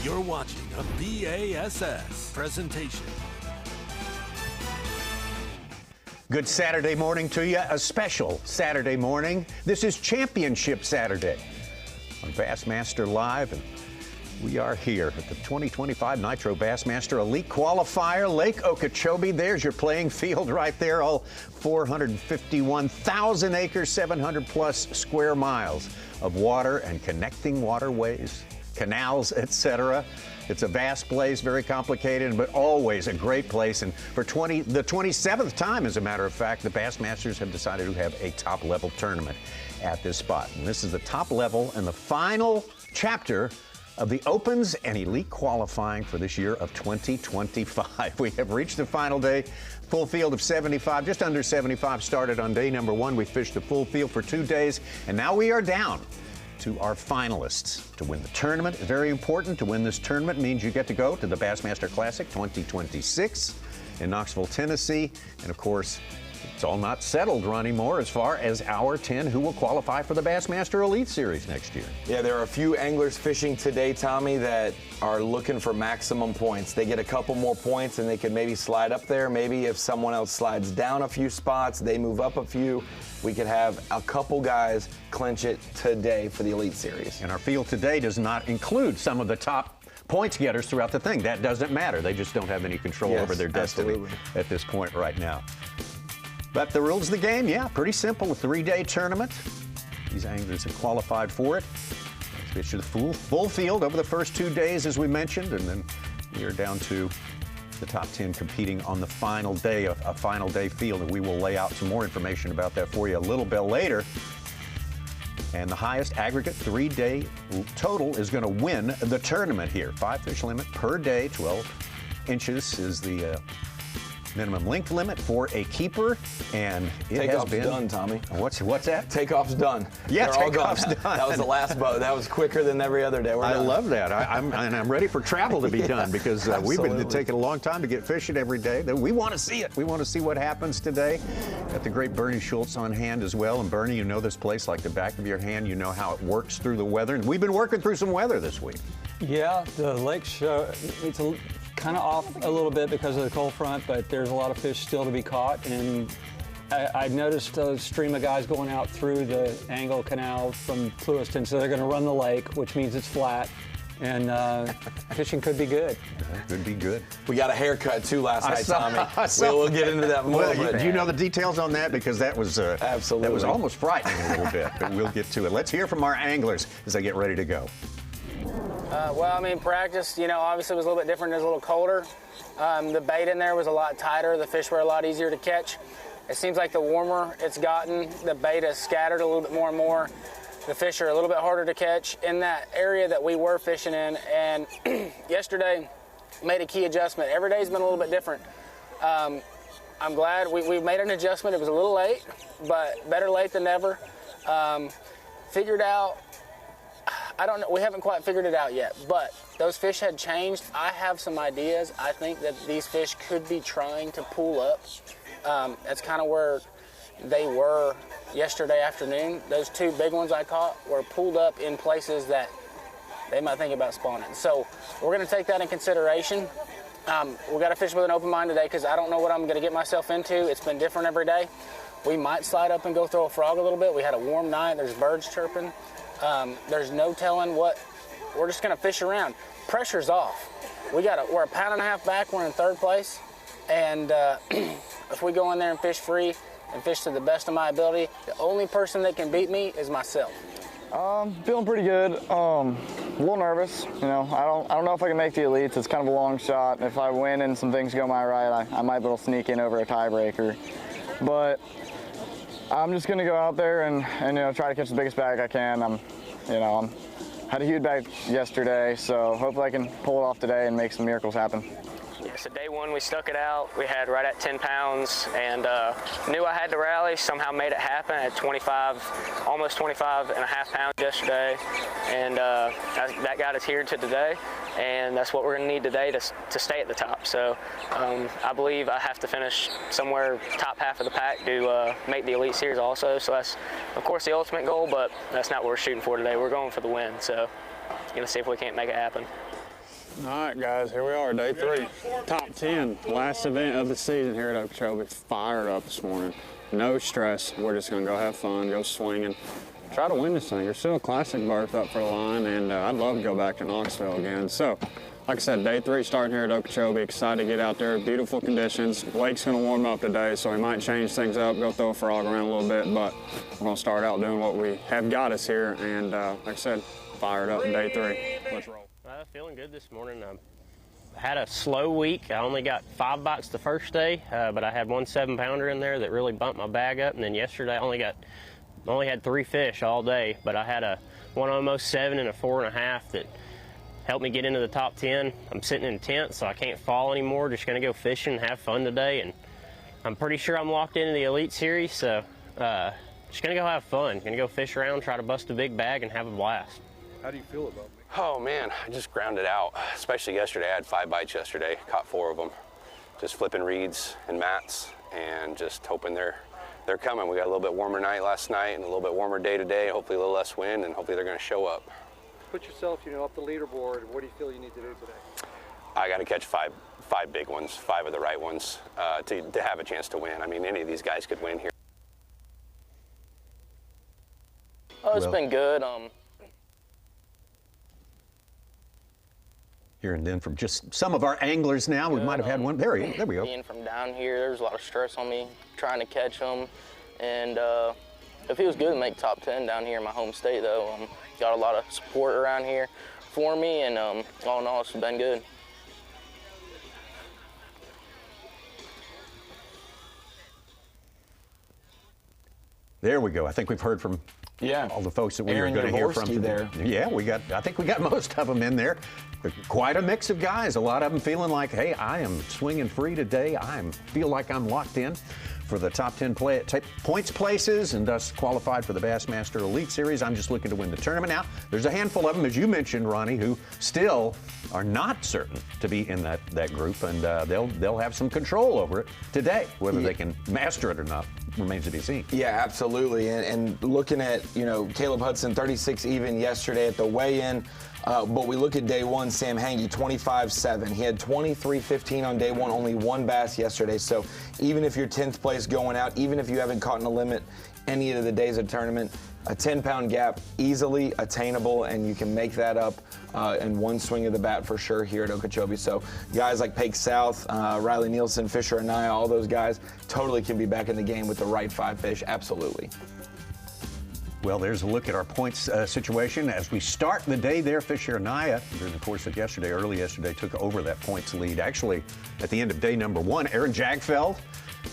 You're watching a B.A.S.S. presentation. Good Saturday morning to you, a special Saturday morning. This is Championship Saturday on Bassmaster Live, and we are here at the 2025 Nitro Bassmaster Elite Qualifier, Lake Okeechobee. There's your playing field right there, all 451,000 acres, 700 plus square miles of water and connecting waterways, canals, etc. It's a vast place, very complicated, but always a great place. And for the 27th time, as a matter of fact, the Bassmasters have decided to have a top-level tournament at this spot. And this is the top level and the final chapter of the Opens and Elite qualifying for this year of 2025. We have reached the final day. Full field of 75, just under 75 started on day number one. We fished a full field for 2 days, and now we are down to our finalists to win the tournament. Very important. To win this tournament means you get to go to the Bassmaster Classic 2026 in Knoxville, Tennessee. And of course, it's all not settled anymore as far as our 10 who will qualify for the Bassmaster Elite Series next year. Yeah, there are a few anglers fishing today, Tommy, that are looking for maximum points. They get a couple more points and they could maybe slide up there. Maybe if someone else slides down a few spots, they move up a few. We could have a couple guys clinch it today for the Elite Series. And our field today does not include some of the top points getters throughout the thing. That doesn't matter. They just don't have any control over their destiny at this point right now. But the rules of the game, yeah, pretty simple. A 3-day tournament. These anglers have qualified for it. Fish the full field over the first 2 days, as we mentioned, and then we are down to the top 10 competing on the final day, a final day field, and we will lay out some more information about that for you a little bit later. And the highest aggregate 3-day total is going to win the tournament here. 5 fish limit per day, 12 inches is the minimum length limit for a keeper, and it has been done, Tommy. What's that? Takeoff's done. Yeah, takeoff's done. That was the last boat. That was quicker than every other day. I love that. I'm ready for travel to be done because we've been taking a long time to get fishing every day. We want to see it. We want to see what happens today. Got the great Bernie Schultz on hand as well. And Bernie, you know this place like the back of your hand. You know how it works through the weather. And we've been working through some weather this week. Yeah, the lake it's kind of off a little bit because of the cold front, but there's a lot of fish still to be caught. And I noticed a stream of guys going out through the Angle Canal from Clewiston, so they're going to run the lake, which means it's flat. And fishing could be good. Could be good. We got a haircut too last night, Tommy. We'll get into that more. Well, do you know the details on that? Because that was absolutely, that was almost frightening a little bit. But we'll get to it. Let's hear from our anglers as they get ready to go. Well, I mean, practice, obviously was a little bit different. It was a little colder. The bait in there was a lot tighter. The fish were a lot easier to catch. It seems like the warmer it's gotten, the bait has scattered a little bit more and more. The fish are a little bit harder to catch in that area that we were fishing in. And yesterday, made a key adjustment. Every day's been a little bit different. I'm glad we made an adjustment. It was a little late, but better late than never. Figured out, I don't know, we haven't quite figured it out yet, but those fish had changed. I have some ideas. I think that these fish could be trying to pull up. That's kind of where they were yesterday afternoon. Those 2 big ones I caught were pulled up in places that they might think about spawning. So we're going to take that in consideration. We got to fish with an open mind today because I don't know what I'm going to get myself into. It's been different every day. We might slide up and go throw a frog a little bit. We had a warm night. There's birds chirping. There's no telling what. We're just going to fish around. Pressure's off. We're a pound and a half back. We're in 3rd place. And if we go in there and fish free and fish to the best of my ability, the only person that can beat me is myself. Feeling pretty good. A little nervous. I don't know if I can make the elites. It's kind of a long shot. If I win and some things go my right, I might be able to sneak in over a tiebreaker. But I'm just gonna go out there and try to catch the biggest bag I can. I had a huge bag yesterday, so hopefully I can pull it off today and make some miracles happen. Yeah, so day one we stuck it out. We had right at 10 pounds and knew I had to rally. Somehow made it happen at 25, almost 25 and a half pounds yesterday. And that got us here to today. And that's what we're going to need today to stay at the top. So I believe I have to finish somewhere top half of the pack to make the Elite Series also. So that's, of course, the ultimate goal, but that's not what we're shooting for today. We're going for the win. So going to see if we can't make it happen. All right, guys, here we are, day 3. Top 10, last event of the season here at Okeechobee. Fired up this morning. No stress. We're just going to go have fun, go swinging, try to win this thing. There's still a classic berth up for the line, and I'd love to go back to Knoxville again. So, like I said, day 3 starting here at Okeechobee. Excited to get out there. Beautiful conditions. Blake's going to warm up today, so he might change things up, go throw a frog around a little bit, but we're going to start out doing what we have got us here, and like I said, fired up in day 3. Let's roll. Feeling good this morning. I had a slow week. I only got 5 bites the first day, but I had one 7-pounder in there that really bumped my bag up. And then yesterday I only had 3 fish all day, but I had one almost 7 and a 4.5 that helped me get into the top 10. I'm sitting in a tent, so I can't fall anymore. Just gonna go fishing and have fun today. And I'm pretty sure I'm locked into the Elite Series, so just gonna go have fun. Gonna go fish around, try to bust a big bag, and have a blast. How do you feel about it? Oh man, I just grounded out, especially yesterday. I had 5 bites yesterday, caught 4 of them. Just flipping reeds and mats and just hoping they're coming. We got a little bit warmer night last night and a little bit warmer day today, hopefully a little less wind, and hopefully they're gonna show up. Put yourself, up the leaderboard. What do you feel you need to do today? I gotta catch five big ones, 5 of the right ones to have a chance to win. I mean, any of these guys could win here. Oh, it's been good. Hearing then from just some of our anglers now, we might have had one. There we go. Being from down here, there's a lot of stress on me trying to catch them. And it feels good to make top 10 down here in my home state, though. Got a lot of support around here for me, and all in all, it's been good. There we go. I think we've heard from all the folks that we were going to hear from there. Yeah, I think we got most of them in there. Quite a mix of guys. A lot of them feeling like, hey, I am swinging free today. Feel like I'm locked in for the top 10 points places and thus qualified for the Bassmaster Elite Series. I'm just looking to win the tournament. Now, there's a handful of them, as you mentioned, Ronnie, who still are not certain to be in that group, and they'll have some control over it today. Whether they can master it or not remains to be seen. Yeah, absolutely. And looking at, Caleb Hudson, 36 even yesterday at the weigh-in. But we look at day 1, Sam Hangy, 25-7. He had 23-15 on day 1, only 1 bass yesterday. So even if you're 10th place going out, even if you haven't caught in a limit any of the days of tournament, a 10-pound gap easily attainable, and you can make that up in one swing of the bat for sure here at Okeechobee. So guys like Pake South, Riley Nielsen, Fisher Anaya, all those guys totally can be back in the game with the right 5 fish, absolutely. Well, there's a look at our points situation as we start the day there. Fisher Anaya, during the course of early yesterday, took over that points lead. Actually, at the end of day number 1, Aaron Jagfeld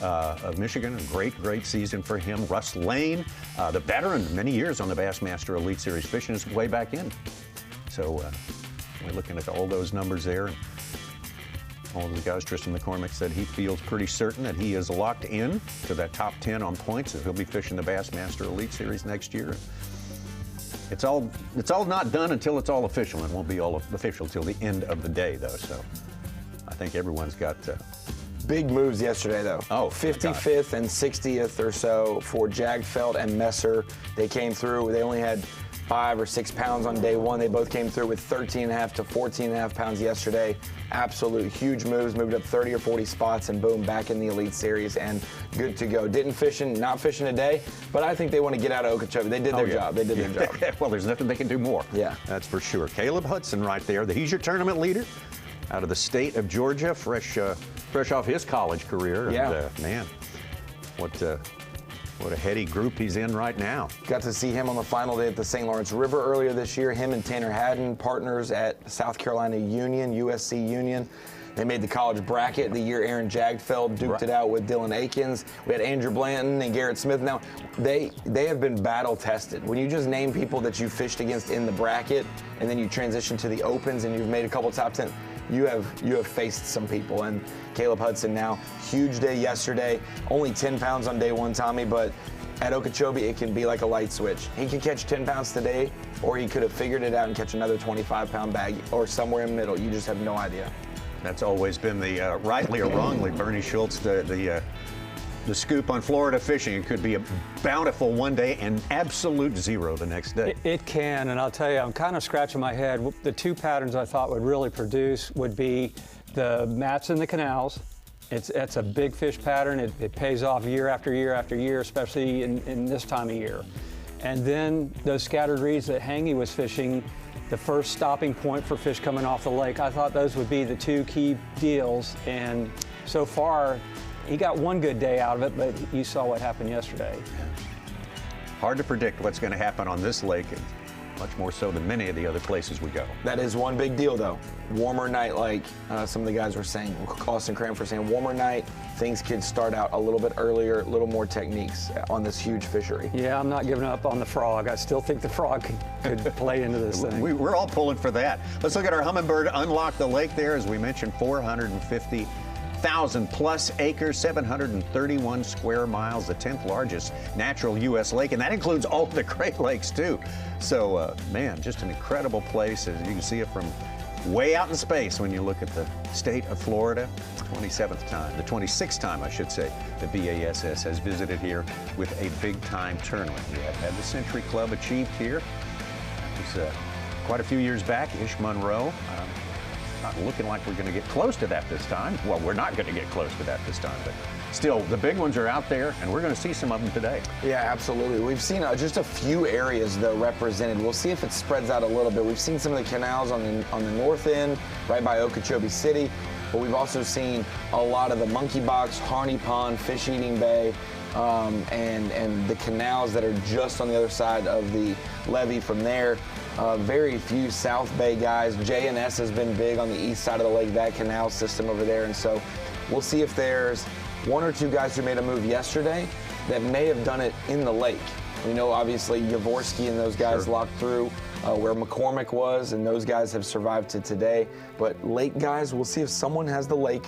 of Michigan, a great season for him. Russ Lane, the veteran, many years on the Bassmaster Elite Series, fishing his way back in. So we're looking at all those numbers there. All of the guys, Tristan McCormick said he feels pretty certain that he is locked in to that top 10 on points, as he'll be fishing the Bassmaster Elite Series next year. It's all not done until it's all official. It won't be all official till the end of the day, though. So I think everyone's got big moves yesterday, though. Oh, 55th and 60th or so for Jagfeld and Messer. They came through. They only had 5 or 6 pounds on day 1. They both came through with 13.5 to 14.5 pounds yesterday. Absolute huge moves, moved up 30 or 40 spots, and boom, back in the Elite Series and good to go. Not fishing today, but I think they want to get out of Okeechobee. They did their job. They did their job. Well, there's nothing they can do more. Yeah. That's for sure. Caleb Hudson right there. He's your tournament leader out of the state of Georgia, fresh off his college career. Yeah. And, man, what a heady group he's in right now. Got to see him on the final day at the St. Lawrence River earlier this year. Him and Tanner Haddon, partners at South Carolina Union, USC Union. They made the college bracket the year Aaron Jagfeld duked it out with Dylan Akins. We had Andrew Blanton and Garrett Smith. Now, they have been battle tested. When you just name people that you fished against in the bracket and then you transition to the opens and you've made a couple top 10, you have faced some people. And Caleb Hudson now, huge day yesterday, only 10 pounds on day 1, Tommy, but at Okeechobee, it can be like a light switch. He can catch 10 pounds today, or he could have figured it out and catch another 25-pound bag, or somewhere in the middle. You just have no idea. That's always been the, rightly or wrongly, Bernie Schultz, the the scoop on Florida fishing. It could be a bountiful one day and absolute zero the next day. It can, and I'll tell you, I'm kind of scratching my head. The two patterns I thought would really produce would be the mats in the canals. It's a big fish pattern. It pays off year after year after year, especially in this time of year. And then those scattered reeds that Hangy was fishing, the first stopping point for fish coming off the lake, I thought those would be the two key deals. And so far, he got one good day out of it, but you saw what happened yesterday. Hard to predict what's going to happen on this lake, much more so than many of the other places we go. That is one big deal, though. Warmer night, like some of the guys were saying, Austin Cranford saying, warmer night, things could start out a little bit earlier, a little more techniques on this huge fishery. Yeah, I'm not giving up on the frog. I still think the frog could play into this thing. We're all pulling for that. Let's look at our Humminbird Unlock the Lake there. As we mentioned, 450,000 plus acres, 731 square miles, the 10th largest natural U.S. lake, and that includes all of the Great Lakes too. So, man, just an incredible place. As you can see it from way out in space when you look at the state of Florida. 26th time, I should say, the B.A.S.S. has visited here with a big-time tournament. We have had the Century Club achieved here. It was quite a few years back, Ish Monroe. Not looking like we're going to get close to that this time. Well, we're not going to get close to that this time, but still, the big ones are out there, and we're going to see some of them today. Yeah, absolutely. We've seen just a few areas, though, represented. We'll see if it spreads out a little bit. We've seen some of the canals on the north end, right by Okeechobee City, but we've also seen a lot of the Monkey Box, Harney Pond, Fish Eating Bay, and the canals that are just on the other side of the levee from there. Very few South Bay guys. J&S has been big on the east side of the lake, that canal system over there. And so we'll see if there's one or two guys who made a move yesterday that may have done it in the lake. We know, obviously, Yavorski and those guys locked through where McCormick was, and those guys have survived to today. But lake guys, we'll see if someone has the lake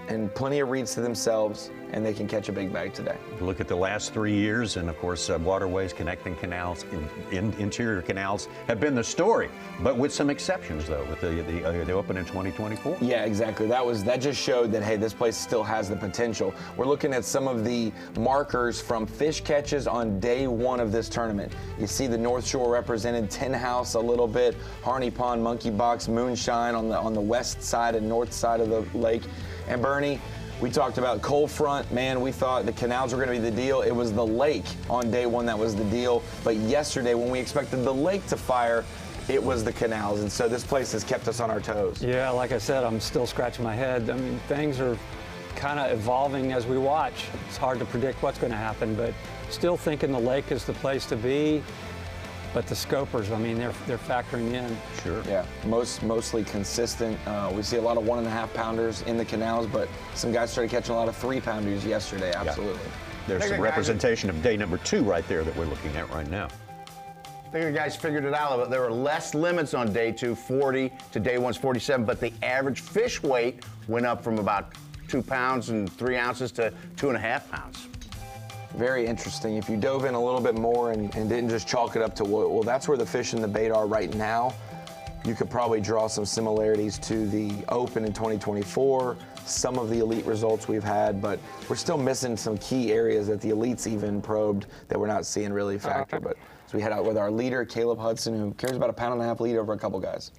and plenty of reeds to themselves, and they can catch a big bag today. Look at the last 3 years, and of course, waterways, connecting canals, interior canals have been the story, but with some exceptions, though, with the open in 2024. Yeah, exactly. That just showed that, hey, this place still has the potential. We're looking at some of the markers from fish catches on day one of this tournament. You see the North Shore represented, Tin House a little bit, Harney Pond, Monkey Box, Moonshine on the west side and north side of the lake. And Bernie, we talked about cold front. Man, we thought the canals were going to be the deal. It was the lake on day one that was the deal. But yesterday, when we expected the lake to fire, it was the canals. And so this place has kept us on our toes. Yeah, like I said, I'm still scratching my head. I mean, things are kind of evolving as we watch. It's hard to predict what's going to happen, but still thinking the lake is the place to be. But the scopers, I mean, they're factoring in. Sure. Yeah, mostly consistent. We see a lot of 1.5 pounders in the canals, but some guys started catching a lot of 3 pounders yesterday. Absolutely. Yeah. There's some representation of day number 2 right there that we're looking at right now. I think the guys figured it out a bit. There were less limits on day 2, 40 to day 1's 47, but the average fish weight went up from about 2 pounds and 3 ounces to 2.5 pounds. Very interesting. If you dove in a little bit more and didn't just chalk it up to, well, that's where the fish and the bait are right now, you could probably draw some similarities to the Open in 2024, some of the elite results we've had, but we're still missing some key areas that the elites even probed that we're not seeing really factor. But as we head out with our leader, Caleb Hudson, who carries about a 1.5 pound lead over a couple guys.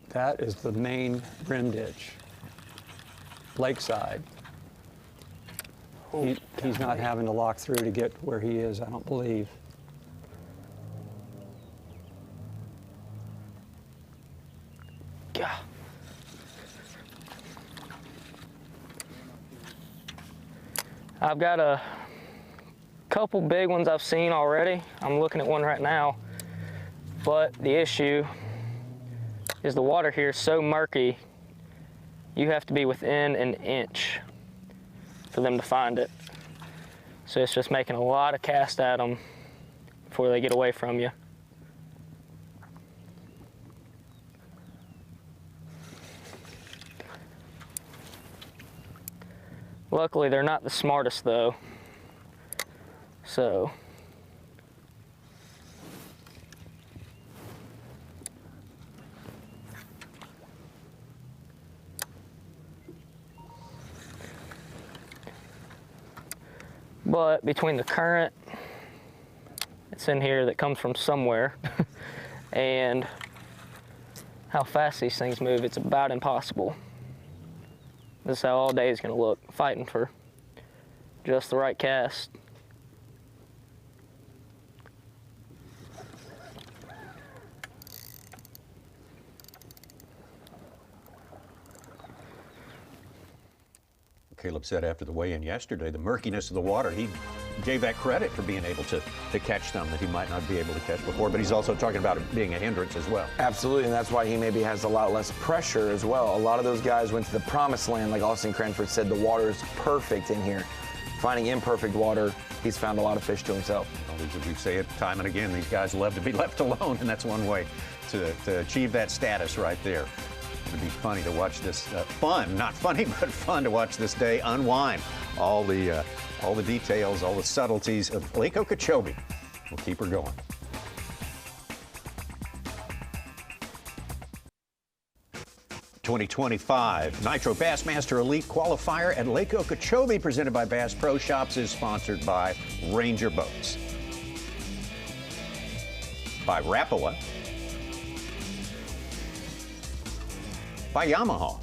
That is the main rim ditch, lakeside. He's not having to lock through to get where he is, I don't believe. Yeah. I've got a couple big ones I've seen already. I'm looking at one right now, but the issue is the water here is so murky, you have to be within an inch for them to find it. So it's just making a lot of cast at them before they get away from you. Luckily, they're not the smartest though. So But between the current, it's in here that comes from somewhere, and how fast these things move, it's about impossible. This is how all day is gonna look, fighting for just the right cast. Caleb said after the weigh-in yesterday, the murkiness of the water, he gave that credit for being able to catch some that he might not be able to catch before, but he's also talking about it being a hindrance as well. Absolutely, and that's why he maybe has a lot less pressure as well. A lot of those guys went to the promised land, like Austin Cranford said, the water is perfect in here. Finding imperfect water, he's found a lot of fish to himself. Well, we say it time and again, these guys love to be left alone, and that's one way to achieve that status right there. It'd be funny to watch this, fun, not funny, but fun to watch this day unwind. All the details, all the subtleties of Lake Okeechobee. We'll keep her going. '25 Nitro Bassmaster Elite Qualifier at Lake Okeechobee, presented by Bass Pro Shops, is sponsored by Ranger Boats, by Rapala, by Yamaha,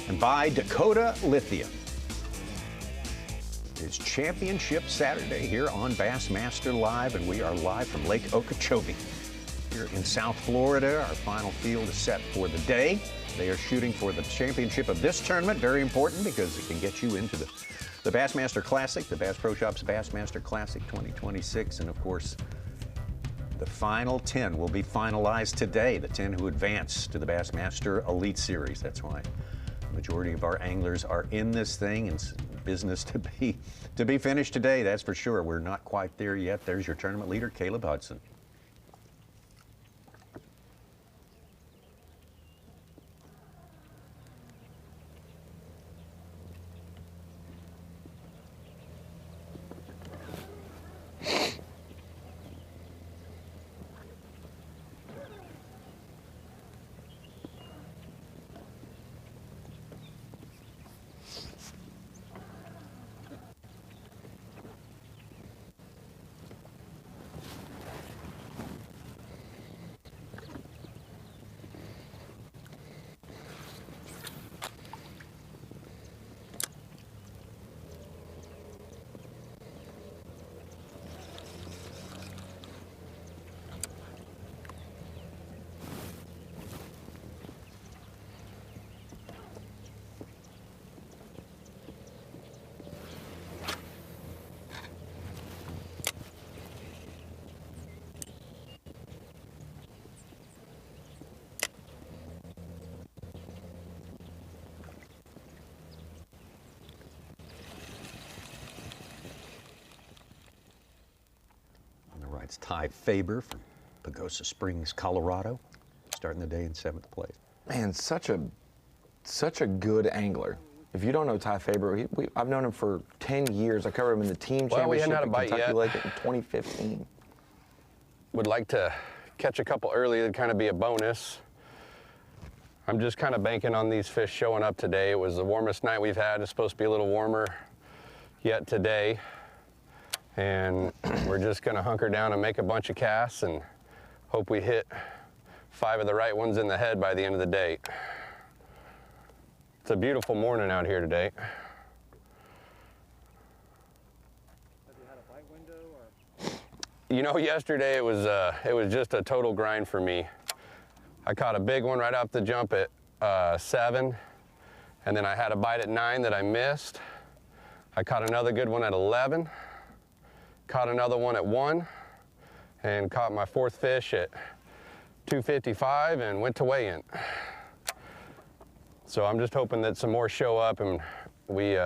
and by Dakota Lithium. It's Championship Saturday here on Bassmaster Live, and we are live from Lake Okeechobee here in South Florida. Our final field is set for the day. They are shooting for the championship of this tournament, very important because it can get you into the Bassmaster Classic, the Bass Pro Shops Bassmaster Classic 2026, and of course, the final 10 will be finalized today, the 10 who advance to the Bassmaster Elite Series. That's why the majority of our anglers are in this thing, and it's business to be finished today, that's for sure. We're not quite there yet. There's your tournament leader, Caleb Hudson. It's Ty Faber from Pagosa Springs, Colorado, starting the day in 7th place. Man, such a good angler. If you don't know Ty Faber, I've known him for 10 years. I covered him in the team championship in Kentucky Lake in 2015. Would like to catch a couple early. It'd kind of be a bonus. I'm just kind of banking on these fish showing up today. It was the warmest night we've had. It's supposed to be a little warmer yet today. And we're just gonna hunker down and make a bunch of casts and hope we hit 5 of the right ones in the head by the end of the day. It's a beautiful morning out here today. Have you had a bite window, or? You know, yesterday it was just a total grind for me. I caught a big one right off the jump at 7, and then I had a bite at 9 that I missed. I caught another good one at 11. Caught another one at 1, and caught my 4th fish at 2:55 and went to weigh-in. So I'm just hoping that some more show up and we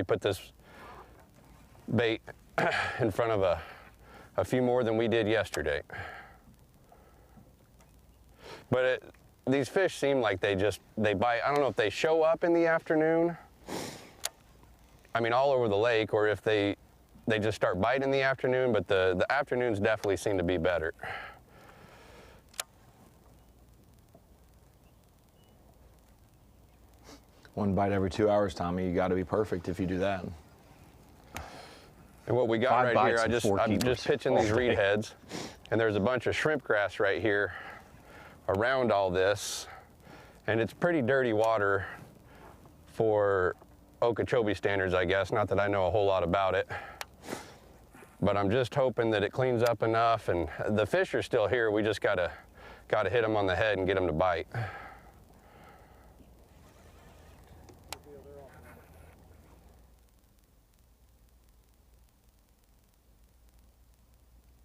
put this bait in front of a few more than we did yesterday. But these fish seem like they bite. I don't know if they show up in the afternoon, I mean all over the lake, or if they just start biting in the afternoon, but the afternoons definitely seem to be better. 1 bite every 2 hours, Tommy. You got to be perfect if you do that. And what we got 5 right here, bites and I'm just pitching these reed heads, and there's a bunch of shrimp grass right here around all this, and it's pretty dirty water for Okeechobee standards, I guess. Not that I know a whole lot about it, but I'm just hoping that it cleans up enough, and the fish are still here. We just gotta hit them on the head and get them to bite.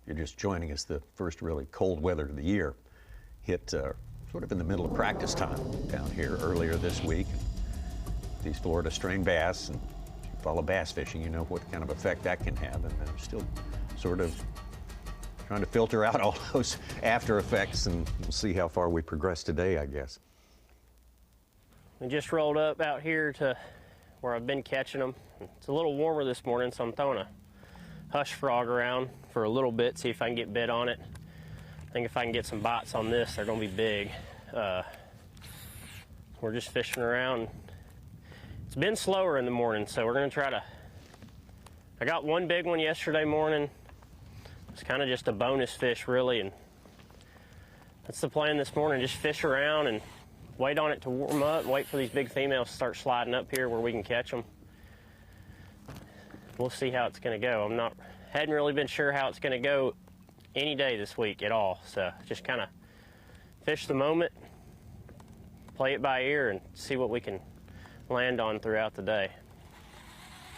You're just joining us, the first really cold weather of the year hit sort of in the middle of practice time down here earlier this week. These Florida strain bass, and if you follow bass fishing, you know what kind of effect that can have, and they're still sort of trying to filter out all those after effects, and we'll see how far we progress today, I guess. We just rolled up out here to where I've been catching them. It's a little warmer this morning, so I'm throwing a hush frog around for a little bit, see if I can get bit on it. I think if I can get some bites on this, they're gonna be big. We're just fishing around. It's been slower in the morning, so we're gonna try to, I got one big one yesterday morning. It's kind of just a bonus fish really, and that's the plan this morning, just fish around and wait on it to warm up, wait for these big females to start sliding up here where we can catch them. We'll see how it's going to go. Hadn't really been sure how it's going to go any day this week at all. So just kind of fish the moment, play it by ear, and see what we can land on throughout the day.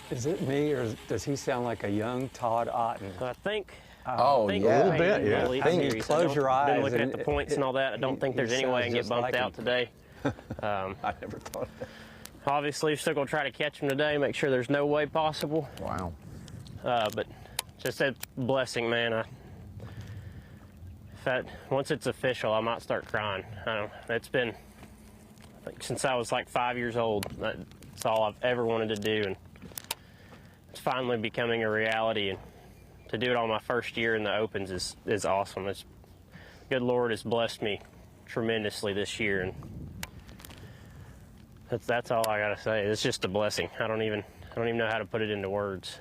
Is it me, or does he sound like a young Todd Otten? So I think. Yeah. A little bit, yeah. I think you close your eyes. Been looking at the points and all that. I don't think there's any way I can get bumped out today. I never thought of that. Obviously, still gonna try to catch them today. Make sure there's no way possible. Wow. But just a blessing, man. Once it's official, I might start crying. I don't know. It's been, I think, since I was like 5 years old. That's all I've ever wanted to do, and it's finally becoming a reality. And to do it on my first year in the Opens is awesome. It's good Lord has blessed me tremendously this year, and that's all I gotta say. It's just a blessing. I don't even know how to put it into words.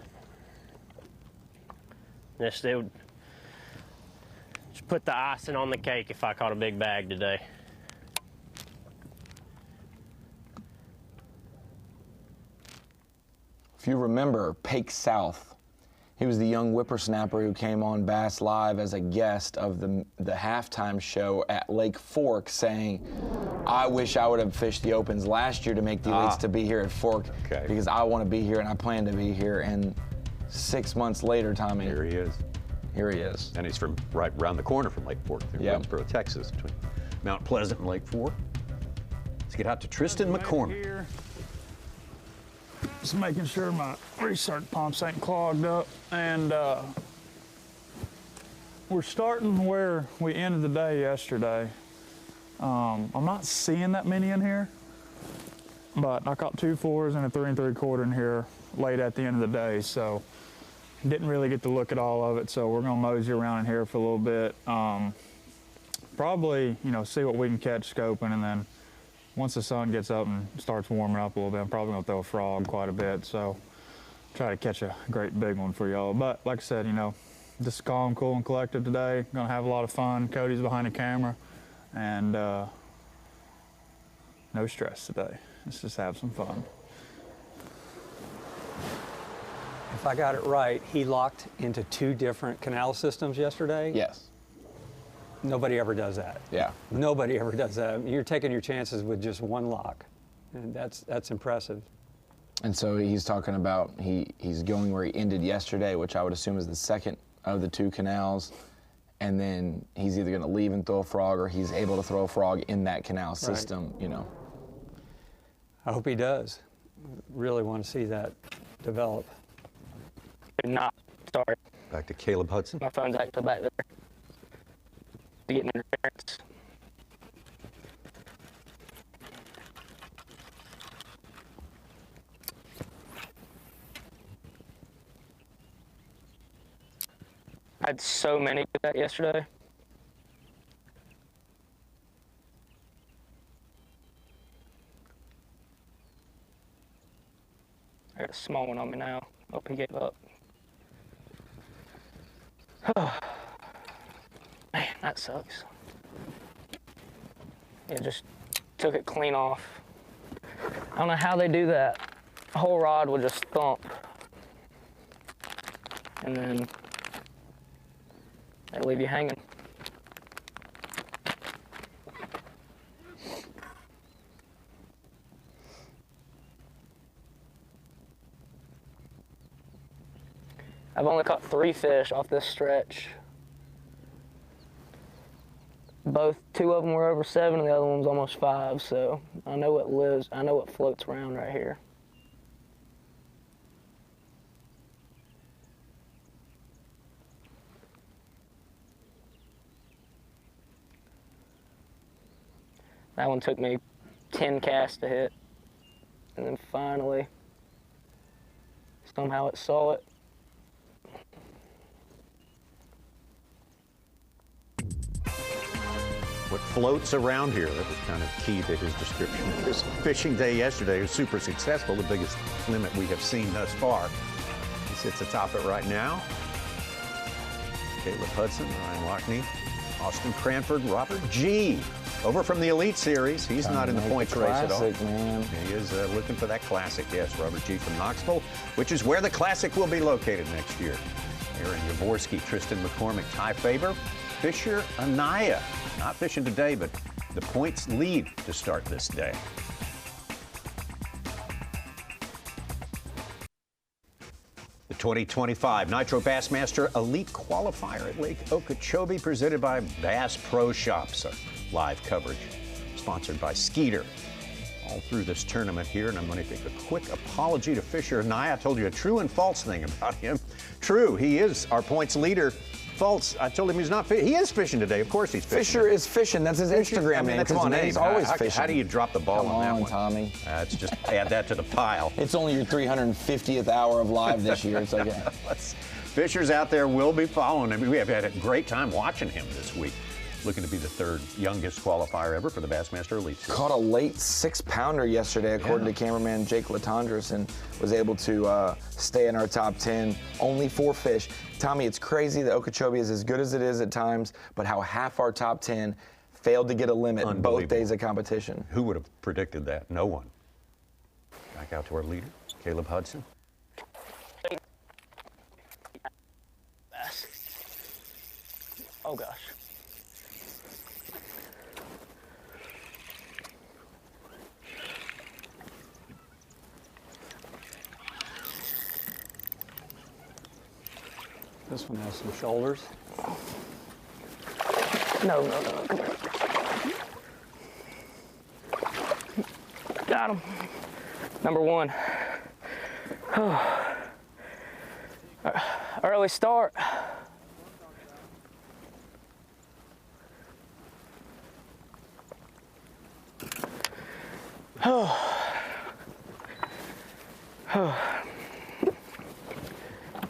It would just put the icing on the cake if I caught a big bag today. If you remember, Pake South, he was the young whippersnapper who came on Bass Live as a guest of the halftime show at Lake Fork, saying, I wish I would have fished the Opens last year to make the elites to be here at Fork, because I want to be here and I plan to be here. And 6 months later, Tommy. Here he is. Here he is. And he's from right around the corner from Lake Fork, in Winnsboro, Texas, between Mount Pleasant and Lake Fork. Let's get out to Tristan McCormick. Just making sure my restart pumps ain't clogged up, and we're starting where we ended the day yesterday. I'm not seeing that many in here, but I caught 2 4s and a 3 3/4 in here late at the end of the day, so didn't really get to look at all of it. So we're gonna mosey around in here for a little bit. Probably, see what we can catch scoping, and then once the sun gets up and starts warming up a little bit, I'm probably gonna throw a frog quite a bit. So try to catch a great big one for y'all. But like I said, just calm, cool, and collected today. Gonna have a lot of fun. Cody's behind the camera, and no stress today. Let's just have some fun. If I got it right, he locked into 2 different canal systems yesterday? Yes. Nobody ever does that. Yeah. Nobody ever does that. You're taking your chances with just 1 lock, and that's impressive. And so he's talking about he's going where he ended yesterday, which I would assume is the second of the 2 canals, and then he's either going to leave and throw a frog, or he's able to throw a frog in that canal system, I hope he does. Really want to see that develop. Not sorry. Back to Caleb Hudson. My phone's actually back there. Getting interference. I had so many of that yesterday. I got a small one on me now. Hope he gave up. Man, that sucks. Yeah, just took it clean off. I don't know how they do that. The whole rod will just thump. And then they leave you hanging. I've only caught 3 fish off this stretch. Two of them were over 7 and the other one was almost 5, so I know what lives, I know what floats around right here. That one took me 10 casts to hit, and then finally, somehow it saw it. What floats around here, that was kind of key to his description. This fishing day yesterday was super successful, the biggest limit we have seen thus far. He sits atop it right now. Caleb Hudson, Ryan Lochney, Austin Cranford, Robert G. Over from the Elite Series. He's not in the points race at all. Man. He is looking for that classic, yes. Robert G. from Knoxville, which is where the classic will be located next year. Aaron Yavorski, Tristan McCormick, Ty Faber, Fisher Anaya. Not fishing today, but the points lead to start this day. The 2025 Nitro Bassmaster Elite Qualifier at Lake Okeechobee, presented by Bass Pro Shops. Live coverage sponsored by Skeeter. All through this tournament here, and I'm going to take a quick apology to Fisher Anaya. I told you a true and false thing about him. True, he is our points leader. False, I told him he's not fishing. He is fishing today. Of course he's fishing. Fisher is fishing. That's his Instagram name. That's his name. He's always fishing. How do you drop the ball on that one? Tommy. Let's just add that to the pile. It's only your 350th hour of live this year. It's okay. Fishers out there will be following him. We have had a great time watching him this week. Looking to be the 3rd youngest qualifier ever for the Bassmaster Elite Series. Caught a late 6-pounder yesterday, according to cameraman Jake Latondras, and was able to stay in our top 10. Only 4 fish. Tommy, it's crazy that Okeechobee is as good as it is at times, but how half our top 10 failed to get a limit in both days of competition. Who would have predicted that? No one. Back out to our leader, Caleb Hudson. Oh gosh. This one has some shoulders. No, come here. Got him. Number 1. Early start.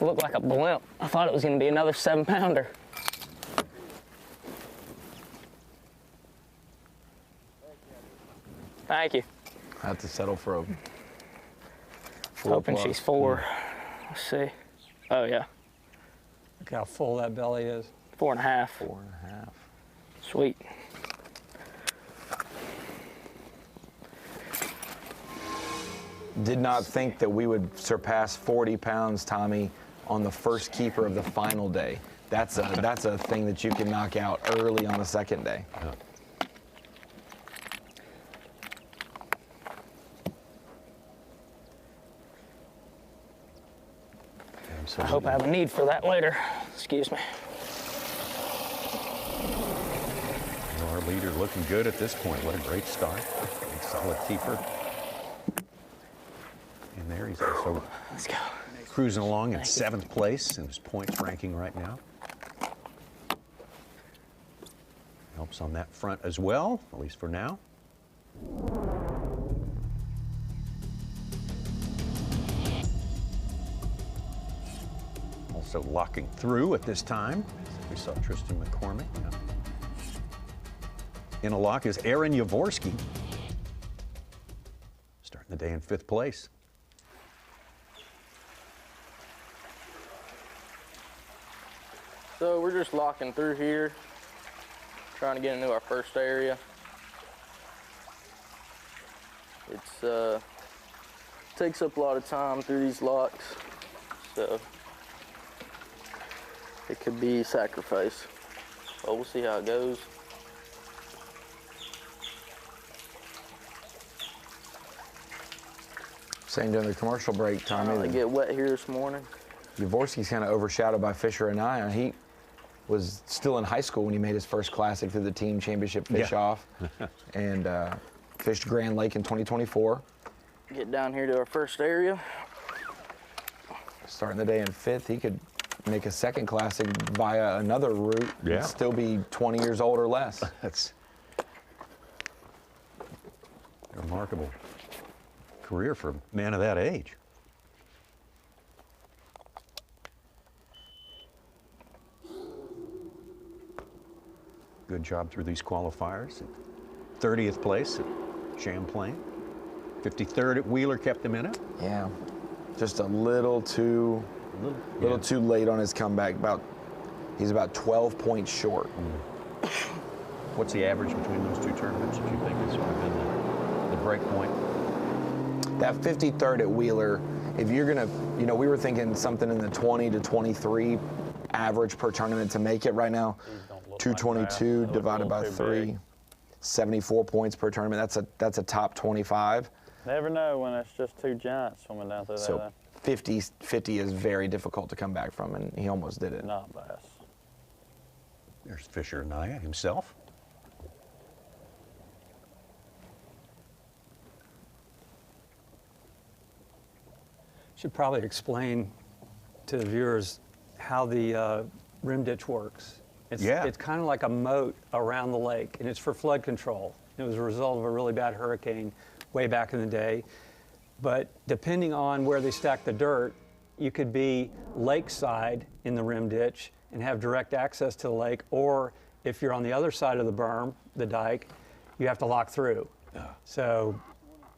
Looked like a blimp. I thought it was going to be another 7-pounder. Thank you. I have to settle for a 4+. Hoping she's 4. Let's see. Oh, yeah. Look how full that belly is. 4.5. 4.5. Sweet. Did not think that we would surpass 40 pounds, Tommy, on the first keeper of the final day. That's a thing that you can knock out early on the second day. Yeah. I hope I have a need for that later. Excuse me. Our leader looking good at this point. What a great start. A solid keeper. And there he's also Let's go. Cruising along in 7th place in his points ranking right now. Helps on that front as well, at least for now. Also locking through at this time. We saw Tristan McCormick. Yeah. In a lock is Aaron Yavorski. Starting the day in 5th place. So we're just locking through here, trying to get into our first area. It's takes up a lot of time through these locks, so it could be sacrifice. But we'll see how it goes. Saying during the commercial break, Tommy, They get wet here this morning. Yavorski's kind of overshadowed by Fisher and I. He was still in high school when he made his first classic through the team championship fish-off, and fished Grand Lake in 2024. Get down here to our first area. Starting the day in 5th, he could make a second classic via another route and still be 20 years old or less. That's a remarkable career for a man of that age. Good job through these qualifiers. 30th place at Champlain. 53rd at Wheeler kept him in it. Yeah, just a little too late on his comeback. He's about 12 points short. What's the average between those two tournaments, do you think, has sort of been the break point? That 53rd at Wheeler, if you're gonna, we were thinking something in the 20 to 23 average per tournament to make it right now. 222 divided by 3, 74 points per tournament. That's a top 25. Never know when it's just two giants swimming down through there. So 50 is very difficult to come back from, and he almost did it. Not Bass. There's Fisher Naya himself. Should probably explain to the viewers how the rim ditch works. It's kind of like a moat around the lake, and it's for flood control. It was a result of a really bad hurricane way back in the day. But depending on where they stack the dirt, you could be lakeside in the rim ditch and have direct access to the lake, or if you're on the other side of the berm, the dike, you have to lock through. So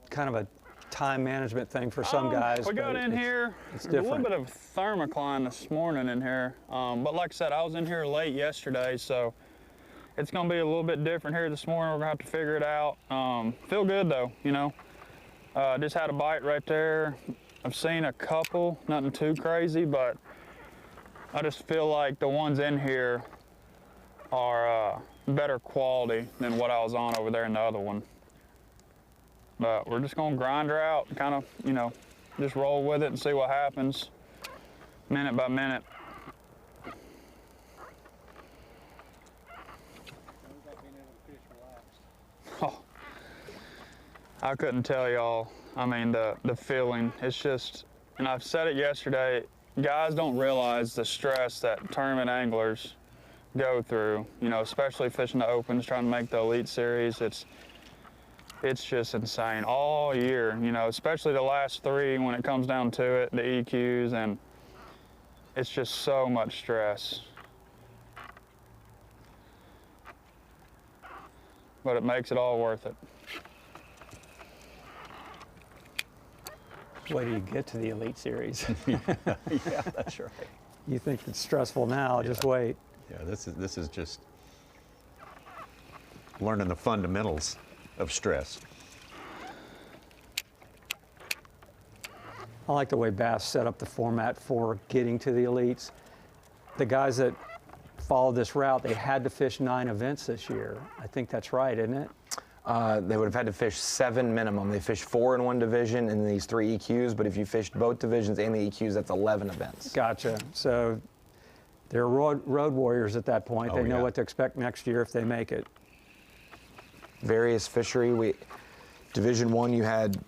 kind of a time management thing for some guys. We got in here. It's There's different. a little bit of thermocline this morning in here, but like I said, I was in here late yesterday, so it's gonna be a little bit different here this morning. We're gonna have to figure it out. Feel good though, just had a bite right there. I've seen a couple, nothing too crazy, but I just feel like the ones in here are better quality than what I was on over there in the other one. But we're just gonna grind her out, kind of, just roll with it and see what happens, minute by minute. Oh, I couldn't tell y'all. I mean, the feeling, it's just, and I've said it yesterday, guys don't realize the stress that tournament anglers go through, especially fishing the opens, trying to make the Elite Series. It's just insane all year, especially the last 3 when it comes down to it, the EQs, and it's just so much stress. But it makes it all worth it. Wait till you get to the Elite Series. Yeah, that's right. You think it's stressful now, just wait. Yeah, this is just learning the fundamentals of stress. I like the way Bass set up the format for getting to the elites. The guys that followed this route, they had to fish 9 events this year. I think that's right, isn't it? They would have had to fish 7 minimum. They fished 4 in one division and these 3 EQs, but if you fished both divisions and the EQs, that's 11 events. Gotcha. So they're road warriors at that point. They know what to expect next year if they make it. Various fishery. Division 1, you had,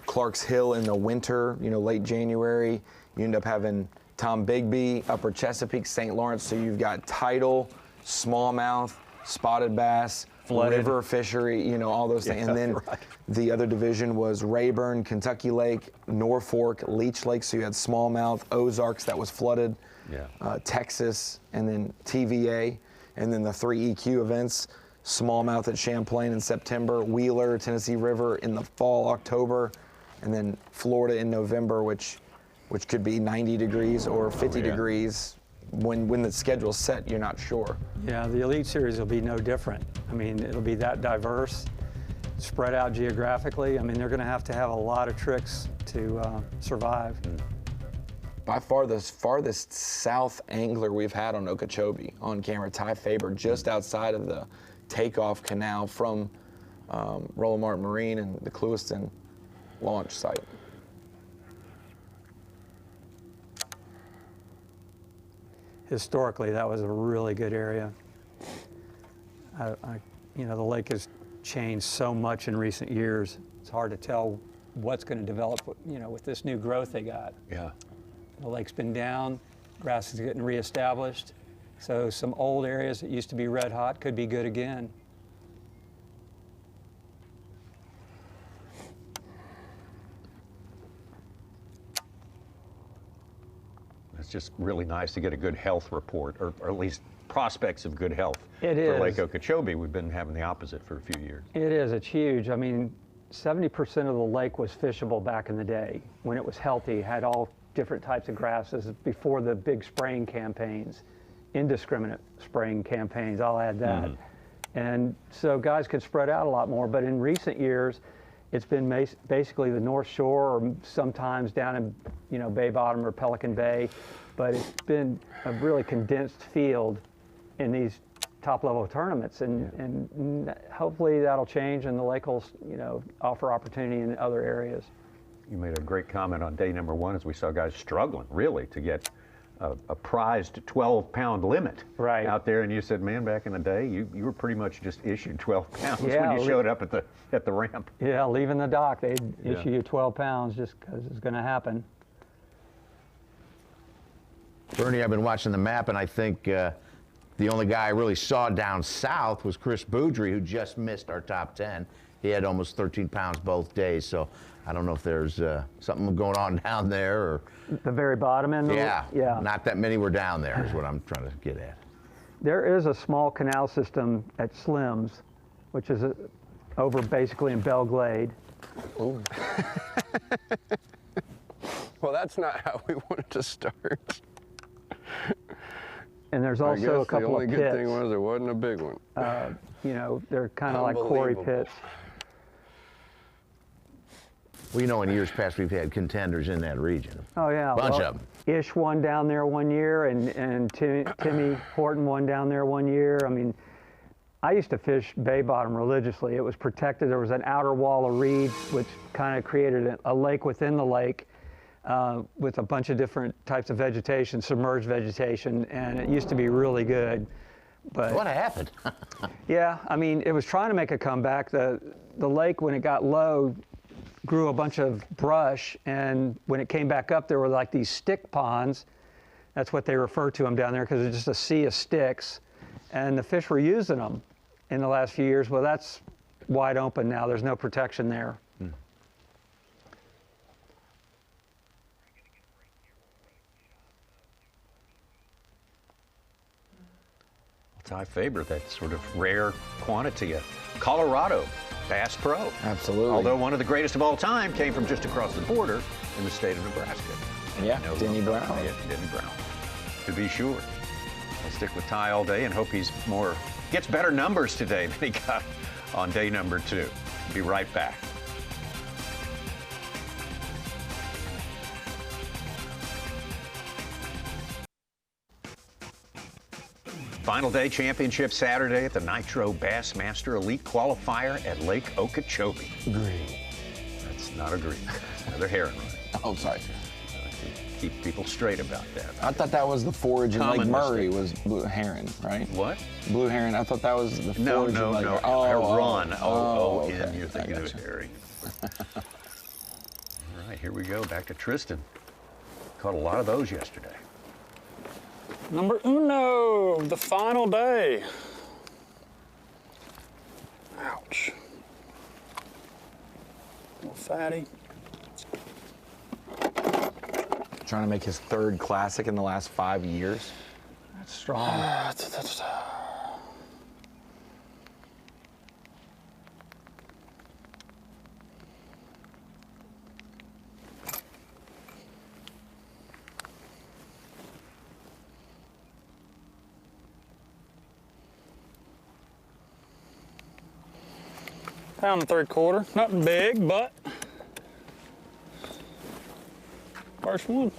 Clark's Hill in the winter, late January. You end up having Tom Bigby, Upper Chesapeake, St. Lawrence. So you've got tidal, smallmouth, spotted bass, flooded river fishery, all those things. And then the other division was Rayburn, Kentucky Lake, Norfolk, Leech Lake. So you had smallmouth, Ozarks that was flooded, Texas, and then TVA. And then the 3 EQ events. Smallmouth at Champlain in September, Wheeler, Tennessee River in the fall, October, and then Florida in November, which could be 90 degrees or 50 degrees when the schedule's set, you're not sure. Yeah, the Elite Series will be no different. I mean, it'll be that diverse, spread out geographically. I mean, they're going to have a lot of tricks to survive. By far the farthest south angler we've had on Okeechobee on camera, Ty Faber, just outside of the takeoff canal from Roland Martin Marine and the Clewiston launch site. Historically, that was a really good area. You know, the lake has changed so much in recent years. It's hard to tell what's going to develop, you know, with this new growth they got. Yeah. The lake's been down, grass is getting reestablished, so some old areas that used to be red hot could be good again. It's just really nice to get a good health report, or at least prospects of good health. It for is. Lake Okeechobee. We've been having the opposite for a few years. It is, it's huge. I mean, 70% of the lake was fishable back in the day when it was healthy, had all different types of grasses before the big spraying campaigns, indiscriminate spraying campaigns, I'll add that. And so guys could spread out a lot more, but in recent years, it's been basically the North Shore or sometimes down in, you know, Bay Bottom or Pelican Bay, but it's been a really condensed field in these top level tournaments, and hopefully that'll change and the lake will, you know, offer opportunity in other areas. You made a great comment on day number one as we saw guys struggling really to get a prized 12-pound limit out there, and you said, man, back in the day, you were pretty much just issued 12 pounds when you showed up at the ramp. Yeah, leaving the dock, they'd issue you 12 pounds just because it's going to happen. Bernie, I've been watching the map, and I think the only guy I really saw down south was Chris Boudry, who just missed our top 10. He had almost 13 pounds both days, so I don't know if there's something going on down there. Or the very bottom end? Yeah, not that many were down there is what I'm trying to get at. There is a small canal system at Slim's, which is over basically in Belle Glade. Ooh. Well, that's not how we wanted to start. And there's also a couple of pits. The only good thing was there wasn't a big one. You know, they're kind of like quarry pits. Well, you know, in years past, we've had contenders in that region. Oh, yeah. Bunch of them. Ish won down there one year, and Timmy Horton won down there one year. I mean, I used to fish Bay Bottom religiously. It was protected. There was an outer wall of reeds, which kind of created a lake within the lake with a bunch of different types of vegetation, submerged vegetation, and it used to be really good. But what happened? Yeah, I mean, it was trying to make a comeback. The lake, when it got low, grew a bunch of brush, and when it came back up, there were like these stick ponds. That's what they refer to them down there, because it's just a sea of sticks, and the fish were using them in the last few years. Well, that's wide open now. There's no protection there. Ty Faber, that sort of rare quantity of Colorado Bass Pro. Absolutely. Although one of the greatest of all time came from just across the border in the state of Nebraska. Yeah, Denny Brown. Yeah, Denny Brown, to be sure. I'll stick with Ty all day and hope he's gets better numbers today than he got on day number 2. Be right back. Final day championship Saturday at the Nitro Bassmaster Elite Qualifier at Lake Okeechobee. Green. That's not a green. That's another heron run. Oh, sorry. Keep people straight about that. I thought that was the forage in Lake Murray mistake. was blue heron, right? What? Blue heron. I thought that was the forage No. in Lake Murray. Heron. Okay. N. You're thinking of Harry. All right, here we go. Back to Tristan. Caught a lot of those yesterday. Number uno, the final day. Ouch. A little fatty. Trying to make his 3rd classic in the last 5 years. That's strong. Pound and 3/4. Nothing big, but first one.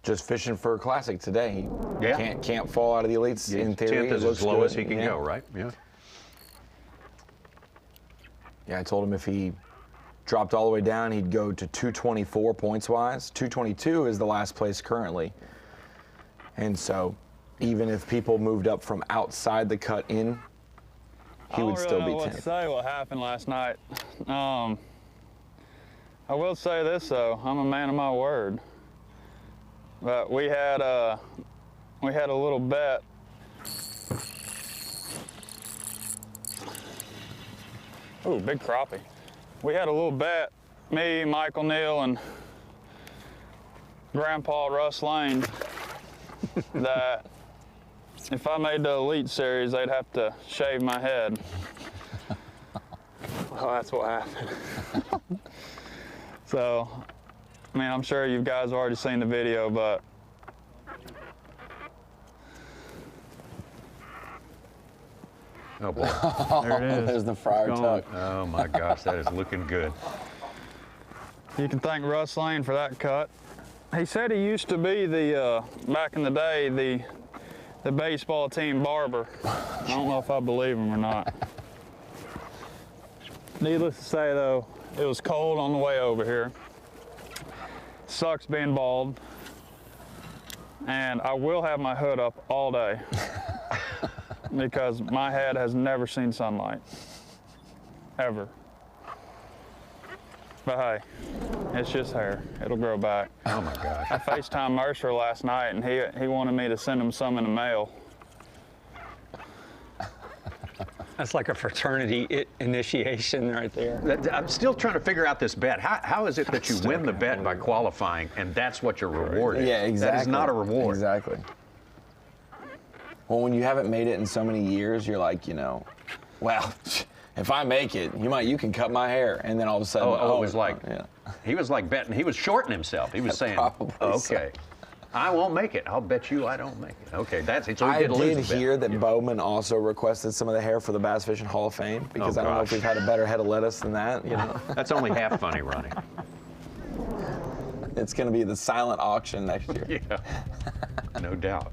Just fishing for a classic today. He Yeah. can't fall out of the elites in theory. 10th is It looks as low good. as he can go, right? Yeah. Yeah, I told him if he dropped all the way down, he'd go to 224 points-wise. 222 is the last place currently. And so even if people moved up from outside the cut in, he would still be 10th. I don't really know what to say what happened last night. I will say this, though. I'm a man of my word. But we had a little bet. Ooh, big crappie. We had a little bet, me, Michael Neal, and Grandpa Russ Lane, that if I made the Elite Series, they'd have to shave my head. Well, that's what happened. So, I mean, I'm sure you guys have already seen the video, but oh boy. there it is. There's the fryer tuck. Oh my gosh, that is looking good. You can thank Russ Lane for that cut. He said he used to be the, back in the day, the baseball team barber. I don't know if I believe him or not. Needless to say, though, it was cold on the way over here. Sucks being bald. And I will have my hood up all day because my head has never seen sunlight, ever. But hey, it's just hair. It'll grow back. Oh my gosh. I FaceTimed Mercer last night, and he wanted me to send him some in the mail. That's like a fraternity initiation right there. I'm still trying to figure out this bet. How is it that you win the bet by qualifying, and that's what your reward is? Yeah, exactly. That is not a reward. Exactly. Well, when you haven't made it in so many years, you're like, you know, well, if I make it, you can cut my hair, and then all of a sudden, it was like, he was like betting. He was shorting himself. He was saying, okay, I won't make it. I'll bet you I don't make it. Okay, that's it. So I did hear that Bowman also requested some of the hair for the Bass Fishing Hall of Fame because I don't know if we've had a better head of lettuce than that. You know, that's only half funny, Ronnie. It's going to be the silent auction next year. Yeah, no doubt.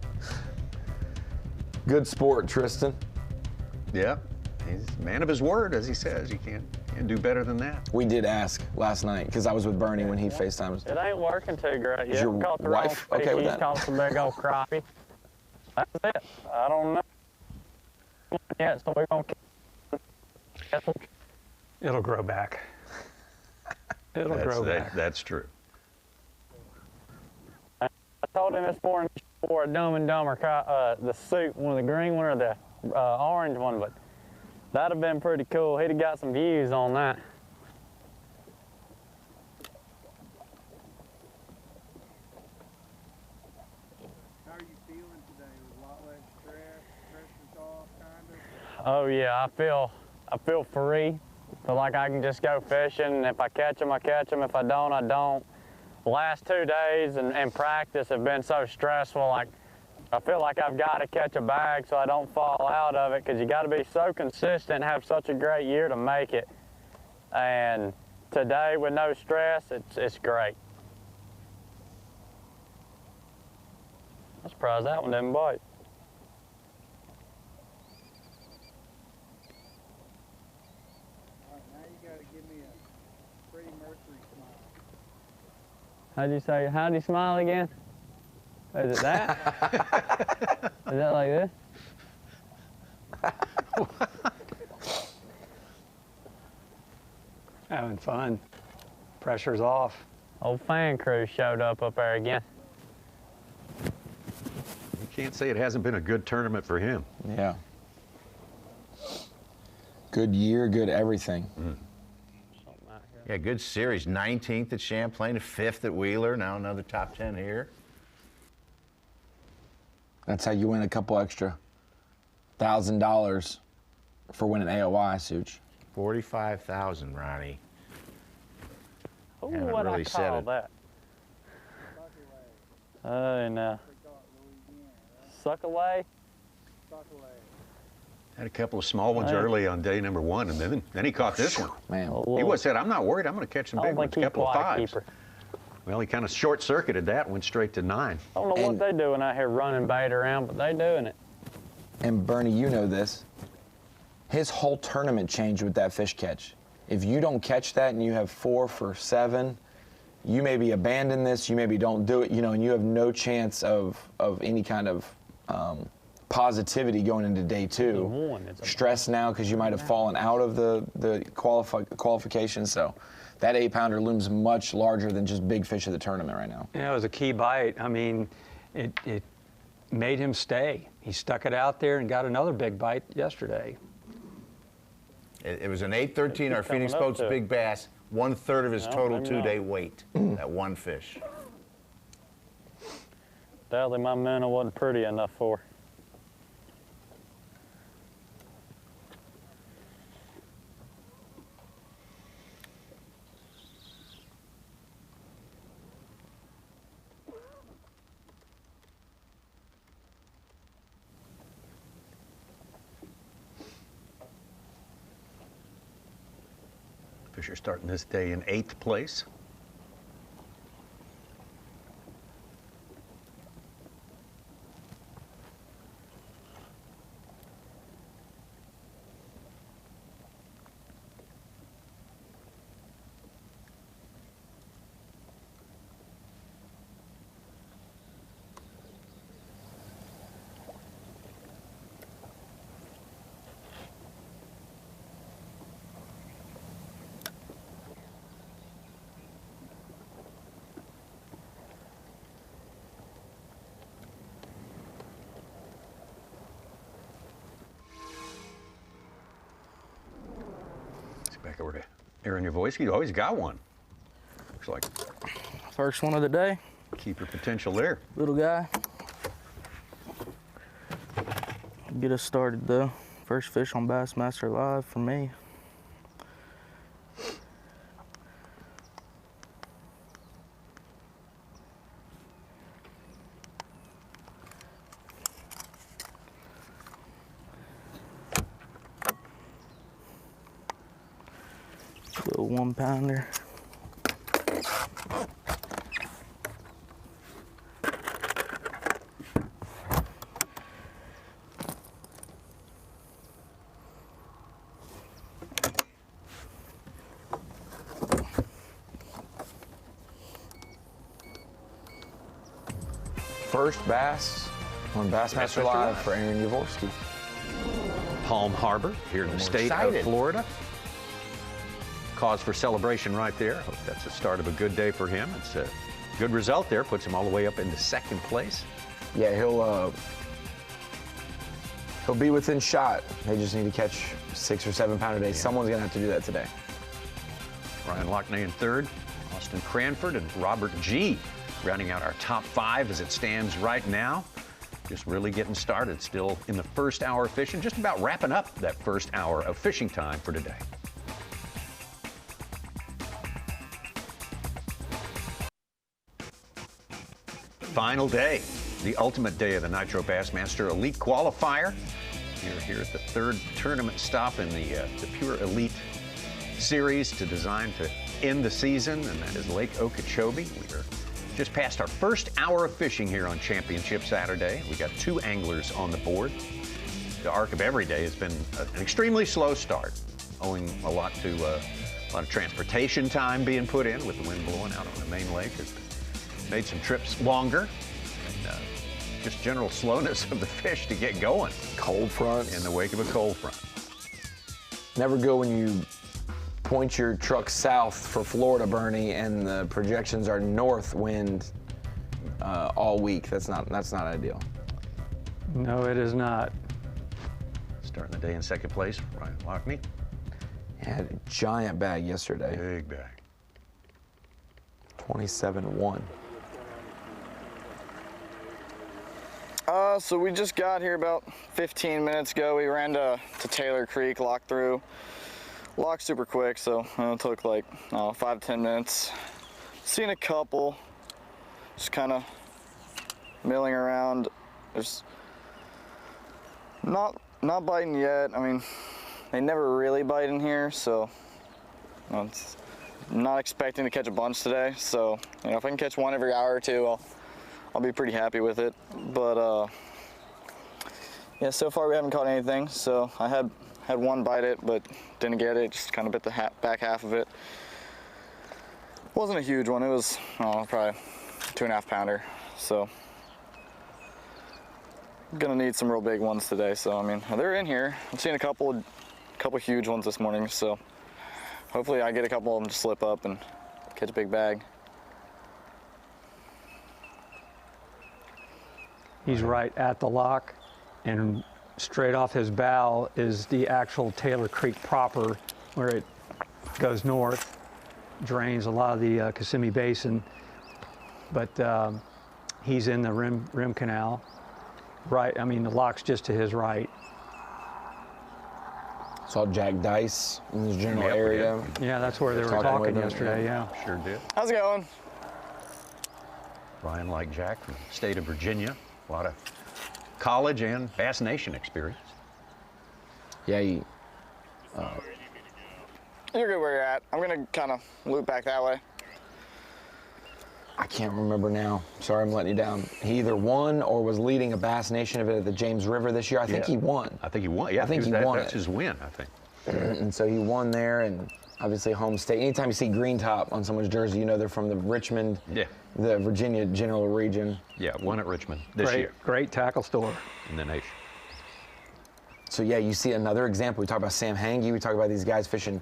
Good sport, Tristan. Yeah, he's a man of his word, as he says. You can't do better than that. We did ask last night because I was with Bernie when he FaceTimed us. It ain't working too great yet. Is your Caught the wife wrong okay with species, that? Caught some big old crappie. That's it. I don't know. Yeah, so we're gonna. It'll grow back. It'll grow back. That's true. I told him this morning for a Dumb and Dumber, the suit, one of the green one or the orange one, but that'd have been pretty cool. He'd have got some views on that. How are you feeling today? A lot less stress, pressure's off, kind of? Oh yeah, I feel free. Feel like I can just go fishing. If I catch them, I catch them. If I don't, I don't. The last 2 days and practice have been so stressful. Like I feel like I've got to catch a bag so I don't fall out of it, because you got to be so consistent and have such a great year to make it. And today, with no stress, it's great. I'm surprised that one didn't bite. All right, now you got to give me a Freddie Mercury smile. How'd you say, how'd you smile again? Is it that? Is that like this? Having fun. Pressure's off. Old fan crew showed up there again. You can't say it hasn't been a good tournament for him. Yeah. Good year, good everything. Yeah, good series. 19th at Champlain, 5th at Wheeler. Now another top 10 here. That's how you win a couple extra $1,000 for winning AOI, Such. 45,000, Ronnie. Ooh, Haven't what really I said call it. that? Oh, no. Suck away? Had a couple of small ones early on day number 1, and then he caught this one. Man, he said, "I'm not worried. I'm going to catch some big ones." A couple of 5s. Keeper. Well, he kind of short-circuited that, went straight to 9. I don't know what they doing out here running bait around, but they doing it. And Bernie, you know this. His whole tournament changed with that fish catch. If you don't catch that and you have 4 for 7, you maybe abandon this, you maybe don't do it, you know, and you have no chance of any kind of positivity going into day 2. Stress now because you might have fallen out of the qualification. So that 8-pounder looms much larger than just big fish of the tournament right now. Yeah, it was a key bite. I mean, it made him stay. He stuck it out there and got another big bite yesterday. It was an 8-13, our Phoenix Boats big bass, 1/3 of his total 2-day weight, that one fish. Sadly, my minnow wasn't pretty enough for. Fisher starting this day in 8th place. Back over to Aaron Yavorski. Oh, he's got one. Looks like first one of the day. Keeper potential there. Little guy. Get us started though. First fish on Bassmaster Live for me. Little 1-pounder. First bass on Bassmaster Live for Aaron Yavorski. Palm Harbor here in the state of Florida. Cause for celebration right there. Hope that's the start of a good day for him. It's a good result there. Puts him all the way up into 2nd place. Yeah, he'll be within shot. They just need to catch 6 or 7 pounder days. Someone's gonna have to do that today. Ryan Lochney in 3rd. Austin Cranford and Robert G. rounding out our top 5 as it stands right now. Just really getting started. Still in the first hour of fishing. Just about wrapping up that first hour of fishing time for today. Final day, the ultimate day of the Nitro Bassmaster Elite Qualifier. We're here at the 3rd tournament stop in the Pure Elite Series designed to end the season, and that is Lake Okeechobee. We are just past our first hour of fishing here on Championship Saturday. We got 2 anglers on the board. The arc of every day has been an extremely slow start, owing a lot to a lot of transportation time being put in with the wind blowing out on the main lake. It's made some trips longer, and just general slowness of the fish to get going. Cold front. In the wake of a cold front. Never go when you point your truck south for Florida, Bernie, and the projections are north wind all week. That's not ideal. No, it is not. Starting the day in 2nd place, Ryan Lochney. Had a giant bag yesterday. Big bag. 27-1. So we just got here about 15 minutes ago. We ran to Taylor Creek, locked through. Locked super quick, so it took like 5 to 10 minutes. Seen a couple, just kind of milling around. There's not biting yet. I mean, they never really bite in here, so I'm not expecting to catch a bunch today. So, you know, if I can catch one every hour or two, I'll be pretty happy with it. But yeah, so far we haven't caught anything. So I had one bite it, but didn't get it. Just kind of bit the back half of it. Wasn't a huge one. It was probably 2.5 pounder. So gonna need some real big ones today. So I mean, they're in here. I've seen a couple huge ones this morning. So hopefully I get a couple of them to slip up and catch a big bag. He's right at the lock, and straight off his bow is the actual Taylor Creek proper, where it goes north, drains a lot of the Kissimmee Basin. But he's in the rim canal. Right, I mean, the lock's just to his right. Saw Jack Dice in this general area. Yeah, that's where they were talking yesterday, yeah. Sure did. How's it going? Ryan, like Jack, from the state of Virginia. A lot of college and Bass Nation experience. Yeah, you're good where you're at. I'm gonna kind of loop back that way. I can't remember now. Sorry, I'm letting you down. He either won or was leading a Bass Nation event at the James River this year. I think he won. I think he won. Yeah, I think he won. That's his win, I think. And so he won there, and obviously home state. Anytime you see green top on someone's jersey, you know they're from the Richmond, the Virginia general region. Yeah, won at Richmond this year. Great tackle store in the nation. So yeah, you see another example. We talk about Sam Hangy. We talk about these guys fishing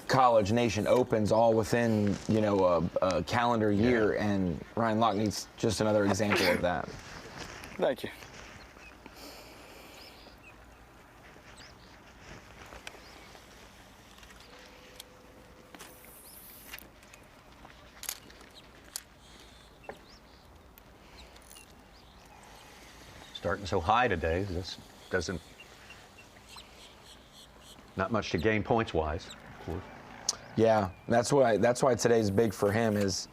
college nation opens all within, you know, a calendar year, and Ryan Lochney's just another example of that. Thank you. Starting so high today, this doesn't, not much to gain points-wise, of course. Yeah, that's why today's big for him is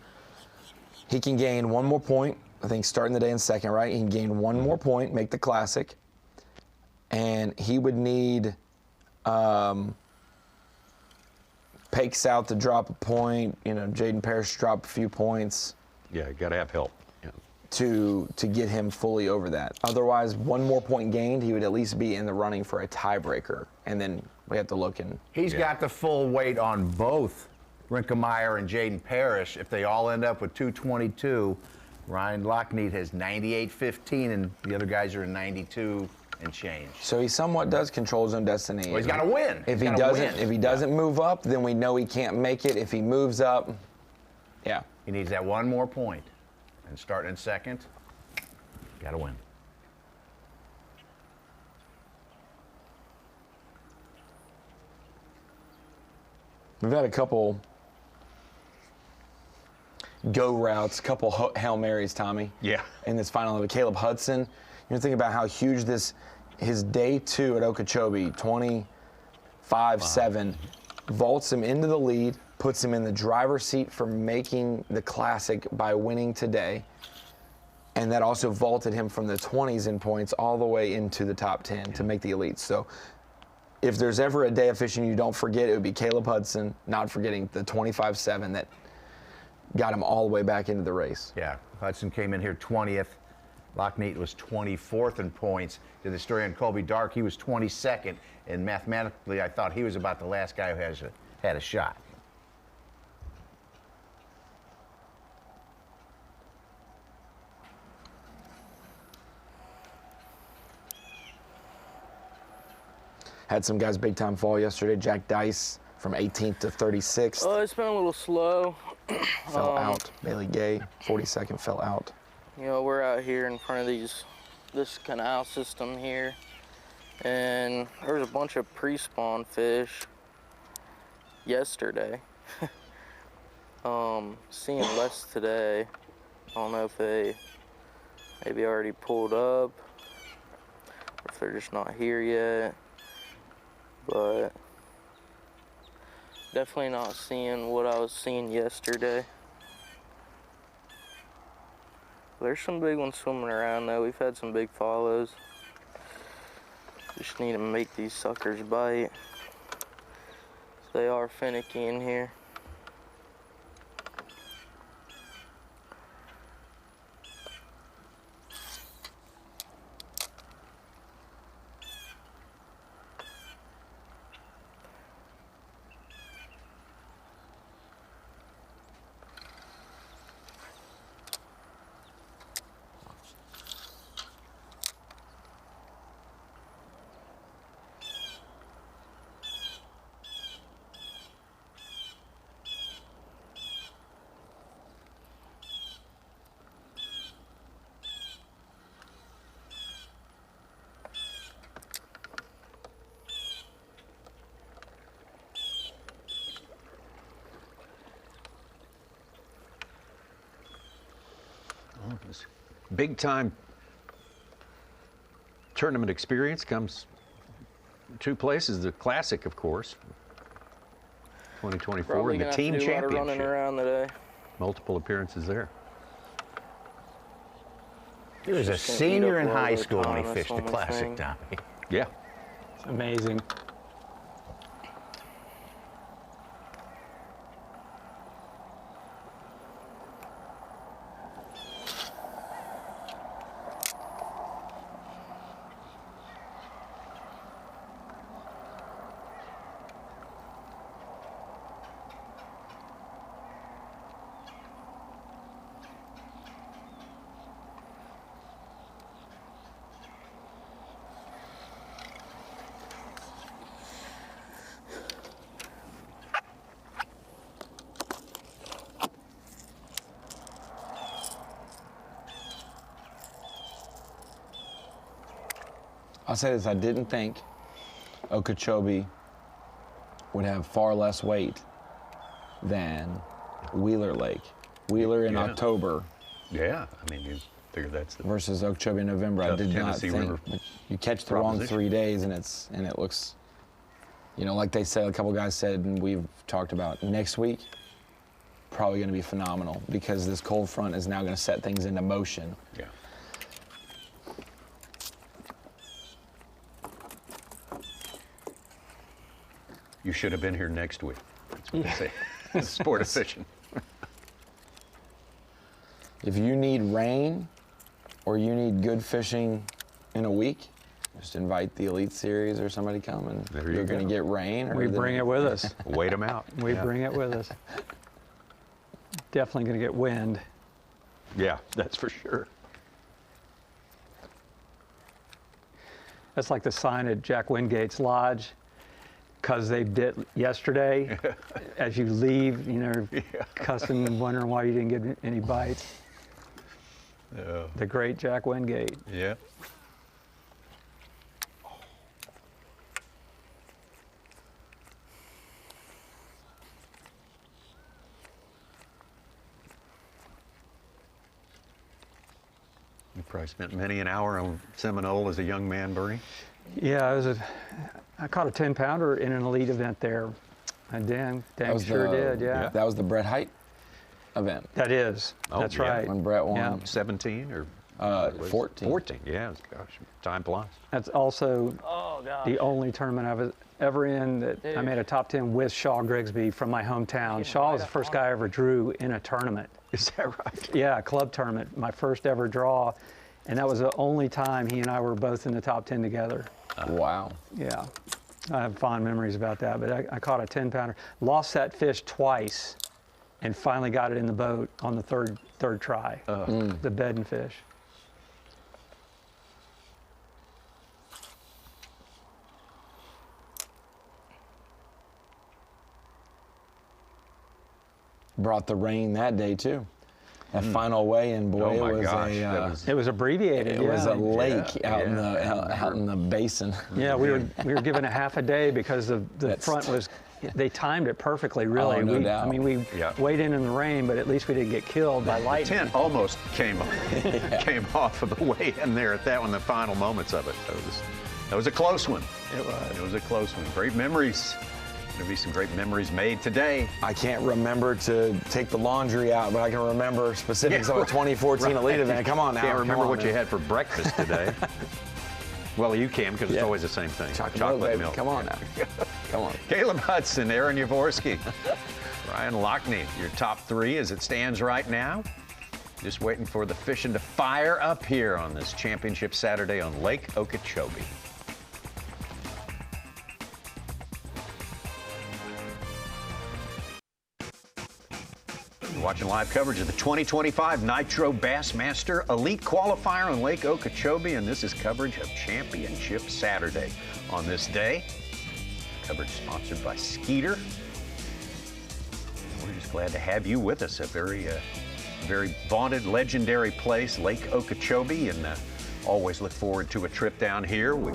he can gain one more point, I think starting the day in second, right? He can gain one more point, make the classic, and he would need Pake South to drop a point, you know, Jaden Parrish to drop a few points. Yeah, you got to have help. Yeah. To get him fully over that. Otherwise, one more point gained, he would at least be in the running for a tiebreaker, and then we have to look and. He's got the full weight on both Rinkemeyer and Jaden Parrish. If they all end up with 222, Ryan Lochney has 98.15, and the other guys are in 92 and change. So he somewhat does control his own destiny. Well, he's got to win. If he doesn't move up, then we know he can't make it. If he moves up, yeah. He needs that one more point. And starting in second, got to win. We've had a couple go routes, a couple Hail Marys, Tommy. Yeah. In this final of Caleb Hudson. You're thinking about how huge his day 2 at Okeechobee, 25-7, vaults him into the lead, puts him in the driver's seat for making the classic by winning today. And that also vaulted him from the 20s in points all the way into the top 10 to make the elites. So if there's ever a day of fishing you don't forget, it would be Caleb Hudson, not forgetting the 25-7 that got him all the way back into the race. Yeah, Hudson came in here 20th. Lochney was 24th in points. Did the story on Colby Dark, he was 22nd. And mathematically, I thought he was about the last guy who had a shot. Had some guys big time fall yesterday. Jack Dice from 18th to 36th. Oh, it's been a little slow. Fell out. Bailey Gay, 42nd, fell out. You know, we're out here in front of this canal system here, and there's a bunch of pre-spawn fish yesterday. Seeing less today. I don't know if they maybe already pulled up, or if they're just not here yet. But definitely not seeing what I was seeing yesterday. There's some big ones swimming around though. We've had some big follows. Just need to make these suckers bite. They are finicky in here. Big time tournament experience comes two places. The Classic, of course, 2024, Probably and the gonna Team have to do a lot of Championship. running around today. Multiple appearances there. He was a senior in high school when he fished the Classic, Tommy. Yeah. It's amazing. I'll say this, I didn't think Okeechobee would have far less weight than Wheeler Lake. Wheeler in October. Yeah, I mean, you figure that's the versus Okeechobee in November. I did not Tennessee think. River But you catch the wrong 3 days and it looks, you know, like they said, a couple guys said, and we've talked about next week, probably going to be phenomenal because this cold front is now going to set things into motion. Yeah. You should have been here next week. That's what they say. Sport of fishing. If you need rain or you need good fishing in a week, just invite the Elite Series or somebody come and you're going to get rain. Or We bring it with us. Wait them out. We bring it with us. Definitely going to get wind. Yeah, that's for sure. That's like the sign at Jack Wingate's Lodge, because they did yesterday. As you leave, you know, cussing and wondering why you didn't get any bites. The great Jack Wingate. Yeah. You probably spent many an hour on Seminole as a young man, Bernie. Yeah, I caught a 10-pounder in an elite event there. I dang sure did, yeah. That was the Brett Height event. That is. That's right. When Brett won. Yeah. 17 or 14. 14, yeah. Gosh, time flies. That's also the only tournament I was ever in that I made a top 10 with Shaw Grigsby from my hometown. Shaw was the first guy I ever drew in a tournament. Is that right? Yeah, a club tournament, my first ever draw. And that was the only time he and I were both in the top 10 together. Wow. Yeah, I have fond memories about that, but I caught a 10-pounder. Lost that fish twice and finally got it in the boat on the third try, the bedding fish. Brought the rain that day too. That final weigh-in, boy, it was abbreviated. It was a lake out in the basin. Yeah, we were given a half a day because the front was. They timed it perfectly, really. Oh, no doubt. I mean, we weighed in the rain, but at least we didn't get killed by lightning. The tent almost came off of the weigh-in there at that one, the final moments of it. That was a close one. It was. It was a close one. Great memories Going to be some great memories made today. I can't remember to take the laundry out, but I can remember specifics of a 2014 Elite event. Come on now. Can't remember what man. you had for breakfast today. Well, you can because it's always the same thing. Chocolate milk. Come on now. Come on. Caleb Hudson, Aaron Yavorski, Ryan Lochney, your top 3 as it stands right now. Just waiting for the fishing to fire up here on this championship Saturday on Lake Okeechobee. You're watching live coverage of the 2025 Nitro Bassmaster Elite Qualifier on Lake Okeechobee, and this is coverage of Championship Saturday. On this day, coverage sponsored by Skeeter. We're just glad to have you with us. A very vaunted, legendary place, Lake Okeechobee, and always look forward to a trip down here. We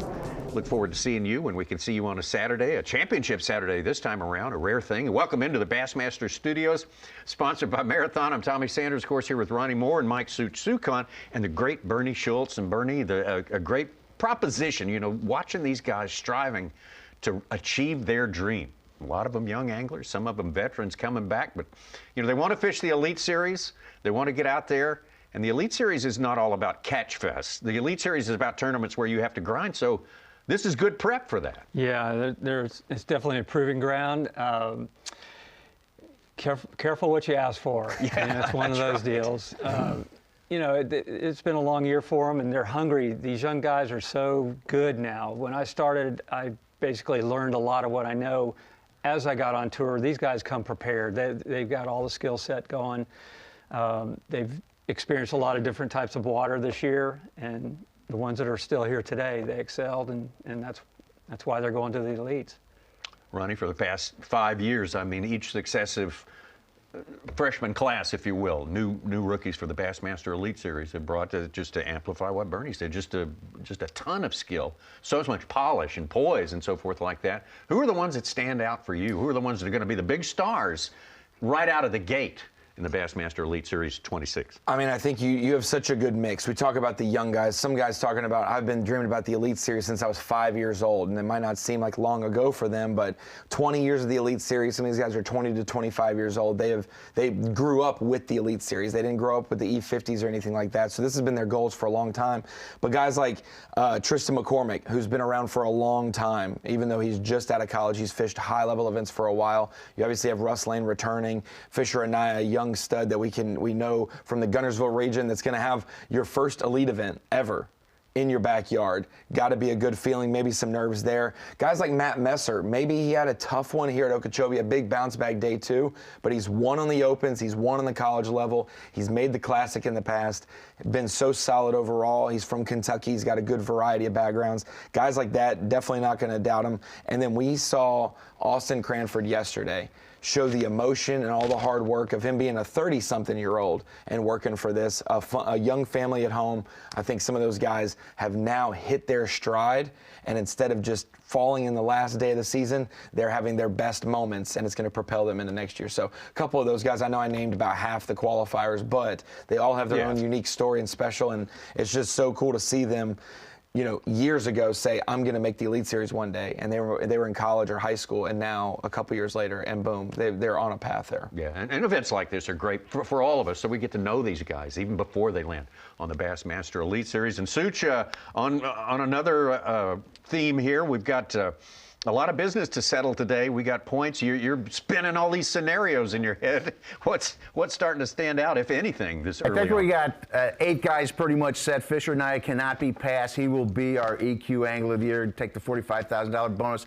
look forward to seeing you when we can see you on a Saturday, a championship Saturday this time around, a rare thing. Welcome into the Bassmaster Studios, sponsored by Marathon. I'm Tommy Sanders, of course, here with Ronnie Moore and Mike Sukon, and the great Bernie Schultz. And Bernie, a great proposition, you know, watching these guys striving to achieve their dream. A lot of them young anglers, some of them veterans coming back, but you know, they want to fish the Elite Series. They want to get out there, and the Elite Series is not all about catch fest. The Elite Series is about tournaments where you have to grind, so this is good prep for that. Yeah, it's definitely a proving ground. Careful what you ask for. Yeah, and it's one of those deals. You know, it's been a long year for them, and they're hungry. These young guys are so good now. When I started, I basically learned a lot of what I know as I got on tour. These guys come prepared. They've got all the skill set going. They've experienced a lot of different types of water this year, and the ones that are still here today, they excelled, and that's why they're going to the elites. Ronnie, for the past 5 years, I mean, each successive freshman class, if you will, new rookies for the Bassmaster Elite Series have brought just to amplify what Bernie said, just a ton of skill, so much polish and poise and so forth like that. Who are the ones that stand out for you? Who are the ones that are going to be the big stars right out of the gate in the Bassmaster Elite Series 26? I mean, I think you have such a good mix. We talk about the young guys. Some guys talking about, I've been dreaming about the Elite Series since I was 5 years old, and it might not seem like long ago for them, but 20 years of the Elite Series. Some of these guys are 20 to 25 years old. They grew up with the Elite Series. They didn't grow up with the E50s or anything like that, so this has been their goals for a long time. But guys like Tristan McCormick, who's been around for a long time, even though he's just out of college, he's fished high-level events for a while. You obviously have Russ Lane returning, Fisher Anaya, a young stud that we know from the Guntersville region that's going to have your first elite event ever in your backyard. Got to be a good feeling, maybe some nerves there. Guys like Matt Messer, maybe he had a tough one here at Okeechobee, a big bounce back day too, but he's won on the Opens, he's won on the college level, he's made the Classic in the past, been so solid overall. He's from Kentucky, he's got a good variety of backgrounds. Guys like that, definitely not going to doubt him. And then we saw Austin Cranford yesterday show the emotion and all the hard work of him being a 30-something-year-old and working for this, a young family at home. I think some of those guys have now hit their stride, and instead of just falling in the last day of the season, they're having their best moments, and it's going to propel them into next year. So a couple of those guys, I know I named about half the qualifiers, but they all have their own unique story and special, and it's just so cool to see them, you know, years ago say, I'm going to make the Elite Series one day, and they were in college or high school, and now a couple years later, and boom, they're on a path there. Yeah, and events like this are great for all of us, so we get to know these guys even before they land on the Bassmaster Elite Series. And Such, on another theme here, we've got a lot of business to settle today. We got points. You're spinning all these scenarios in your head. What's starting to stand out, if anything, this early on? I think we got 8 guys pretty much set. Fisher and I cannot be passed. He will be our EQ Angler of the Year, take the $45,000 bonus.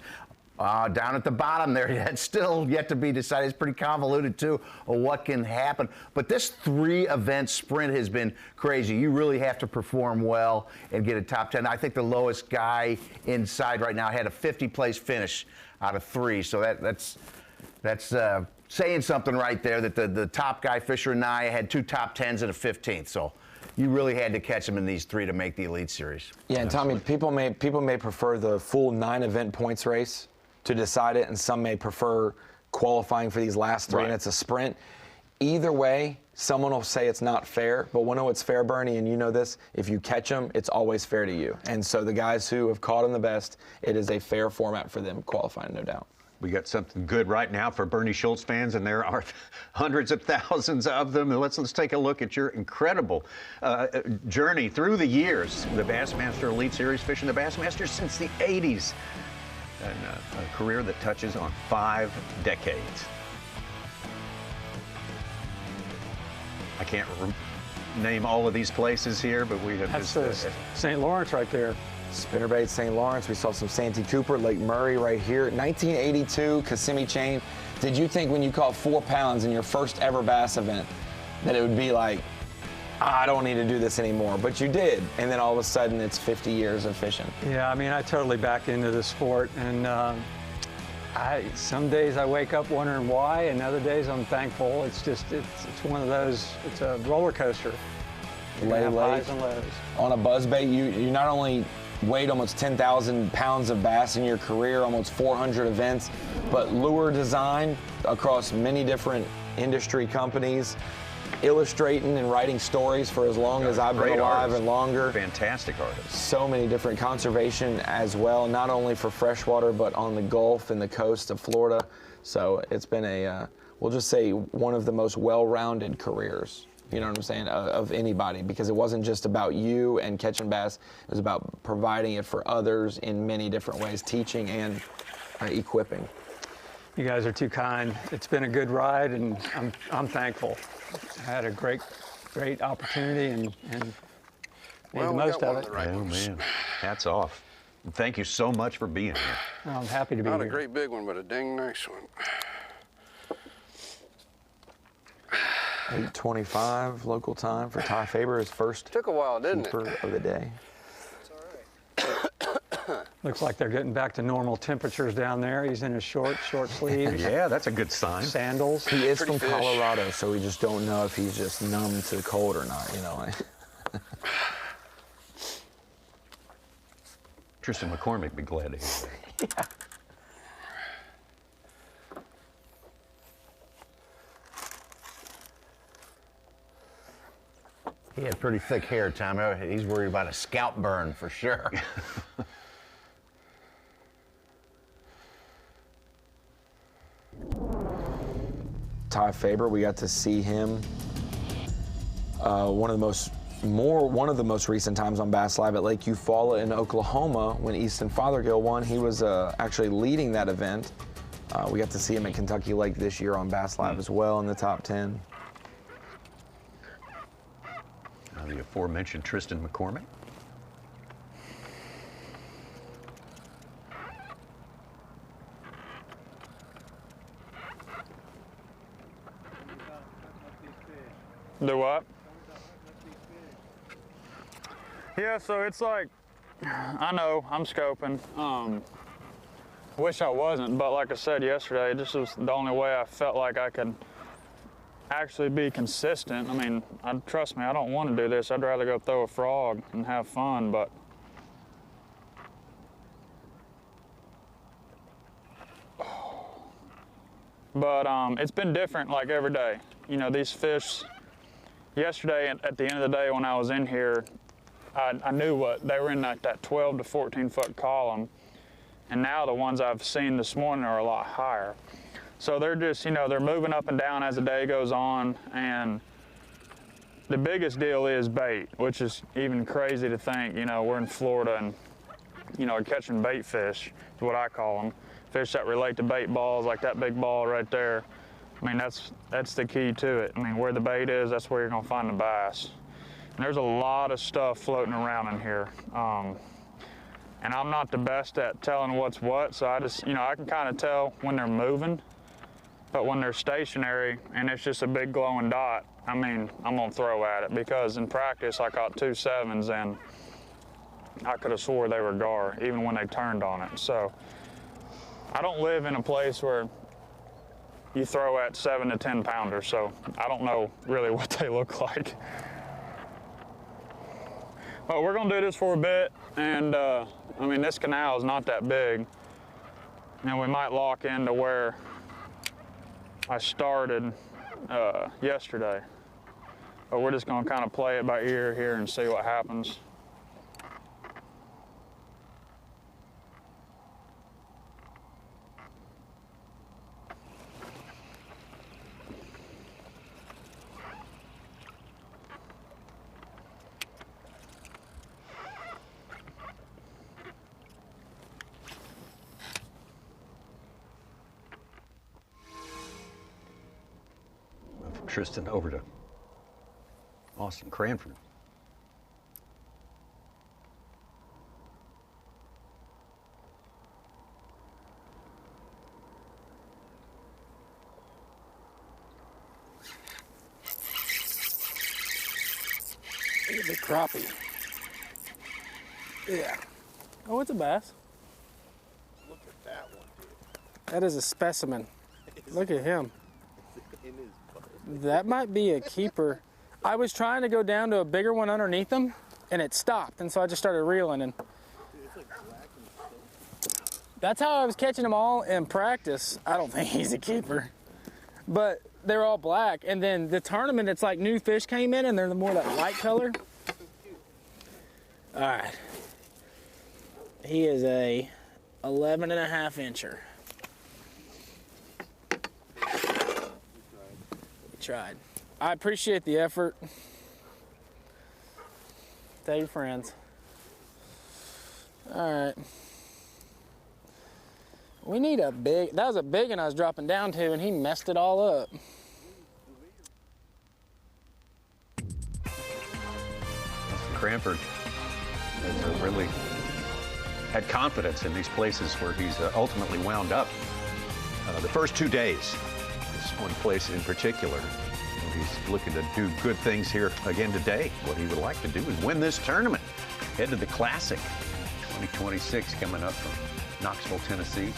Down at the bottom there, it's still yet to be decided. It's pretty convoluted, too, of what can happen. But this 3-event sprint has been crazy. You really have to perform well and get a top 10. I think the lowest guy inside right now had a 50-place finish out of 3. So that's saying something right there, that the top guy, Fisher and I, had 2 top 10s and a 15th. So you really had to catch them in these 3 to make the Elite Series. Yeah, and Tommy, people may prefer the full 9-event points race to decide it, and some may prefer qualifying for these last 3, and it's a sprint. Either way, someone will say it's not fair, but we know it's fair, Bernie, and you know this. If you catch them, it's always fair to you. And so the guys who have caught them the best, it is a fair format for them qualifying, no doubt. We got something good right now for Bernie Schultz fans, and there are hundreds of thousands of them. And let's take a look at your incredible journey through the years. The Bassmaster Elite Series, fishing the Bassmaster since the 80s. And a career that touches on 5 decades. I can't name all of these places here, but we have That's St. Lawrence right there. Spinnerbait, St. Lawrence. We saw some Santee Cooper, Lake Murray right here. 1982, Kissimmee chain. Did you think when you caught 4 pounds in your first ever bass event that it would be like, I don't need to do this anymore? But you did, and then all of a sudden it's 50 years of fishing. Yeah, I mean, I totally back into the sport, and some days I wake up wondering why, and other days I'm thankful. It's just, it's one of those, it's a roller coaster. Highs and lows. On a buzzbait, you not only weighed almost 10,000 pounds of bass in your career, almost 400 events, but lure design across many different industry companies, illustrating and writing stories for as long as I've been alive and longer. Fantastic artist. So many different conservation as well, not only for freshwater, but on the Gulf and the coast of Florida. So it's been we'll just say one of the most well-rounded careers. You know what I'm saying, of anybody, because it wasn't just about you and catching bass. It was about providing it for others in many different ways, teaching and equipping. You guys are too kind. It's been a good ride, and I'm thankful. I had a great opportunity and made the most of it. Oh, man. Hats off. And thank you so much for being here. Well, I'm happy to be here. Not a great big one, but a dang nice one. 8:25 local time for Ty Faber, his first. Took a while, didn't keeper of the day. Looks like they're getting back to normal temperatures down there. He's in his short sleeves. Yeah, that's a good sign. Sandals. He is from Colorado, so we just don't know if he's just numb to the cold or not, you know. Tristan McCormick would be glad to hear that. Yeah. He had pretty thick hair, Tom. He's worried about a scalp burn for sure. Ty Faber, we got to see him one of the most recent times on Bass Live at Lake Eufaula in Oklahoma when Easton Fothergill won. He was actually leading that event. We got to see him at Kentucky Lake this year on Bass Live as well in the top 10. The aforementioned Tristan McCormick. Do what? Yeah, so it's like, I know, I'm scoping. Wish I wasn't, but like I said yesterday, this was the only way I felt like I could actually be consistent. I mean, trust me, I don't want to do this. I'd rather go throw a frog and have fun, but it's been different like every day. You know, these fish, yesterday at the end of the day when I was in here, I knew what they were in, that 12 to 14 foot column, and now the ones I've seen this morning are a lot higher. So they're just, you know, they're moving up and down as the day goes on, and the biggest deal is bait, which is even crazy to think. You know, we're in Florida and, you know, catching bait fish is what I call them. Fish that relate to bait balls, like that big ball right there. I mean, that's the key to it. I mean, where the bait is, that's where you're gonna find the bass. And there's a lot of stuff floating around in here. And I'm not the best at telling what's what, so I just, you know, I can kind of tell when they're moving. But when they're stationary and it's just a big glowing dot, I mean, I'm gonna throw at it, because in practice I caught 2 7s and I could have swore they were gar, even when they turned on it. So I don't live in a place where you throw at 7 to 10 pounders, so I don't know really what they look like. But we're gonna do this for a bit, and I mean, this canal is not that big, and we might lock into where I started yesterday. But we're just gonna kind of play it by ear here and see what happens. Tristan over to Austin Cranford. Look at the crappie. Yeah. Oh, it's a bass. Look at that one, dude. That is a specimen. Look at him. That might be a keeper. I was trying to go down to a bigger one underneath him, and it stopped, and so I just started reeling. And that's how I was catching them all in practice. I don't think he's a keeper, but they're all black. And then the tournament, it's like new fish came in, and they're more that light color. All right. He is a 11.5 incher. We tried. I appreciate the effort. Tell your friends. All right. We need a big, that was a big one I was dropping down to, and he messed it all up. Cranford has really had confidence in these places where he's ultimately wound up. The first 2 days, this one place in particular, he's looking to do good things here again today. What he would like to do is win this tournament. Head to the Classic 2026 coming up from Knoxville, Tennessee,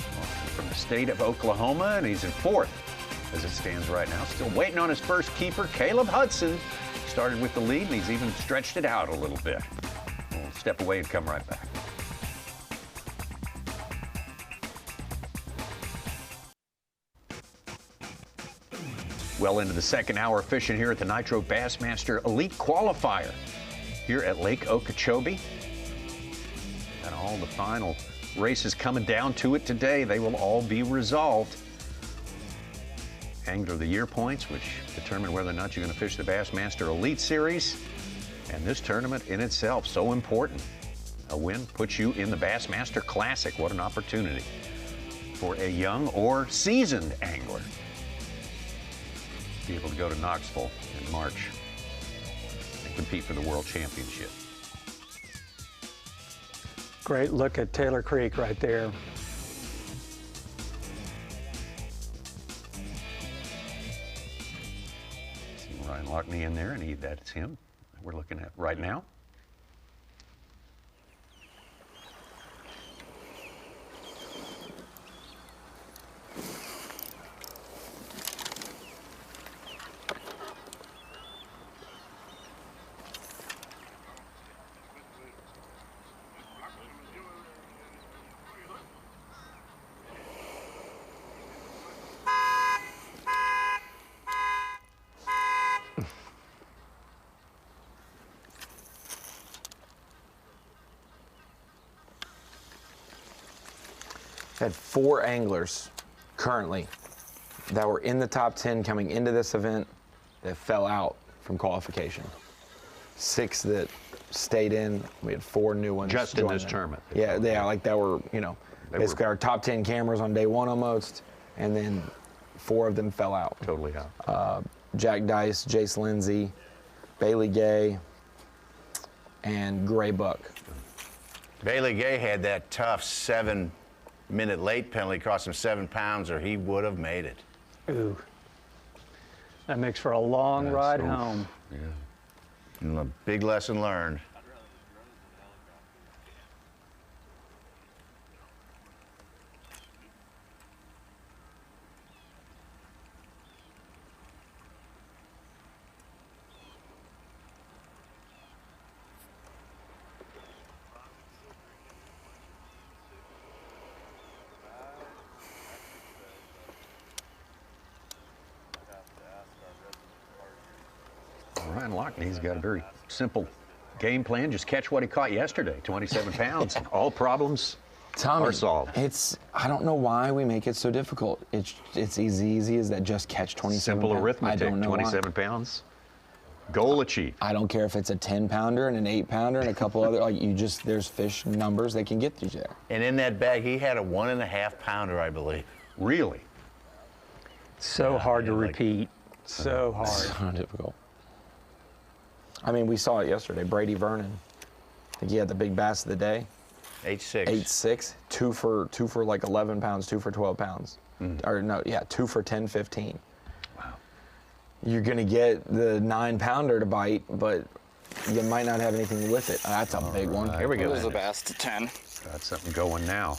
from the state of Oklahoma, and he's in 4th as it stands right now. Still waiting on his first keeper, Caleb Hudson. Started with the lead, and he's even stretched it out a little bit. We'll step away and come right back. Well into the second hour of fishing here at the Nitro Bassmaster Elite Qualifier here at Lake Okeechobee. And all the final races coming down to it today. They will all be resolved. Angler of the Year points, which determine whether or not you're going to fish the Bassmaster Elite Series. And this tournament in itself, so important. A win puts you in the Bassmaster Classic. What an opportunity for a young or seasoned angler to be able to go to Knoxville in March and compete for the World Championship. Great look at Taylor Creek right there. See Ryan Lochney in there, and that's him we're looking at right now. Had 4 anglers currently that were in the top 10 coming into this event that fell out from qualification. 6 that stayed in. We had 4 new ones. Just in this tournament. Yeah, like that were, you know, basically our top 10 cameras on day 1 almost, and then 4 of them fell out. Totally out. Jack Dice, Jace Lindsay, Bailey Gay, and Gray Buck. Bailey Gay had that tough 7-minute late penalty, cost him 7 pounds, or he would have made it. Ooh. That makes for a long ride home. Yeah. And a big lesson learned. Ryan Lochney's got a very simple game plan. Just catch what he caught yesterday, 27 pounds. All problems are solved. I don't know why we make it so difficult. It's as easy as that. Just catch 27 Simple pounds. arithmetic, I don't know 27 pounds. Goal achieved. I don't care if it's a 10-pounder and an 8-pounder and a couple other, there's fish numbers that can get you there. And in that bag, he had a 1.5 pounder, I believe. Really? So hard to repeat. So hard. So difficult. I mean, we saw it yesterday. Brady Vernon. I think he had the big bass of the day. 8.6. 8.6. Two for like 11 pounds, 2 for 12 pounds. Or no, yeah, 2 for 10, 15. Wow. You're going to get the 9-pounder to bite, but you might not have anything with it. That's a big one. Here we go. It was a bass to 10. Got something going now.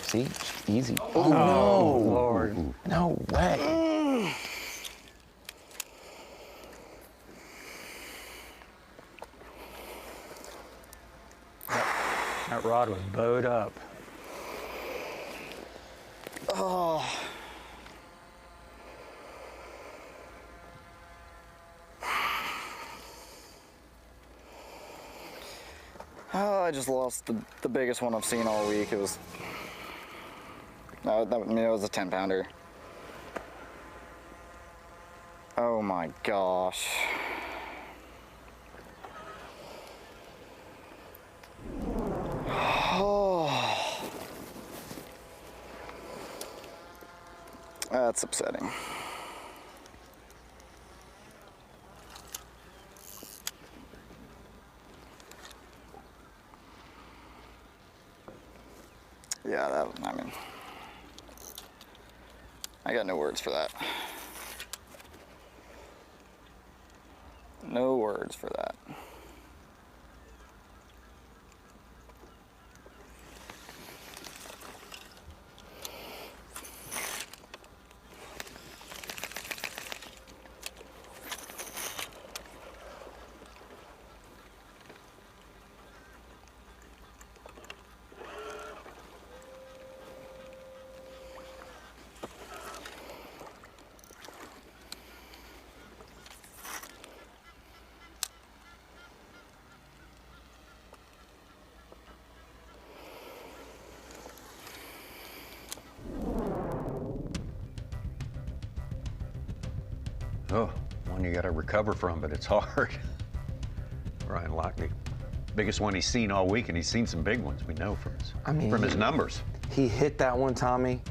See? Easy. Oh, no. Lord. No way. That rod was bowed up. Oh. Oh, I just lost the biggest one I've seen all week. It was, I mean, it was a 10-pounder. Oh my gosh. Oh. That's upsetting. Yeah, I mean, I got no words for that. No words for that. Oh, one you got to recover from, but it's hard. Ryan Lochney, biggest one he's seen all week, and he's seen some big ones. We know from his numbers. He hit that one, Tommy.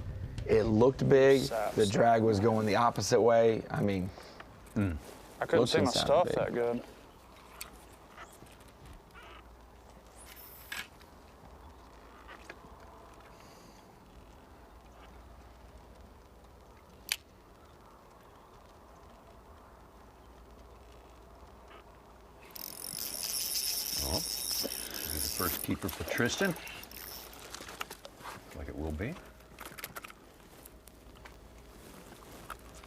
It looked big. The drag was going the opposite way. I mean, I couldn't see my stuff that good. First keeper for Tristan. Like it will be.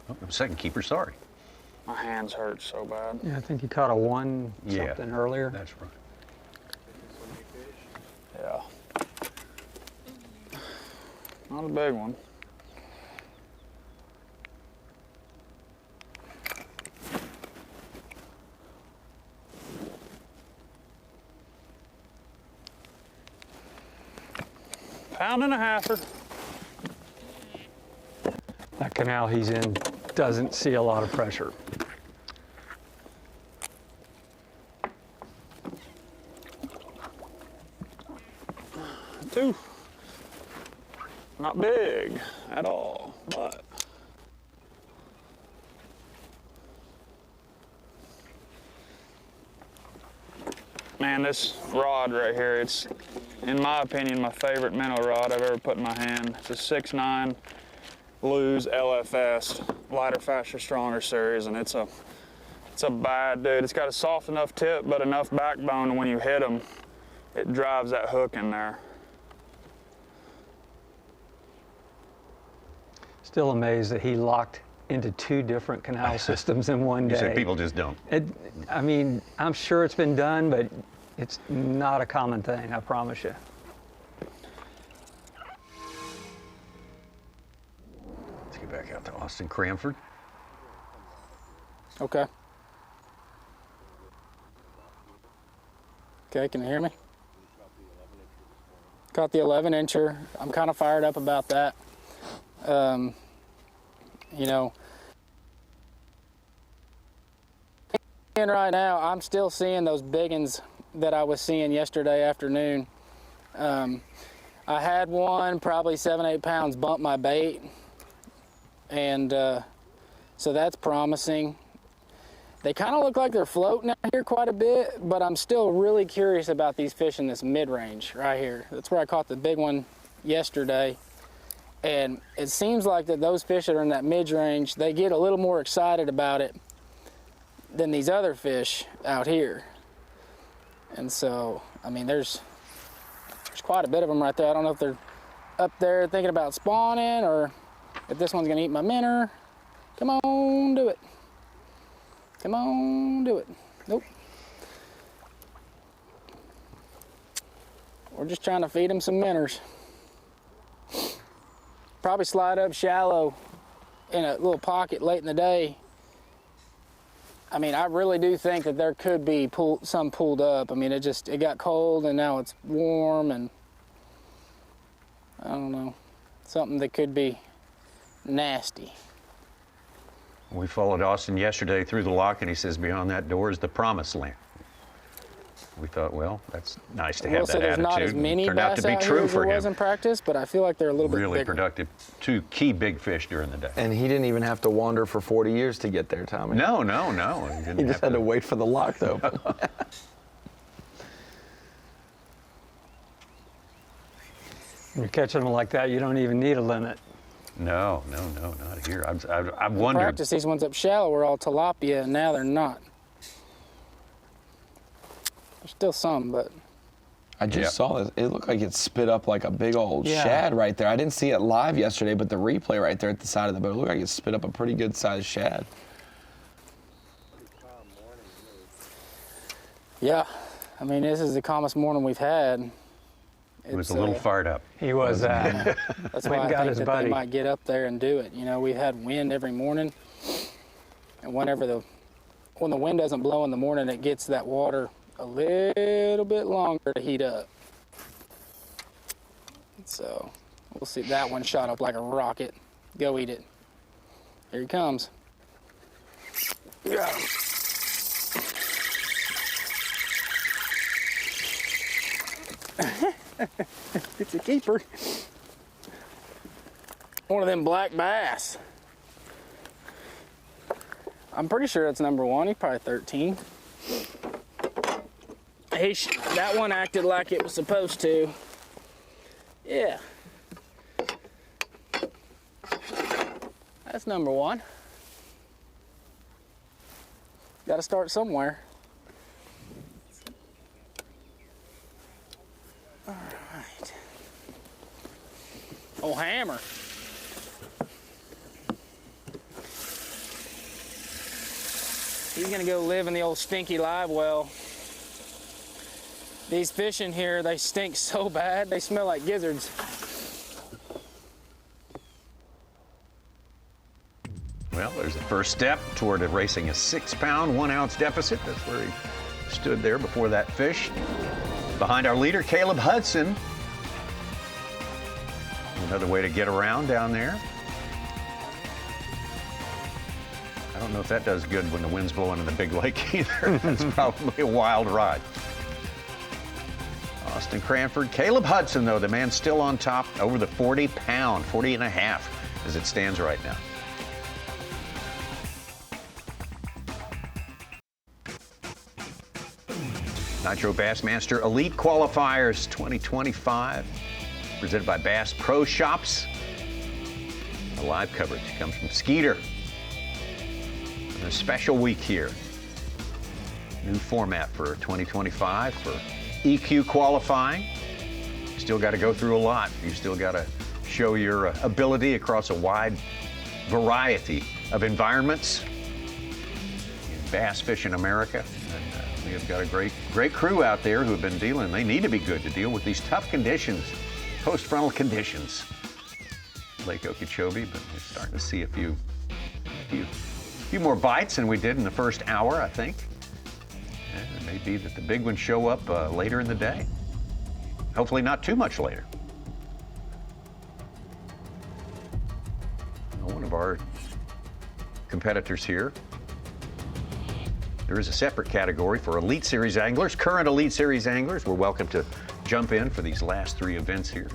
Oh, second keeper, sorry. My hands hurt so bad. Yeah, I think you caught a 1 something earlier. That's right. Yeah. Not a big one. Pound and a halfer. That canal he's in doesn't see a lot of pressure. Two. Not big at all, but. Man, this rod right here, it's, in my opinion, my favorite minnow rod I've ever put in my hand. It's a 6'9" Lew's LFS, lighter, faster, stronger series, and it's a bad dude. It's got a soft enough tip, but enough backbone, and when you hit them, it drives that hook in there. Still amazed that he locked into 2 different canal systems in one day. You said people just don't. I mean, I'm sure it's been done, but it's not a common thing, I promise you. Let's get back out to Austin Cranford. Okay. Okay, can you hear me? Caught the 11-incher. I'm kind of fired up about that. You know, right now, I'm still seeing those big uns that I was seeing yesterday afternoon. I had one, probably 7-8 pounds, bump my bait, and So that's promising. They kind of look like they're floating out here quite a bit, but I'm still really curious about these fish in this mid-range right here. That's where I caught the big one yesterday. And it seems like that those fish that are in that mid-range, they get a little more excited about it than these other fish out here. And so, I mean, there's quite a bit of them right there. I don't know if they're up there thinking about spawning or if this one's gonna eat my minnow. Come on, do it. Come on, do it. Nope. We're just trying to feed them some minnows. Probably slide up shallow in a little pocket late in the day. I mean, I really do think that there could be some pulled up. I mean, it got cold and now it's warm, and I don't know, something that could be nasty. We followed Austin yesterday through the lock, and he says beyond that door is the promised land. We thought, well, that's nice to have that attitude. Not as many turned out bass to be out true here as for there him. was in practice, but I feel like they're a little bit Really bigger. productive. 2 key big fish during the day. And he didn't even have to wander for 40 years to get there, Tommy. No. He just had to wait for the lock to open. When you're catching them like that, you don't even need a limit. No, not here. I've wondered. Practice these ones up shallow were all tilapia, and now they're not. There's still some, but I just saw this. It looked like it spit up like a big old Yeah. shad right there. I didn't see it live yesterday, but the replay right there at the side of the boat, it looked like it spit up a pretty good sized shad. yeah. I mean, this is the calmest morning we've had. He was a little fired up. He was. That's why I got think his that buddy. they might get up there and do it. You know, we've had wind every morning, and when the wind doesn't blow in the morning, it gets that water a little bit longer to heat up. So we'll see. That one shot up like a rocket. Go eat it. Here he comes. Got him. It's a keeper. One of them black bass. I'm pretty sure it's number 1. He's probably 13. That one acted like it was supposed to. Yeah. That's number 1. Got to start somewhere. All right. Oh, hammer. He's gonna go live in the old stinky live well. These fish in here, they stink so bad, they smell like gizzards. Well, there's the first step toward erasing a 6-pound, 1-ounce deficit. That's where he stood there before that fish. Behind our leader, Caleb Hudson. Another way to get around down there. I don't know if that does good when the wind's blowing in the big lake either. That's probably a wild ride. Austin Cranford, Caleb Hudson, though, the man still on top, over the 40-pound, 40 and a half as it stands right now. Nitro Bassmaster Elite Qualifiers 2025, presented by Bass Pro Shops. The live coverage comes from Skeeter. And a special week here. New format for 2025 for EQ qualifying. Still got to go through a lot. You still got to show your ability across a wide variety of environments in bass fishing America. And we have got a great crew out there who have been dealing. They need to be good to deal with these tough conditions, post-frontal conditions. Lake Okeechobee, but we're starting to see a few more bites than we did in the first hour, I think. And it may be that the big ones show up later in the day. Hopefully not too much later. One of our competitors here. There is a separate category for Elite Series anglers. Current Elite Series anglers were welcome to jump in for these last 3 events here.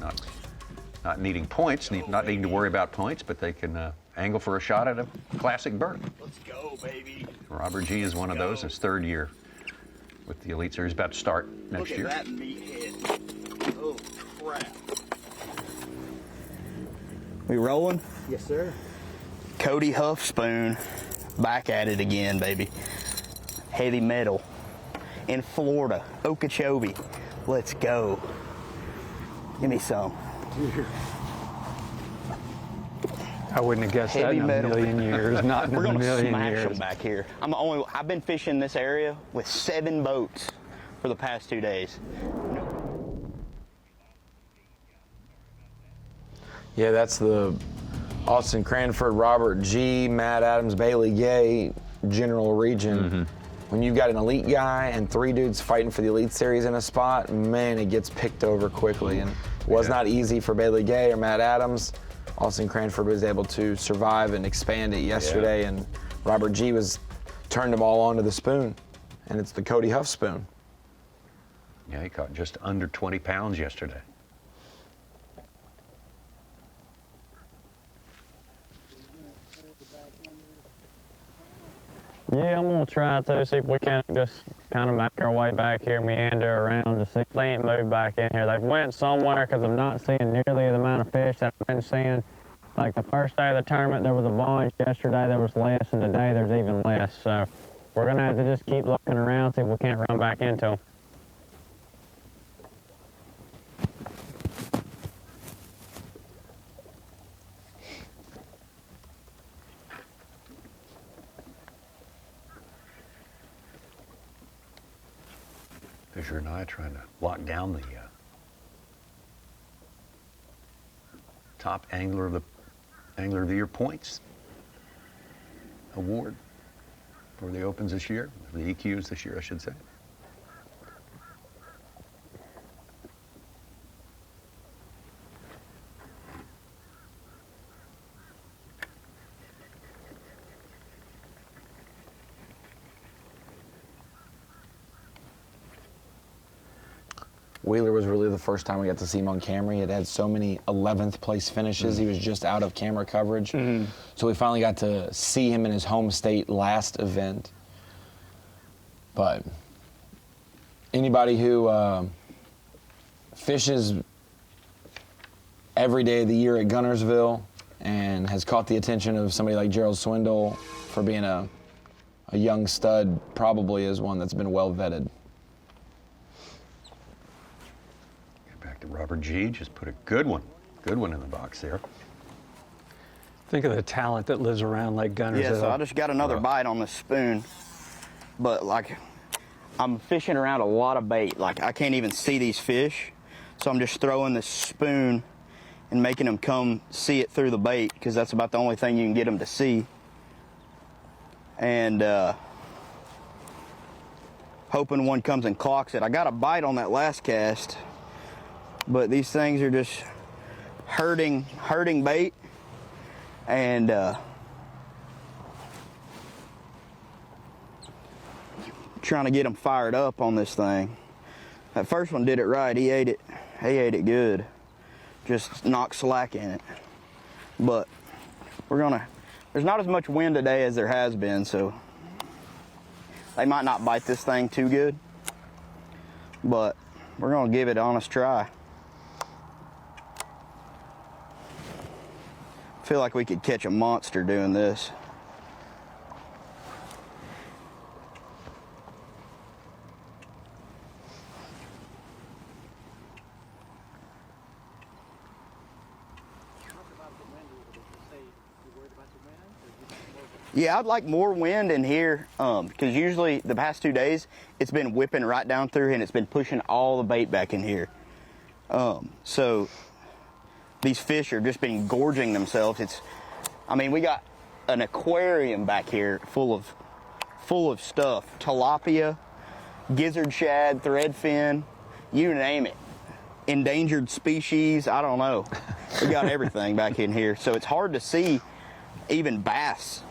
Not needing points, not needing to worry about points, but they can angle for a shot at a classic bird. Let's go, baby. Robert G is one of those, his 3rd year with the Elite Series, about to start next year. Look at that meathead. Oh, crap. We rolling? Yes, sir. Cody Huff spoon. Back at it again, baby. Heavy metal. In Florida, Okeechobee. Let's go. Give me some. I wouldn't have guessed that Heavy in a metal. million years. Not in We're a gonna million smash years. them back here. I've been fishing this area with 7 boats for the past 2 days. Yeah, that's the Austin Cranford, Robert G, Matt Adams, Bailey Gay general region. When you've got an elite guy and 3 dudes fighting for the Elite Series in a spot, man, it gets picked over quickly. And it was not easy for Bailey Gay or Matt Adams. Austin Cranford was able to survive and expand it yesterday, and Robert G turned them all onto the spoon, and it's the Cody Huff spoon. Yeah, he caught just under 20 pounds yesterday. Yeah, I'm gonna try to see if we can just kind of make our way back here, meander around to see if they ain't moved back in here. They've went somewhere because I'm not seeing nearly the amount of fish that I've been seeing. Like the first day of the tournament, there was a bunch. Yesterday, there was less, and today there's even less. So we're gonna have to just keep looking around, see if we can't run back into them. Fisher and I are trying to lock down the top Angler of the Year points award for the Opens this year, the EQs this year, I should say. Wheeler was really the first time we got to see him on camera. He had had so many 11th place finishes. He was just out of camera coverage. So we finally got to see him in his home state last event. But anybody who fishes every day of the year at Gunnersville and has caught the attention of somebody like Gerald Swindle for being a young stud probably is one that's been well vetted. Back to Robert G, just put a good one in the box there. Think of the talent that lives around Lake Gunnersville. Yeah, so I just got another bite on this spoon, but like I'm fishing around a lot of bait. Like I can't even see these fish, so I'm just throwing this spoon and making them come see it through the bait because that's about the only thing you can get them to see. And hoping one comes and clocks it. I got a bite on that last cast, but these things are just hurting bait, and trying to get them fired up on this thing. That first one did it right. He ate it good. Just knocked slack in it. But there's not as much wind today as there has been, so they might not bite this thing too good, but we're gonna give it an honest try. I feel like we could catch a monster doing this. Yeah, I'd like more wind in here, because usually the past 2 days, it's been whipping right down through and it's been pushing all the bait back in here. So these fish are just been gorging themselves. We got an aquarium back here full of stuff. Tilapia, gizzard shad, threadfin, you name it. Endangered species, I don't know. We got everything back in here. So it's hard to see even bass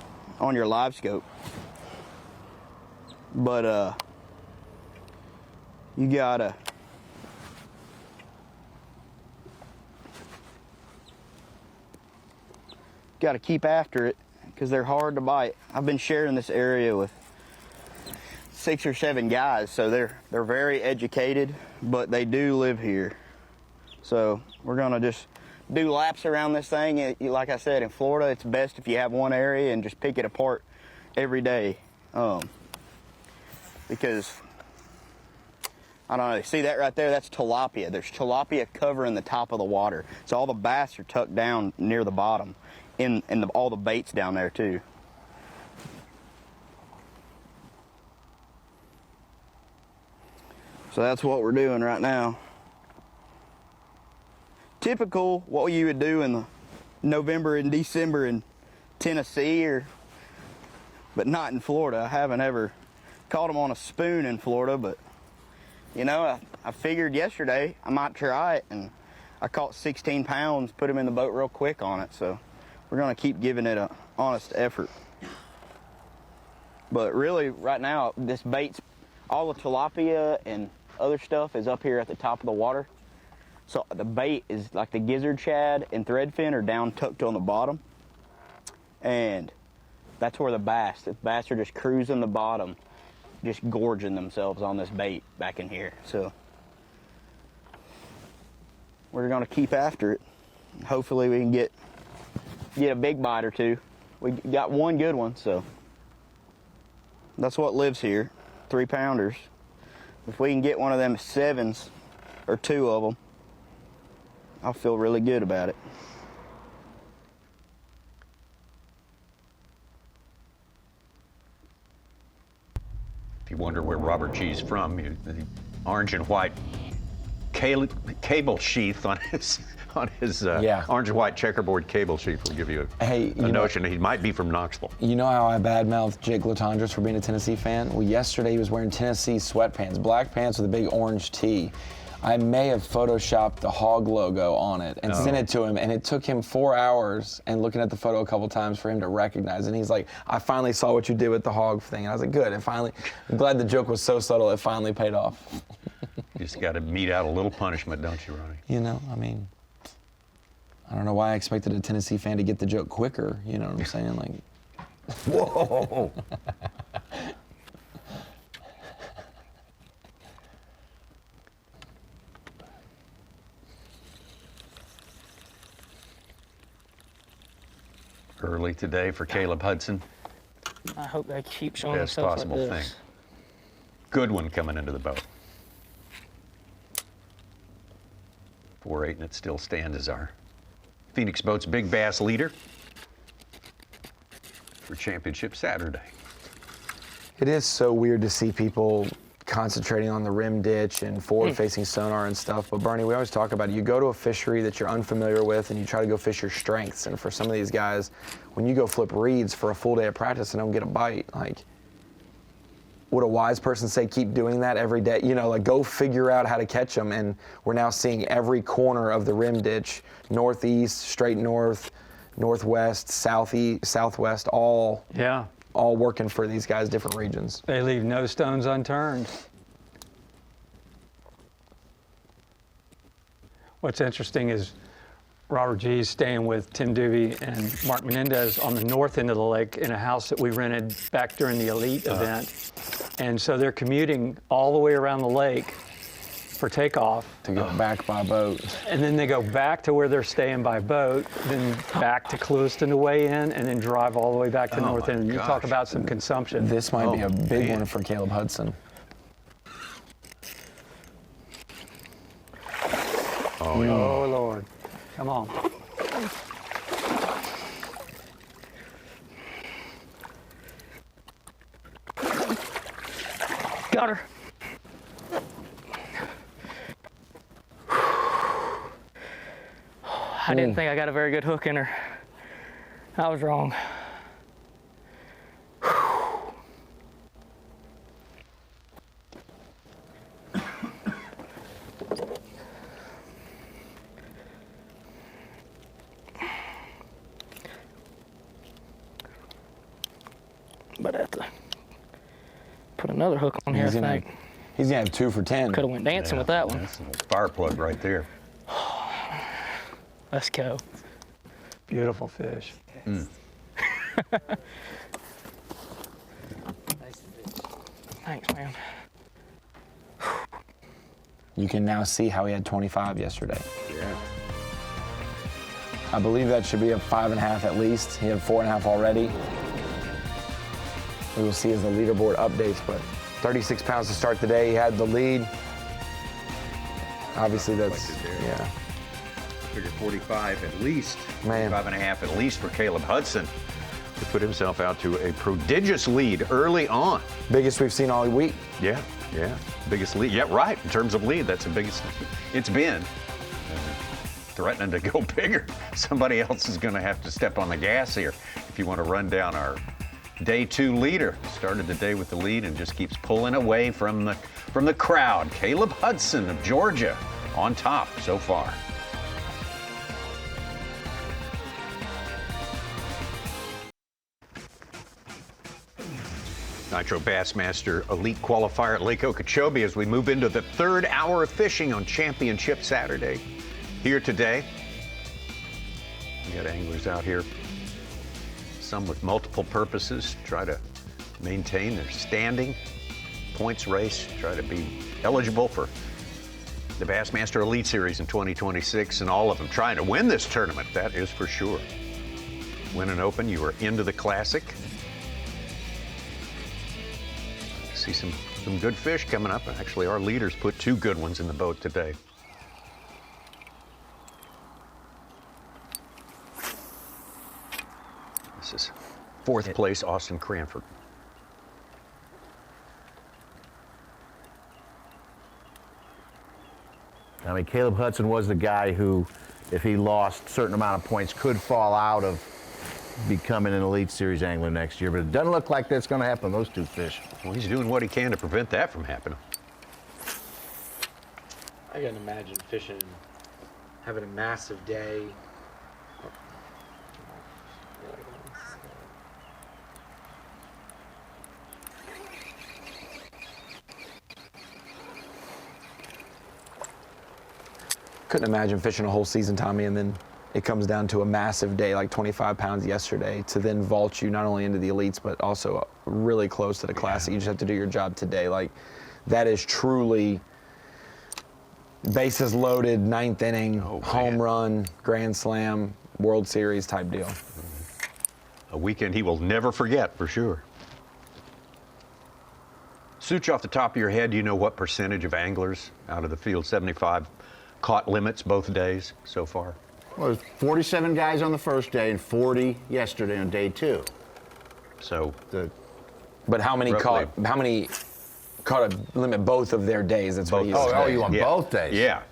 on your live scope. But you gotta got to keep after it because they're hard to bite. I've been sharing this area with 6 or 7 guys, so they're very educated, but they do live here. So we're gonna just do laps around this thing. Like I said, in Florida, it's best if you have one area and just pick it apart every day. Because, I don't know, see that right there? That's tilapia. There's tilapia covering the top of the water. So all the bass are tucked down near the bottom, and all the bait's down there too. So that's what we're doing right now. Typical what you would do in the November and December in Tennessee, but not in Florida. I haven't ever caught them on a spoon in Florida, but you know, I figured yesterday I might try it, and I caught 16 pounds, put them in the boat real quick on it, so we're gonna keep giving it an honest effort. But really, right now, this bait's, all the tilapia and other stuff is up here at the top of the water. So the bait is like the gizzard shad and threadfin are down tucked on the bottom. And that's where the bass are just cruising the bottom, just gorging themselves on this bait back in here. So we're gonna keep after it. Hopefully we can get a big bite or two. We got one good one, so that's what lives here, 3-pounders. If we can get one of them 7s or 2 of them, I'll feel really good about it. If you wonder where Robert G's from, the orange and white cable sheath on his orange and white checkerboard cable sheath will give you a notion that he might be from Knoxville. You know how I badmouthed Jake Latondras for being a Tennessee fan? Well, yesterday he was wearing Tennessee sweatpants, black pants with a big orange tee. I may have photoshopped the hog logo on it and sent it to him, and it took him 4 hours and looking at the photo a couple times for him to recognize it. And he's like, I finally saw what you did with the hog thing. And I was like, good, I'm glad the joke was so subtle it finally paid off. You just got to mete out a little punishment, don't you, Ronnie? You know, I mean, I don't know why I expected a Tennessee fan to get the joke quicker, you know what I'm saying? Like, whoa! Early today for Caleb Hudson. I hope they keep showing Best themselves possible like thing. this. Good one coming into the boat. 4-8, and it still stands as our Phoenix Boats Big Bass leader for Championship Saturday. it is so weird to see people concentrating on the rim ditch and forward-facing sonar and stuff. But Bernie, we always talk about it. You go to a fishery that you're unfamiliar with and you try to go fish your strengths. And for some of these guys, when you go flip reeds for a full day of practice and don't get a bite, like, would a wise person say keep doing that every day? You know, like, go figure out how to catch them. And we're now seeing every corner of the rim ditch, northeast, straight north, northwest, southeast, southwest, all working for these guys, different regions. They leave no stones unturned. What's interesting is Robert G's staying with Tim Doobie and Mark Menendez on the north end of the lake in a house that we rented back during the Elite event. And so they're commuting all the way around the lake for takeoff. To go back by boat. And then they go back to where they're staying by boat, then back to Clewiston to weigh in, and then drive all the way back to north end. You talk about some consumption. This might be a big one for Caleb Hudson. Oh, Lord. Come on. Got her. I didn't think I got a very good hook in her. I was wrong. But I have to put another hook on here, I think. He's gonna have 2 for 10. Could have went dancing with that one. That's a fire plug right there. Let's go. Beautiful fish. Thanks, man. You can now see how he had 25 yesterday. Yeah. I believe that should be a 5.5 at least. He had 4.5 already. We will see as the leaderboard updates, but 36 pounds to start the day. He had the lead. Obviously, that's, yeah. I figure 45 at least. Man. 5.5 at least for Caleb Hudson to put himself out to a prodigious lead early on. Biggest we've seen all week. Yeah, yeah. Biggest lead. Yeah, right. In terms of lead, that's the biggest it's been. Threatening to go bigger. Somebody else is going to have to step on the gas here if you want to run down our day 2 leader. Started the day with the lead and just keeps pulling away from the crowd. Caleb Hudson of Georgia on top so far. Nitro Bassmaster Elite Qualifier at Lake Okeechobee as we move into the 3rd hour of fishing on Championship Saturday. Here today, we got anglers out here, some with multiple purposes, try to maintain their standing, points race, try to be eligible for the Bassmaster Elite Series in 2026, and all of them trying to win this tournament, that is for sure. Win an Open, you are into the Classic. See some good fish coming up. Actually, our leaders put 2 good ones in the boat today. This is 4th place, Austin Cranford. I mean, Caleb Hudson was the guy who, if he lost a certain amount of points, could fall out of becoming an Elite Series angler next year. But it doesn't look like that's going to happen, those 2 fish. Well, he's doing what he can to prevent that from happening. I can imagine fishing, having a massive day. Couldn't imagine fishing a whole season, Tommy, and then it comes down to a massive day, like 25 pounds yesterday, to then vault you not only into the elites, but also really close to the Classic. You just have to do your job today. Like, that is truly bases loaded, 9th inning, home run, grand slam, World Series type deal. A weekend he will never forget, for sure. Such, off the top of your head, do you know what percentage of anglers out of the field 75 caught limits both days so far? Well, there's 47 guys on the first day and 40 yesterday on day 2. So, but how many caught a limit both of their days? That's what you said. Oh, you want both days? Yeah.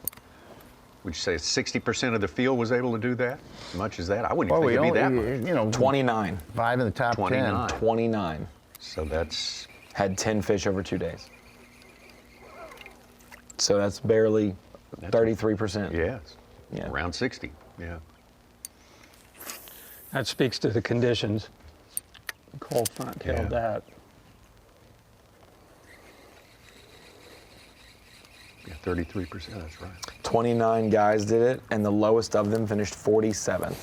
Would you say 60% of the field was able to do that? As much as that? I wouldn't even think it'd be that much. You know, 29. 5 in the top 29. 10. 29. So that's... Had 10 fish over 2 days. So that's barely 33%. Yes. Yeah. Around 60. Yeah. That speaks to the conditions. Cold front tailed that. Yeah, 33%, that's right. 29 guys did it, and the lowest of them finished 47th.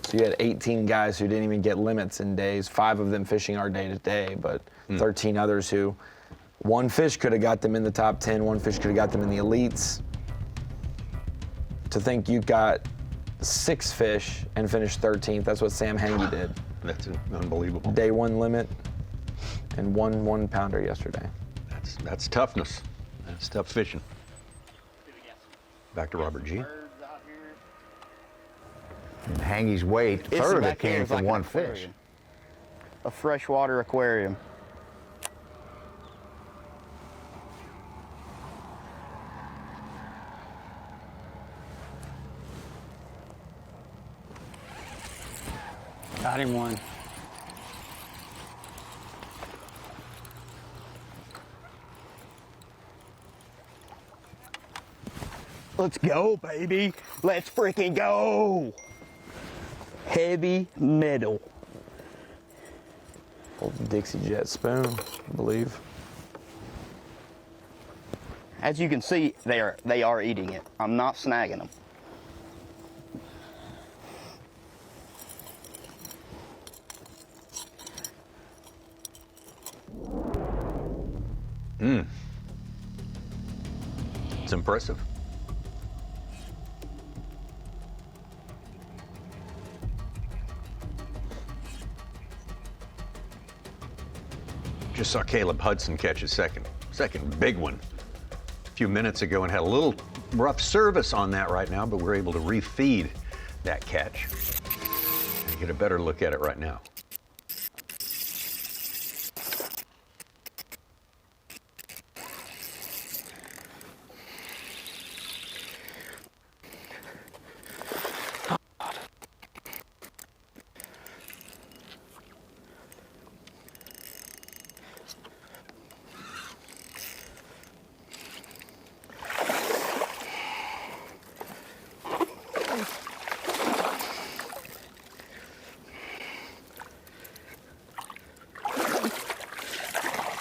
So you had 18 guys who didn't even get limits in days, 5 of them fishing our day to day, but 13 others who, one fish could have got them in the top 10, one fish could have got them in the elites. To think you got 6 fish and finished 13th, that's what Sam Hangy did. That's unbelievable. Day 1 limit and 1 1-pounder yesterday. That's toughness. That's tough fishing. Back to Robert G. And Hangy's weight, It's third of back it came there, from like one an fish. aquarium. A freshwater aquarium. Got him one. Let's go, baby. Let's freaking go. Heavy metal. Old Dixie Jet spoon, I believe. As you can see, they are eating it. I'm not snagging them. It's impressive. Just saw Caleb Hudson catch his second big one a few minutes ago and had a little rough service on that right now, but we're able to refeed that catch and get a better look at it right now.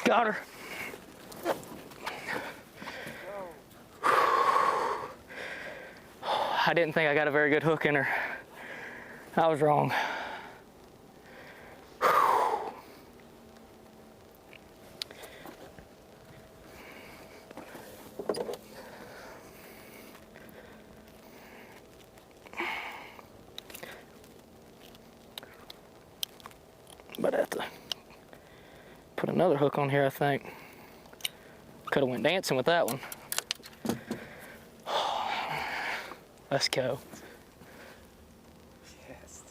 Got her. I didn't think I got a very good hook in her. I was wrong. But I have to put another hook on here, I think. Could have went dancing with that one. Let's go. Yes.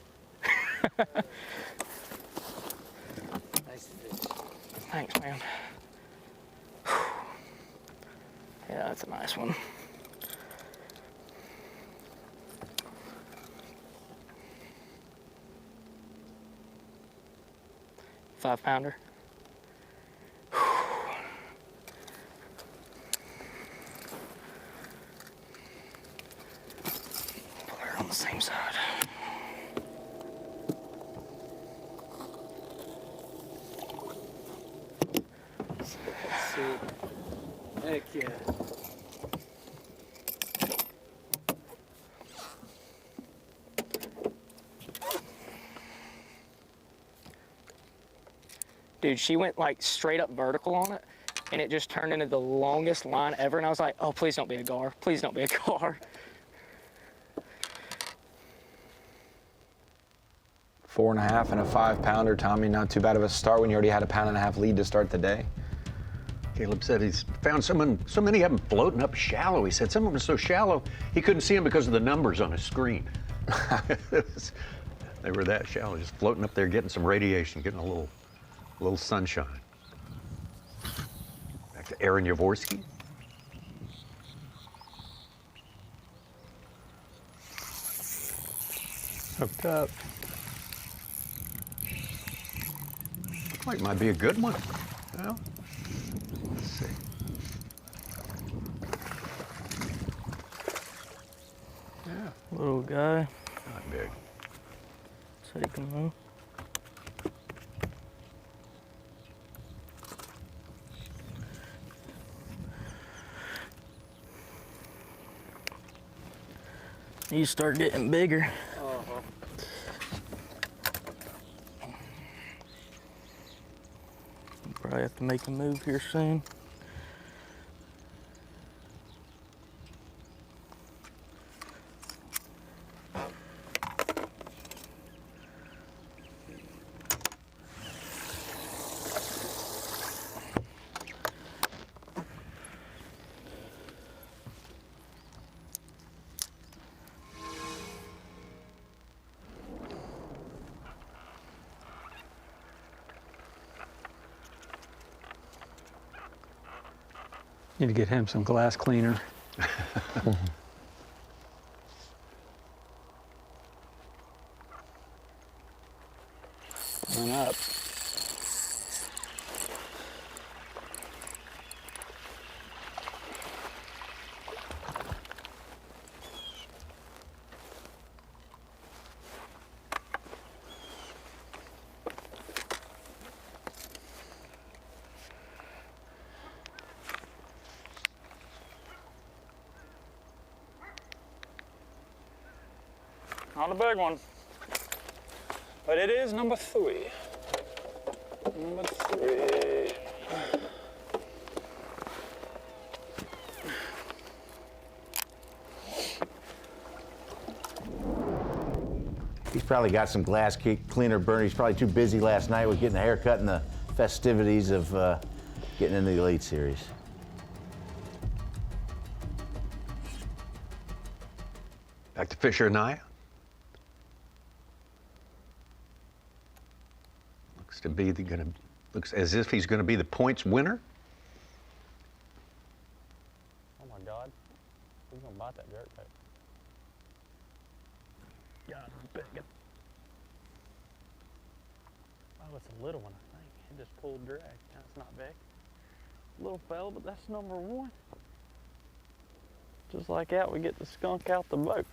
Nice fish. Thanks, man. Yeah, that's a nice one. Five-pounder. Put her on the same side. Heck yeah. Dude, she went like straight up vertical on it, and it just turned into the longest line ever, and I was like, oh, please don't be a gar. Please don't be a gar. 4.5 and a 5-pounder, Tommy. Not too bad of a start when you already had a 1.5 pound lead to start the day. Caleb said he's found so many of them floating up shallow. He said some of them are so shallow, he couldn't see them because of the numbers on his screen. They were that shallow, just floating up there, getting some radiation, getting a little sunshine. Back to Aaron Yavorski. Hooked up. Looks like it might be a good one. Well, let's see. Yeah. Little guy. Not big. Said he can move. You start getting bigger. Probably have to make a move here soon. Need to get him some glass cleaner. Run up. Not a big one, but it is number 3. Number 3. He's probably got some glass cleaner burner. He's probably too busy last night with getting a haircut and the festivities of getting into the Elite Series. Back to Fisher and I. Looks as if he's going to be the points winner. Oh my God. Who's going to bite that jerk bait? God, it's big. Oh, it's a little one, I think. It just pulled drag. That's not big. Little fella, but that's number 1. Just like that, we get the skunk out the boat.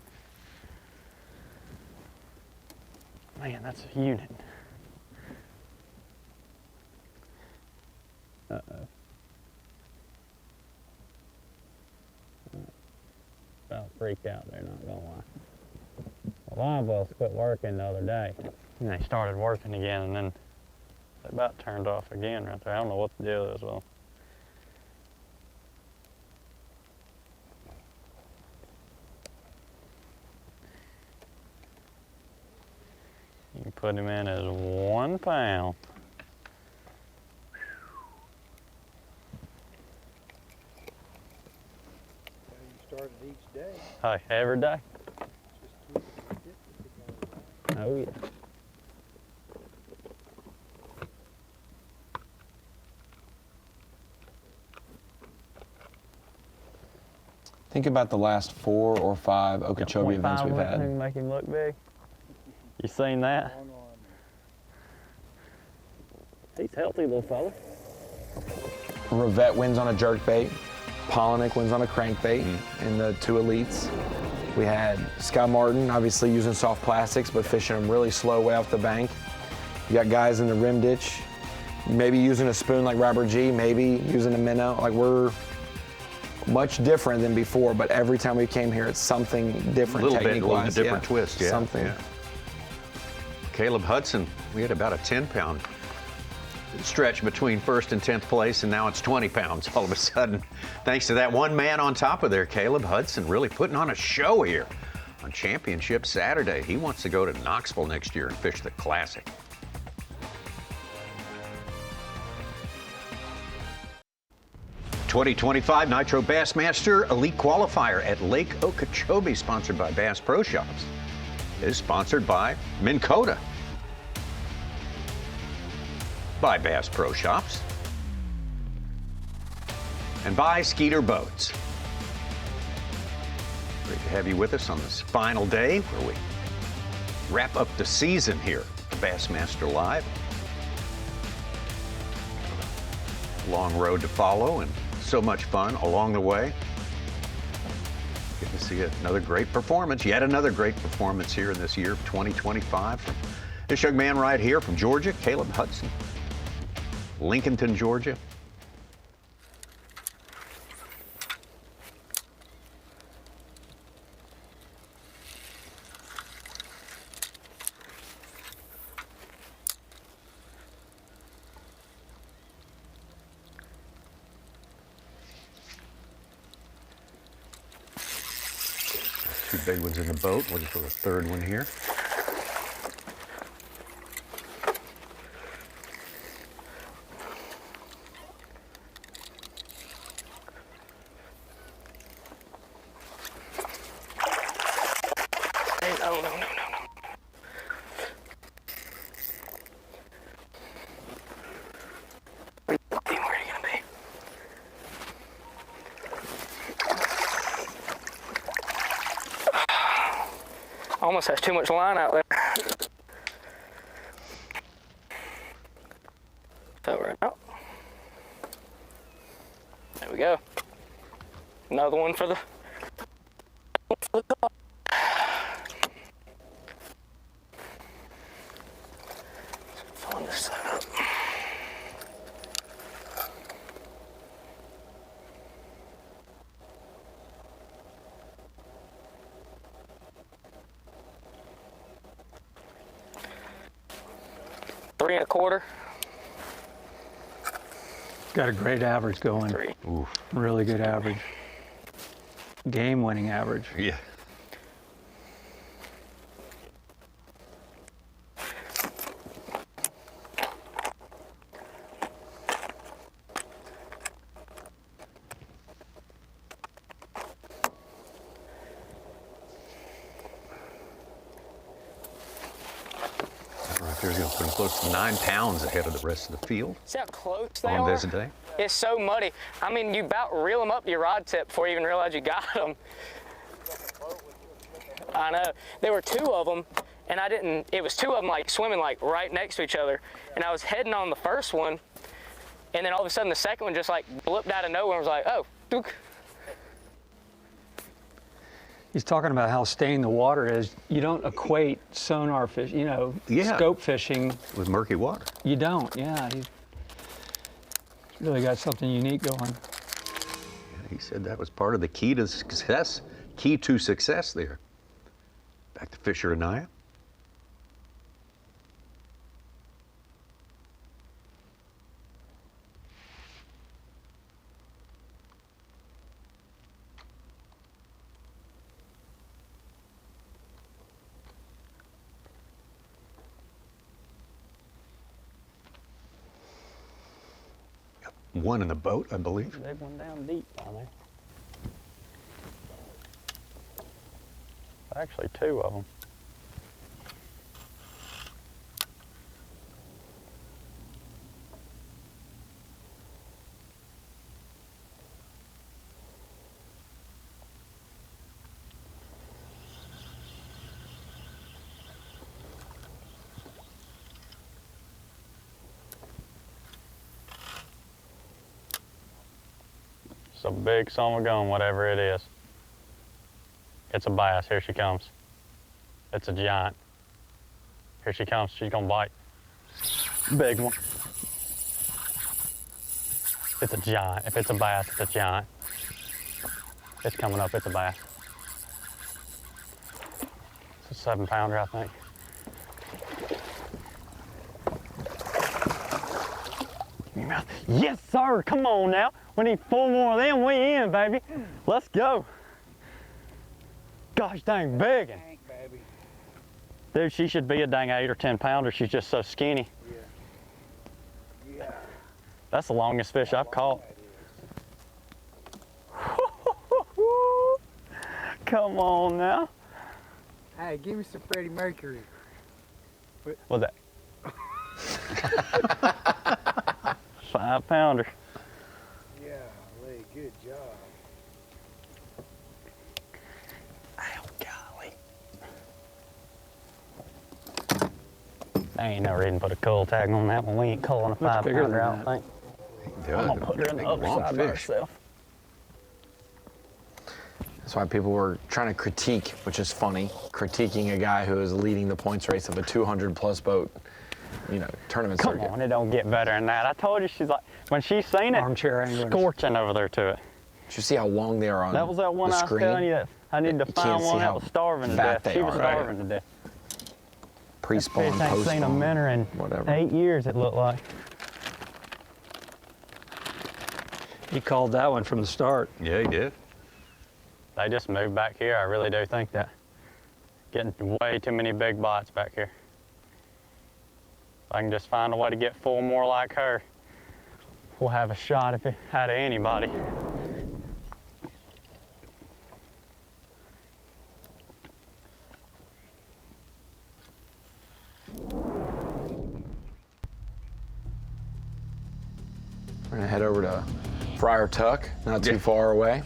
Man, that's a unit. Uh-oh. About freaked out there, not gonna lie. The line bells quit working the other day. And they started working again, and then they about turned off again right there. I don't know what the deal is, well. You can put him in as 1 pound. Started each day. Hey, every day. Oh yeah. Think about the last 4 or 5 Okeechobee events we've had. Make him look big. You seen that? He's healthy, little fella. Rivette wins on a jerkbait. Polinick wins on a crankbait in the 2 elites. We had Scott Martin, obviously using soft plastics, but fishing them really slow way off the bank. You got guys in the rim ditch, maybe using a spoon like Robert G, maybe using a minnow. Like, we're much different than before, but every time we came here, it's something different. A little bit different twist, yeah. Something. Yeah. Caleb Hudson, we had about a 10-pound stretch between 1st and 10th place, and now it's 20 pounds all of a sudden. Thanks to that one man on top of there, Caleb Hudson, really putting on a show here on Championship Saturday. He wants to go to Knoxville next year and fish the Classic. '25 Nitro Bassmaster Elite Qualifier at Lake Okeechobee, sponsored by Bass Pro Shops, is sponsored by Minn Kota, by Bass Pro Shops, and by Skeeter Boats. Great to have you with us on this final day where we wrap up the season here at Bassmaster Live. Long road to follow and so much fun along the way. Good to see another great performance, yet another great performance here in this year of 2025 from this young man right here from Georgia, Caleb Hudson. Lincolnton, Georgia. Two big ones in the boat. Looking for a third one here. Almost has too much line out there. Over it out. There we go. Another one for the top. Filling this side up. Three and a quarter. Got a great average going. Oof. Really good average. Game-winning average. Yeah. There's going to put them close to 9 pounds ahead of the rest of the field. See how close they on are? visit day. It's so muddy. I mean, you about reel them up to your rod tip before you even realize you got them. I know. There were 2 of them, and I didn't, it was 2 of them like swimming like right next to each other. And I was heading on the first one, and then all of a sudden the second one just like blipped out of nowhere and was like, oh, dook. He's talking about how stained the water is. You don't equate sonar fish, you know, scope fishing with murky water. You don't, yeah. He's really got something unique going. Yeah, he said that was part of the key to success. Key to success there. Back to Fisher and Naya. One in the boat, I believe. Big one down deep down there. Actually, 2 of them. It's a big summer gun, whatever it is. It's a bass. Here she comes. It's a giant. Here she comes. She's gonna bite. Big one. It's a giant. If it's a bass, it's a giant. It's coming up. It's a bass. It's a 7-pounder, I think. Yes, sir. Come on now. We need 4 more of them. We in, baby. Let's go. Gosh dang big. Dude, she should be a dang 8 or 10 pounder. She's just so skinny. Yeah. That's the longest fish I've caught. Come on now. Hey, give me some Freddie Mercury. What's that? 5-pounder. Yeah, Lee, good job. There ain't no reason to put a cull tag on that one. We ain't culling a 5-pounder, I don't think. I'm gonna put her in the other side by herself. That's why people were trying to critique, which is funny, critiquing a guy who is leading the points race of a 200-plus boat, you know, tournament circuit. Come on, it don't get better than that. I told you, she's like, when she's seen it, armchair anglers, scorching over there to it. Did you see how long they are on the screen? That was that one I was telling you that I needed to find one that was starving to death. She was starving to death. Pre-spawn, post-spawn. I ain't seen a minnow in 8 years, it looked like. He called that one from the start. Yeah, he did. They just moved back here. I really do think that. Getting way too many big bites back here. If I can just find a way to get 4 more like her, we'll have a shot if it out of anybody. We're gonna head over to Friar Tuck, not too far away.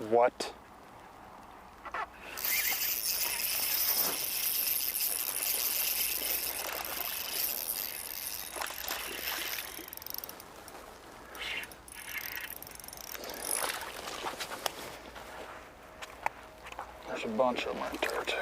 What? There's a bunch of them right there too.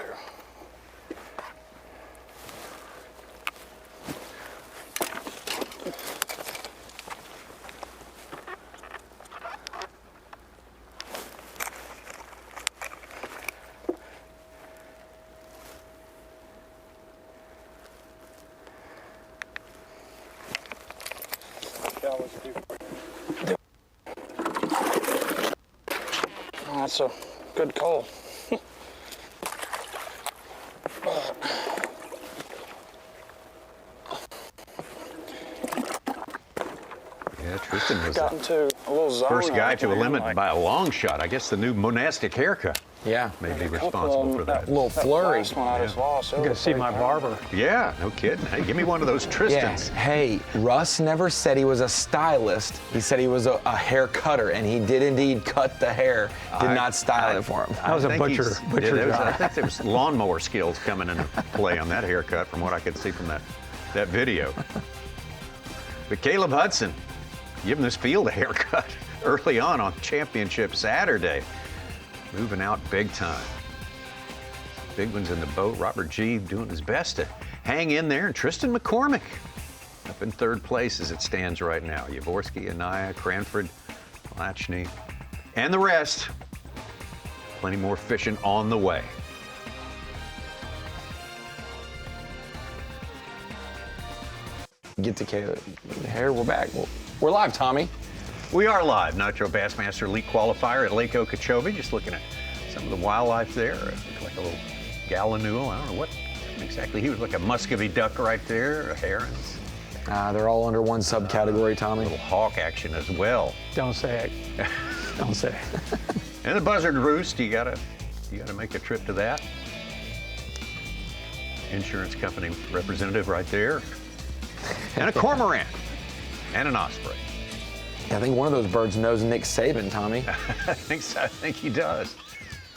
That's a good call. Tristan was Got into a little zone. first guy to a like, limit by a long shot. I guess the new monastic haircut. Yeah. May be responsible for that. Little flurry. Last one I just lost. You gotta see my barber. Yeah, no kidding. Hey, give me one of those Tristans. Yeah. Hey, Russ never said he was a stylist. He said he was a hair cutter, and he did indeed cut the hair. Did not style it for him. That was a butcher job. I think there was lawnmower skills coming into play on that haircut from what I could see from that video. But Caleb Hudson giving this field a haircut early on Championship Saturday. Moving out big time. Big ones in the boat. Robert G doing his best to hang in there. And Tristan McCormick up in third place as it stands right now. Yavorski, Anaya, Cranford, Lochney, and the rest. Plenty more fishing on the way. Get to Caleb. Here, we're back. We're live, Tommy. We are live. Nitro Bassmaster Elite Qualifier at Lake Okeechobee. Just looking at some of the wildlife there. Looks like a little gallinule. I don't know what exactly. He was like a Muscovy duck right there, herons. They're all under one subcategory, Tommy. A little hawk action as well. Don't say it. Don't say it. And the buzzard roost, you gotta make a trip to that. Insurance company representative right there. And a cormorant. And an osprey. I think one of those birds knows Nick Saban, Tommy. I think so. I think he does.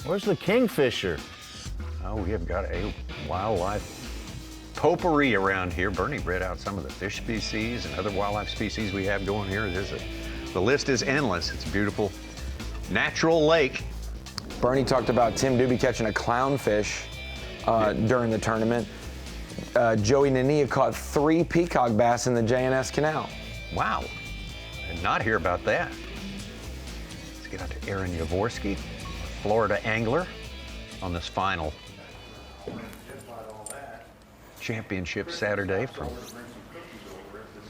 Where's the kingfisher? Oh, we have got a wildlife potpourri around here. Bernie read out some of the fish species and other wildlife species we have going here. The list is endless. It's a beautiful natural lake. Bernie talked about Tim Doobie catching a clownfish during the tournament. Joey Nania caught 3 peacock bass in the J&S Canal. Wow. I did not hear about that. Let's get out to Aaron Yavorski, Florida angler, on this final championship Saturday from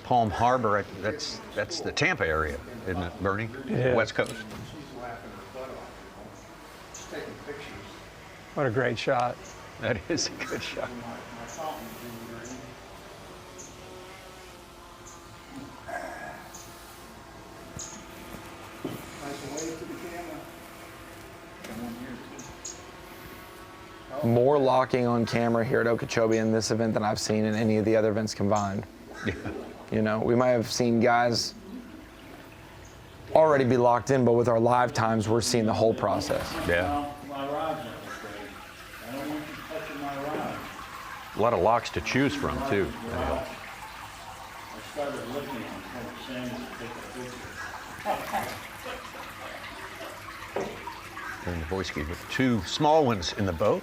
Palm Harbor. That's the Tampa area, isn't it, Bernie? Yeah. West Coast. What a great shot. That is a good shot. More locking on camera here at Okeechobee in this event than I've seen in any of the other events combined. Yeah. You know, we might have seen guys already be locked in, but with our live times, we're seeing the whole process. Yeah. My rod's not straight. I don't want you touching my rod. A lot of locks to choose from, too. I started looking and told Sam to take a picture. Aaron Yavorski with 2 small ones in the boat.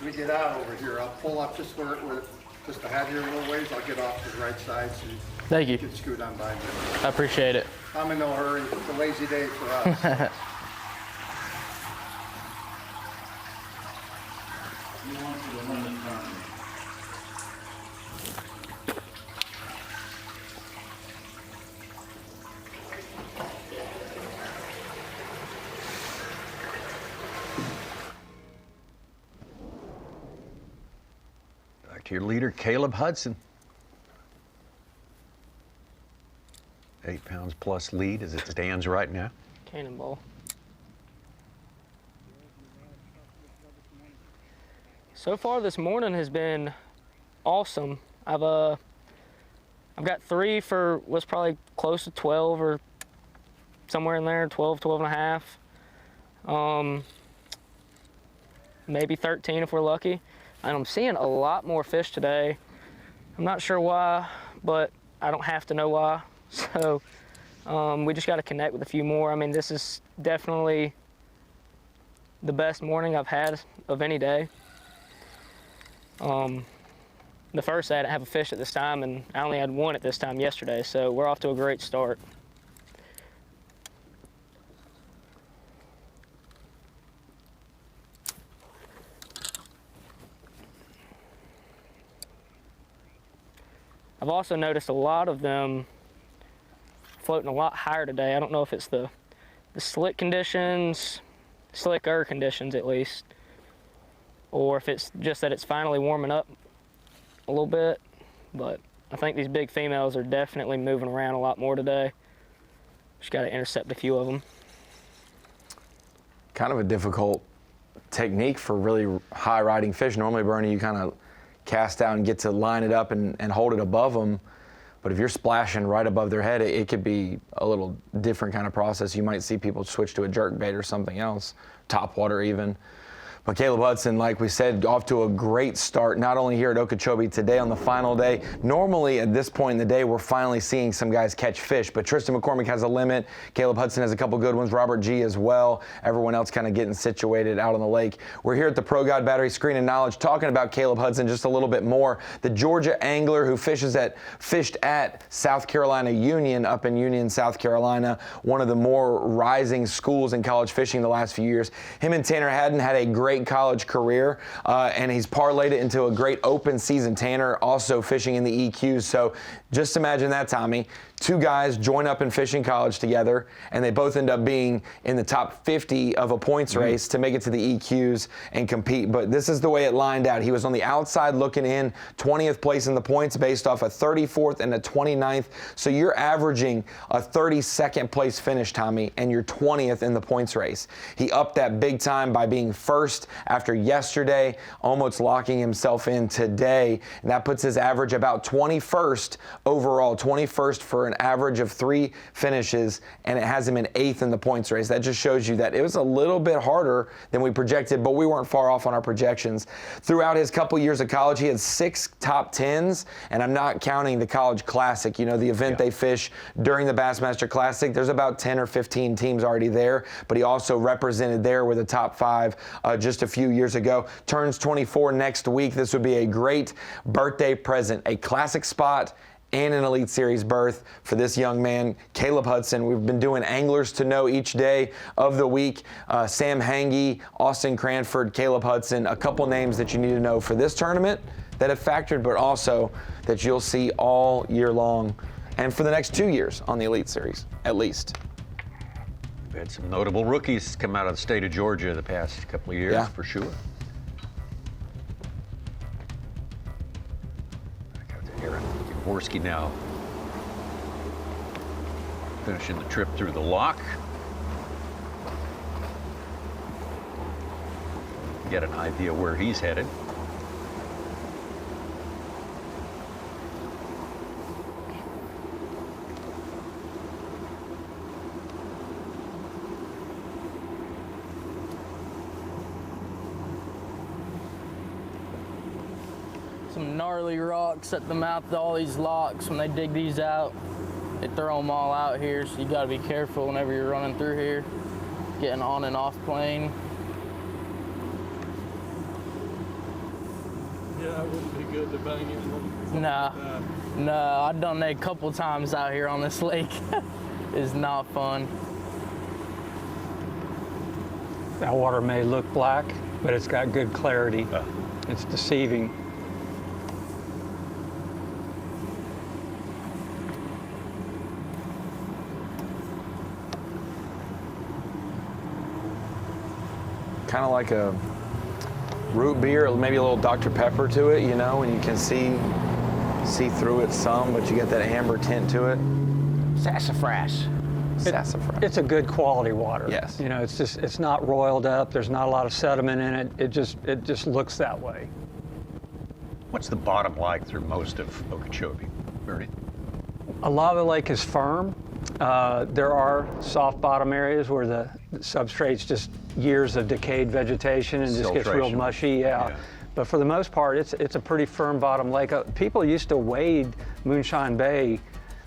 We get out over here. I'll pull up just where just to have here a little ways. I'll get off to the right side so Thank you. can scoot on by me. I appreciate it. I'm in no hurry. It's a lazy day for us. You want to the limit time. Back to your leader, Caleb Hudson. 8 pounds plus lead as it stands right now. Cannonball. So far this morning has been awesome. I've got 3 for what's probably close to 12 or somewhere in there, 12, 12 and a half. Maybe 13 if we're lucky. And I'm seeing a lot more fish today. I'm not sure why, but I don't have to know why. So we just got to connect with a few more. I mean, this is definitely the best morning I've had of any day. The first day I didn't have a fish at this time, and I only had 1 at this time yesterday, so we're off to a great start. I've also noticed a lot of them floating a lot higher today. I don't know if it's the slicker conditions at least, or if it's just that it's finally warming up a little bit, but I think these big females are definitely moving around a lot more today. Just got to intercept a few of them. Kind of a difficult technique for really high riding fish. Normally, Bernie, you kind of cast out and get to line it up and hold it above them. But if you're splashing right above their head, it could be a little different kind of process. You might see people switch to a jerk bait or something else, top water even. But Caleb Hudson, like we said, off to a great start, not only here at Okeechobee today on the final day. Normally at this point in the day, we're finally seeing some guys catch fish, but Tristan McCormick has a limit. Caleb Hudson has a couple good ones, Robert G as well. Everyone else kind of getting situated out on the lake. We're here at the Pro God Battery Screen and Knowledge talking about Caleb Hudson just a little bit more. The Georgia angler who fished at South Carolina Union up in Union, South Carolina, one of the more rising schools in college fishing the last few years. Him and Tanner Haddon had a great college career, and he's parlayed it into a great open season. Tanner also fishing in the EQs. So just imagine that, Tommy. Two guys join up in fishing college together, and they both end up being in the top 50 of a points race to make it to the EQs and compete. But this is the way it lined out. He was on the outside looking in, 20th place in the points based off a 34th and a 29th. So you're averaging a 32nd place finish, Tommy, and you're 20th in the points race. He upped that big time by being first after yesterday, almost locking himself in today. And that puts his average about 21st overall, 21st for an average of 3 finishes, and it has him in 8th in the points race. That just shows you that it was a little bit harder than we projected, but we weren't far off on our projections. Throughout his couple years of college, he had 6 top 10s, and I'm not counting the College Classic, you know, the event they fish during the Bassmaster Classic. There's about 10 or 15 teams already there, but he also represented there with a top 5 just a few years ago. Turns 24 next week. This would be a great birthday present, a classic spot and an Elite Series berth for this young man, Caleb Hudson. We've been doing anglers to know each day of the week. Sam Hangy, Austin Cranford, Caleb Hudson, a couple names that you need to know for this tournament that have factored, but also that you'll see all year long and for the next 2 years on the Elite Series, at least. We've had some notable rookies come out of the state of Georgia the past couple of years, for sure. Yavorski now finishing the trip through the lock. Get an idea where he's headed. Some gnarly rocks at the mouth of all these locks. When they dig these out, they throw them all out here, so you gotta be careful whenever you're running through here, getting on and off plane. Yeah, it wouldn't be good to bang into them. No, I've done that a couple times out here on this lake. It's not fun. That water may look black, but it's got good clarity. It's deceiving. Kind of like a root beer, maybe a little Dr. Pepper to it, you know, and you can see through it some, but you get that amber tint to it. Sassafras. Sassafras. It's a good quality water. Yes. You know, it's not roiled up. There's not a lot of sediment in it. It just looks that way. What's the bottom like through most of Okeechobee, Bernie? A lot of the lake is firm. There are soft bottom areas where the substrate's just years of decayed vegetation and just gets real mushy. Yeah. But for the most part, it's a pretty firm bottom lake. People used to wade Moonshine Bay.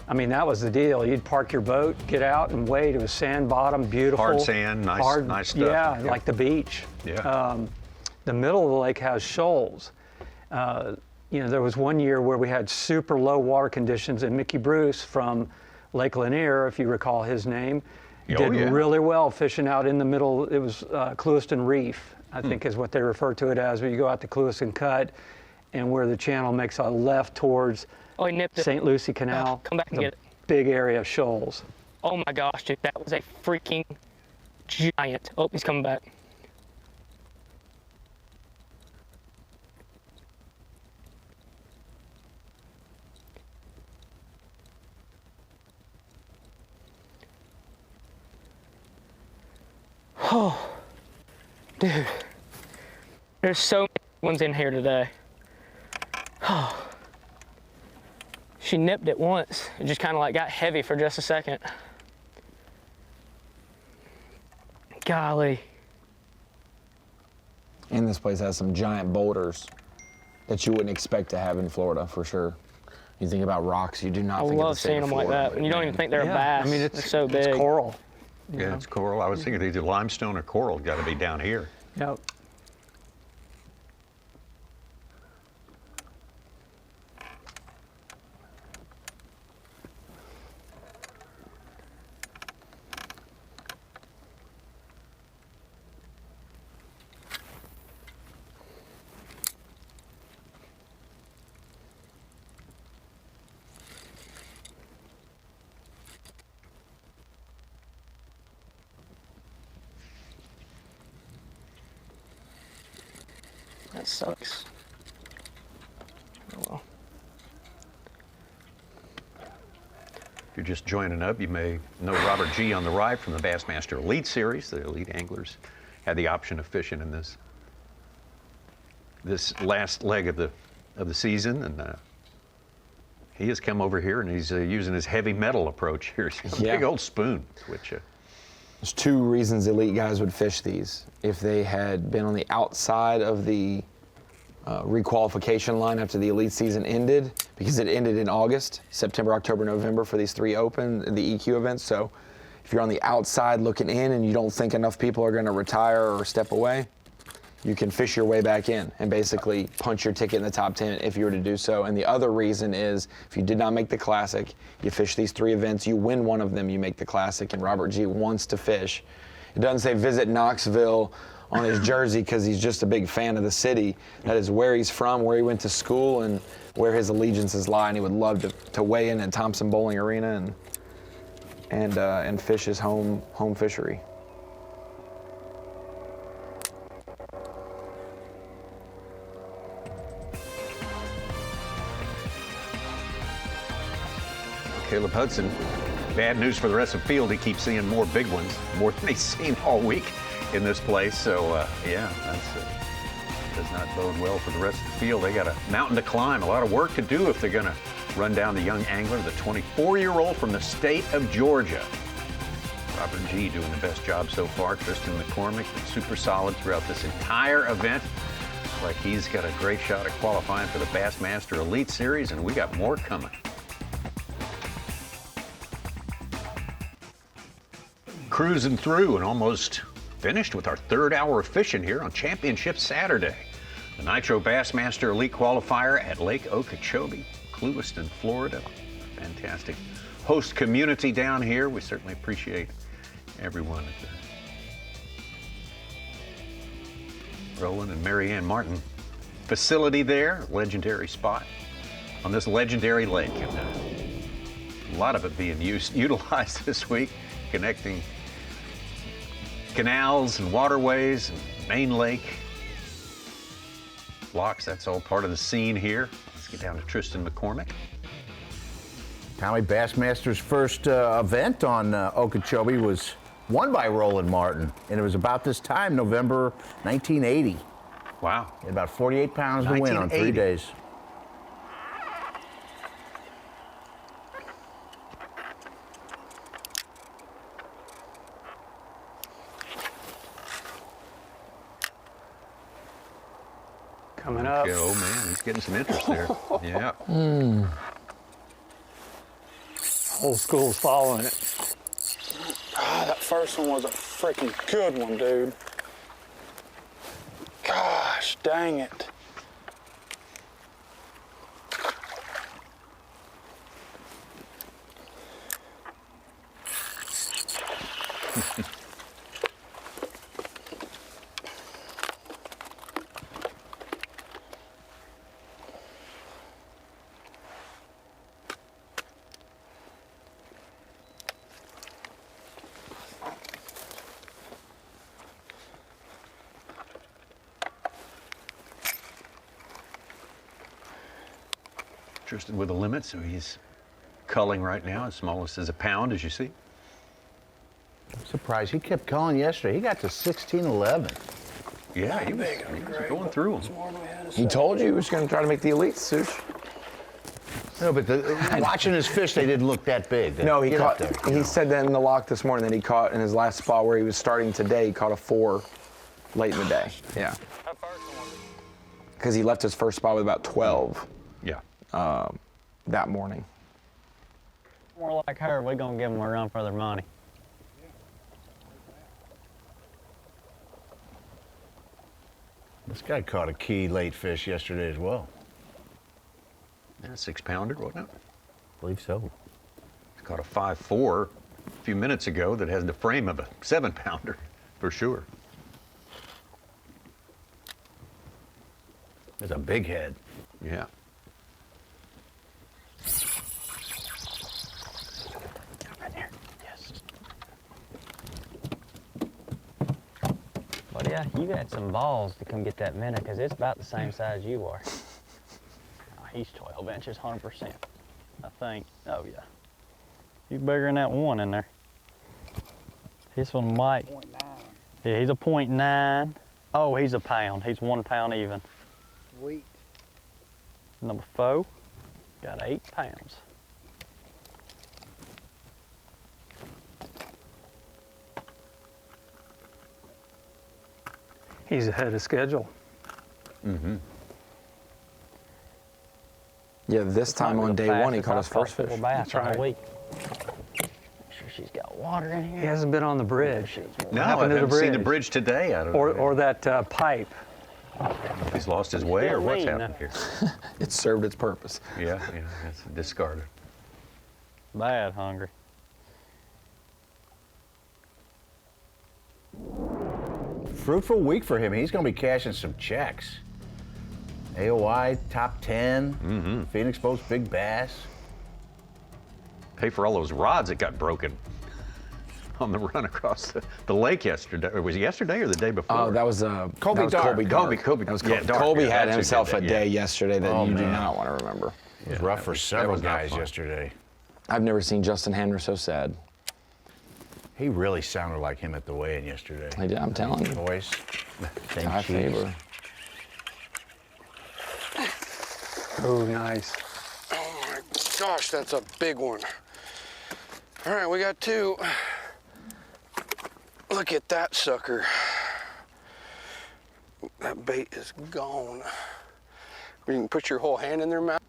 I mean, that was the deal. You'd park your boat, get out and wade. It was sand bottom, beautiful. Hard sand, nice stuff. Yeah, like the beach. Yeah. The middle of the lake has shoals. You know, there was one year where we had super low water conditions, and Mickey Bruce from Lake Lanier, if you recall his name, did really well fishing out in the middle. It was Clewiston Reef, I think is what they refer to it as, where you go out to Clewiston Cut and where the channel makes a left towards St. Lucie Canal. Come back and get it. Big area of shoals. Oh my gosh, dude, that was a freaking giant. Oh, he's coming back. Oh, dude. There's so many ones in here today. Oh. She nipped it once. It just kind of like got heavy for just a second. Golly. And this place has some giant boulders that you wouldn't expect to have in Florida, for sure. You think about rocks, you do not think of the love state seeing of them like Florida. that. And you don't even think they're a Yeah, bass. I mean, They're so big. It's coral. You Yeah, know? it's coral. I was thinking either limestone or coral got to be down here. Yep. That sucks. Oh well. If you're just joining up, you may know Robert G. on the right from the Bassmaster Elite Series. The elite anglers had the option of fishing in this last leg of the season, and he has come over here and he's using his heavy metal approach here. It's a big old spoon, which. There's two reasons elite guys would fish these. If they had been on the outside of the requalification line after the elite season ended, because it ended in August, September, October, November for these 3 open, the EQ events. So if you're on the outside looking in and you don't think enough people are going to retire or step away, you can fish your way back in and basically punch your ticket in the top 10 if you were to do so. And the other reason is if you did not make the Classic, you fish these 3 events, you win one of them, you make the Classic, and Robert G. wants to fish. It doesn't say visit Knoxville on his jersey because he's just a big fan of the city. That is where he's from, where he went to school, and where his allegiances lie, and he would love to weigh in at Thompson Bowling Arena and fish his home fishery. Caleb Hudson, bad news for the rest of the field. He keeps seeing more big ones, more than he's seen all week in this place. So, yeah, that does not bode well for the rest of the field. They got a mountain to climb, a lot of work to do if they're going to run down the young angler, the 24-year-old from the state of Georgia. Robert G. doing the best job so far. Tristan McCormick been super solid throughout this entire event. Looks like he's got a great shot at qualifying for the Bassmaster Elite Series, and we got more coming. Cruising through and almost finished with our 3rd hour of fishing here on Championship Saturday. The Nitro Bassmaster Elite Qualifier at Lake Okeechobee, Clewiston, Florida. Fantastic host community down here. We certainly appreciate everyone at the Roland and Marianne Martin facility there. Legendary spot on this legendary lake. And a lot of it being utilized this week, connecting canals and waterways and main lake. Locks, that's all part of the scene here. Let's get down to Tristan McCormick. Tommy, Bassmaster's first event on Okeechobee was won by Roland Martin, and it was about this time, November 1980. Wow. He had about 48 pounds to win on 3 days. Coming up. Oh man, he's getting some interest there. Yeah. Whole school's following it. Ah, that first one was a freaking good one, dude. Gosh, dang it. Tristan with a limit, so he's culling right now. As smallest as a pound, as you see. surprised. He kept calling yesterday. He got to 16-11. Yeah, he was going through them. He told you he was going to try to make the elites, Such. No, but watching his fish, they didn't look that big. No, he caught. He said that in the lock this morning that he caught in his last spot where he was starting today. He caught a 4 late in the day. Yeah. Because he left his first spot with about 12. Yeah. That morning. More like her, we're gonna give them a run for their money. This guy caught a key late fish yesterday as well. Yeah, 6-pounder, wasn't it? I believe so. Caught a 5.4 a few minutes ago that has the frame of a 7-pounder, for sure. There's a big head. Yeah. Well, yeah, you had some balls to come get that minnow because it's about the same size you are. Oh, he's 12 inches, 100%, I think. Oh, yeah. He's bigger than that one in there. This one might. Yeah, he's a 0.9. Oh, he's a pound. He's 1 pound even. Weight. Number 4, got 8 pounds. He's ahead of schedule. Mm-hmm. Yeah, this time on day 1 he caught his first fish. Bass That's right. all week. Make sure she's got water in here. He hasn't been on the bridge. No, I haven't seen the bridge today. I don't know. Or that pipe. If he's lost his way or what's happened here. It served its purpose. Yeah, it's discarded. Bad hungry. Fruitful week for him. He's going to be cashing some checks. AOI, top 10. Phoenix Boats, big bass. Pay for all those rods that got broken on the run across the lake yesterday. Or was it yesterday or the day before? Oh, that was Colby that was Dark. Colby Dark. Colby. That was Yeah, Dark. Colby Yeah, had that's who himself did a that, day yeah. yesterday that Oh, you do man. not want to remember. It was rough for several was not guys fun. yesterday. I've never seen Justin Hamner so sad. He really sounded like him at the weigh-in yesterday. I did, I'm telling you. Voice. Same Ty cheeks. Faber. Oh, nice. Oh my gosh, that's a big one. All right, we got 2. Look at that sucker. That bait is gone. You can put your whole hand in their mouth.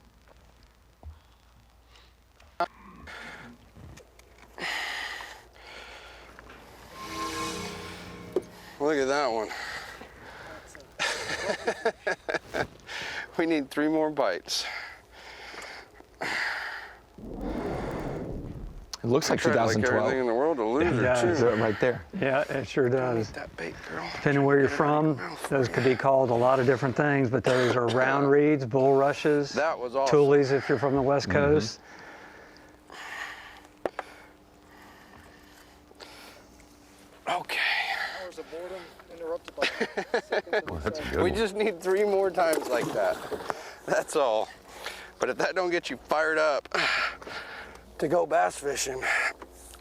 Look at that one. We need 3 more bites. It looks like I tried like 2012. everything in the world to lose It her does. too. Right there. Yeah, it sure does. That bait, girl. Depending where you're from, those could be called a lot of different things, but those are round reeds, bull rushes, That was awesome. toolies if you're from the West Coast. Okay. Hours of boredom interrupted by seconds of That's a excitement. good We one. just need 3 more times like that. That's all. But if that don't get you fired up to go bass fishing,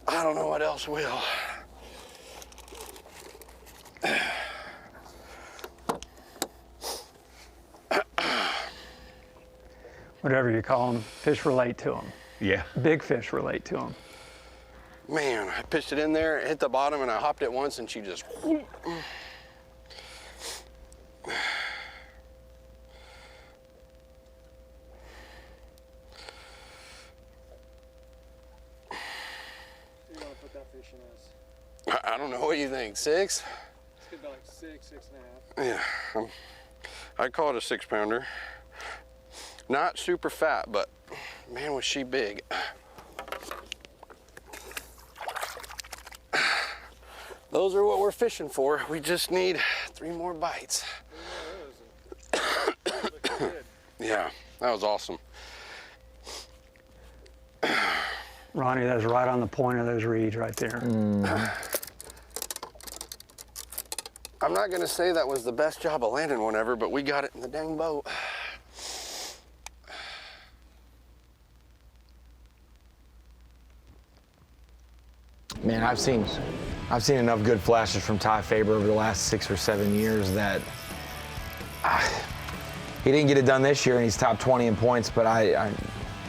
I don't know what else will. Whatever you call them, fish relate to them. Yeah. Big fish relate to them. Man, I pitched it in there, it hit the bottom, and I hopped it once, and she just. You want to put that fish in as? I don't know, what do you think, 6? It's gonna be like 6, 6.5. Yeah, I'd call it a 6-pounder. Not super fat, but man, was she big. Those are what we're fishing for. We just need 3 more bites. Yeah, that was awesome. Ronnie, that's right on the point of those reeds right there. I'm not gonna say that was the best job of landing one ever, but we got it in the dang boat. Man, I've seen I've seen enough good flashes from Ty Faber over the last 6 or 7 years that he didn't get it done this year, and he's top 20 in points, but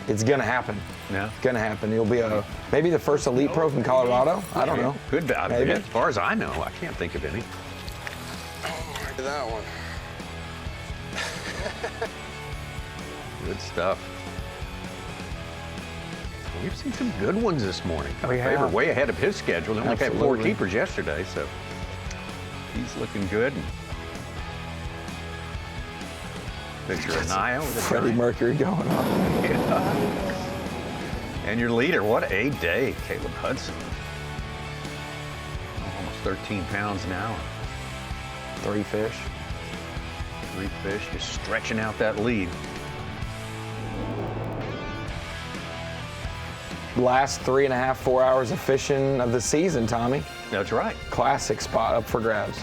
it's going to happen. Yeah. It's going to happen. He'll be maybe the first elite pro from Colorado. I don't know. Could be. Maybe. As far as I know, I can't think of any. Look at that one. Good stuff. We've seen some good ones this morning. We have. Faber way ahead of his schedule. They only had 4 Absolutely. keepers yesterday, so he's looking good. Picture of Naya with a Freddie giant. Mercury going on. Yeah. And your leader, what a day, Caleb Hudson. Almost 13 pounds an hour. 3 fish. 3 fish, just stretching out that lead. Last 3.5, 4 hours of fishing of the season, Tommy. That's right. Classic spot up for grabs.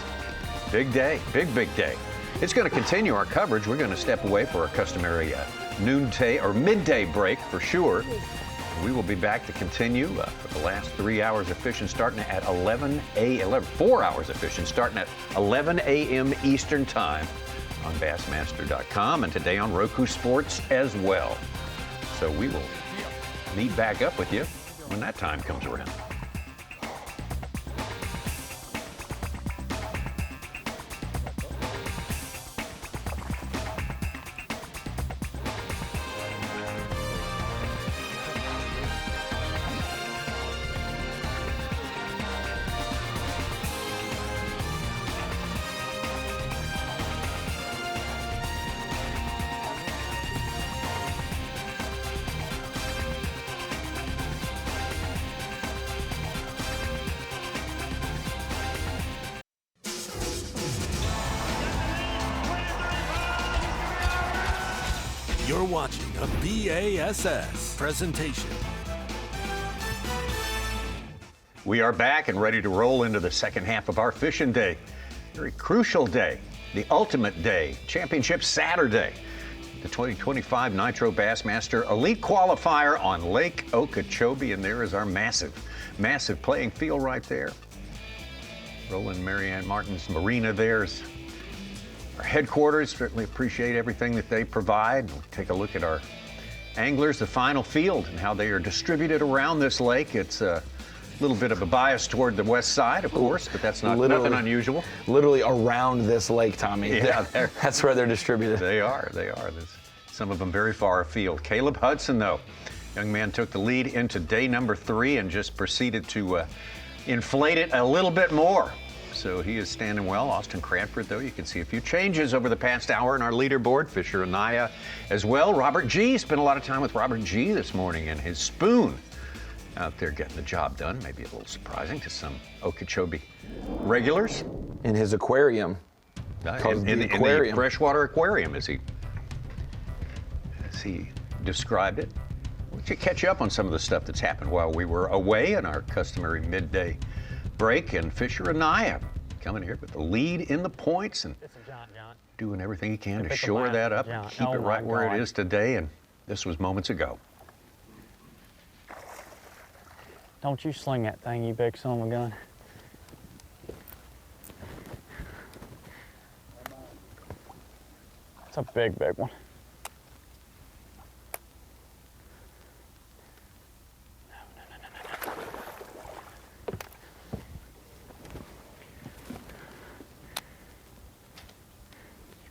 Big day, big day. It's going to continue our coverage. We're going to step away for our customary noonday or midday break for sure. We will be back to continue for the last 3 hours of fishing starting at 4 hours of fishing starting at 11 a.m. Eastern Time on Bassmaster.com and today on Roku Sports as well. So we will meet back up with you when that time comes around. You're watching a B.A.S.S. presentation. We are back and ready to roll into the second half of our fishing day. Very crucial day, the ultimate day, championship Saturday. The 2025 Nitro Bassmaster Elite Qualifier on Lake Okeechobee, and there is our massive playing field right there. Roland Marianne Martin's Marina there's our headquarters. Certainly appreciate everything that they provide. We'll take a look at our anglers, the final field, and how they are distributed around this lake. It's a little bit of a bias toward the west side, of course, but that's nothing unusual. Literally around this lake, Tommy. Yeah, that's where they're distributed. They are. There's some of them very far afield. Caleb Hudson, though, young man took the lead into day number 3 and just proceeded to inflate it a little bit more. So he is standing well. Austin Cranford, though, you can see a few changes over the past hour in our leaderboard. Fisher Anaya as well. Robert G. Spent a lot of time with Robert G. this morning and his spoon out there getting the job done. Maybe a little surprising to some Okeechobee regulars. In his aquarium. In the freshwater aquarium, as he described it. We'll catch you up on some of the stuff that's happened while we were away in our customary midday break, and Fisher Anaya coming here with the lead in the points and doing everything he can to shore that up and keep it right where it is today, and this was moments ago. Don't you sling that thing, you big son of a gun. It's a big one.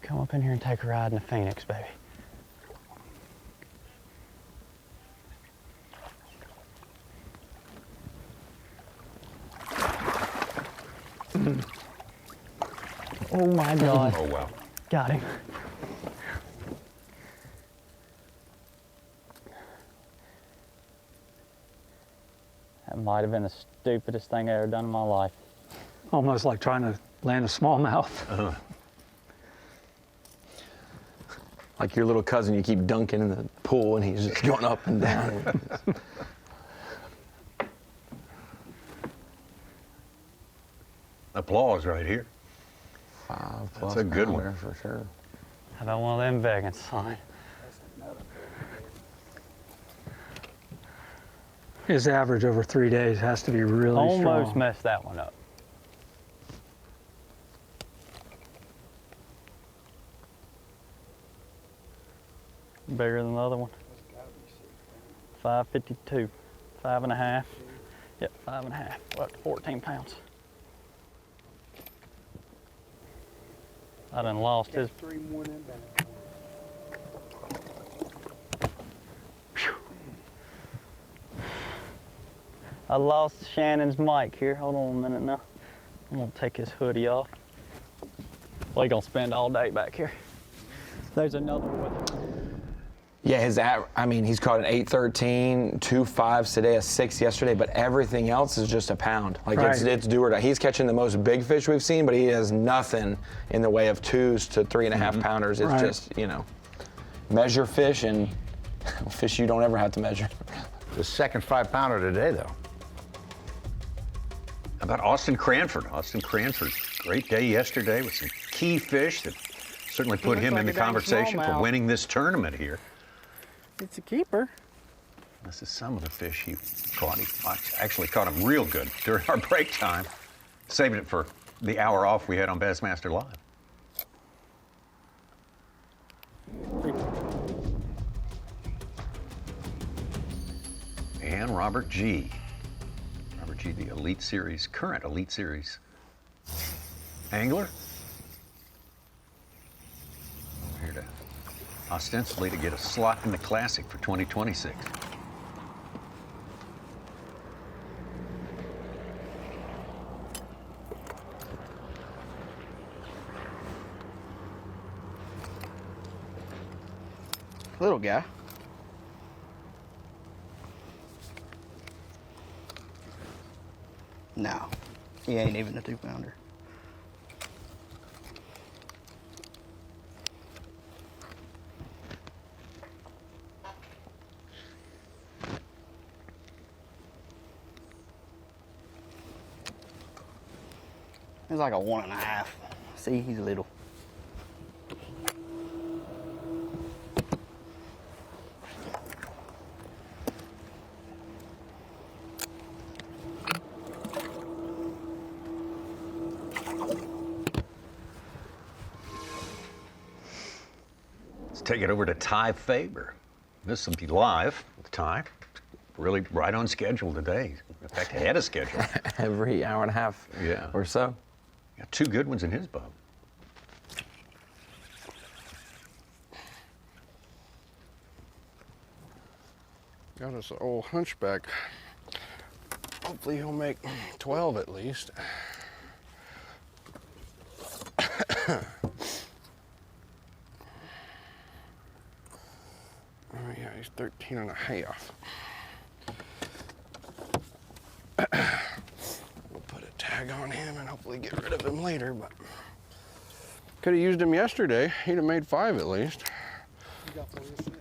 Come up in here and take a ride in the Phoenix, baby. Oh my God. Oh wow. Got him. That might have been the stupidest thing I ever done in my life. Almost like trying to land a smallmouth. Like your little cousin, you keep dunking in the pool and he's just going up and down. Applause right here. That's a good one for sure. How about one of them big ones, son? His average over 3 days has to be really Almost strong. messed that one up. Bigger than the other one. 552, 5.5. Yep, 5.5. We're up to 14 pounds. I done lost his. 3 more than that. I lost Shannon's mic here. Hold on a minute now. I'm gonna take his hoodie off. We're gonna spend all day back here. There's another one with him. Yeah, he's caught an 813, 2 5s today, a 6 yesterday, but everything else is just a pound. Like Right. it's do or die. He's catching the most big fish we've seen, but he has nothing in the way of 2s to 3.5 pounders. It's Right. just, measure fish and fish you don't ever have to measure. The second 5-pounder today, though. How about Austin Cranford? Austin Cranford, great day yesterday with some key fish that certainly put him in the conversation for winning this tournament here. It's a keeper. This is some of the fish he caught. He actually caught him real good during our break time, saving it for the hour off we had on Bassmaster Live. And Robert G. Robert G, the Elite Series, current Elite Series angler. Here to ostensibly to get a slot in the Classic for 2026. Little guy. No, he ain't even a 2-pounder. It's like a 1.5. See, he's little. Let's take it over to Ty Faber. This will be live with Ty. Really right on schedule today. In fact, ahead of schedule. Every hour and a half or so. Got 2 good ones in his boat. Got us an old hunchback. Hopefully he'll make 12 at least. Oh yeah, he's 13 and a half. We'll put a tag on him and hopefully get rid of him later, but could have used him yesterday. He'd have made 5 at least.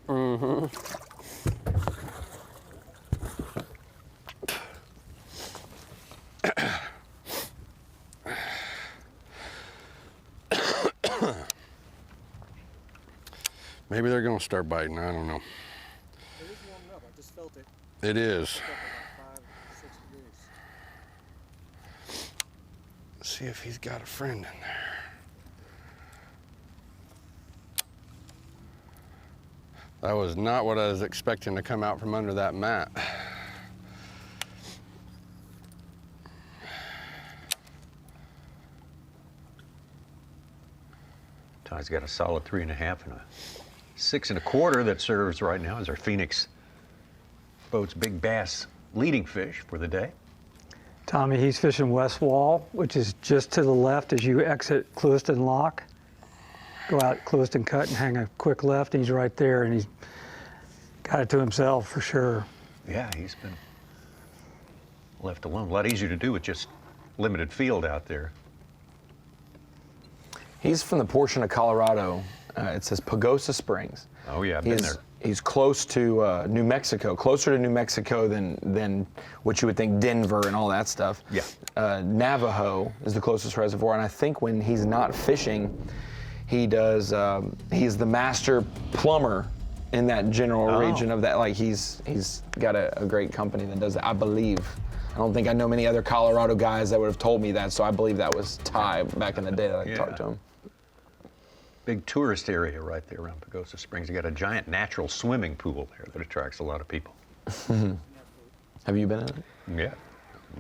Mm-hmm. Maybe they're gonna start biting, I don't know. It is warming up, I just felt it. It is. It's up about 5, 6 degrees. Let's see if he's got a friend in there. That was not what I was expecting to come out from under that mat. Ty's got a solid 3.5 and a 6 1/4 that serves right now as our Phoenix boat's big bass leading fish for the day. Tommy, he's fishing West Wall, which is just to the left as you exit Clewiston Lock. Go out Clewiston Cut and hang a quick left, and he's right there, and he's got it to himself for sure. Yeah, he's been left alone. A lot easier to do with just limited field out there. He's from the portion of Colorado. It says Pagosa Springs. Oh yeah, I've been there. He's close to New Mexico, closer to New Mexico than what you would think Denver and all that stuff. Yeah. Navajo is the closest reservoir, and I think when he's not fishing, he does. He's the master plumber in that general region of that. Like he's got a great company that does that, I believe. I don't think I know many other Colorado guys that would have told me that, so I believe that was Ty back in the day that I talked to him. Big tourist area right there around Pagosa Springs. You got a giant natural swimming pool there that attracts a lot of people. Have you been in it? Yeah,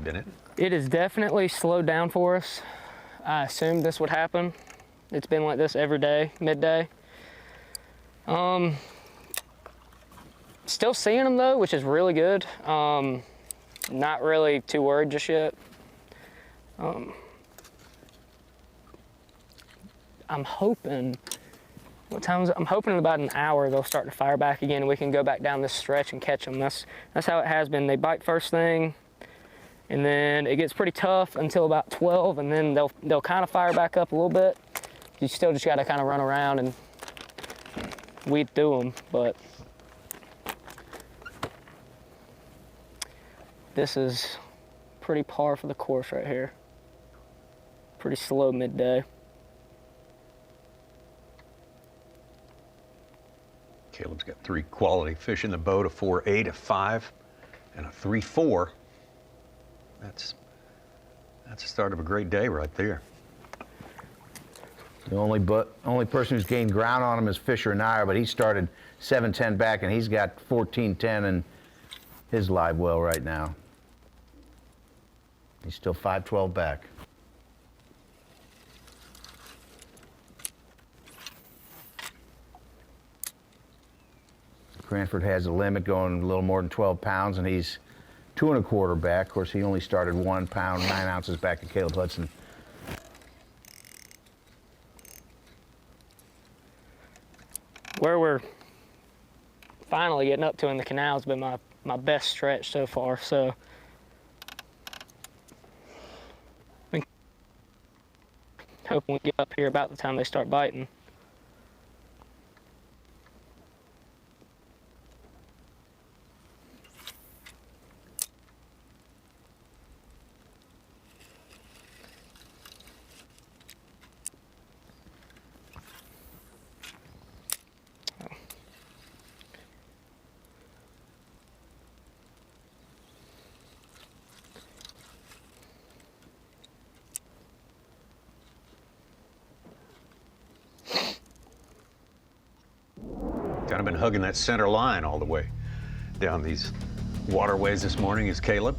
been in it. It has definitely slowed down for us. I assumed this would happen. It's been like this every day, midday. Still seeing them though, which is really good. Not really too worried just yet. I'm hoping, I'm hoping in about an hour they'll start to fire back again and we can go back down this stretch and catch them. That's how it has been. They bite first thing, and then it gets pretty tough until about 12, and then they'll kind of fire back up a little bit. You still just got to kind of run around and weed through them, but this is pretty par for the course right here. Pretty slow midday. Caleb's got 3 quality fish in the boat, a 4.8, a 5, and a 3.4. That's the start of a great day right there. The only person who's gained ground on him is Fisher Nair, but he started 7-10 back, and he's got 14-10 in his live well right now. He's still 5-12 back. Cranford has a limit going a little more than 12 pounds, and he's 2 1/4 back. Of course, he only started 1 pound, 9 ounces back at Caleb Hudson. Where we're finally getting up to in the canal has been my best stretch so far, so hoping we get up here about the time they start biting. Kind of been hugging that center line all the way down these waterways this morning is Caleb.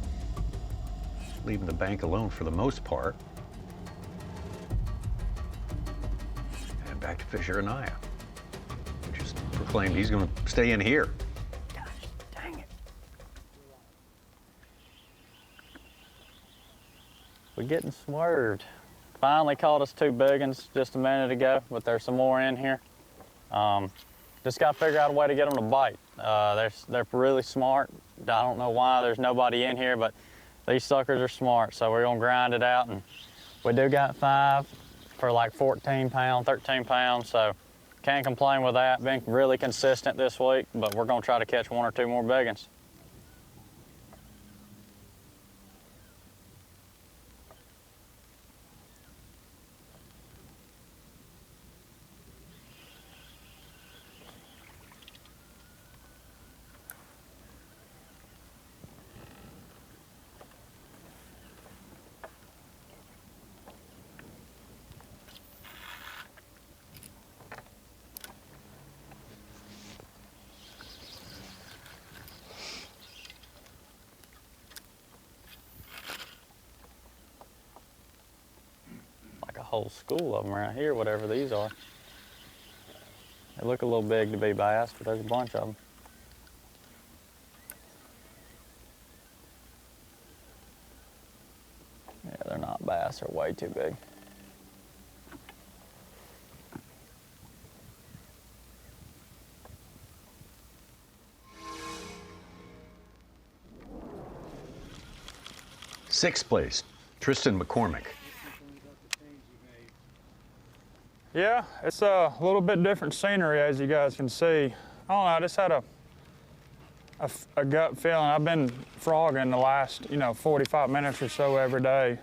Leaving the bank alone for the most part. And back to Fisher Anaya, who just proclaimed he's going to stay in here. Gosh, dang it. We're getting swerved. Finally caught us 2 big ones just a minute ago, but there's some more in here. Just got to figure out a way to get them to bite. They're really smart. I don't know why there's nobody in here, but these suckers are smart, so we're gonna grind it out. And we do got 5 for like 14 pounds, 13 pounds, so can't complain with that. Been really consistent this week, but we're gonna try to catch 1 or 2 more big ones. Whole school of them around here, whatever these are. They look a little big to be bass, but there's a bunch of them. Yeah, they're not bass, they're way too big. Sixth place, Tristan McCormick. Yeah, it's a little bit different scenery, as you guys can see. I don't know, I just had a gut feeling. I've been frogging the last, 45 minutes or so every day.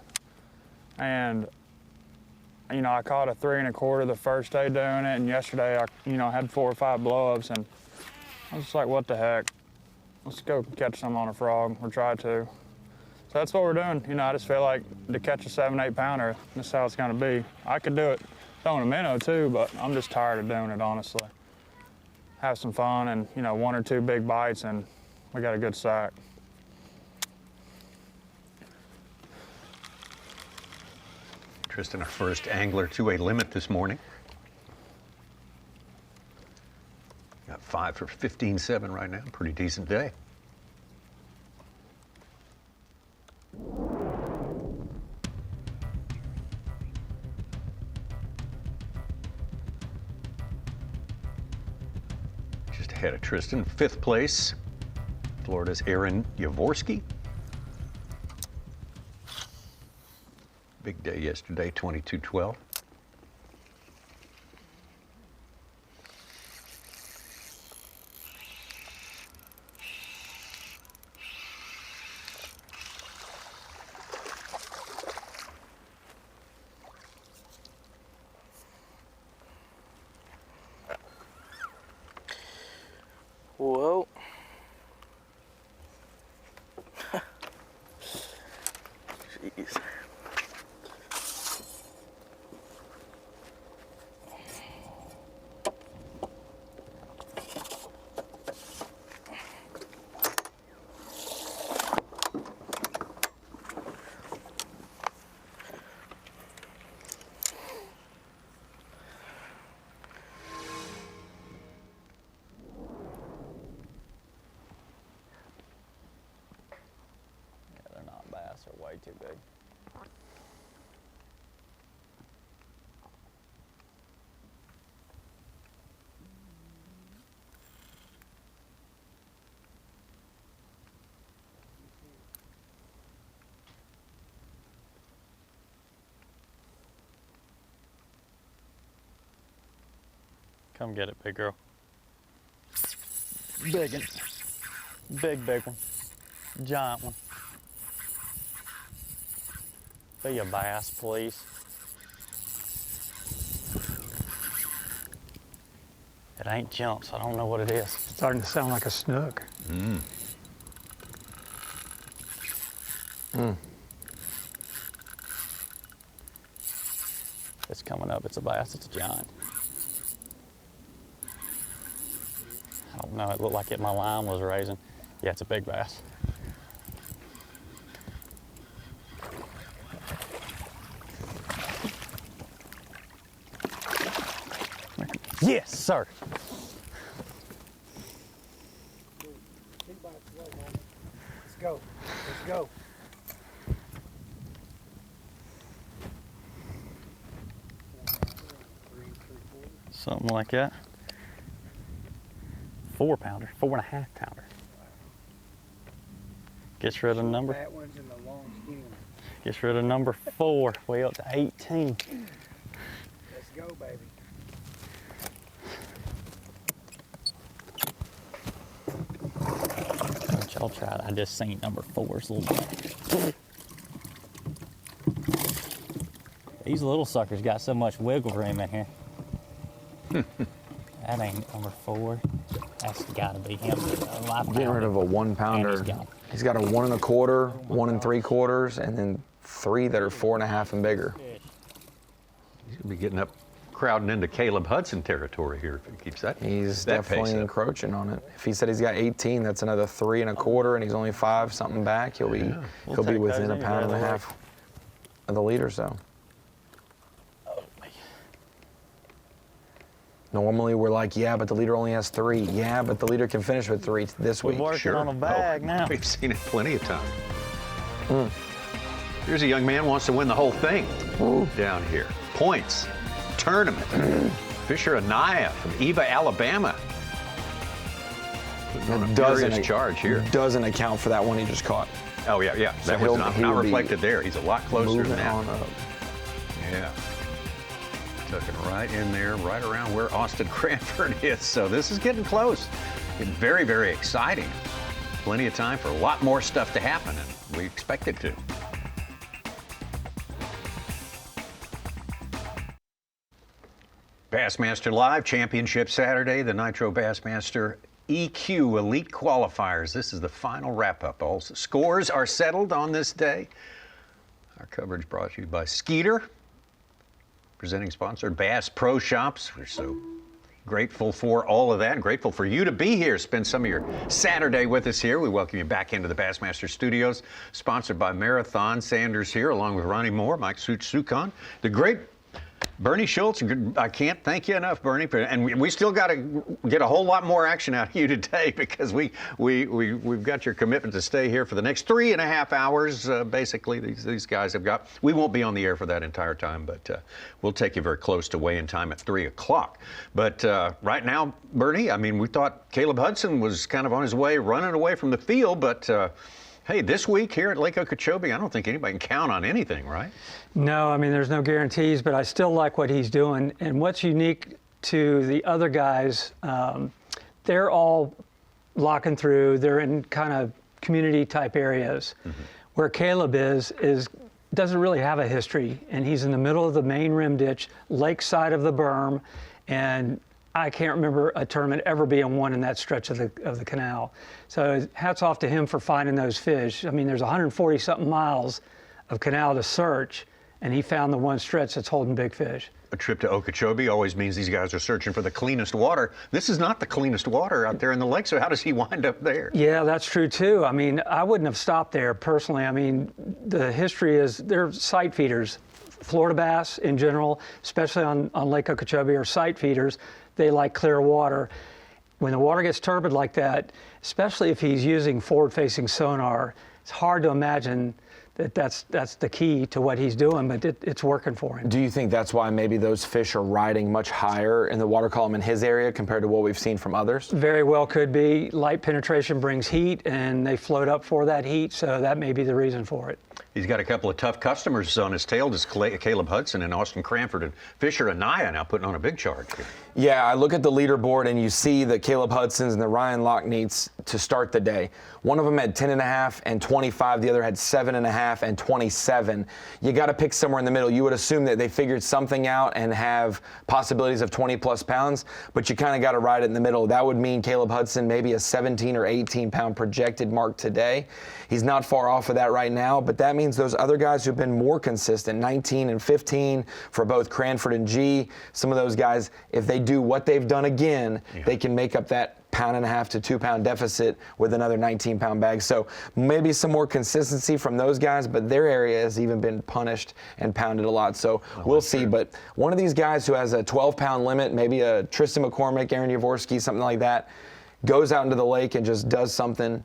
And, I caught a 3 1/4 the first day doing it, and yesterday I, had 4 or 5 blow-ups, and I was just like, what the heck? Let's go catch some on a frog, or try to. So that's what we're doing. You know, I just feel like to catch a 7-8 pounder, this is how it's gonna be. I could do it throwing a minnow too, but I'm just tired of doing it, honestly. Have some fun and, you know, 1 or 2 big bites and we got a good sack. Tristan, our first angler to a limit this morning. Got 5 for 15.7 right now. Pretty decent day. Just ahead of Tristan, 5th place, Florida's Aaron Yavorski. Big day yesterday, 22-12. Whoa. Jeez. Bass are way too big. Come get it, big girl. Big one. Big one. Giant one. Be a bass, please. It ain't jumps. I don't know what it is. It's starting to sound like a snook. It's coming up. It's a bass. It's a giant. I don't know. It looked like my line was raising. Yeah, it's a big bass. Yes, sir. Let's go. Let's go. Something like that. 4-pounder, 4.5 pounder. Gets rid of number. Fat ones and the long skinny ones. Gets rid of number 4. Way up to 18. Let's go, baby. Y'all try it. I just seen number 4's little bit. These little suckers got so much wiggle room in here. That ain't number 4. That's gotta be him. Getting rid of a 1-pounder. He's got a 1 1/4, 1 3/4, and then 3 that are 4.5 and bigger. He's gonna be getting up, crowding into Caleb Hudson territory here if he keeps that. He's that definitely encroaching on it. If he said he's got 18, that's another 3 1/4, and he's only 5 something back. He'll be he'll be within a 1.5 pound of the leader zone. Normally we're like, yeah, but the leader only has 3. Yeah, but the leader can finish with 3 this week. We're working on a bag now. We've seen it plenty of times. Here's a young man who wants to win the whole thing. Down here. Points. Tournament. Fisher Anaya from Eva, Alabama. Doesn't charge here. Doesn't account for that one he just caught. Oh yeah, yeah. So That was not reflected there. He's a lot closer than that. On up. Yeah. Tucking right in there, right around where Austin Cranford is. So this is getting close. Getting very, very exciting. Plenty of time for a lot more stuff to happen, and we expect it to. Bassmaster Live Championship Saturday, the Nitro Bassmaster EQ Elite Qualifiers. This is the final wrap-up. All scores are settled on this day. Our coverage brought to you by Skeeter, presenting sponsor Bass Pro Shops. We're so grateful for all of that. Grateful for you to be here. Spend some of your Saturday with us here. We welcome you back into the Bassmaster Studios, sponsored by Marathon. Sanders here, along with Ronnie Moore, Mike Sukon, the great Bernie Schultz. I can't thank you enough, Bernie. And we still got to get a whole lot more action out of you today, because we've got your commitment to stay here for the next 3.5 hours. Basically, these guys have got. We won't be on the air for that entire time, but we'll take you very close to weigh-in time at 3 o'clock. But right now, Bernie, I mean, we thought Caleb Hudson was kind of on his way, running away from the field, but hey, this week here at Lake Okeechobee, I don't think anybody can count on anything, right? No, I mean, there's no guarantees, but I still like what he's doing. And what's unique to the other guys, they're all locking through. They're in kind of community-type areas. Mm-hmm. Where Caleb doesn't really have a history, and he's in the middle of the main rim ditch, lakeside of the berm, and I can't remember a tournament ever being won in that stretch of the canal. So hats off to him for finding those fish. I mean, there's 140-something miles of canal to search, and he found the one stretch that's holding big fish. A trip to Okeechobee always means these guys are searching for the cleanest water. This is not the cleanest water out there in the lake, so how does he wind up there? Yeah, that's true, too. I mean, I wouldn't have stopped there personally. I mean, the history is they're sight feeders. Florida bass in general, especially on Lake Okeechobee, are sight feeders. They like clear water. When the water gets turbid like that, especially if he's using forward-facing sonar, it's hard to imagine that's the key to what he's doing, but it's working for him. Do you think that's why maybe those fish are riding much higher in the water column in his area compared to what we've seen from others? Very well could be. Light penetration brings heat, and they float up for that heat, so that may be the reason for it. He's got a couple of tough customers on his tail. This Caleb Hudson and Austin Cranford and Fisher Anaya now putting on a big charge here. Yeah, I look at the leaderboard and you see the Caleb Hudsons and the Ryan Lochneys to start the day. One of them had 10.5 and 25. The other had 7.5 and 27. You got to pick somewhere in the middle. You would assume that they figured something out and have possibilities of 20-plus pounds, but you kind of got to ride it in the middle. That would mean Caleb Hudson maybe a 17 or 18-pound projected mark today. He's not far off of that right now, but that means those other guys who've been more consistent, 19 and 15 for both Cranford and G, some of those guys, if they do what they've done again, they can make up that 1.5 to 2 pound deficit with another 19-pound bag. So maybe some more consistency from those guys, but their area has even been punished and pounded a lot. So we'll see. True. But one of these guys who has a 12-pound limit, maybe a Tristan McCormick, Aaron Yavorski, something like that, goes out into the lake and just does something,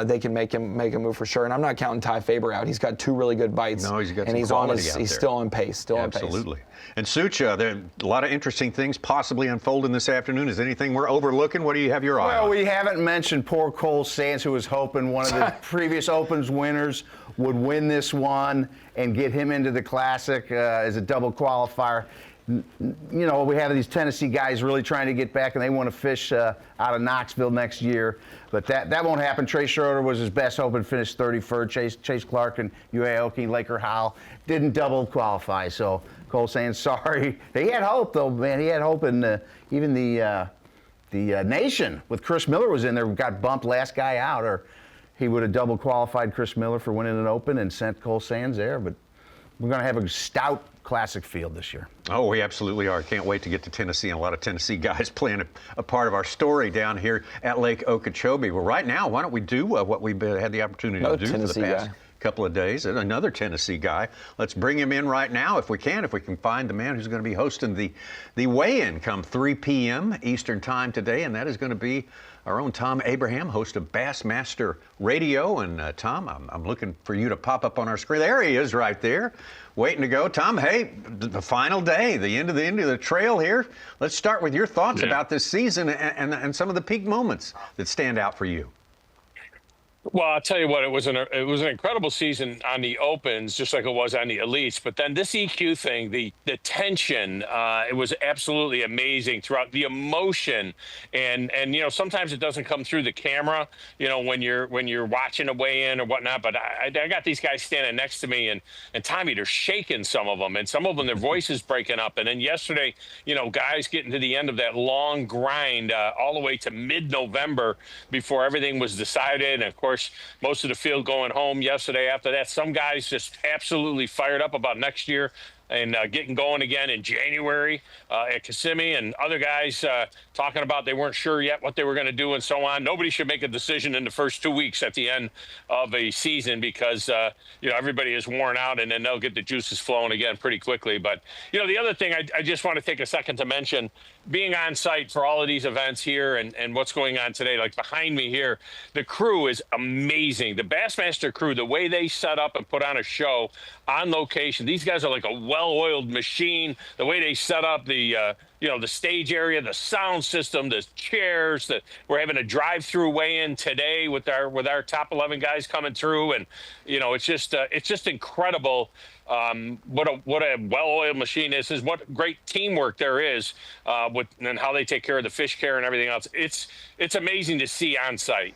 they can make a move for sure. And I'm not counting Ty Faber out. He's got 2 really good bites. No, he's got and some he's still on pace. Absolutely. And Sucha, there are a lot of interesting things possibly unfolding this afternoon. Is anything we're overlooking? What do you have your eye on? Well, we haven't mentioned poor Cole Sands, who was hoping one of the previous Opens winners would win this one and get him into the Classic as a double qualifier. You know, we have these Tennessee guys really trying to get back, and they want to fish out of Knoxville next year. But that won't happen. Trey Schroeder was his best Open, finished 31st. Chase Clark and Aoki, Laker Howell didn't double qualify. So Cole Sands, sorry. He had hope, though, man. He had hope in even the Nation with Chris Miller was in there, got bumped last guy out, or he would have double qualified Chris Miller for winning an Open and sent Cole Sands there. But we're going to have a stout Classic field this year. Oh, we absolutely are. Can't wait to get to Tennessee, and a lot of Tennessee guys playing a part of our story down here at Lake Okeechobee. Well, right now, why don't we do what we've had the opportunity to do for the past couple of days. And another Tennessee guy. Let's bring him in right now if we can find the man who's going to be hosting the weigh-in come 3 p.m. Eastern time today, and that is going to be our own Tom Abraham, host of Bassmaster Radio. And Tom, I'm looking for you to pop up on our screen. There he is right there, waiting to go. Tom, hey, the final day, the end of the trail here. Let's start with your thoughts about this season and some of the peak moments that stand out for you. Well, I'll tell you what, it was an incredible season on the opens, just like it was on the elites. But then this EQ thing, the tension, it was absolutely amazing throughout the emotion, and sometimes it doesn't come through the camera, when you're watching a weigh-in or whatnot. But I got these guys standing next to me, and Tommy, they're shaking, some of them, and some of them their voices breaking up. And then yesterday, guys getting to the end of that long grind, all the way to mid-November before everything was decided, and of course, most of the field going home yesterday after that. Some guys just absolutely fired up about next year and getting going again in January at Kissimmee, and other guys talking about they weren't sure yet what they were going to do and so on. Nobody should make a decision in the first 2 weeks at the end of a season because, everybody is worn out, and then they'll get the juices flowing again pretty quickly. But, the other thing I just want to take a second to mention, being on site for all of these events here and what's going on today, like behind me here, the crew is amazing. The Bassmaster crew, the way they set up and put on a show on location, these guys are like a well-oiled machine. The way they set up the stage area, the sound system, the chairs, we're having a drive-through weigh-in today with our top 11 guys coming through, and it's just incredible. What a well-oiled machine is what great teamwork there is and how they take care of the fish care and everything else. It's amazing to see on site.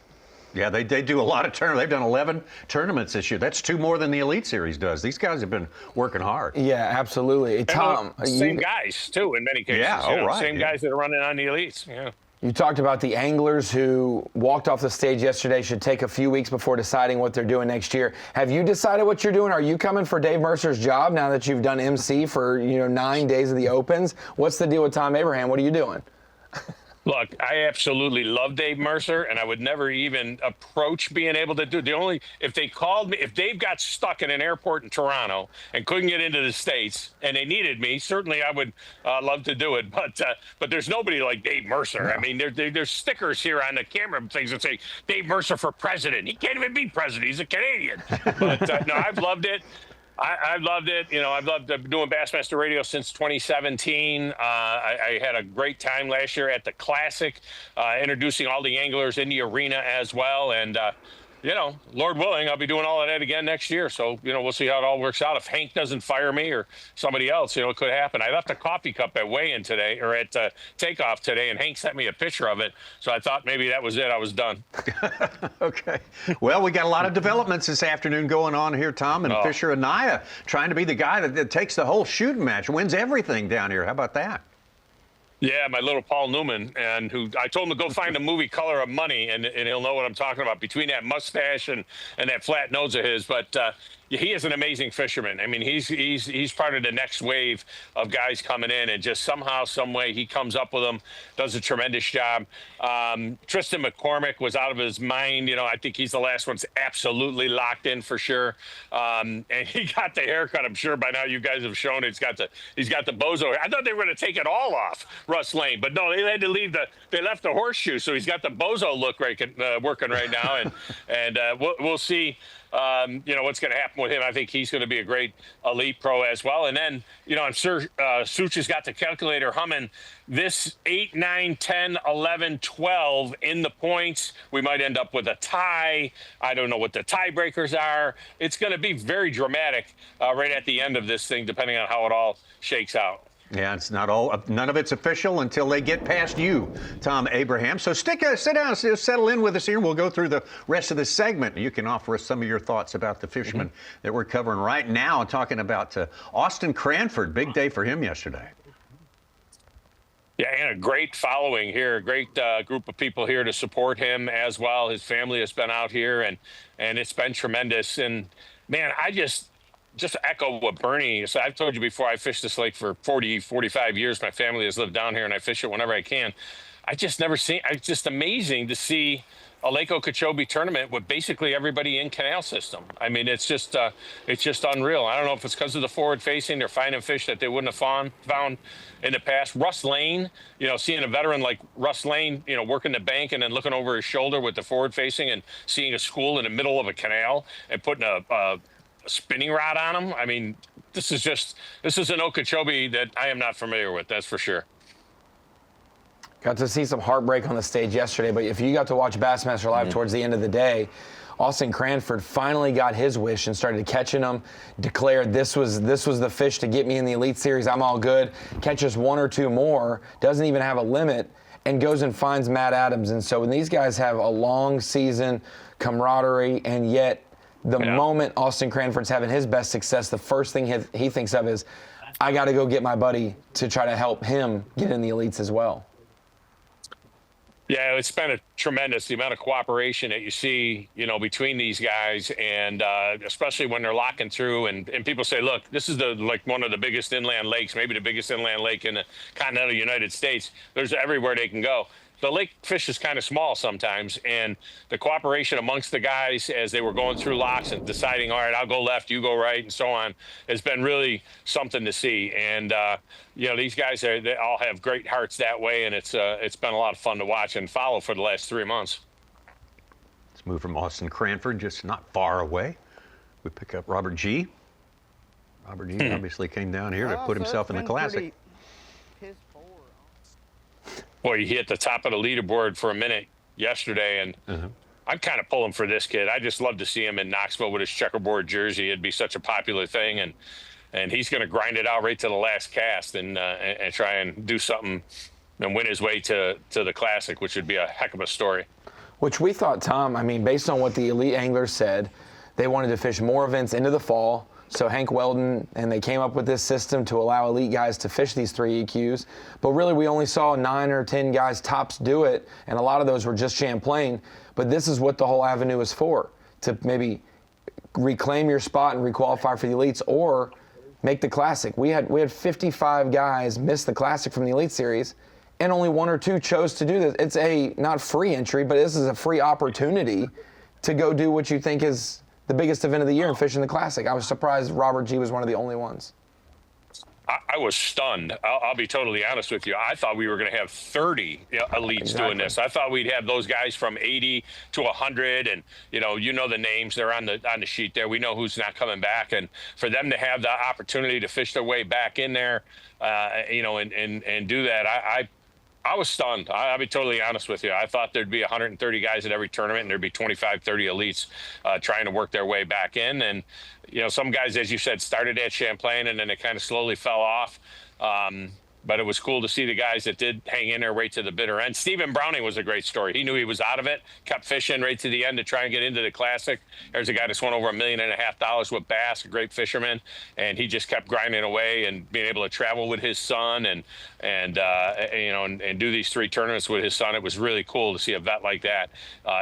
Yeah, they do a lot of tournaments. They've done 11 tournaments this year. That's 2 more than the Elite Series does. These guys have been working hard. Yeah, absolutely. Tom, same guys too in many cases. Yeah, right. Same guys that are running on the Elites. Yeah. You talked about the anglers who walked off the stage yesterday should take a few weeks before deciding what they're doing next year. Have you decided what you're doing? Are you coming for Dave Mercer's job now that you've done MC for 9 days of the Opens? What's the deal with Tom Abraham? What are you doing? Look, I absolutely love Dave Mercer, and I would never even approach being able to do it. If they called me, if Dave got stuck in an airport in Toronto and couldn't get into the States and they needed me, certainly I would love to do it. But there's nobody like Dave Mercer. No. I mean, there's stickers here on the camera things that say Dave Mercer for president. He can't even be president. He's a Canadian. But no, I've loved it. I've loved it. I've loved doing Bassmaster Radio since 2017. I had a great time last year at the Classic, introducing all the anglers in the arena as well. And, Lord willing, I'll be doing all of that again next year. So, we'll see how it all works out. If Hank doesn't fire me or somebody else, it could happen. I left a coffee cup at weigh-in today, or at takeoff today, and Hank sent me a picture of it. So I thought maybe that was it. I was done. Okay. Well, we got a lot of developments this afternoon going on here, Tom, and Fisher Anaya trying to be the guy that takes the whole shooting match, wins everything down here. How about that? Yeah, my little Paul Newman, and who I told him to go find a movie Color of Money, and he'll know what I'm talking about between that mustache and that flat nose of his. But he is an amazing fisherman. I mean, he's part of the next wave of guys coming in, and just somehow, some way, he comes up with them, does a tremendous job. Tristan McCormick was out of his mind. I think he's the last one's absolutely locked in for sure. And he got the haircut. I'm sure by now you guys have shown he's got the bozo. I thought they were going to take it all off, Russ Lane, but no, they had to leave they left the horseshoe, so he's got the bozo look working right now, and we'll see. What's going to happen with him. I think he's going to be a great elite pro as well. And then, I'm sure Such has got the calculator humming. This 8, 9, 10, 11, 12 in the points. We might end up with a tie. I don't know what the tiebreakers are. It's going to be very dramatic right at the end of this thing, depending on how it all shakes out. Yeah, it's not all. None of it's official until they get past you, Tom Abraham. So sit down, settle in with us here. We'll go through the rest of the segment. You can offer us some of your thoughts about the fishermen that we're covering right now. Talking about Austin Cranford, big day for him yesterday. Yeah, and a great following here, a great group of people here to support him as well. His family has been out here, and it's been tremendous. And man, I just echo what Bernie. So I've told you before, I fished this lake for 40, 45 years. My family has lived down here, and I fish it whenever I can. I just never seen. It's just amazing to see a Lake Okeechobee tournament with basically everybody in canal system. I mean, it's just unreal. I don't know if it's because of the forward facing. They're finding fish that they wouldn't have found in the past. Russ Lane, seeing a veteran like Russ Lane, working the bank and then looking over his shoulder with the forward facing and seeing a school in the middle of a canal and putting a spinning rod on them. I mean, this is an Okeechobee that I am not familiar with, that's for sure. Got to see some heartbreak on the stage yesterday, but if you got to watch Bassmaster Live towards the end of the day, Austin Cranford finally got his wish and started catching them, declared this was the fish to get me in the Elite Series. I'm all good. Catches 1 or 2 more, doesn't even have a limit, and goes and finds Matt Adams. And so when these guys have a long season, camaraderie, and yet the moment Austin Cranford's having his best success, the first thing he thinks of is, I got to go get my buddy to try to help him get in the elites as well. Yeah, it's been a tremendous, the amount of cooperation that you see, you know, between these guys, and especially when they're locking through, and people say, look, this is like one of the biggest inland lakes, maybe the biggest inland lake in the continental United States. There's everywhere they can go. The lake fish is kind of small sometimes, and the cooperation amongst the guys as they were going through locks and deciding, all right, I'll go left, you go right, and so on, has been really something to see. And you know, these guys they all have great hearts that way, and it's been a lot of fun to watch and follow for the last 3 months. Let's move from Austin Cranford, just not far away. We pick up Robert G. Robert G. obviously came down here to put himself in the Classic. Boy, he hit the top of the leaderboard for a minute yesterday, and I'm kind of pulling for this kid. I just love to see him in Knoxville with his checkerboard jersey. It'd be such a popular thing, and he's going to grind it out right to the last cast and try and do something and win his way to the Classic, which would be a heck of a story. Which we thought, Tom, I mean, based on what the elite anglers said, they wanted to fish more events into the fall. So Hank Weldon, and they came up with this system to allow elite guys to fish these 3 EQs. But really, we only saw 9 or 10 guys tops do it, and a lot of those were just Champlain. But this is what the whole avenue is for, to maybe reclaim your spot and requalify for the elites, or make the Classic. We had 55 guys miss the Classic from the Elite Series, and only 1 or 2 chose to do this. It's a not free entry, but this is a free opportunity to go do what you think is the biggest event of the year and fish in the Classic. I was surprised Robert G was one of the only ones. I was stunned. I'll be totally honest with you. I thought we were going to have 30 elites doing this. I thought we'd have those guys from 80 to 100, and you know the names. They're on the sheet there. We know who's not coming back, and for them to have the opportunity to fish their way back in there, and do that, I was stunned. I'll be totally honest with you. I thought there'd be 130 guys at every tournament, and there'd be 25, 30 elites trying to work their way back in. And, some guys, as you said, started at Champlain, and then they kind of slowly fell off. But it was cool to see the guys that did hang in there right to the bitter end. Stephen Browning was a great story. He knew he was out of it, kept fishing right to the end to try and get into the Classic. There's a guy that's won over $1.5 million with Bass, a great fisherman, and he just kept grinding away and being able to travel with his son and do these 3 tournaments with his son. It was really cool to see a vet like that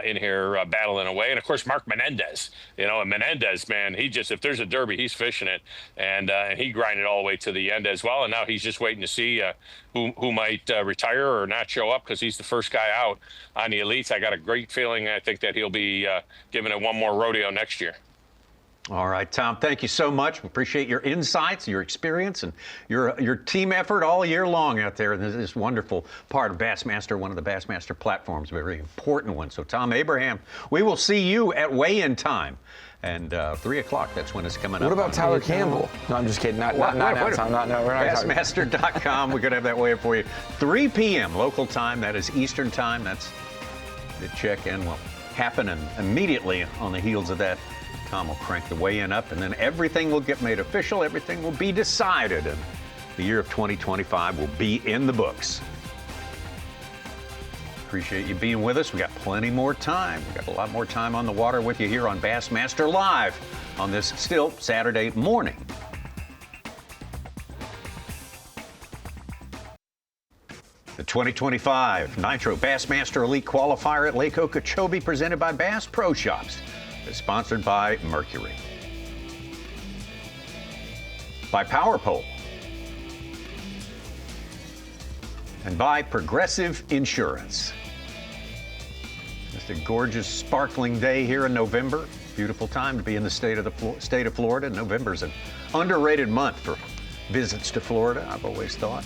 in here battling away. And of course, Mark Menendez, and Menendez, man, if there's a derby, he's fishing it, and he grinded all the way to the end as well. And now he's just waiting to see who might retire or not show up, because he's the first guy out on the elites. I got a great feeling. I think that he'll be giving it one more rodeo next year. All right, Tom, thank you so much. We appreciate your insights, your experience, and your team effort all year long out there. This is wonderful part of Bassmaster, one of the Bassmaster platforms, a very important one. So, Tom Abraham, we will see you at weigh-in time. And 3 o'clock, that's when it's coming up. What about Tyler Campbell? No, I'm just kidding. Not now, Tom. We're not Bassmaster.com. We're going to have that weigh-in for you. 3 p.m. local time. That is Eastern time. That's the check-in will happen, and immediately on the heels of that, Tom will crank the weigh-in up, and then everything will get made official. Everything will be decided, and the year of 2025 will be in the books. Appreciate you being with us. We got plenty more time. We got a lot more time on the water with you here on Bassmaster Live on this still Saturday morning. The 2025 Nitro Bassmaster Elite Qualifier at Lake Okeechobee, presented by Bass Pro Shops, is sponsored by Mercury, by Power Pole, and by Progressive Insurance. Just a gorgeous, sparkling day here in November. Beautiful time to be in the state of Florida. November's an underrated month for visits to Florida, I've always thought.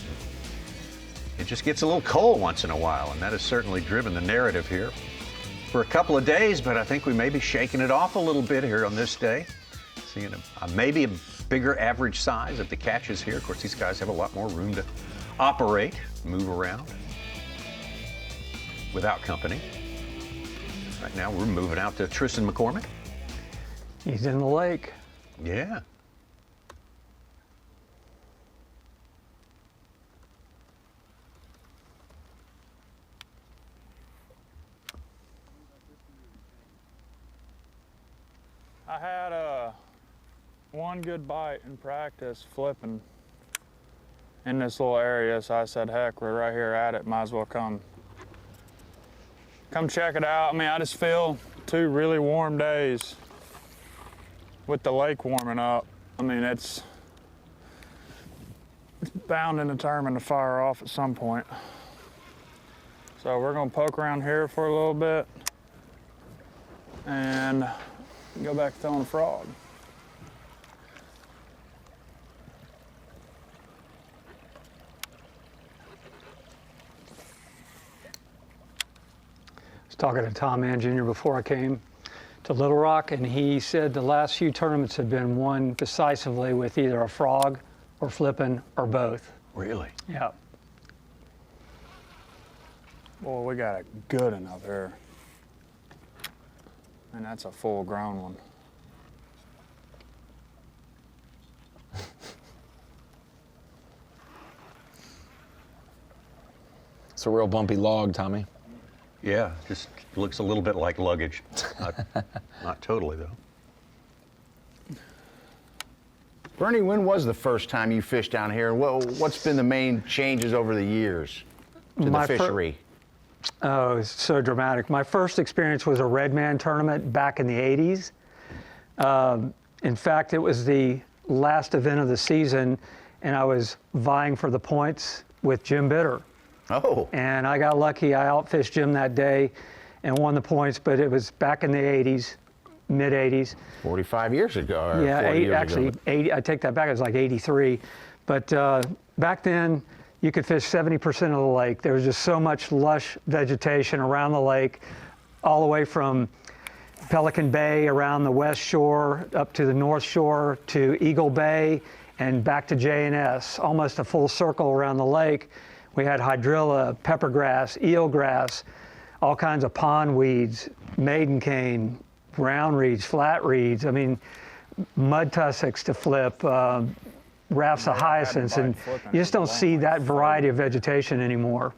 It just gets a little cold once in a while, and that has certainly driven the narrative here for a couple of days, but I think we may be shaking it off a little bit here on this day. Seeing maybe a bigger average size of the catches here. Of course, these guys have a lot more room to operate, move around without company. Right now we're moving out to Tristan McCormick. He's in the lake. Yeah. I had one good bite in practice flipping in this little area, so I said, heck, we're right here at it, might as well come check it out. I mean, I just feel 2 really warm days with the lake warming up. I mean, it's bound and determined to fire off at some point. So we're gonna poke around here for a little bit and go back to throwing a frog. I was talking to Tom Mann Jr. before I came to Little Rock, and he said the last few tournaments have been won decisively with either a frog or flipping or both. Really? Yeah. Boy, we got it good enough here. And that's a full-grown one. It's a real bumpy log, Tommy. Yeah, just looks a little bit like luggage. Not totally, though. Bernie, when was the first time you fished down here? What's been the main changes over the years to the fishery? Oh, it's so dramatic. My first experience was a Redman tournament back in the 80s. In fact, it was the last event of the season, and I was vying for the points with Jim Bitter. Oh. And I got lucky. I outfished Jim that day and won the points, but it was back in the 80s, mid-80s. 45 years ago. Or yeah, 40 years actually, ago. 80. I take that back. It was like 83. But back then, you could fish 70% of the lake. There was just so much lush vegetation around the lake, all the way from Pelican Bay around the west shore up to the north shore to Eagle Bay and back to J&S, almost a full circle around the lake. We had hydrilla, peppergrass, eelgrass, all kinds of pond weeds, maiden cane, brown reeds, flat reeds. I mean, mud tussocks to flip, rafts of hyacinths, and you just don't see that variety of vegetation anymore.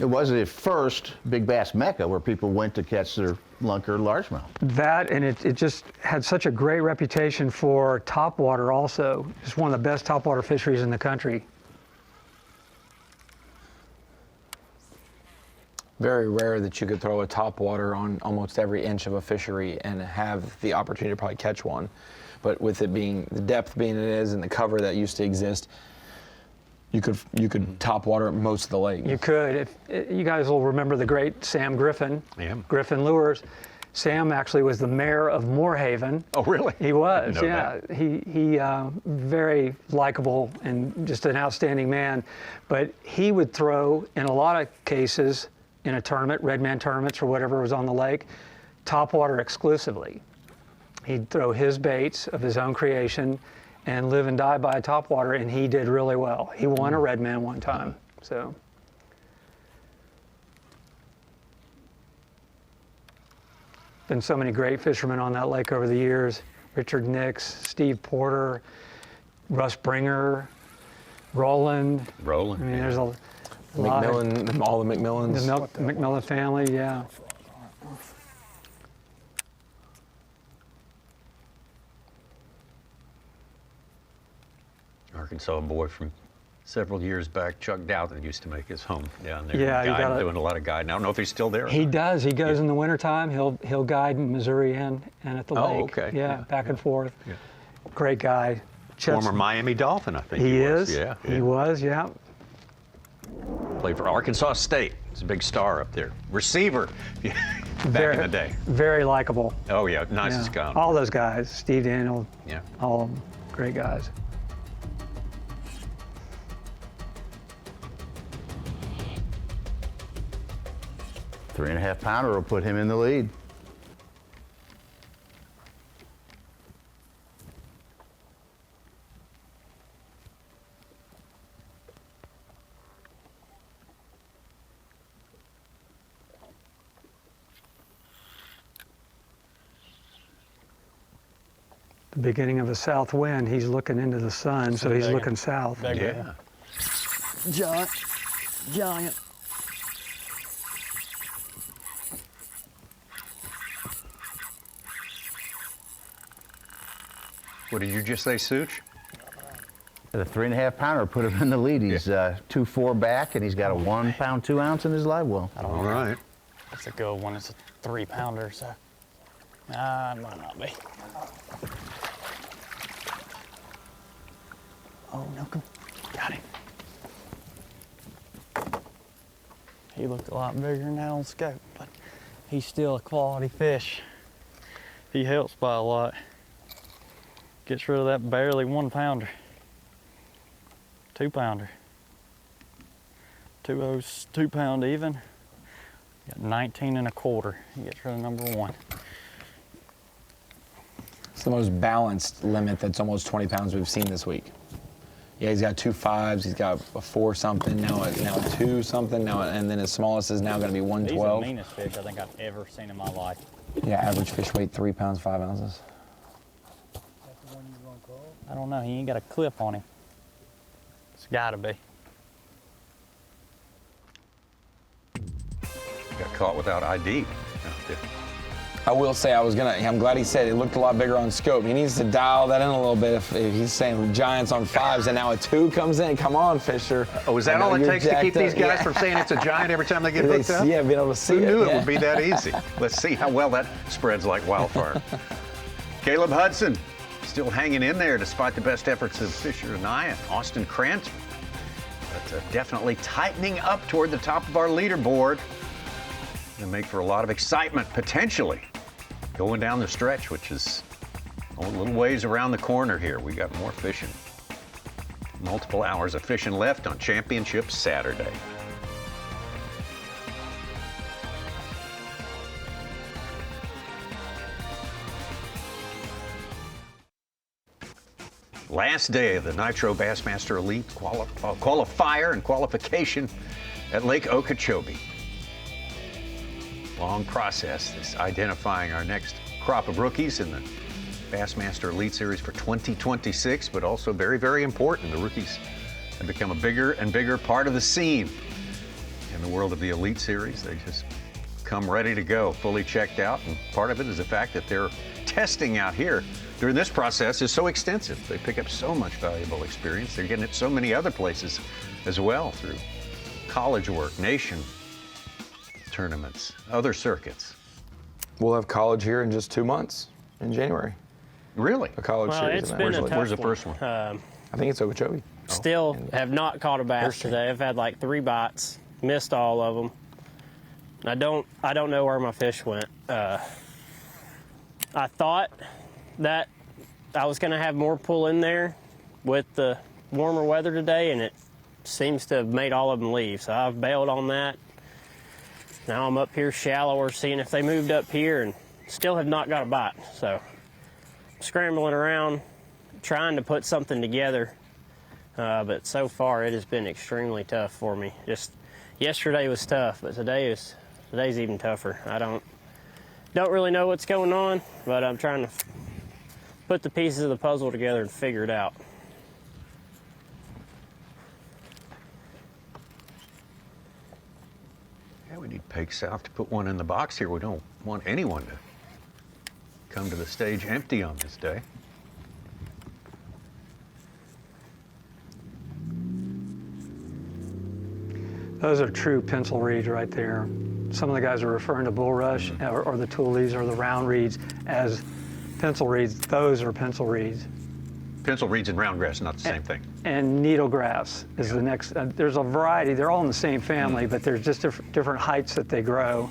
It was the first big bass mecca where people went to catch their lunker largemouth. That, and it just had such a great reputation for topwater also. It's one of the best topwater fisheries in the country. Very rare that you could throw a topwater on almost every inch of a fishery and have the opportunity to probably catch one. But with it being, the depth being it is and the cover that used to exist, you could topwater most of the lake. You could. If you guys will remember the great Sam Griffin, Griffin Lures. Sam actually was the mayor of Moorhaven. Oh, really? He was, I didn't know yeah. He very likable and just an outstanding man. But he would throw, in a lot of cases, in a tournament, Redman tournaments or whatever was on the lake, topwater exclusively. He'd throw his baits of his own creation and live and die by topwater, and he did really well. He won a Redman one time, so. Been so many great fishermen on that lake over the years. Richard Nix, Steve Porter, Russ Bringer, Roland. I mean, there's a lot of, McMillan, all the McMillans. The McMillan family, yeah. Arkansas boy from several years back, Chuck Dowden, used to make his home down there. Yeah, doing a lot of guiding. I don't know if he's still there. He does. He goes in the wintertime. He'll guide in Missouri and at the lake. Oh, okay. Yeah, back and forth. Yeah. Great guy. Former Miami Dolphin, I think he was. is. Yeah, he was. Yeah. Played for Arkansas State. He's a big star up there. Receiver back in the day. Very likable. Oh, yeah. Nice as come. All those guys. Steve Daniel. Yeah. All of them. Great guys. Three-and-a-half pounder will put him in the lead. the beginning of a south wind, he's looking into the sun, so he's looking south. Yeah. Giant. What did you just say, Such? The 3.5 pounder put him in the lead. He's 2-4 back, and he's got a 1 pound 2 ounce in his live well. All right. That's a good one. It's a 3 pounder, so it might not be. Oh, no, come. Got him. He looked a lot bigger than that on scope, but he's still a quality fish. He helps by a lot. Gets rid of that barely 1 pounder. 2 pounder. 2 pound even. Got 19 1/4. He gets rid of number 1. It's the most balanced limit that's almost 20 pounds we've seen this week. Yeah, he's got 2 5s, he's got a 4 something, now a 2 something, and then his smallest is now going to be 112. He's the meanest fish I think I've ever seen in my life. Yeah, average fish weight 3 pounds 5 ounces. I don't know, he ain't got a clip on him. It's gotta be. Got caught without ID. I will say I'm glad he said it looked a lot bigger on scope. He needs to dial that in a little bit if he's saying giants on 5s and now a 2 comes in. Come on, Fisher. Oh, is that all it takes to keep these guys from saying it's a giant every time they get hooked up? Yeah, being able to see Who it. knew it would be that easy? Let's see how well that spreads like wildfire. Caleb Hudson still hanging in there despite the best efforts of Fisher and I and Austin Krantz. But definitely tightening up toward the top of our leaderboard. Going to make for a lot of excitement, potentially, going down the stretch, which is a little ways around the corner here. We got more fishing. Multiple hours of fishing left on Championship Saturday. Last day of the Nitro Bassmaster Elite qualifier and qualification at Lake Okeechobee. Long process, this identifying our next crop of rookies in the Bassmaster Elite Series for 2026, but also very, very important. The rookies have become a bigger and bigger part of the scene in the world of the Elite Series. They just come ready to go, fully checked out, and part of it is the fact that their testing out here during this process is so extensive. They pick up so much valuable experience. They're getting it so many other places as well through college work, nation tournaments, other circuits. We'll have college here in just 2 months, in January. Really? A college series. It's been a tough Where's the first one? I think it's Okeechobee. Still have not caught a bass today. I've had like 3 bites, missed all of them. I don't know where my fish went. I thought that I was going to have more pull in there with the warmer weather today, and it seems to have made all of them leave. So I've bailed on that. Now I'm up here shallower, seeing if they moved up here, and still have not got a bite. So scrambling around, trying to put something together. But so far it has been extremely tough for me. Just yesterday was tough, but today's even tougher. I don't really know what's going on, but I'm trying to put the pieces of the puzzle together and figure it out. Yeah, we need Peg South to put one in the box here. We don't want anyone to come to the stage empty on this day. Those are true pencil reeds right there. Some of the guys are referring to bulrush or the toolies or the round reeds as pencil reeds. Those are pencil reeds. Pencil reeds and roundgrass, not the same thing. And needlegrass is the next. There's a variety. They're all in the same family, but there's just different heights that they grow.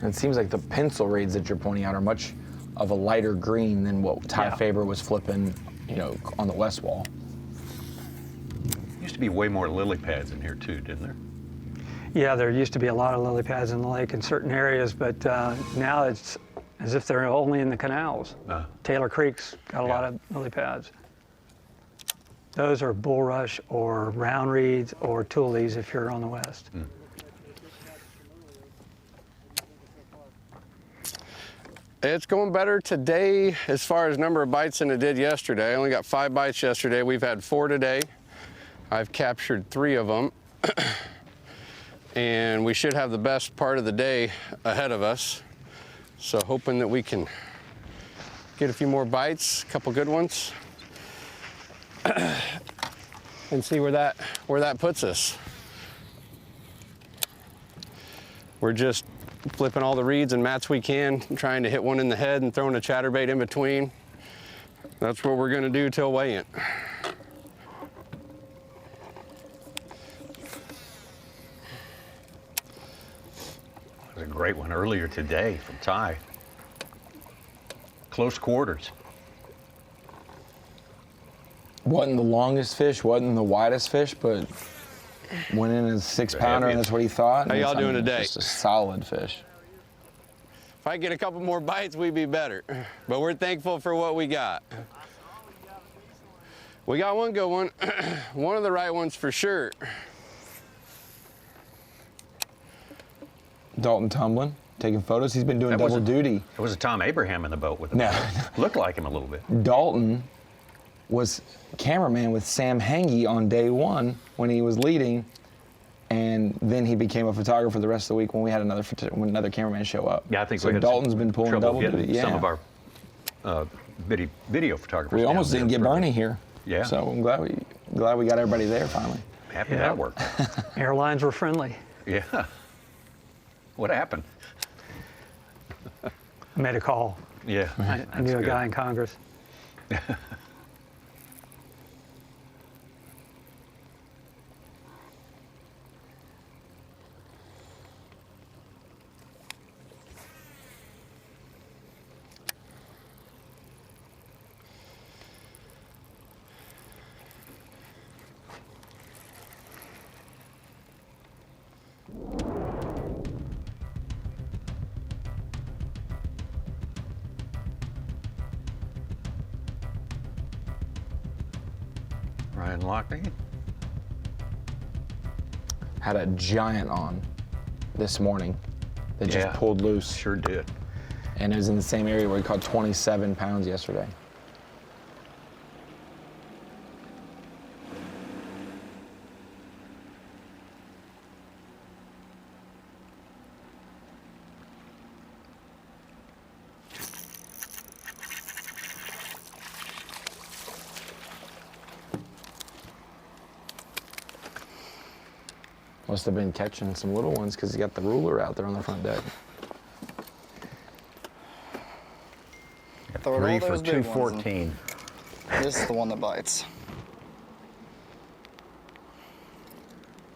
It seems like the pencil reeds that you're pointing out are much of a lighter green than what Ty Faber was flipping, on the west wall. Used to be way more lily pads in here too, didn't there? Yeah, there used to be a lot of lily pads in the lake in certain areas, but now it's as if they're only in the canals. Taylor Creek's got a lot of lily pads. Those are bulrush or round reeds or toolies if you're on the west. It's going better today as far as number of bites than it did yesterday. I only got 5 bites yesterday. We've had 4 today. I've captured 3 of them. And we should have the best part of the day ahead of us. So hoping that we can get a few more bites, a couple good ones, and see where that puts us. We're just flipping all the reeds and mats we can, trying to hit one in the head and throwing a chatterbait in between. That's what we're gonna do till weigh-in. That was a great one earlier today from Ty. Close quarters. Wasn't the longest fish, wasn't the widest fish, but went in as a 6-pounder, and that's what he thought. How y'all doing today? Just a solid fish. If I get a couple more bites, we'd be better. But we're thankful for what we got. We got one good one. One of the right ones for sure. Dalton tumbling, taking photos. He's been doing double duty. There was a Tom Abraham in the boat with him. No. Looked like him a little bit. Dalton was cameraman with Sam Hangy on day 1 when he was leading, and then he became a photographer the rest of the week when we had when another cameraman show up. Yeah, I think so. we had Dalton's been pulling double duty. Yeah. Some of our video photographers. We almost didn't get Bernie here. Yeah. So I'm glad we got everybody there finally. Happy that worked. Airlines were friendly. Yeah. What happened? I made a call. Yeah. I knew a guy in Congress. Ryan Lochney. Had a giant on this morning that just pulled loose. Sure did. And it was in the same area where he caught 27 pounds yesterday. Must have been catching some little ones because he got the ruler out there on the front deck. 3 for 214. This is the one that bites.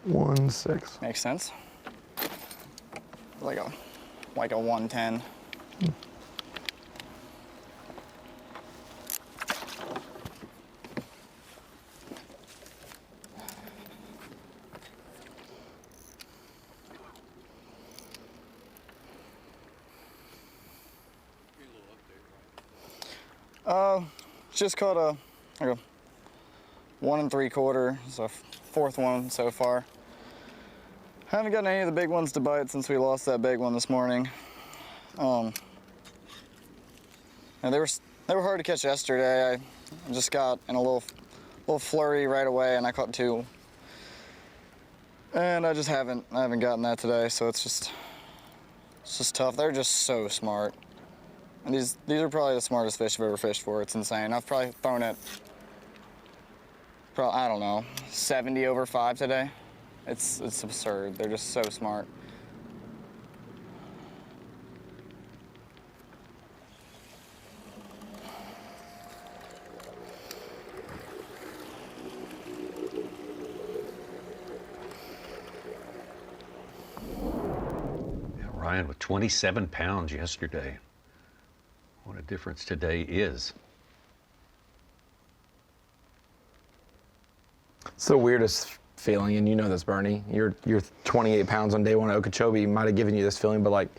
1.6. Makes sense. Like a 110. Just caught a 1 3/4, so 4th one so far. Haven't gotten any of the big ones to bite since we lost that big one this morning. And they were hard to catch yesterday. I just got in a little flurry right away, and I caught 2. And I haven't gotten that today, so it's just tough. They're just so smart. And these are probably the smartest fish I've ever fished for. It's insane. I've probably thrown it, I don't know, 70 over 5 today. It's absurd. They're just so smart. Ryan with 27 pounds yesterday. What a difference today is. It's the weirdest feeling, and you know this, Bernie. You're 28 pounds on day 1 at Okeechobee. Might have given you this feeling, but like,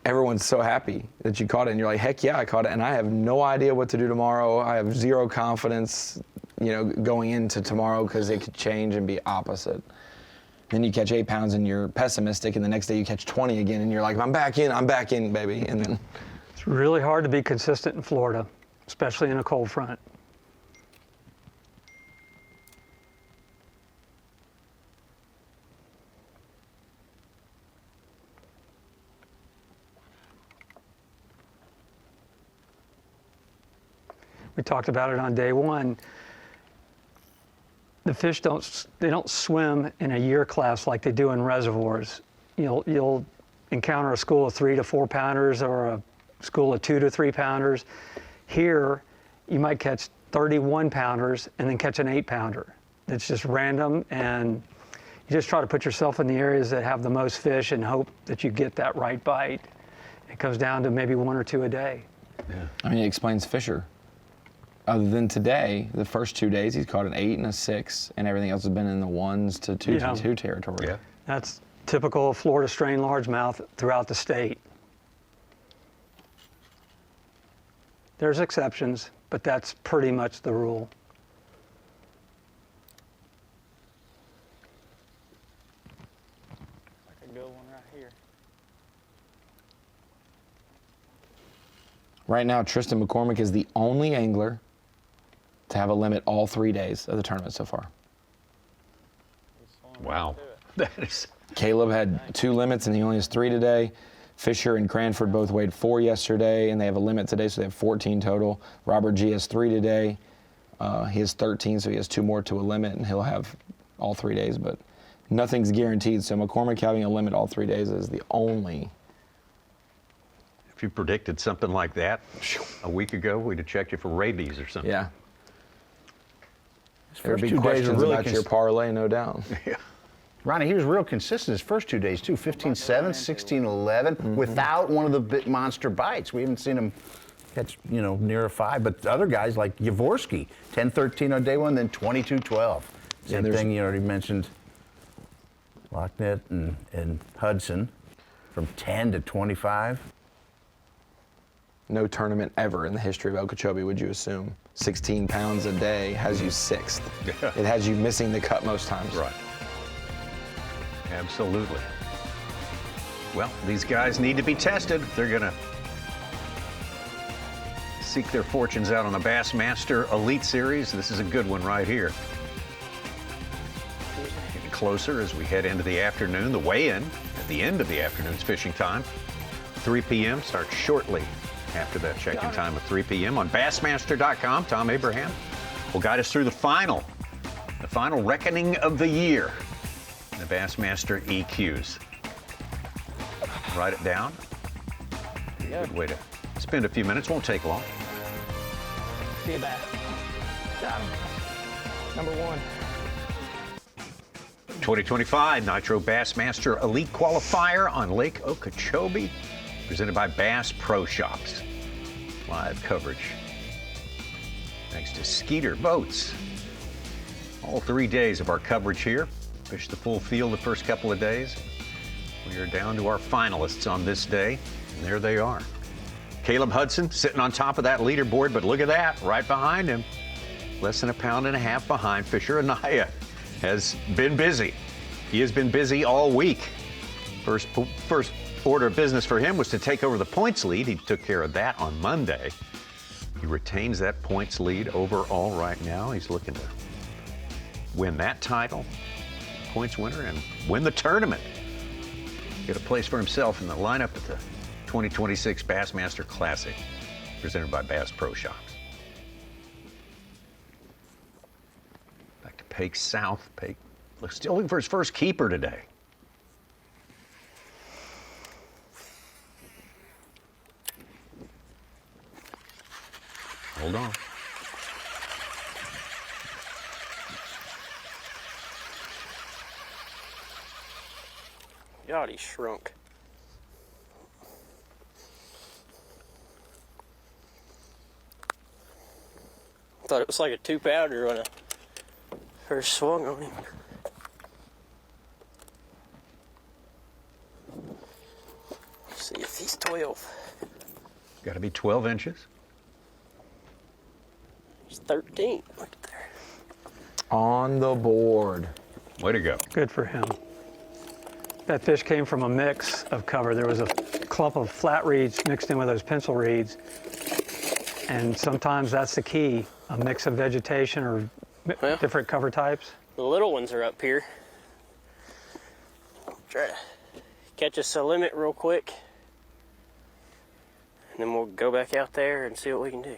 everyone's so happy that you caught it, and you're like, heck yeah, I caught it, and I have no idea what to do tomorrow. I have zero confidence, going into tomorrow because it could change and be opposite. Then you catch 8 pounds and you're pessimistic, and the next day you catch 20 again, and you're like, I'm back in, baby. And then It's really hard to be consistent in Florida, especially in a cold front. We talked about it on day one. The fish don't swim in a year class like they do in reservoirs. You'll encounter a school of 3 to 4 pounders or a school of 2 to 3 pounders. Here, you might catch 31 pounders and then catch an 8 pounder. It's just random, and you just try to put yourself in the areas that have the most fish and hope that you get that right bite. It comes down to maybe 1 or 2 a day. Yeah. I mean, it explains Fisher. Other than today, the first 2 days, he's caught an 8 and a 6, and everything else has been in the 1s to 2 to 2 territory. Yeah. That's typical of Florida strain largemouth throughout the state. There's exceptions, but that's pretty much the rule. Like a good one right here. Right now, Tristan McCormick is the only angler to have a limit all 3 days of the tournament so far. Wow. That is. Caleb had 2 limits, and he only has 3 today. Fisher and Cranford both weighed 4 yesterday, and they have a limit today, so they have 14 total. Robert G has 3 today. He has 13, so he has 2 more to a limit, and he'll have all 3 days, but nothing's guaranteed. So McCormick having a limit all 3 days is the only. If you predicted something like that a week ago, we'd have checked you for rabies or something. Yeah. His There'd first be 2 days are questions really about your parlay, no doubt. Yeah. Ronnie, he was real consistent his first 2 days, too. 15-7, 16-11, without one of the big monster bites. We haven't seen him catch, near a 5. But other guys like Yavorski, 10-13 on day 1, then 22-12. Same thing, you already mentioned Lochney and Hudson from 10 to 25. No tournament ever in the history of Okeechobee, would you assume? 16 pounds a day has you 6th. It has you missing the cut most times. Right. Absolutely. Well, these guys need to be tested. They're going to seek their fortunes out on the Bassmaster Elite Series. This is a good one right here. Getting closer as we head into the afternoon. The weigh-in at the end of the afternoon's fishing time. 3 p.m. starts shortly after that check-in time of 3 p.m. on Bassmaster.com. Tom Abraham will guide us through the final reckoning of the year. The Bassmaster EQs. Write it down. Good way to spend a few minutes. Won't take long. See you back. Got him. Number 1. 2025 Nitro Bassmaster Elite Qualifier on Lake Okeechobee, presented by Bass Pro Shops. Live coverage thanks to Skeeter Boats. All 3 days of our coverage here. Fished the full field the first couple of days. We are down to our finalists on this day, and there they are. Caleb Hudson sitting on top of that leaderboard, but look at that, right behind him. Less than 1.5 pounds behind. Fisher Anaya has been busy. He has been busy all week. First order of business for him was to take over the points lead. He took care of that on Monday. He retains that points lead overall right now. He's looking to win that title, points winner, and win the tournament. Get a place for himself in the lineup at the 2026 Bassmaster Classic, presented by Bass Pro Shops. Back to Pake South. Pake still looking for his first keeper today. Hold on. God, he shrunk. Thought it was like a 2-pounder when I first swung on him. Let's see if he's 12. Got to be 12 inches. He's 13. Look at there. On the board. Way to go. Good for him. That fish came from a mix of cover. There was a clump of flat reeds mixed in with those pencil reeds. And sometimes that's the key, a mix of vegetation or different cover types. The little ones are up here. Try to catch us a limit real quick. And then we'll go back out there and see what we can do.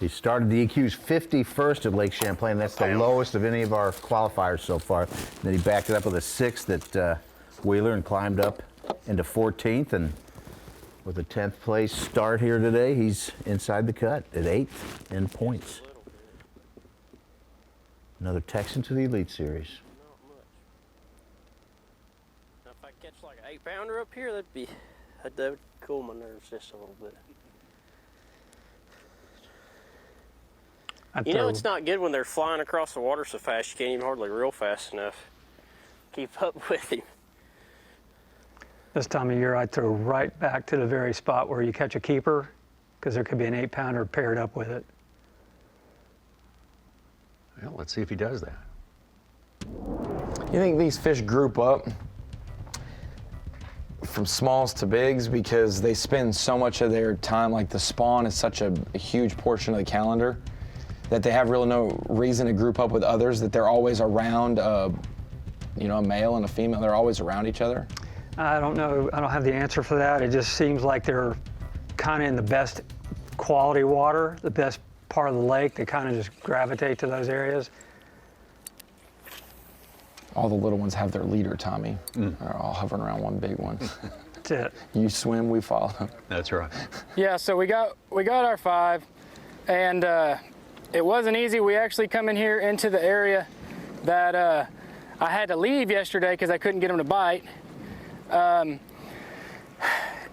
He started the EQ's 51st at Lake Champlain. That's the lowest of any of our qualifiers so far. And then he backed it up with a 6th at Wheeler and climbed up into 14th. And with a 10th place start here today, he's inside the cut at 8th in points. Another Texan to the Elite Series. Now, if I catch like an 8-pounder up here, that would cool my nerves just a little bit. You know, it's not good when they're flying across the water so fast you can't even hardly reel fast enough. Keep up with him. This time of year, I'd throw right back to the very spot where you catch a keeper, because there could be an 8-pounder paired up with it. Well, let's see if he does that. You think these fish group up from smalls to bigs because they spend so much of their time, like the spawn is such a huge portion of the calendar, that they have really no reason to group up with others, that they're always around, you know, a male and a female, they're always around each other? I don't know. I don't have the answer for that. It just seems like they're kind of in the best quality water, the best part of the lake. They kind of just gravitate to those areas. All the little ones have their leader, Tommy. They're all hovering around one big one. That's it. You swim, we follow. That's right. Yeah, so we got our 5, and it wasn't easy. We actually come in here into the area that I had to leave yesterday because I couldn't get them to bite.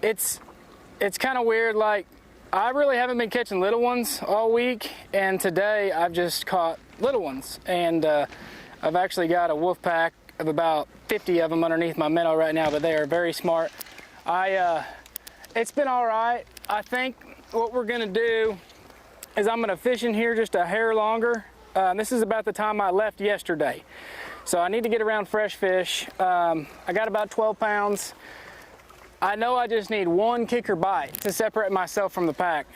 It's kind of weird. Like, I really haven't been catching little ones all week, and today I've just caught little ones, and I've actually got a wolf pack of about 50 of them underneath my minnow right now, but they are very smart. It's been all right. I think what we're gonna do is I'm gonna fish in here just a hair longer. This is about the time I left yesterday. So I need to get around fresh fish. I got about 12 pounds. I know I just need one kicker bite to separate myself from the pack.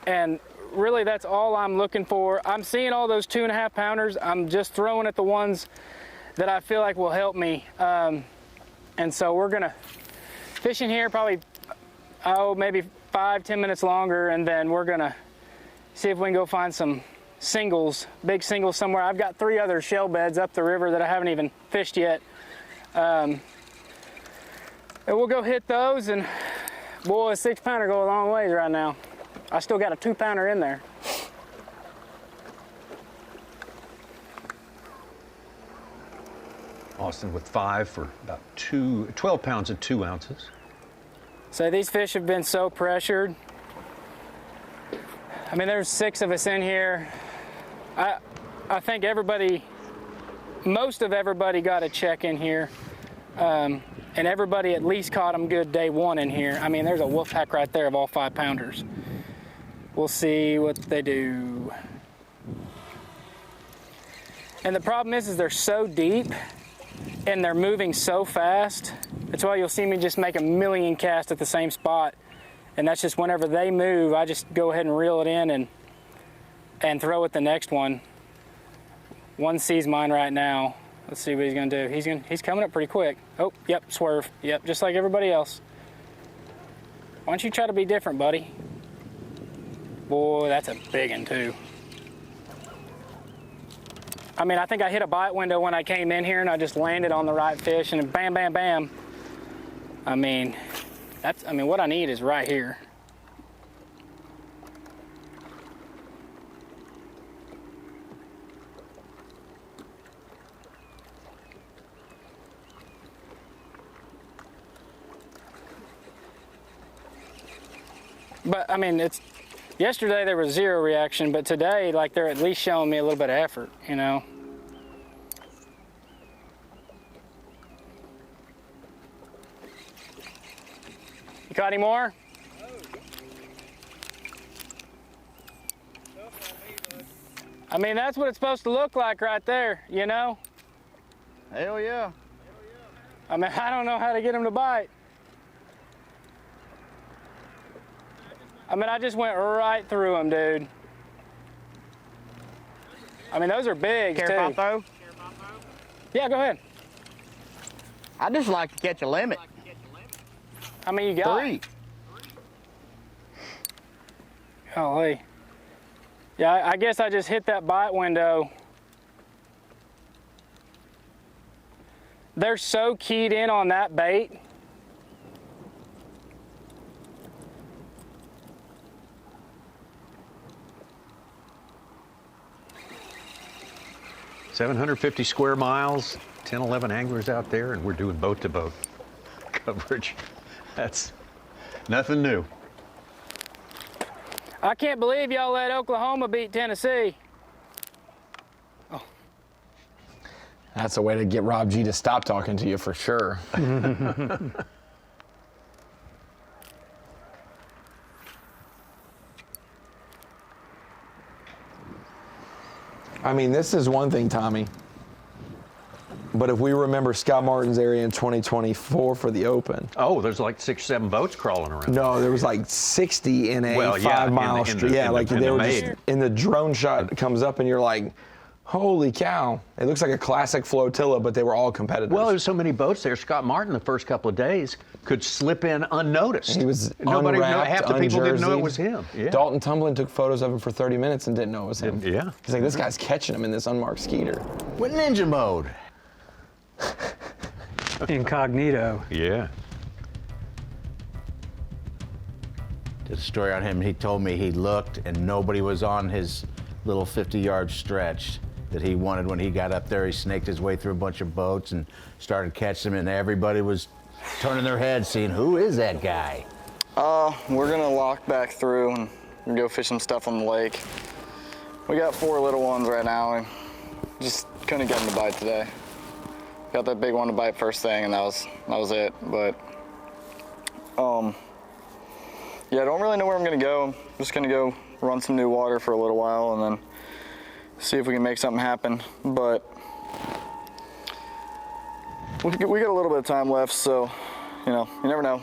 And really that's all I'm looking for. I'm seeing all those 2.5 pounders. I'm just throwing at the ones that I feel like will help me. And so we're gonna fish in here probably, maybe 5-10 minutes longer, and then we're gonna see if we can go find some singles, big singles somewhere. I've got 3 other shell beds up the river that I haven't even fished yet. And we'll go hit those, and boy, a 6-pounder go a long ways right now. I still got a 2-pounder in there. Austin with 5 for about 12 pounds and 2 ounces. So these fish have been so pressured. I mean, there's 6 of us in here. I think most of everybody got a check in here. And everybody at least caught them good day 1 in here. I mean, there's a wolf pack right there of all 5-pounders. We'll see what they do. And the problem is they're so deep and they're moving so fast. That's why you'll see me just make a million casts at the same spot. And that's just whenever they move, I just go ahead and reel it in and throw at the next one. One sees mine right now. Let's see what he's gonna do. He's coming up pretty quick. Oh, yep, swerve. Yep, just like everybody else. Why don't you try to be different, buddy? Boy, that's a big one too. I mean, I think I hit a bite window when I came in here and I just landed on the right fish and bam, bam, bam. I mean, what I need is right here. But I mean, yesterday there was 0 reaction, but today, like, they're at least showing me a little bit of effort, you know? You caught any more? I mean, that's what it's supposed to look like right there, you know? Hell yeah. I mean, I don't know how to get them to bite. I mean, I just went right through them, dude. I mean, those are big, Care too. if I throw? Yeah, go ahead. I just like to catch a limit. How many you got? 3. Golly. Yeah, I guess I just hit that bite window. They're so keyed in on that bait. $750 square miles, 10, 11 anglers out there, and we're doing boat-to-boat coverage. That's nothing new. I can't believe y'all let Oklahoma beat Tennessee. That's a way to get Rob G to stop talking to you for sure. I mean, this is one thing, Tommy. But if we remember Scott Martin's area in 2024 for the Open. Oh, there's like 6, 7 boats crawling around. No, there was like 60 in a 5-mile street. Yeah, like they were just in the drone shot comes up and you're like, holy cow. It looks like a classic flotilla, but they were all competitors. Well, there's so many boats there. Scott Martin, the first couple of days, could slip in unnoticed. He was Nobody, unwrapped, half the people didn't know it was him. Yeah. Dalton Tumblin took photos of him for 30 minutes and didn't know it was him. Yeah. He's like, this guy's catching him in this unmarked skeeter. With ninja mode. Incognito. Yeah. Did a story on him. He told me he looked and nobody was on his little 50-yard stretch that he wanted when he got up there. He snaked his way through a bunch of boats and started catching them, and everybody was turning their heads, seeing who is that guy. We're gonna lock back through and go fish some stuff on the lake. We got 4 little ones right now. And just couldn't get them to bite today. Got that big one to bite first thing, and that was it. But yeah, I don't really know where I'm gonna go. I'm just gonna go run some new water for a little while and then see if we can make something happen. But we got a little bit of time left, so you know, you never know.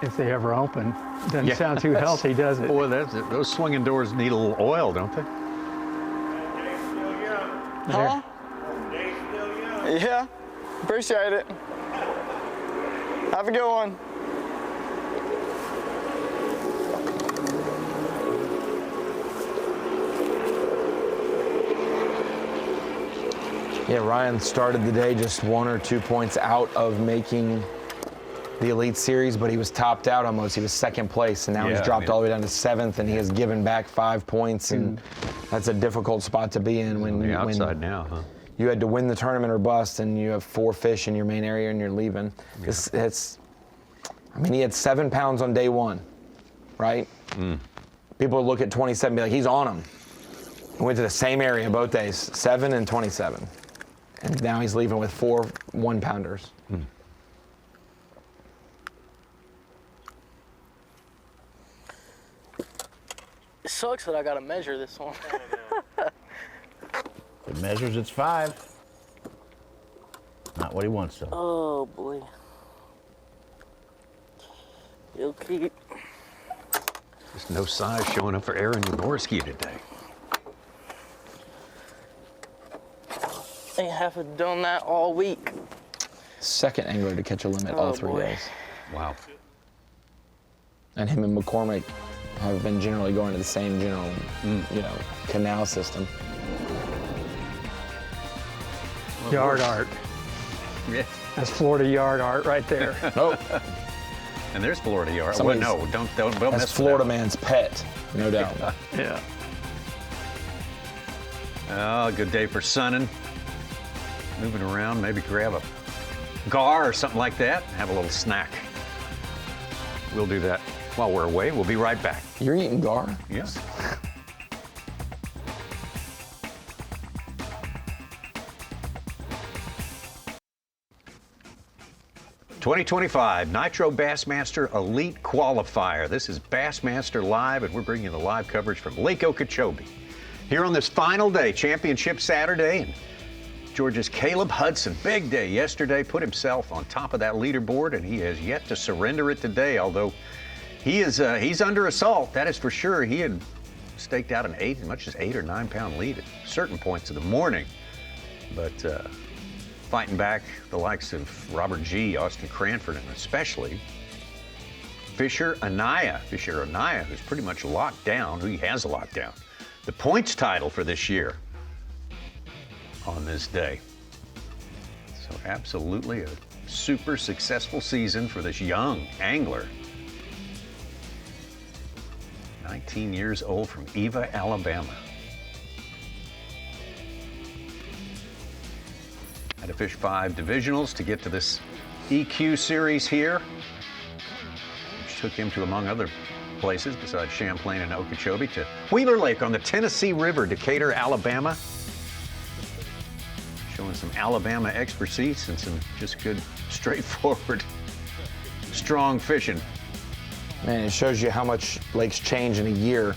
If they ever open. Doesn't sound too healthy, does it? Boy, those swinging doors need a little oil, don't they? Huh? Yeah, appreciate it. Have a good one. Yeah, Ryan started the day just 1 or 2 points out of making the Elite Series, but he was topped out almost. He was second place, and now he's dropped all the way down to 7th, and he has given back 5 points, and that's a difficult spot to be in when you're outside now, huh? You had to win the tournament or bust, and you have 4 fish in your main area, and you're leaving. Yeah. I mean, he had 7 pounds on day 1, right? People would look at 27 and be like, he's on him. He went to the same area both days, 7 and 27. And now he's leaving with 4 1-pounders. It sucks that I gotta measure this one. It measures, it's 5. Not what he wants to. Oh boy. You'll keep. There's no size showing up for Aaron Yavorski today. Ain't haven't done that all week. Second angler to catch a limit all 3 days. Wow. And him and McCormick have been generally going to the same general, canal system. Yard art. Yeah. That's Florida yard art right there. Oh. And there's Florida yard. Well, no, don't That's mess Florida with that. man's pet, no doubt. Yeah. Oh, good day for sunning. Moving around, maybe grab a gar or something like that. Have a little snack. We'll do that while we're away. We'll be right back. You're eating gar? Yes. 2025 Nitro Bassmaster Elite Qualifier. This is Bassmaster Live, and we're bringing you the live coverage from Lake Okeechobee. Here on this final day, Championship Saturday, and Georgia's Caleb Hudson, big day yesterday, put himself on top of that leaderboard, and he has yet to surrender it today, although he's under assault, that is for sure. He had staked out as much as 8 or 9 pound lead at certain points of the morning, but fighting back the likes of Robert G., Austin Cranford, and especially Fisher Anaya, who's pretty much locked down, who he has locked down the points title for this year on this day. So absolutely a super successful season for this young angler. 19 years old from Eva, Alabama. Had to fish 5 divisionals to get to this EQ series here, which took him to, among other places besides Champlain and Okeechobee, to Wheeler Lake on the Tennessee River, Decatur, Alabama. Showing some Alabama expertise and some just good, straightforward, strong fishing. Man, it shows you how much lakes change in a year.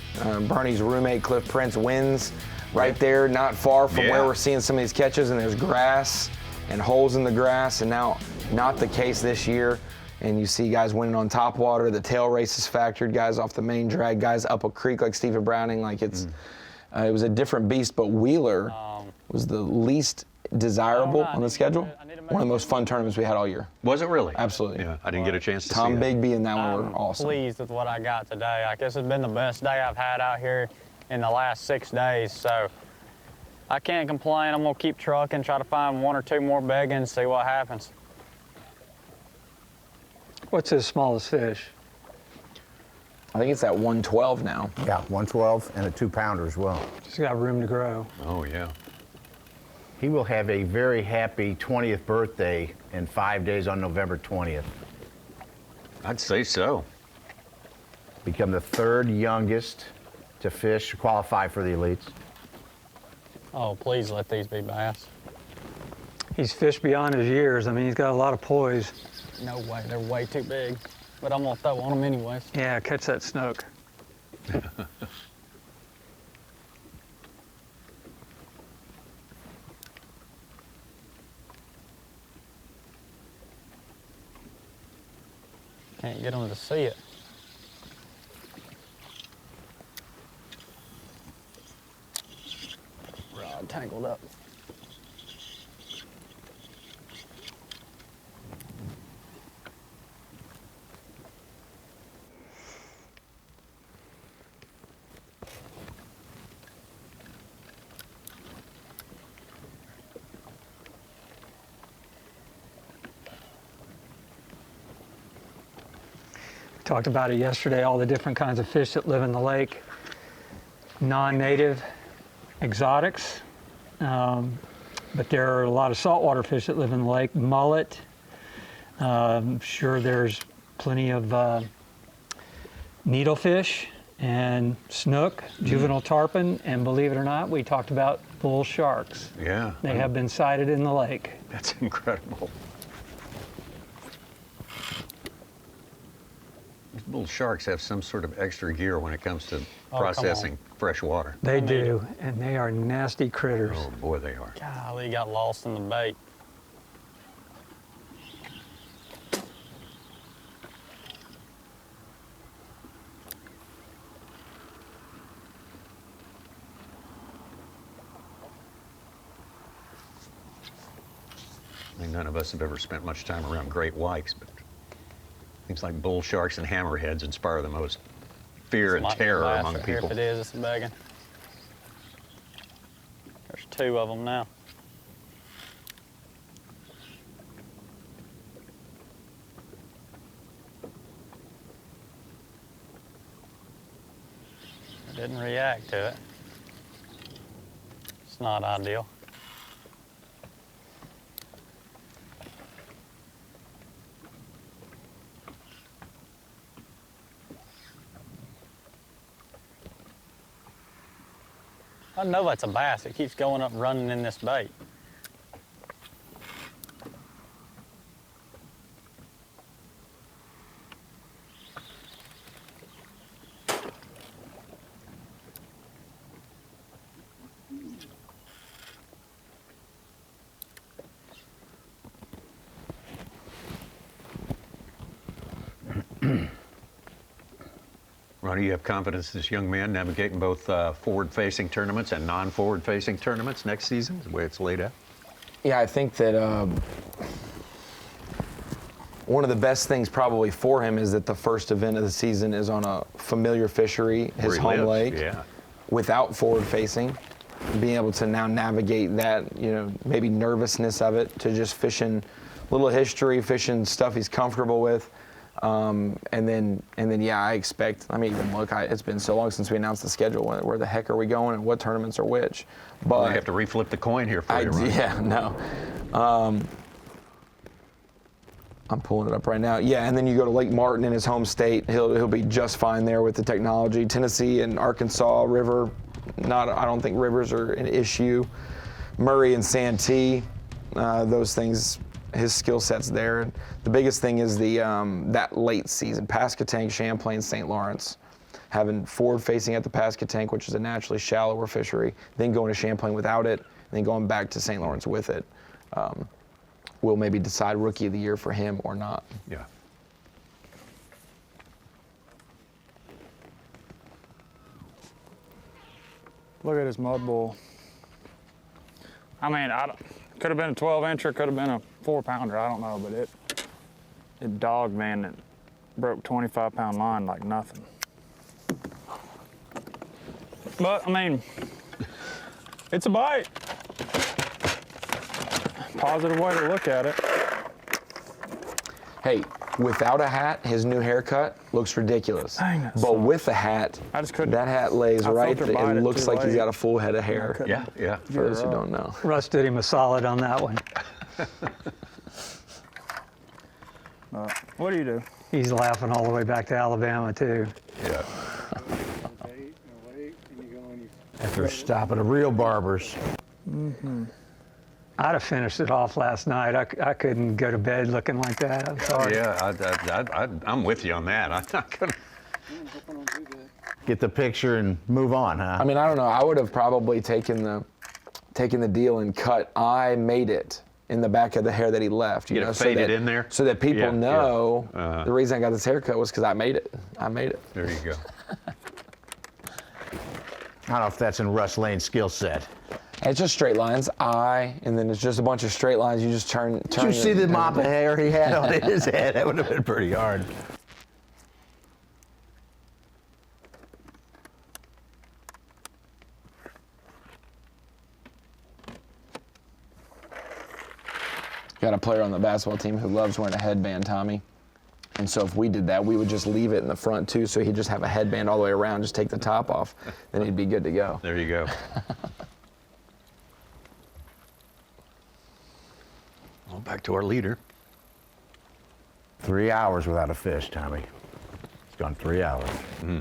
Bernie's roommate, Cliff Prince, wins right there, not far from where we're seeing some of these catches, and there's grass and holes in the grass, and now not the case this year. And you see guys winning on top water, the tail races factored, guys off the main drag, guys up a creek like Stephen Browning, like it was a different beast, but Wheeler was the least desirable on the schedule. One of the most fun tournaments we had all year. Was it really? Absolutely. Yeah, I didn't get a chance to see Tom that. Bigby and that one were awesome. Pleased with what I got today. I guess it's been the best day I've had out here in the last 6 days, so I can't complain. I'm gonna keep trucking, try to find 1 or 2 more beggings, see what happens. What's his smallest fish? I think it's at 112 now. Yeah, 112 and a 2-pounder as well. Just got room to grow. Oh, yeah. He will have a very happy 20th birthday in 5 days on November 20th. I'd say so. Become the 3rd youngest to qualify for the elites. Oh, please let these be bass. He's fished beyond his years. I mean, he's got a lot of poise. No way, they're way too big. But I'm gonna throw on them anyways. Yeah, catch that snook. Can't get them to see it. Rod tangled up. Talked about it yesterday, all the different kinds of fish that live in the lake. Non-native exotics, but there are a lot of saltwater fish that live in the lake. Mullet, sure there's plenty of needlefish and snook, juvenile tarpon, and believe it or not, we talked about bull sharks. Yeah. They have been sighted in the lake. That's incredible. These bull sharks have some sort of extra gear when it comes to processing fresh water. They do, and they are nasty critters. Oh boy, they are. Golly, got lost in the bait. I mean, none of us have ever spent much time around great whites, but seems like bull sharks and hammerheads inspire the most fear and terror among people. If it is, it's a begging. There's 2 of them now. I didn't react to it. It's not ideal. I know that's a bass. It keeps going up running in this bait. Ronnie, you have confidence this young man navigating both forward-facing tournaments and non-forward-facing tournaments next season, the way it's laid out? Yeah, I think that one of the best things probably for him is that the first event of the season is on a familiar fishery, his home lake, without forward-facing. Being able to now navigate that, maybe nervousness of it, to just fishing little history, fishing stuff he's comfortable with. And then, I expect, even look, it's been so long since we announced the schedule. Where the heck are we going and what tournaments are which? But I have to reflip the coin here for you, Ronnie. Yeah, no. I'm pulling it up right now. Yeah, and then you go to Lake Martin in his home state. He'll be just fine there with the technology. Tennessee and Arkansas River, I don't think rivers are an issue. Murray and Santee, those things, his skill set's there. The biggest thing is that late season, Pasquotank, Champlain, St. Lawrence. Having forward-facing at the Pasquotank, which is a naturally shallower fishery, then going to Champlain without it, and then going back to St. Lawrence with it. Will maybe decide Rookie of the Year for him or not. Yeah. Look at his mud bull. Could have been a 12-incher, could have been a 4-pounder, I don't know, but it dogged, man. It broke 25-pound line like nothing. But, it's a bite. Positive way to look at it. Hey, without a hat, his new haircut looks ridiculous. Dang, but with the hat, that hat lays right there. It looks like he's got a full head of hair. Yeah. For those who don't know. Russ did him a solid on that one. What do you do? He's laughing all the way back to Alabama, too. Yeah. After stopping at real barbers. Mm-hmm. I'd have finished it off last night. I couldn't go to bed looking like that. I'm sorry. Yeah, I'm with you on that. I'm not gonna get the picture and move on, huh? I don't know. I would have probably taken the deal and cut. I made it in the back of the hair that he left. You know, faded in there, so that people know the reason I got this haircut was because I made it. There you go. I don't know if that's in Russ Lane's skill set. It's just straight lines, and then it's just a bunch of straight lines. You just turn. Did you see the mop of hair he had on his head? That would have been pretty hard. Got a player on the basketball team who loves wearing a headband, Tommy. And so if we did that, we would just leave it in the front too, so he'd just have a headband all the way around, just take the top off, then he'd be good to go. There you go. Well, back to our leader. 3 hours without a fish, Tommy. It's gone 3 hours. Mm-hmm.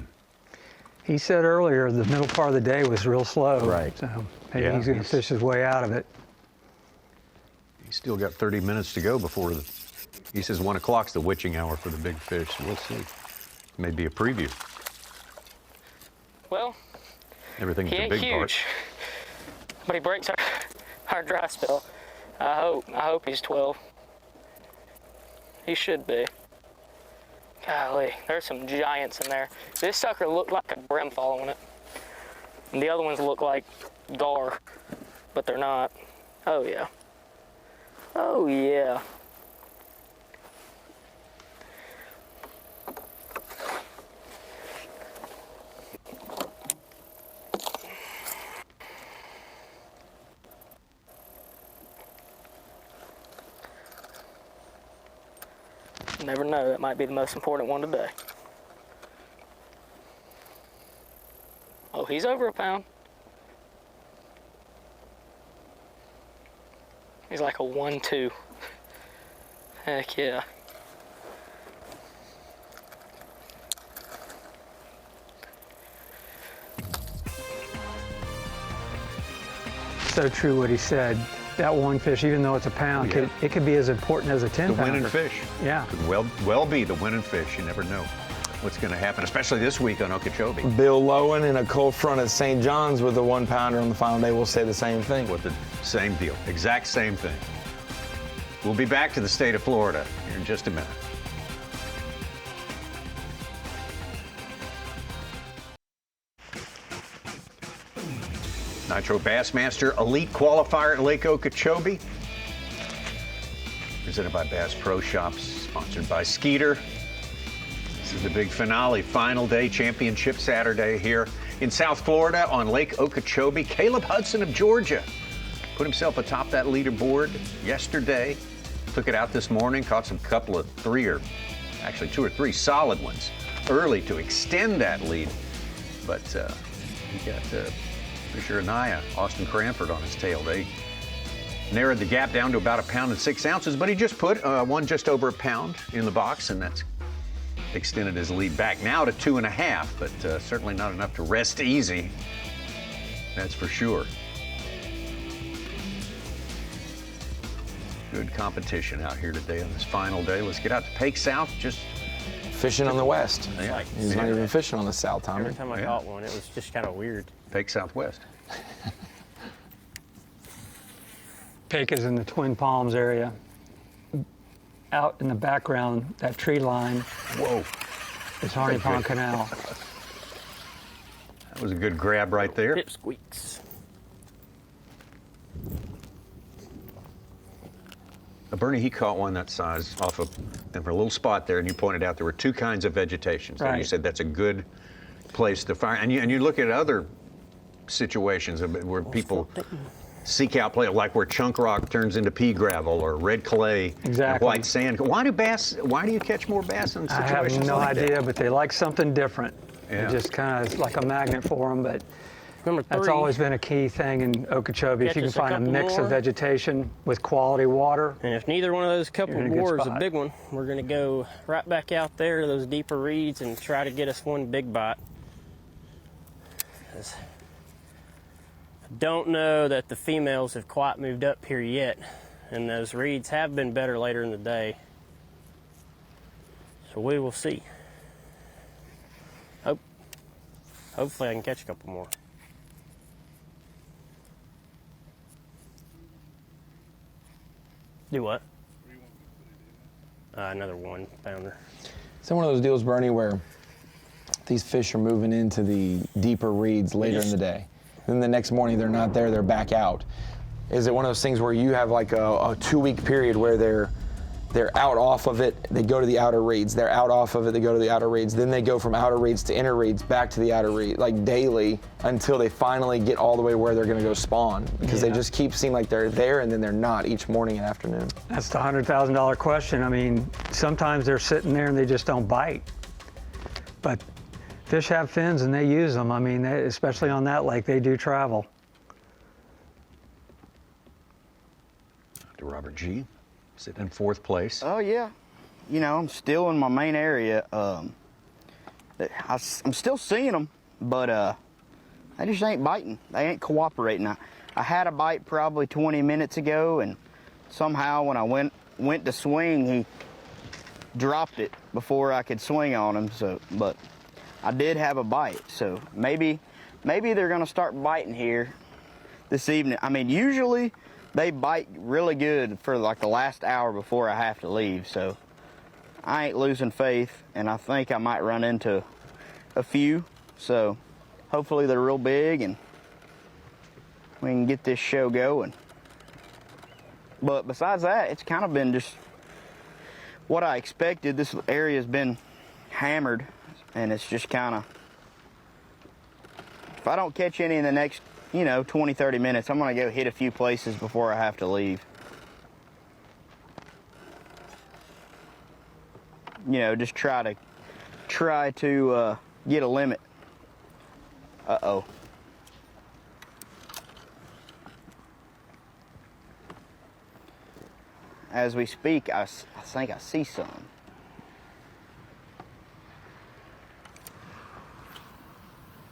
He said earlier the middle part of the day was real slow. Right. So maybe he's going to fish his way out of it. He's still got 30 minutes to go before he says 1 o'clock's the witching hour for the big fish. So we'll see. Maybe a preview. Well, everything's he a ain't big huge, part. but he breaks our dry spell. I hope he's 12. He should be. Golly, there's some giants in there. This sucker looked like a brim following it. And the other ones look like gar, but they're not. Oh yeah. Oh yeah. You never know, that might be the most important one today. Oh, he's over a pound. He's like a 1-2. Heck yeah. So true what he said. That one fish, even though it's a pound, it could be as important as a 10-pounder. The winning fish. Yeah. Could well be the winning fish. You never know what's going to happen, especially this week on Okeechobee. Bill Lowen in a cold front at St. John's with a 1-pounder on the final day will say the same thing. With the same deal. Exact same thing. We'll be back to the state of Florida here in just a minute. Nitro Bassmaster Elite Qualifier at Lake Okeechobee. Presented by Bass Pro Shops, sponsored by Skeeter. This is the big finale, final day, championship Saturday here in South Florida on Lake Okeechobee. Caleb Hudson of Georgia put himself atop that leaderboard yesterday. Took it out this morning, caught some couple of two or three solid ones early to extend that lead. But he got Fisher Anaya, Austin Cranford on his tail. They narrowed the gap down to about 1 pound and 6 ounces, but he just put one just over a pound in the box, and that's extended his lead back now to 2.5, but certainly not enough to rest easy. That's for sure. Good competition out here today on this final day. Let's get out to Pake South. Just fishing on the west. Yeah. He's not even fishing on the south, Tommy. Every time I caught one, it was just kind of weird. Pake Southwest. Pake is in the Twin Palms area. Out in the background, that tree line. Whoa. Is Harney Pond Canal. That was a good grab right there. Pip squeaks. Bernie, he caught one that size off of a little spot there, and you pointed out there were two kinds of vegetation. So you said that's a good place to find. And you look at other situations where people seek out play, like where chunk rock turns into pea gravel or red clay, and white sand. Why do you catch more bass in situations like that? I have no idea, but they like something different. Yeah. It just kind of is like a magnet for them, but that's always been a key thing in Okeechobee. If you can find a mix of vegetation with quality water. And if neither one of those couple boars is a big one, we're going to go right back out there to those deeper reeds and try to get us one big bite. I don't know that the females have quite moved up here yet, and those reeds have been better later in the day. So we will see. Hopefully I can catch a couple more. Do what? Another 1 pounder. It's one of those deals, Bernie, where these fish are moving into the deeper reeds later in the day. Then the next morning they're not there, they're back out. Is it one of those things where you have like a 2-week period where they're out off of it, they go to the outer reeds, they're out off of it, they go to the outer reeds, then they go from outer reeds to inner reeds, back to the outer reeds, like daily, until they finally get all the way where they're gonna go spawn, because they just keep seeming like they're there and then they're not each morning and afternoon. That's the $100,000 question. I mean, sometimes they're sitting there and they just don't bite. But fish have fins and they use them. I mean, especially on that lake, they do travel. To Robert G. Sitting in 4th place. Oh, yeah. You know, I'm still in my main area. I'm still seeing them, but they just ain't biting. They ain't cooperating. I had a bite probably 20 minutes ago, and somehow when I went to swing, he dropped it before I could swing on him. So, but I did have a bite. So maybe they're gonna start biting here this evening. I mean, usually they bite really good for like the last hour before I have to leave, so I ain't losing faith, and I think I might run into a few, so hopefully they're real big and we can get this show going. But besides that, it's kind of been just what I expected. This area's been hammered, and it's just kind of, if I don't catch any in the next 20, 30 minutes, I'm gonna go hit a few places before I have to leave. Just try to get a limit. Uh-oh. As we speak, I think I see some.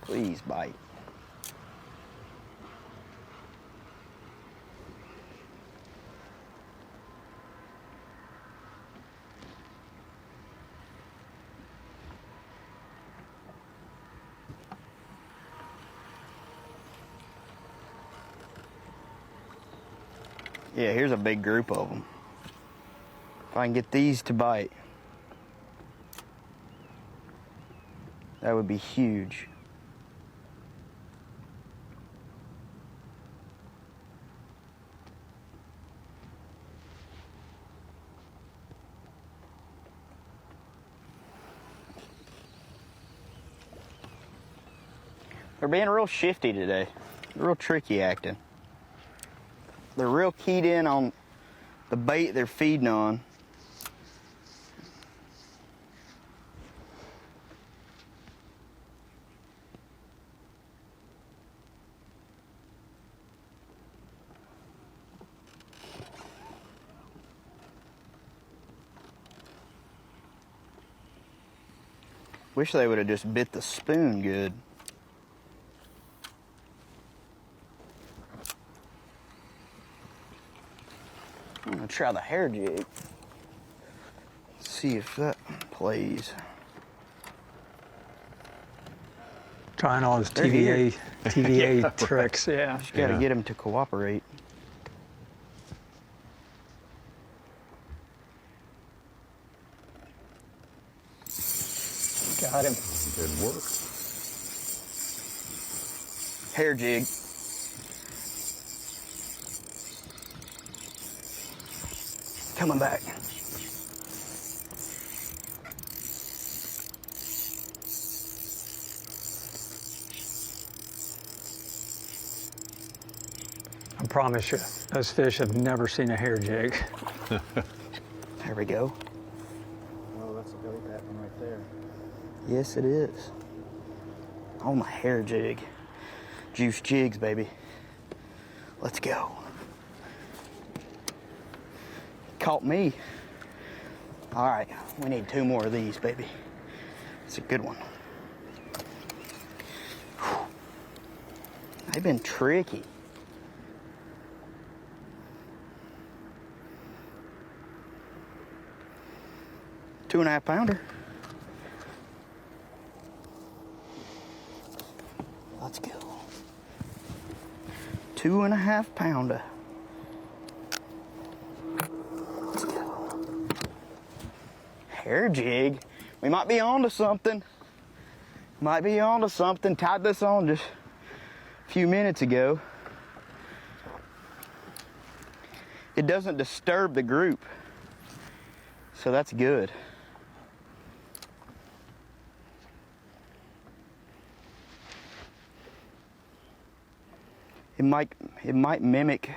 Please bite. Yeah, here's a big group of them. If I can get these to bite, that would be huge. being real shifty today, real tricky acting. They're real keyed in on the bait they're feeding on. Wish they would have just bit the spoon good. I'm gonna try the hair jig. See if that plays. Trying all his They're here. TVA tricks, yeah. Just gotta get him to cooperate. Got him. Good work. Hair jig. Coming back. I promise you, those fish have never seen a hair jig. There we go. Oh, that's a goat, that one right there. Yes, it is. On the hair jig. Juice jigs, baby. Let's go. Caught me. All right, we need 2 more of these, baby. It's a good one. Whew. They've been tricky. Two and a half pounder. Let's go. 2.5 pounder. Let's go. Hair jig. We might be on to something. Might be on to something. Tied this on just a few minutes ago. It doesn't disturb the group, so that's good. It might mimic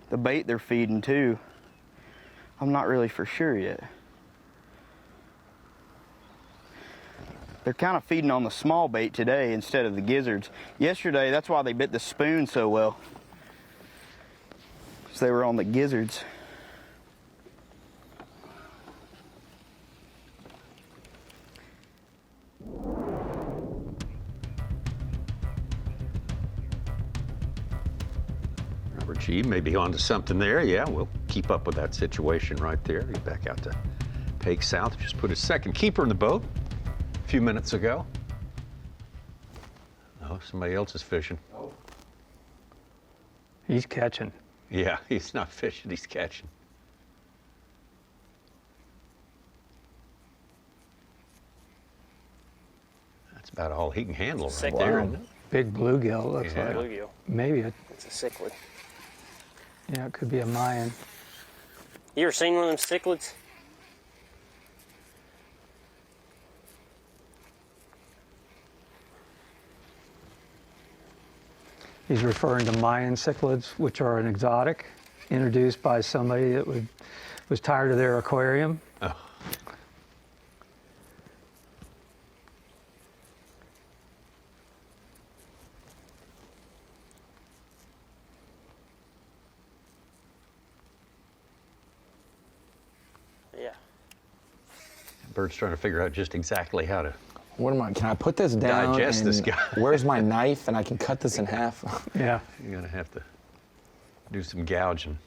the bait they're feeding too. I'm not really for sure yet. They're kind of feeding on the small bait today instead of the gizzards. Yesterday, that's why they bit the spoon so well, because they were on the gizzards. Robert G may be onto something there. Yeah, we'll keep up with that situation right there. Get back out to Pake South. Just put his second keeper in the boat a few minutes ago. Oh, somebody else is fishing. Oh. He's catching. Yeah, he's not fishing, he's catching. That's about all he can handle right there, isn't it? Big bluegill, looks Yeah. like. Bluegill. Maybe It's a cichlid. Yeah, it could be a Mayan. You ever seen one of them cichlids? He's referring to Mayan cichlids, which are an exotic, introduced by somebody that was tired of their aquarium. Oh. Yeah. Bird's trying to figure out just exactly how to What am I? Can I put this down? digest and this guy. Where's my knife? And I can cut this in half. Yeah. You're gonna have to do some gouging.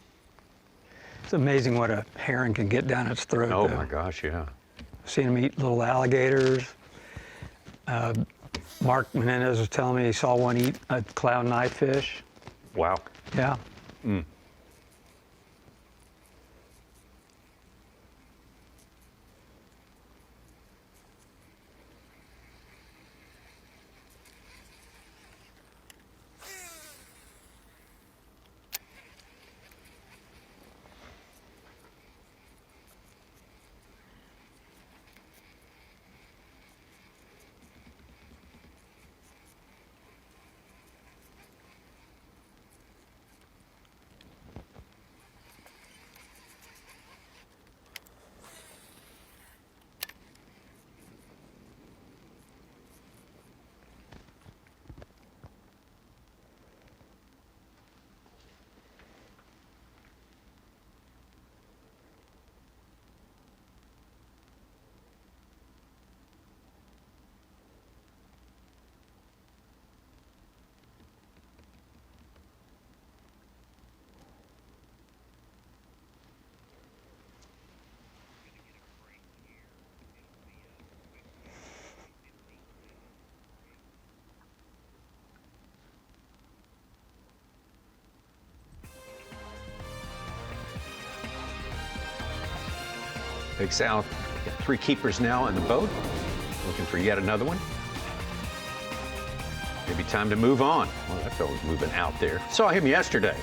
It's amazing what a heron can get down its throat. Oh though. my gosh, yeah. Seen them eat little alligators. Mark Menendez was telling me he saw one eat a clown knifefish. Wow. Yeah. Mm. Big South, got 3 keepers now in the boat. Looking for yet another one. Maybe time to move on. Well, that fellow's moving out there. Saw him yesterday.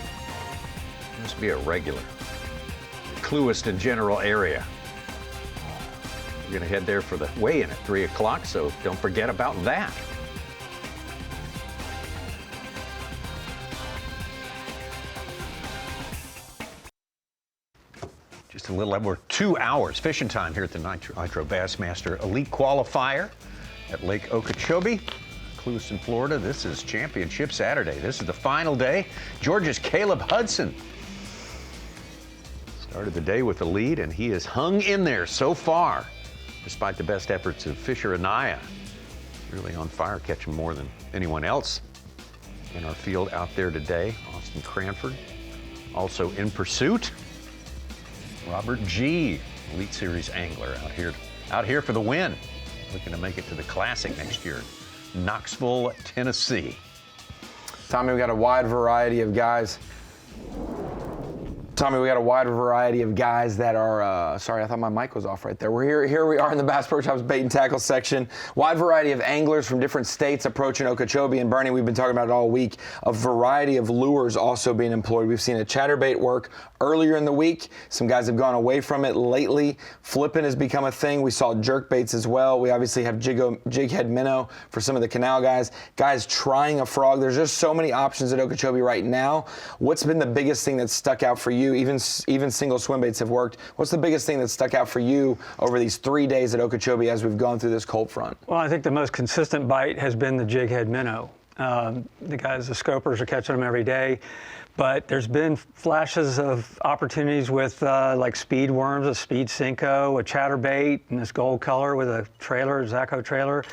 Must be a regular. Clewiston general area. We're gonna head there for the weigh-in at 3 o'clock, so don't forget about that. Just a little over 2 hours fishing time here at the Nitro Bassmaster Elite Qualifier at Lake Okeechobee, Clewiston, Florida. This is Championship Saturday. This is the final day. Georgia's Caleb Hudson started the day with the lead, and he has hung in there so far, despite the best efforts of Fisher Anaya. Really on fire, catching more than anyone else in our field out there today. Austin Cranford also in pursuit. Robert G., Elite Series angler, out here for the win. Looking to make it to the Classic next year in Knoxville, Tennessee. Tommy, we got a wide variety of guys. Tommy, we got a wide variety of guys that are, sorry, I thought my mic was off right there. We're here we are in the Bass Pro Shops bait and tackle section. Wide variety of anglers from different states approaching Okeechobee. And Bernie, we've been talking about it all week. A variety of lures also being employed. We've seen a chatterbait work earlier in the week. Some guys have gone away from it lately. Flipping has become a thing. We saw jerk baits as well. We obviously have jig head minnow for some of the canal guys. Guys trying a frog. There's just so many options at Okeechobee right now. What's been the biggest thing that's stuck out for you? Even single swim baits have worked. What's the biggest thing that stuck out for you over these 3 days at Okeechobee as we've gone through this cold front? Well, I think the most consistent bite has been the jig head minnow. The guys, the scopers, are catching them every day. But there's been flashes of opportunities with like speed worms, a speed Cinco, a chatterbait, and this gold color with a trailer, Zaco trailer.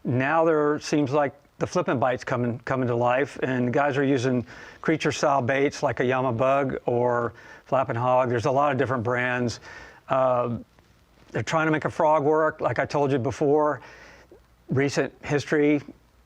Now there seems like the flipping bite's coming to life, and guys are using creature-style baits like a Yama Bug or Flapping Hog. There's a lot of different brands. They're trying to make a frog work. Like I told you before, recent history,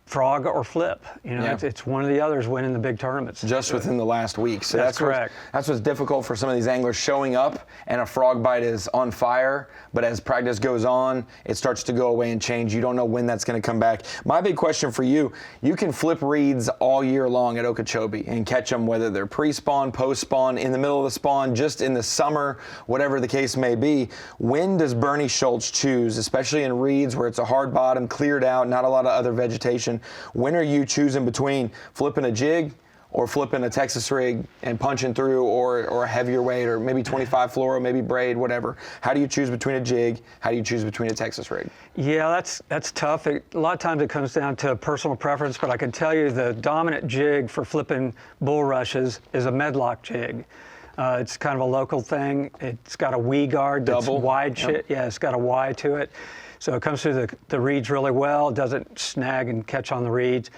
frog or flip. You know, it's one of the others winning the big tournaments. Just within the last week. So that's correct. That's what's difficult for some of these anglers, showing up and a frog bite is on fire, but as practice goes on, it starts to go away and change. You don't know when that's going to come back. My big question for you, you can flip reeds all year long at Okeechobee and catch them, whether they're pre-spawn, post-spawn, in the middle of the spawn, just in the summer, whatever the case may be. When does Bernie Schultz choose, especially in reeds where it's a hard bottom, cleared out, not a lot of other vegetation? When are you choosing between flipping a jig or flipping a Texas rig and punching through, or a heavier weight, or maybe 25 fluoro, maybe braid, whatever? How do you choose between a jig? How do you choose between a Texas rig? Yeah, that's tough. A lot of times it comes down to personal preference, but I can tell you the dominant jig for flipping bull rushes is a Medlock jig. It's kind of a local thing. It's got a wee guard that's wide. Yeah, it's got a Y to it. So it comes through the reeds really well. It doesn't snag and catch on the reeds.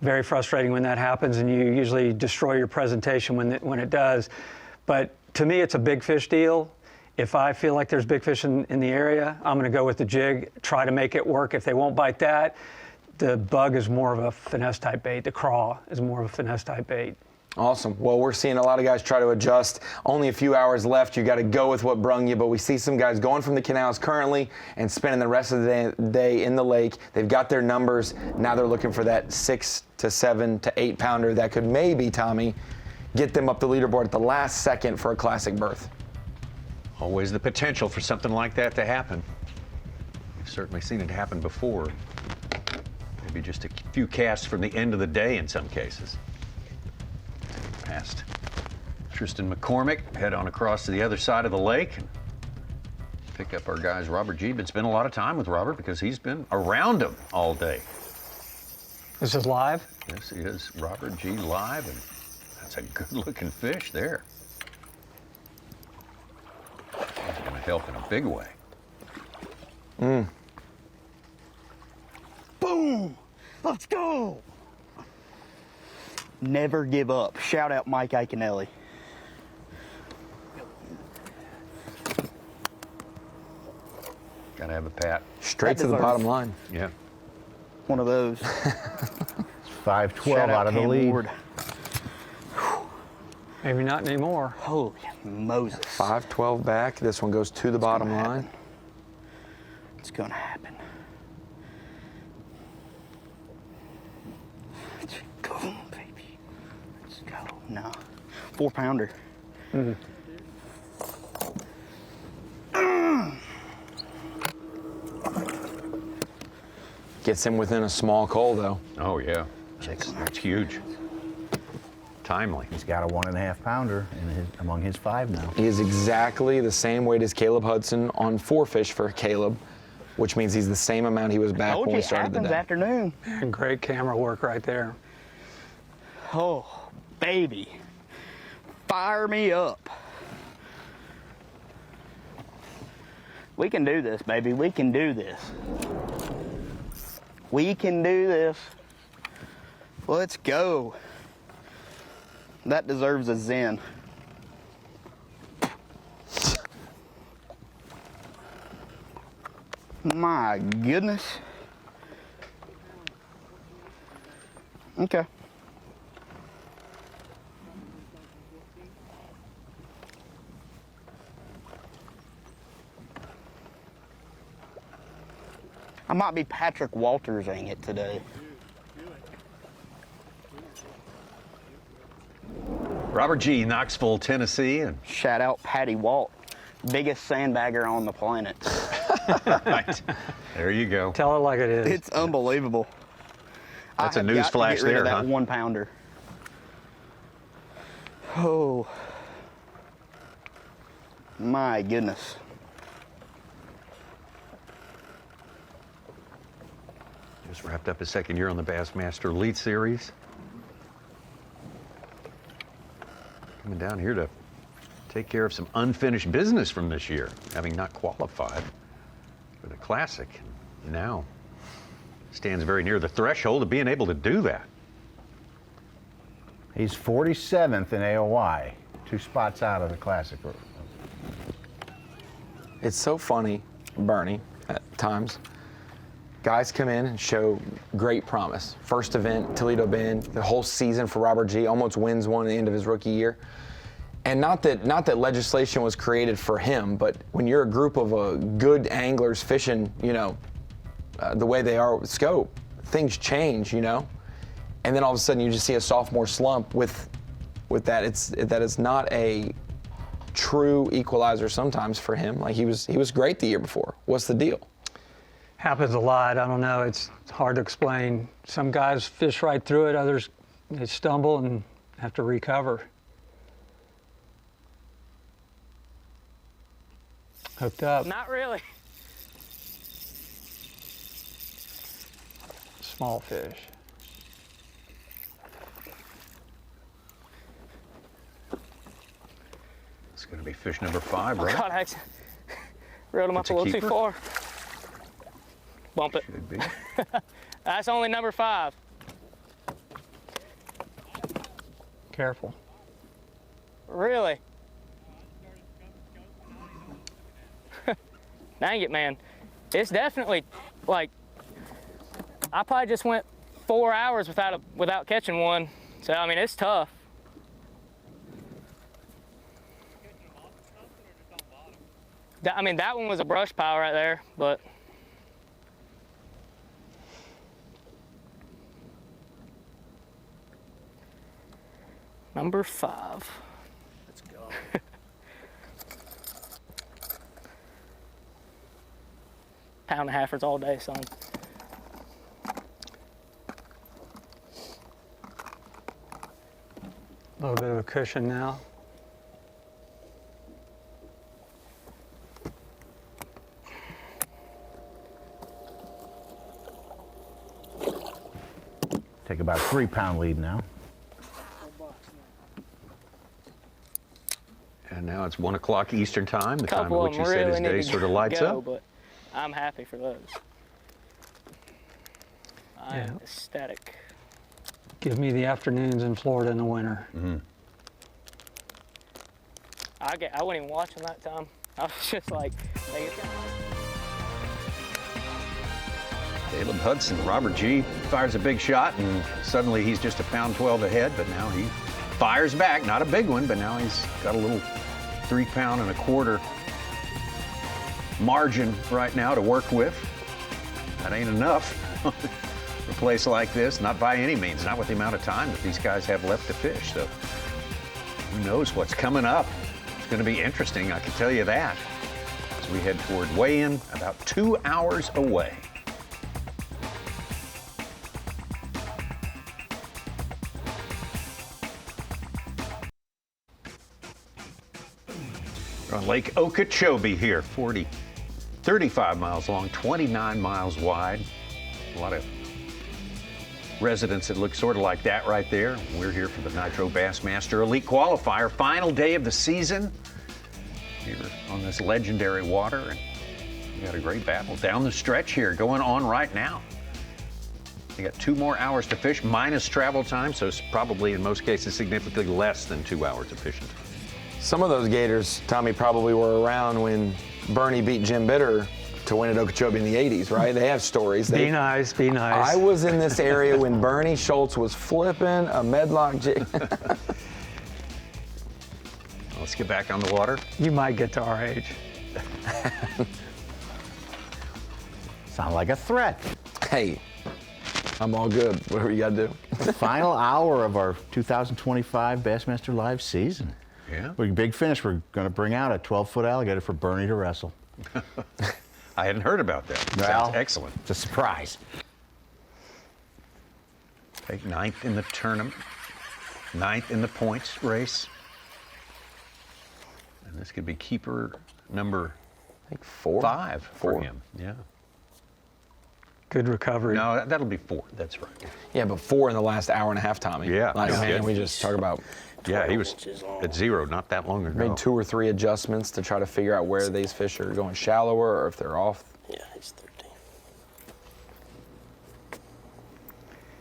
Very frustrating when that happens, and you usually destroy your presentation when it does. But to me, it's a big fish deal. If I feel like there's big fish in the area, I'm going to go with the jig, try to make it work. If they won't bite that, the bug is more of a finesse type bait. The craw is more of a finesse type bait. Awesome. Well, we're seeing a lot of guys try to adjust. Only a few hours left. You got to go with what brung you, but we see some guys going from the canals currently and spending the rest of the day in the lake. They've got their numbers. Now they're looking for that 6 to 7 to 8 pounder that could maybe, Tommy, get them up the leaderboard at the last second for a classic berth. Always the potential for something like that to happen. We've certainly seen it happen before. Maybe just a few casts from the end of the day in some cases. Past Tristan McCormick, head on across to the other side of the lake and pick up our guys Robert G. Been spending a lot of time with Robert because he's been around him all day. This is live? Yes, he is. Robert G. live, and that's a good-looking fish there. He's going to help in a big way. Boom! Let's go! Never give up. Shout out Mike Iaconelli. Gotta have a pat. Straight to the bottom line. Yeah. One of those. 5-12 out of the lead. Maybe not anymore. Holy Moses. 5-12 back. This one goes to the bottom line. It's gonna happen. Let's go, baby. Let's go. No. 4-pounder. Gets him within a small coal, though. Oh, yeah. That's huge. Timely. He's got a 1.5 pounder among his 5 now. He is exactly the same weight as Caleb Hudson on 4 fish for Caleb, which means he's the same amount he was back when we started the day. Afternoon. And great camera work right there. Oh, baby. Fire me up. We can do this, baby. We can do this. We can do this. Let's go. That deserves a Zen. My goodness. Okay. I might be Patrick Walters-ing it today. Robert G., Knoxville, Tennessee. And shout out Patty Walt, biggest sandbagger on the planet. Right. There you go. Tell it like it is. It's unbelievable. That's a news flash there, that huh? 1-pounder. Oh. My goodness. Just wrapped up his second year on the Bassmaster Elite Series. Coming down here to take care of some unfinished business from this year, having not qualified for the Classic. Now stands very near the threshold of being able to do that. He's 47th in AOY, 2 spots out of the Classic. It's so funny, Bernie, at times. Guys come in and show great promise. First event, Toledo Bend, the whole season for Robert G. Almost wins one at the end of his rookie year. And not that legislation was created for him, but when you're a group of good anglers fishing, the way they are with scope, things change, And then all of a sudden you just see a sophomore slump with that. It's not a true equalizer sometimes for him. Like he was great the year before. What's the deal? Happens a lot. I don't know. It's hard to explain. Some guys fish right through it. Others, they stumble and have to recover. Hooked up. Not really. Small fish. It's going to be fish number 5, right? Oh God, I reeled him up a little too far. Bump it. Should be. That's only number 5. Careful. Really? Dang it, man. It's definitely like I probably just went 4 hours without catching one. So I mean, it's tough. I mean, that one was a brush pile right there, but. Number 5. Let's go. Pound and halfers all day, son. A little bit of a cushion now. Take about a 3-pound lead now. And now it's 1 o'clock Eastern time, the time at Couple which of he them said his really day need to sort of lights go, up. but I'm happy for those. I am ecstatic. Give me the afternoons in Florida in the winter. Mm-hmm. I wasn't even watching that time. I was just like, hey, it's Caleb Hudson, Robert G. fires a big shot, and suddenly he's just a pound 12 ahead, but now he fires back, not a big one, but now he's got a little 3 pound and a quarter margin right now to work with. That ain't enough for a place like this, not by any means, not with the amount of time that these guys have left to fish. So who knows what's coming up. It's going to be interesting, I can tell you that, as we head toward weigh-in, about 2 hours away. We're on Lake Okeechobee here, 35 miles long, 29 miles wide. A lot of residents that look sort of like that right there. We're here for the Nitro Bassmaster Elite Qualifier, final day of the season here on this legendary water. And we got a great battle down the stretch here going on right now. You got 2 more hours to fish minus travel time, so it's probably in most cases significantly less than 2 hours of fishing time. Some of those gators, Tommy, probably were around when Bernie beat Jim Bitter to win at Okeechobee in the 80s, right? They have stories. Be nice, be nice. I was in this area when Bernie Schultz was flipping a medlock jig. Let's get back on the water. You might get to our age. Sound like a threat. Hey, I'm all good. Whatever you got to do. The final hour of our 2025 Bassmaster Live season. Yeah. Big finish. We're going to bring out a 12-foot alligator for Bernie to wrestle. I hadn't heard about that. Well, sounds excellent. It's a surprise. Take 9th in the tournament, 9th in the points race. And this could be keeper number, I think 5 for him. Yeah. Good recovery. No, that'll be 4. That's right. Yeah, but 4 in the last hour and a half, Tommy. Yeah. Like, man, we just talk about. Yeah, he was at 0 not that long ago. Made 2 or 3 adjustments to try to figure out where these fish are going shallower or if they're off. Yeah, he's 13.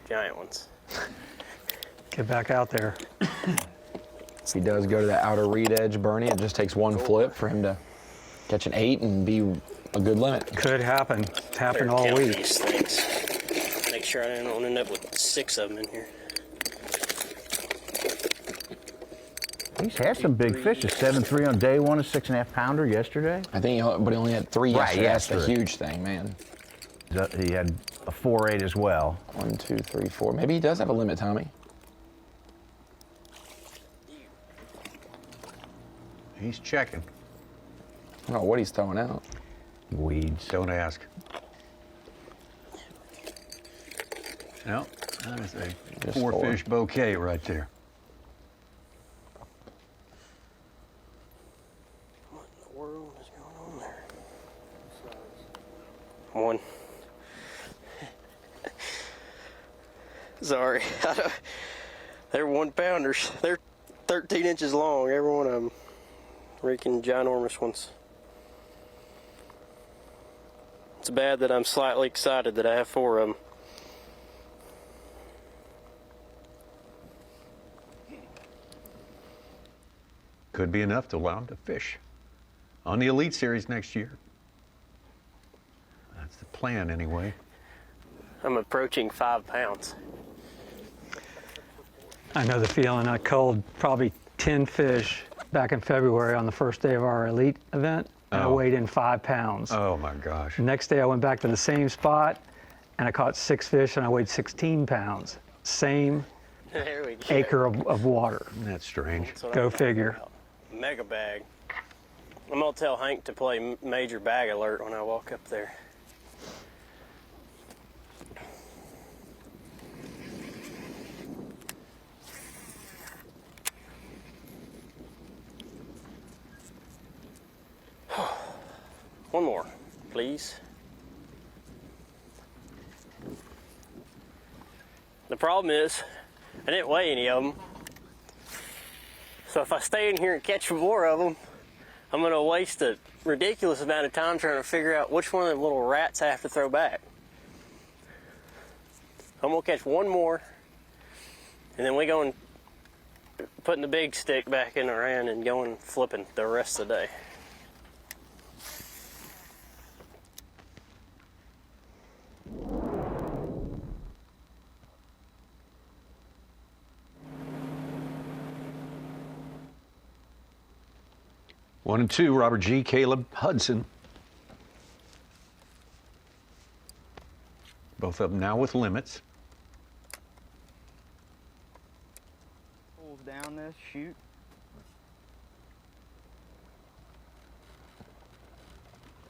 Giant ones. Get back out there. If he does go to the outer reed edge, Bernie, it just takes 1 flip for him to catch an 8 and be a good limit. Could happen. It's happened all Count week. these things. Make sure I don't end up with 6 of them in here. He's had some big fish. A 7.3 on day 1, a 6.5 pounder yesterday. I think, but he only had 3 yesterday. Right, That's the huge thing, man. He had a 4.8 as well. 1, 2, 3, 4. Maybe he does have a limit, Tommy. He's checking. I don't know what he's throwing out. Weeds. Don't ask. No, that is a Just 4 4. fish bouquet right there. What in the world is going on there? 1. Sorry. They're 1 pounders. They're 13 inches long, every one of them. Freaking ginormous ones. It's bad that I'm slightly excited that I have 4 of them. Could be enough to allow him to fish on the Elite Series next year. That's the plan anyway. I'm approaching 5 pounds. I know the feeling. I culled probably 10 fish back in February on the first day of our Elite event, and I weighed in 5 pounds. Oh my gosh. The next day I went back to the same spot, and I caught 6 fish, and I weighed 16 pounds. Same There we go. acre of water. That's strange. That's what Go I'm talking figure. about. Mega bag. I'm gonna tell Hank to play Major Bag Alert when I walk up there. One more, please. The problem is, I didn't weigh any of them. So if I stay in here and catch more of them, I'm going to waste a ridiculous amount of time trying to figure out which one of the little rats I have to throw back. I'm going to catch 1 more, and then we go and putting the big stick back in the hand and going flipping the rest of the day. 1 and 2, Robert G., Caleb Hudson. Both of them now with limits. Pulls down this chute.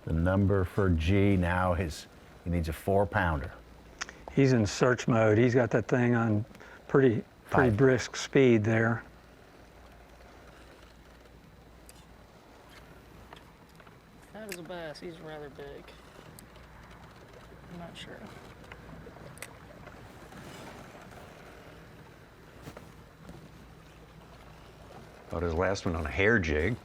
The number for G now is he needs a 4-pounder. He's in search mode. He's got that thing on pretty brisk speed there. That is a bass. He's rather big. I'm not sure. Caught his last one on a hair jig.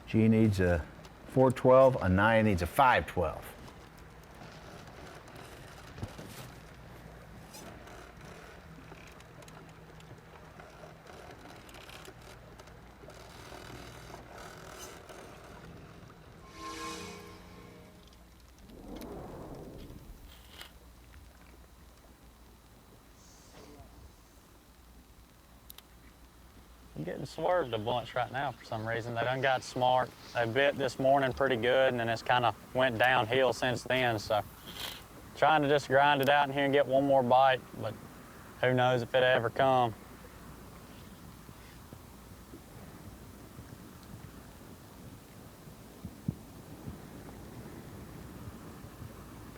G needs a 412, Anaya needs a 512. I'm getting swerved a bunch right now for some reason. They done got smart. They bit this morning pretty good, and then it's kind of went downhill since then. So trying to just grind it out in here and get one more bite, but who knows if it ever come.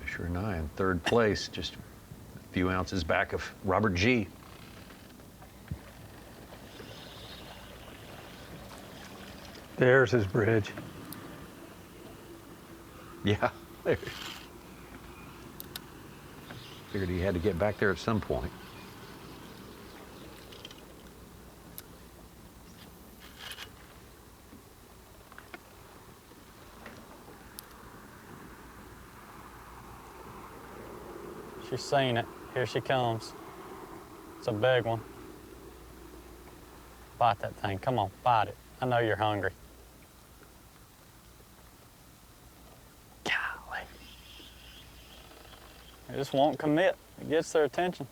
Fisher and I in third place, just a few ounces back of Robert G. There's his bridge. Yeah, there. Figured he had to get back there at some point. She's seen it. Here she comes. It's a big one. Bite that thing. Come on, bite it. I know you're hungry. Golly. It just won't commit. It gets their attention.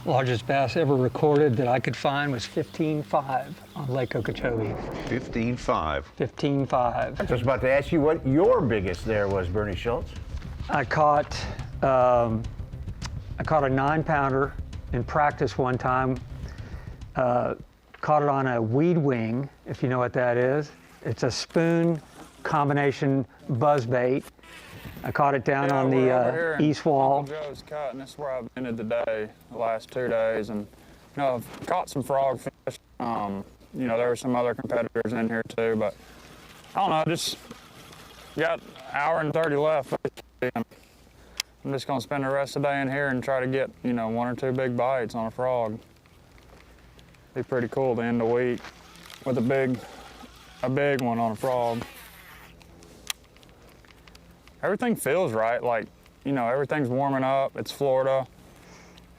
Largest bass ever recorded that I could find was 15.5 on Lake Okeechobee. 15.5. 15.5. I was just about to ask you what your biggest there was, Bernie Schultz. I caught a 9-pounder in practice one time. Caught it on a weed wing, if you know what that is. It's a spoon combination buzz bait. I caught it down on the east wall. Uncle Joe's cut, and this is where I've been today, the last 2 days. And, you know, I've caught some frogfish. You know, there were some other competitors in here too, but I don't know, just got an hour and 30 left. I'm just gonna spend the rest of the day in here and try to get, you know, 1 or 2 big bites on a frog. Be pretty cool to end the week with a big one on a frog. everything feels right. Like, you know, everything's warming up. It's Florida.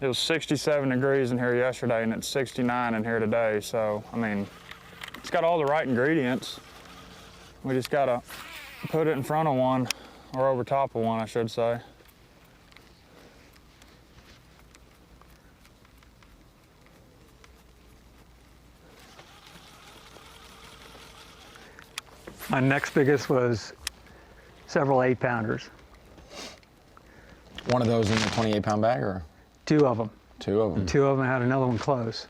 It was 67 degrees in here yesterday, and it's 69 in here today. So, I mean, it's got all the right ingredients. We just gotta put it in front of one, or over top of one, I should say. My next biggest was several 8-pounders. One of those in the 28-pound bag, or? 2 of them. 2 of them. 2 of them. I had another one close.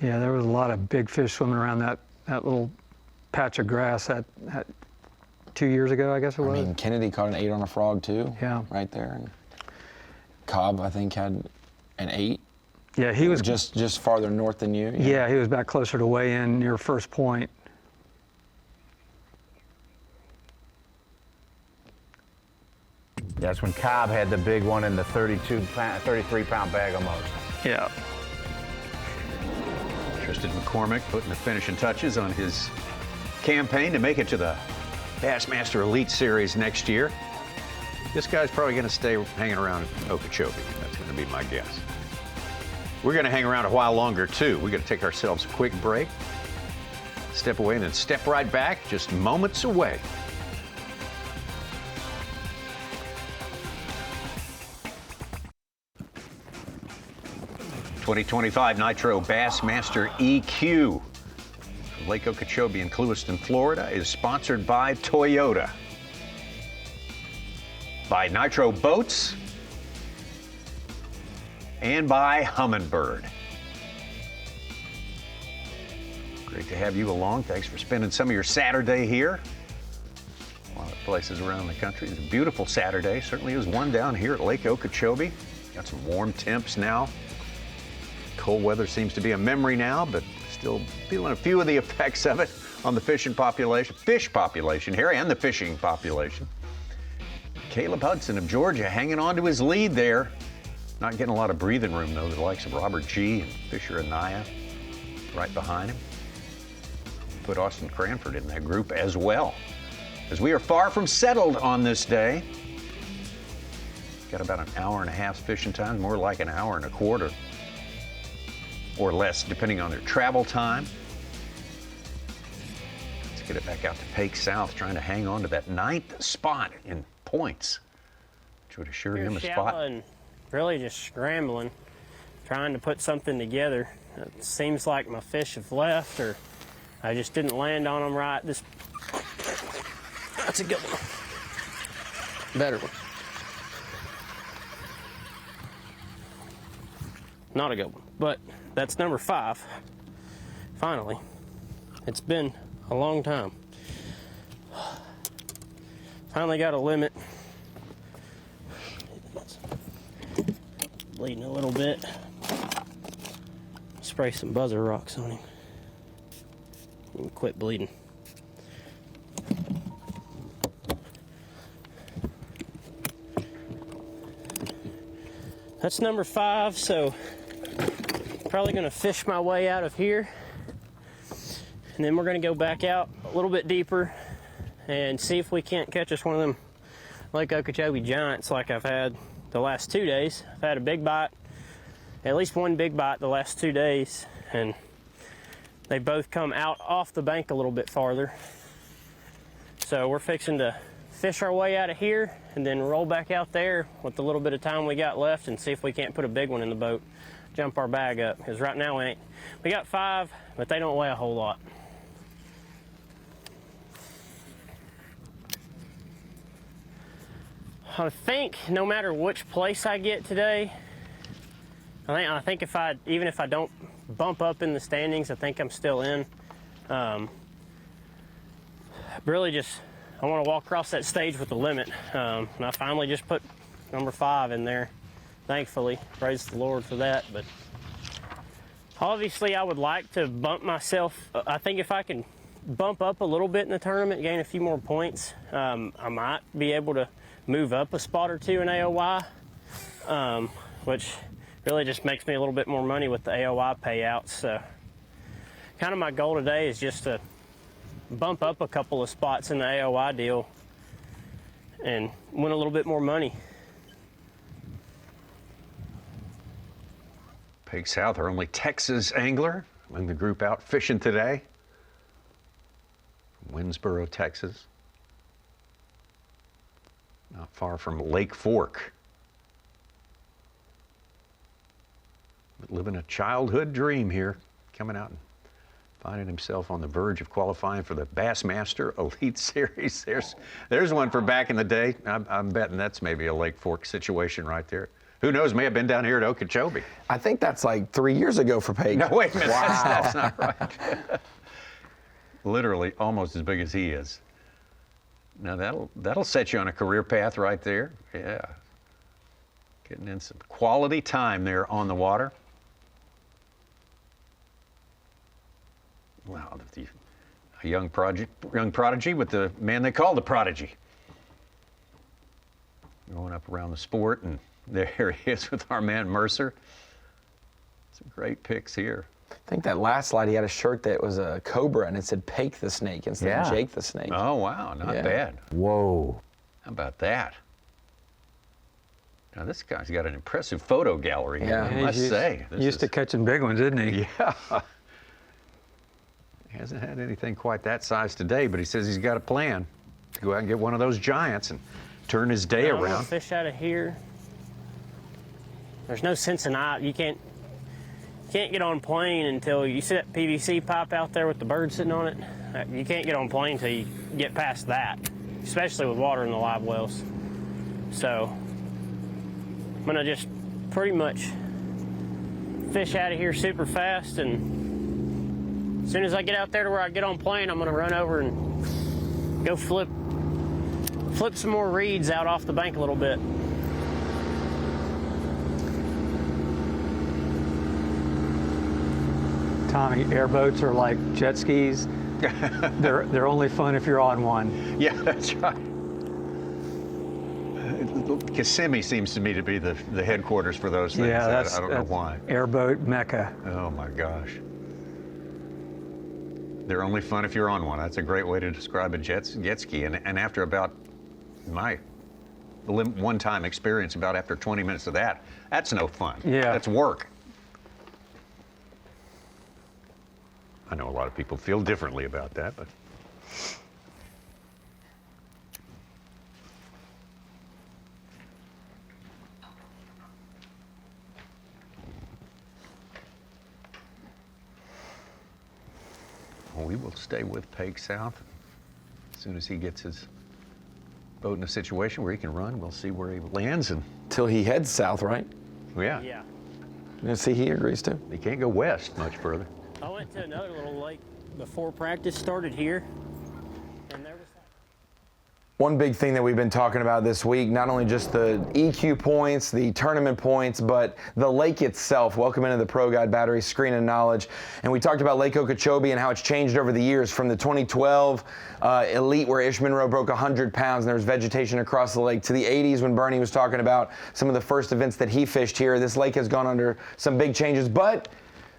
Yeah, there was a lot of big fish swimming around that little patch of grass that 2 years ago, I guess it was. I mean, Kennedy caught an 8 on a frog too. Yeah. Right there. And Cobb, I think, had an 8. Yeah, he was just farther north than you. Yeah, he was back closer to weigh in near first point. That's when Cobb had the big one in the 33-pound bag almost. Yeah. Tristan McCormick putting the finishing touches on his campaign to make it to the Bassmaster Elite Series next year. This guy's probably going to stay hanging around Okeechobee. That's going to be my guess. We're going to hang around a while longer, too. We're going to take ourselves a quick break, step away, and then step right back just moments away. '25 Nitro Bassmaster EQ from Lake Okeechobee in Clewiston, Florida is sponsored by Toyota, by Nitro Boats, and by Humminbird. Great to have you along. Thanks for spending some of your Saturday here. A lot of places around the country. It's a beautiful Saturday. Certainly is one down here at Lake Okeechobee. Got some warm temps now. Cold weather seems to be a memory now, but still feeling a few of the effects of it on the fish population here, and the fishing population. Caleb Hudson of Georgia hanging on to his lead there. Not getting a lot of breathing room, though. The likes of Robert G. and Fisher Anaya right behind him. Put Austin Cranford in that group as well. As we are far from settled on this day. Got about an hour and a half fishing time, more like an hour and a quarter. Or less, depending on their travel time. Let's get it back out to Pake South, trying to hang on to that 9th spot in points, which would assure him a spot. And really just scrambling, trying to put something together. It seems like my fish have left, or I just didn't land on them right. That's a good one. Better one. Not a good one, but that's number 5. Finally. It's been a long time. Finally got a limit. Bleeding a little bit. Spray some buzzer rocks on him. And quit bleeding. That's number 5, so probably gonna fish my way out of here. And then we're gonna go back out a little bit deeper and see if we can't catch us one of them Lake Okeechobee giants like I've had the last 2 days. I've had a big bite, at least one big bite the last 2 days, and they both come out off the bank a little bit farther. So we're fixing to fish our way out of here and then roll back out there with the little bit of time we got left and see if we can't put a big one in the boat, jump our bag up, because right now we got 5, but they don't weigh a whole lot. I think no matter which place I get today, I think even if I don't bump up in the standings, I think I'm still in. Really just, I want to walk across that stage with the limit. And I finally just put number 5 in there, thankfully. Praise the Lord for that. But obviously I would like to bump myself. I think if I can bump up a little bit in the tournament, gain a few more points, I might be able to move up a spot or 2 in AOY, which really just makes me a little bit more money with the AOY payouts. So kind of my goal today is just to bump up a couple of spots in the AOI deal and win a little bit more money. Peg South, our only Texas angler among the group out fishing today. From Winsboro, Texas. Not far from Lake Fork. But living a childhood dream here, coming out and finding himself on the verge of qualifying for the Bassmaster Elite Series. There's one for back in the day. I'm betting that's maybe a Lake Fork situation right there. Who knows, may have been down here at Okeechobee. I think that's like 3 years ago for Peg. No, wait a minute, wow. that's not right. Literally almost as big as he is. Now that'll set you on a career path right there. Yeah. Getting in some quality time there on the water. Wow, a young prodigy with the man they call the Prodigy. Going up around the sport, and there he is with our man Mercer. Some great picks here. I think that last slide he had a shirt that was a cobra and it said Pake the Snake instead of Jake the Snake. Oh, wow, not bad. Whoa. How about that? Now this guy's got an impressive photo gallery here, I must say. Used to catching big ones, isn't he? Yeah. He hasn't had anything quite that size today, but he says he's got a plan to go out and get one of those giants and turn his day I'm gonna around. fish out of here. There's no sense in you can't get on plane until you see that PVC pipe out there with the bird sitting on it. You can't get on plane until you get past that, especially with water in the live wells. So I'm gonna just pretty much fish out of here super fast, and as soon as I get out there to where I get on plane, I'm gonna run over and go flip some more reeds out off the bank a little bit. Tommy, airboats are like jet skis. They're only fun if you're on one. Yeah, that's right. Kissimmee seems to me to be the headquarters for those things. Yeah, I don't know why. Airboat mecca. Oh my gosh. They're only fun if you're on one. That's a great way to describe a jet ski. And after about my one-time experience, about after 20 minutes of that, that's no fun. Yeah. That's work. I know a lot of people feel differently about that, but. We will stay with Peg South. As soon as he gets his boat in a situation where he can run, we'll see where he lands. Till he heads south, right? Yeah. Yeah. You see, he agrees too. He can't go west much further. I went to another little lake before practice started here, and there was One big thing that we've been talking about this week, not only just the EQ points, the tournament points, but the lake itself. Welcome into the Pro Guide Battery Screen and Knowledge. And we talked about Lake Okeechobee and how it's changed over the years from the 2012 Elite where Ish Monroe broke 100 pounds and there was vegetation across the lake, to the 80s when Bernie was talking about some of the first events that he fished here. This lake has gone under some big changes, but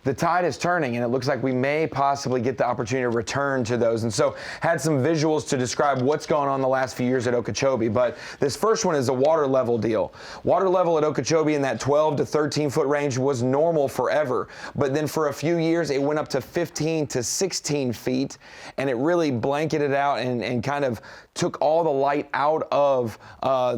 the tide is turning, and it looks like we may possibly get the opportunity to return to those. And so had some visuals to describe what's gone on the last few years at Okeechobee. But this first one is a water level deal. Water level at Okeechobee in that 12 to 13 foot range was normal forever. But then for a few years, it went up to 15 to 16 feet, and it really blanketed out and kind of took all the light out of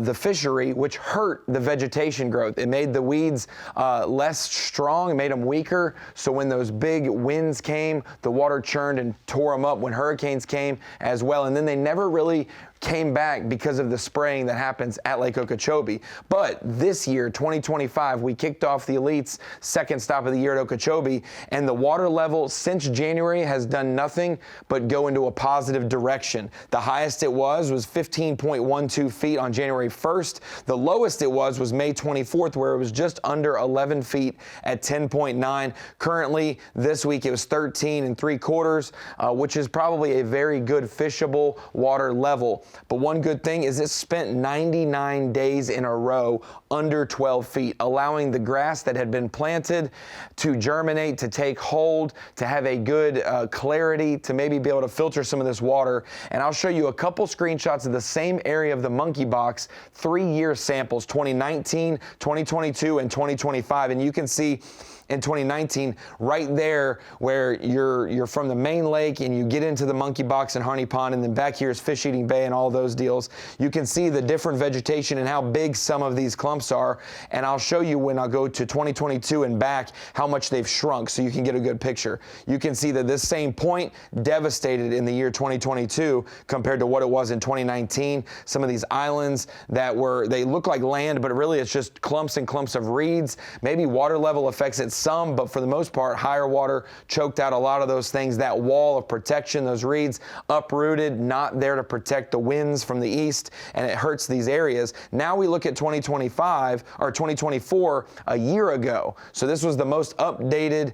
the fishery, which hurt the vegetation growth. It made the weeds less strong, it made them weaker. So when those big winds came, the water churned and tore them up. When hurricanes came as well, and then they never really came back because of the spraying that happens at Lake Okeechobee. But this year, 2025, we kicked off the Elite's second stop of the year at Okeechobee, and the water level since January has done nothing but go into a positive direction. The highest it was 15.12 feet on January 1st. The lowest it was May 24th, where it was just under 11 feet at 10.9. Currently, this week it was 13 3/4, which is probably a very good fishable water level. But one good thing is it spent 99 days in a row under 12 feet, allowing the grass that had been planted to germinate, to take hold, to have a good clarity, to maybe be able to filter some of this water. And I'll show you a couple screenshots of the same area of the monkey box, 3-year samples, 2019, 2022, and 2025. And you can see in 2019, right there where you're from the main lake and you get into the monkey box and Harney Pond, and then back here is Fish Eating Bay and all those deals. You can see the different vegetation and how big some of these clumps are. And I'll show you when I go to 2022 and back how much they've shrunk so you can get a good picture. You can see that this same point devastated in the year 2022 compared to what it was in 2019. Some of these islands that they look like land, but really it's just clumps and clumps of reeds. Maybe water level affects it some, but for the most part, higher water choked out a lot of those things. That wall of protection, those reeds uprooted, not there to protect the winds from the east, and it hurts these areas. Now we look at 2025 or 2024, a year ago. So this was the most updated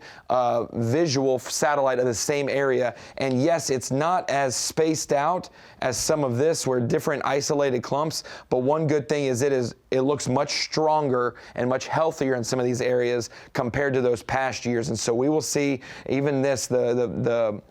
visual satellite of the same area. And yes, it's not as spaced out as some of this, where different isolated clumps, but one good thing is it looks much stronger and much healthier in some of these areas compared to those past years. And so we will see even this, the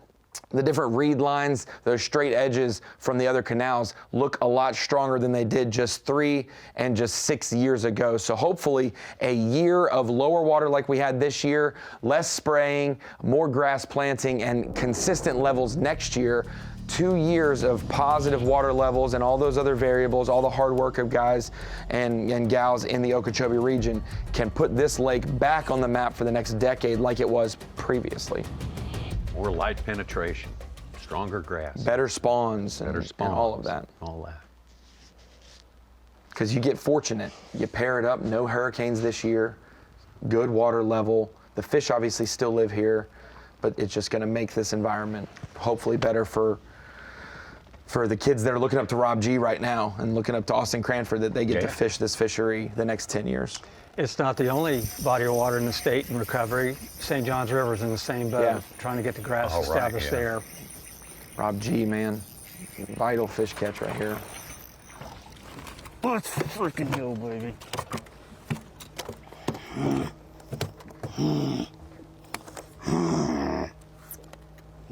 different reed lines, those straight edges from the other canals look a lot stronger than they did just 3 and just 6 years ago. So hopefully a year of lower water like we had this year, less spraying, more grass planting, and consistent levels next year. 2 years of positive water levels and all those other variables, all the hard work of guys and gals in the Okeechobee region can put this lake back on the map for the next decade like it was previously. More light penetration, stronger grass. Better spawns, and all of that. All that. Because you get fortunate. You pair it up, no hurricanes this year, good water level. The fish obviously still live here, but it's just going to make this environment hopefully better for the kids that are looking up to Rob G right now and looking up to Austin Cranford, that they get to fish this fishery the next 10 years. It's not the only body of water in the state in recovery. St. John's River is in the same boat, trying to get the grass established there. Rob G, man, vital fish catch right here. Let's freaking go, baby.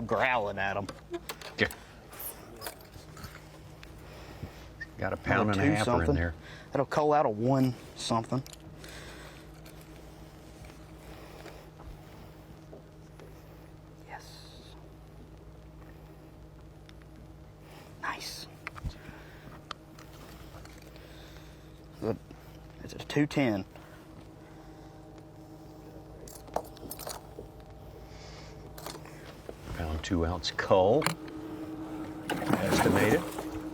Growling at them. Yeah. Got a pound and a half in there. That'll call out a 1 something. Yes. Nice. It's a 210. Pound 2 ounce cull. Estimated.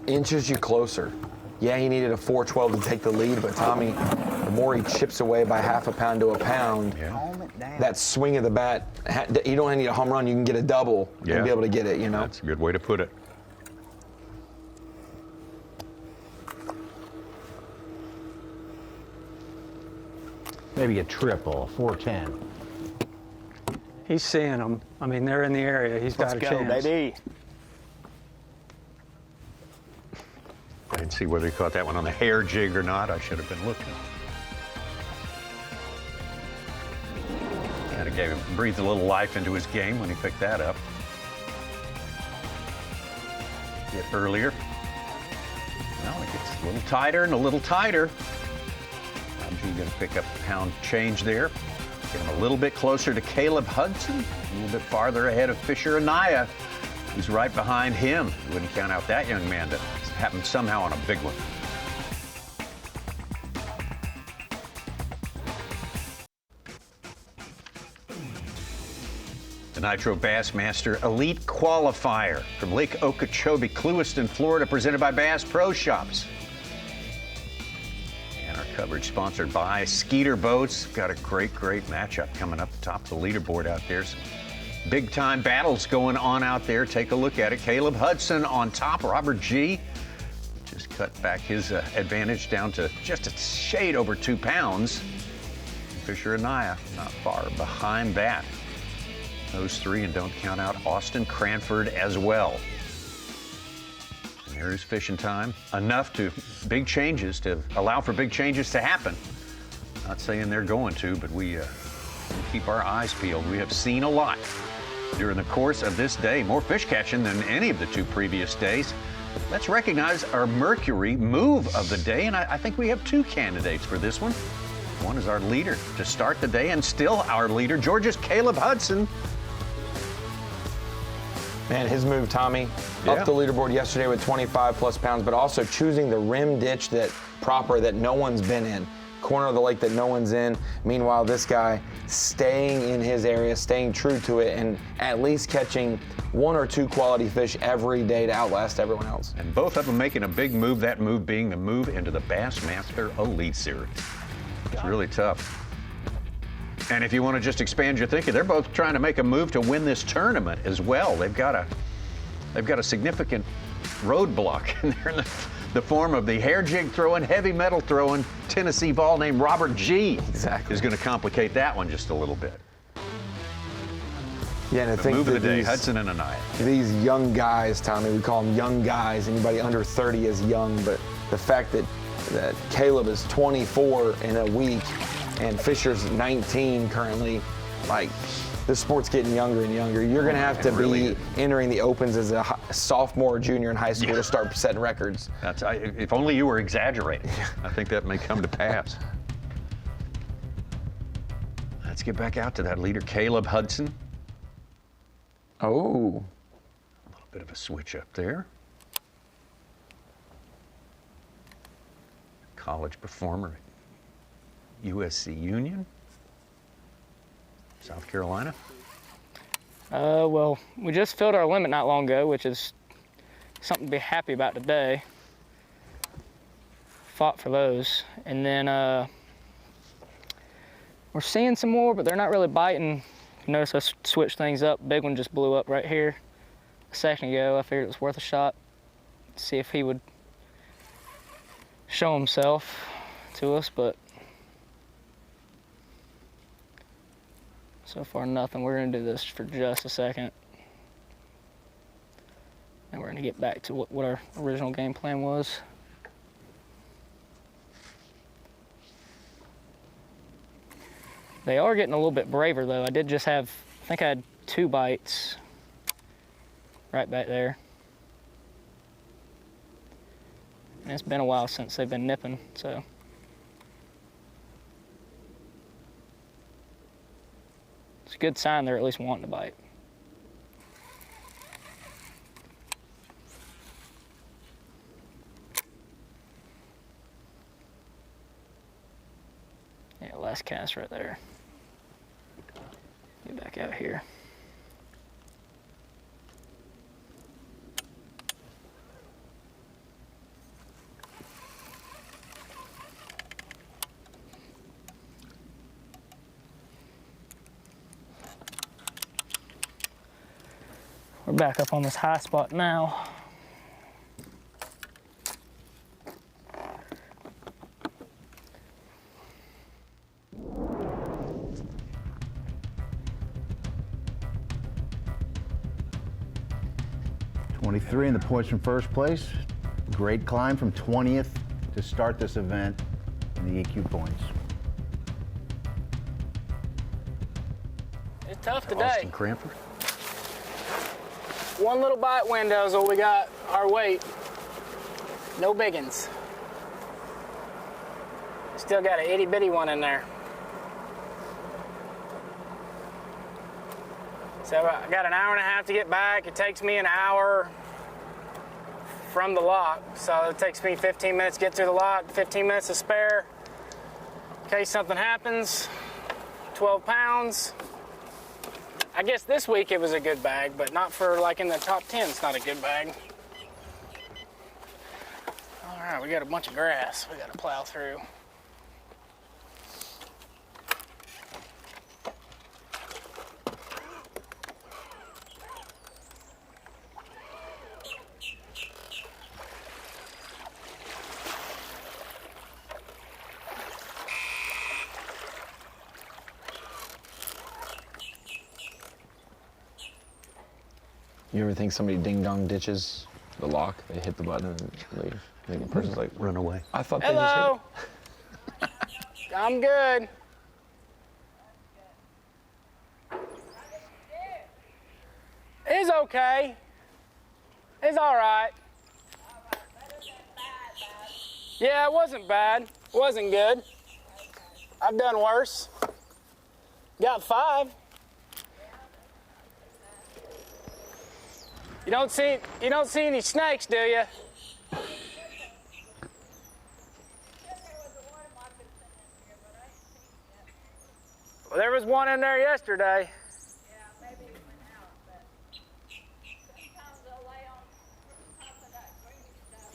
Inches you closer. Yeah, he needed a 412 to take the lead, but Tommy, the more he chips away by half a pound to a pound, that swing of the bat, you don't need a home run, you can get a double and be able to get it, you know? That's a good way to put it. Maybe a triple, a 410. He's seeing them. I mean, they're in the area. He's got a chance. Let's go, baby. I didn't see whether he caught that one on the hair jig or not. I should have been looking. Kind of breathed a little life into his game when he picked that up. Get earlier. Well, it gets a little tighter and a little tighter. He's going to pick up a pound change there. Get him a little bit closer to Caleb Hudson, a little bit farther ahead of Fisher Anaya, who's right behind him. You wouldn't count out that young man to happen somehow on a big one. The Nitro Bassmaster Elite Qualifier from Lake Okeechobee, Clewiston, Florida, presented by Bass Pro Shops. And our coverage sponsored by Skeeter Boats. Got a great matchup coming up the top of the leaderboard out there. Some big-time battles going on out there. Take a look at it. Caleb Hudson on top. Robert G. just cut back his advantage down to just a shade over 2 pounds. Fisher Anaya not far behind that. Those three, and don't count out Austin Cranford as well. And there's fishing time. Enough to big changes to allow for big changes to happen. Not saying they're going to, but we keep our eyes peeled. We have seen a lot during the course of this day, more fish catching than any of the 2 previous days. Let's recognize our Mercury move of the day, and I think we have 2 candidates for this one. One is our leader to start the day, and still our leader, Georgia's Caleb Hudson. Man, his move, Tommy, up the leaderboard yesterday with 25+ pounds, but also choosing the rim ditch that no one's been in. Corner of the lake that no one's in. Meanwhile, this guy staying in his area, staying true to it, and at least catching 1 or 2 quality fish every day to outlast everyone else. And both of them making a big move, that move being the move into the Bassmaster Elite Series. It's really tough. And if you want to just expand your thinking, they're both trying to make a move to win this tournament as well. They've got a significant roadblock in there in the form of the hair jig throwing, heavy metal throwing Tennessee ball named Robert G. Exactly. Is going to complicate that one just a little bit. Yeah, and I think move of the day, these, Hudson and Anaya. These young guys, Tommy, we call them young guys. Anybody under 30 is young, but the fact that Caleb is 24 in a week and Fisher's 19 currently, like, this sport's getting younger and younger. You're going to have to be entering the Opens as a sophomore or junior in high school to start setting records. If only you were exaggerating. I think that may come to pass. Let's get back out to that leader, Caleb Hudson. Oh. A little bit of a switch up there. College performer at USC Union, South Carolina. Well, we just filled our limit not long ago, which is something to be happy about today. Fought for those. And then we're seeing some more, but they're not really biting. Notice I switched things up. Big one just blew up right here a second ago. I figured it was worth a shot. See if he would show himself to us, but so far nothing. We're gonna do this for just a second, and we're gonna get back to what our original game plan was. They are getting a little bit braver though. I did just have, I think I had 2 bites right back there. And it's been a while since they've been nipping, so. It's a good sign they're at least wanting to bite. Yeah, last cast right there. Get back out here. We're back up on this high spot now. .23 in the points from first place. Great climb from 20th to start this event in the EQ points. It's tough today. Austin Cranford. 1 little bite window is what we got our weight. No biggins. Still got an itty bitty one in there. So I got an hour and a half to get back. It takes me an hour from the lock. So it takes me 15 minutes to get through the lock, 15 minutes to spare. In case something happens, 12 pounds. I guess this week it was a good bag, but not for like in the top 10, it's not a good bag. All right, we got a bunch of grass we got to plow through. You ever think somebody ding-dong ditches the lock? They hit the button and leave. I think the person's like, run away. I thought Hello. they just hit. I'm good. It's okay. It's all right. Yeah, it wasn't bad. It wasn't good. I've done worse. Got 5. You don't see any snakes, do you? Well, there was one in there yesterday.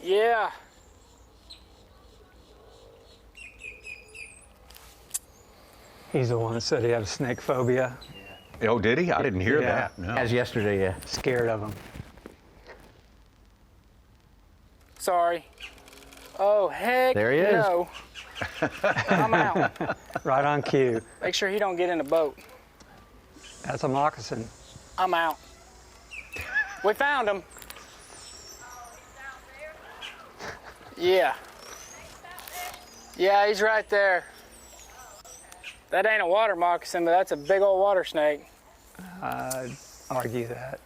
Yeah. He's the one that said he had a snake phobia. Oh, did he? I didn't hear Yeah. that. No. As yesterday, yeah. Scared of him. Sorry. Oh, heck There he is. no. I'm out. Right on cue. Make sure he don't get in the boat. That's a moccasin. I'm out. We found him. Yeah. Yeah, he's right there. That ain't a water moccasin, but that's a big old water snake. I'd argue that.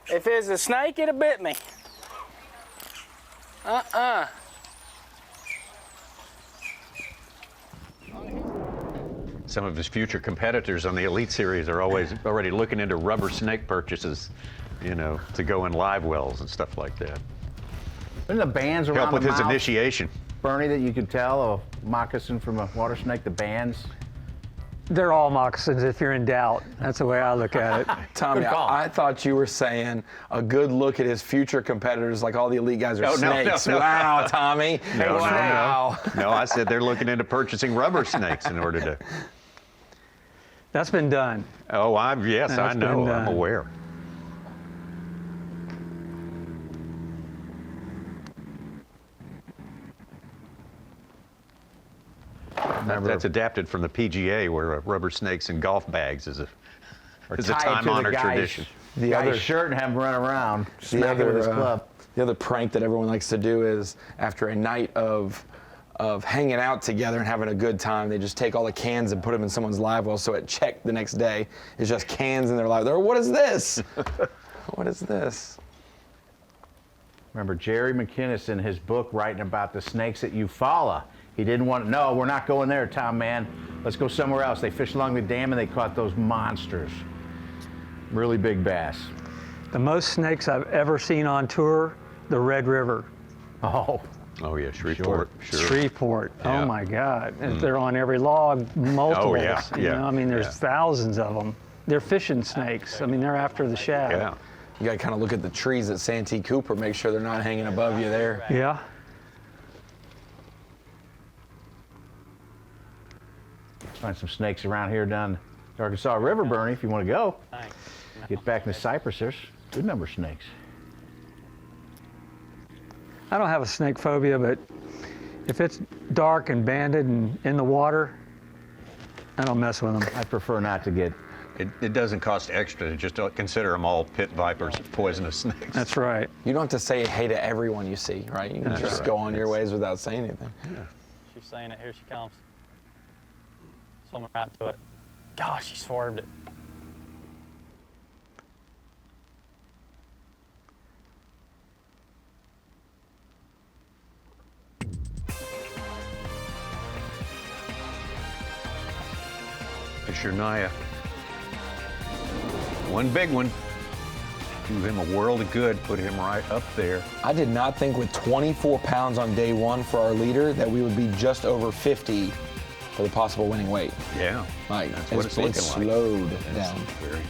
If it's a snake, it'd have bit me. Some of his future competitors on the Elite Series are already looking into rubber snake purchases, you know, to go in live wells and stuff like that. Isn't the bands around Help with the his mouth, initiation. Bernie, that you could tell a moccasin from a water snake, the bands? They're all moccasins if you're in doubt. That's the way I look at it. Tommy, I thought you were saying a good look at his future competitors, like all the elite guys are snakes. No. Wow, Tommy. No, I said they're looking into purchasing rubber snakes in order to. That's been done. Oh, yes, I That's know. been I'm done. aware. That's adapted from the PGA, where rubber snakes in golf bags is a time-honored tradition. The other shirt and have him run around, smack it with his club. The other prank that everyone likes to do is after a night of hanging out together and having a good time, they just take all the cans and put them in someone's live well, so at check the next day, it's just cans in their live well. What is this? What is this? Remember Jerry McInnes in his book writing about the snakes at Eufaula. He didn't want to, no, we're not going there, Tom, man. Let's go somewhere else. They fished along the dam and they caught those monsters. Really big bass. The most snakes I've ever seen on tour, the Red River. Oh. Oh, yeah, Shreveport. Sure. Shreveport. Yeah. Oh, my God. They're on every log, multiples. Oh, yeah, You know, I mean, there's thousands of them. They're fishing snakes. I mean, they're after the shad. Yeah. You got to kind of look at the trees at Santee Cooper, make sure they're not hanging above you there. Yeah. Find some snakes around here down the Arkansas River, Bernie, if you want to go. Thanks. Get back into Cypress, there's a good number of snakes. I don't have a snake phobia, but if it's dark and banded and in the water, I don't mess with them. I prefer not to get. It doesn't cost extra to just consider them all pit vipers, poisonous snakes. That's right. You don't have to say hey to everyone you see, right? You can just go on your ways without saying anything. Yeah. She's saying it. Here she comes. Swimming right to it. Gosh, she swerved it. Fisher Naya. One big one. Do him a world of good, put him right up there. I did not think with 24 pounds on day one for our leader that we would be just over 50 for the possible winning weight. Yeah, like that's what it's looking like. Slowed down. Very,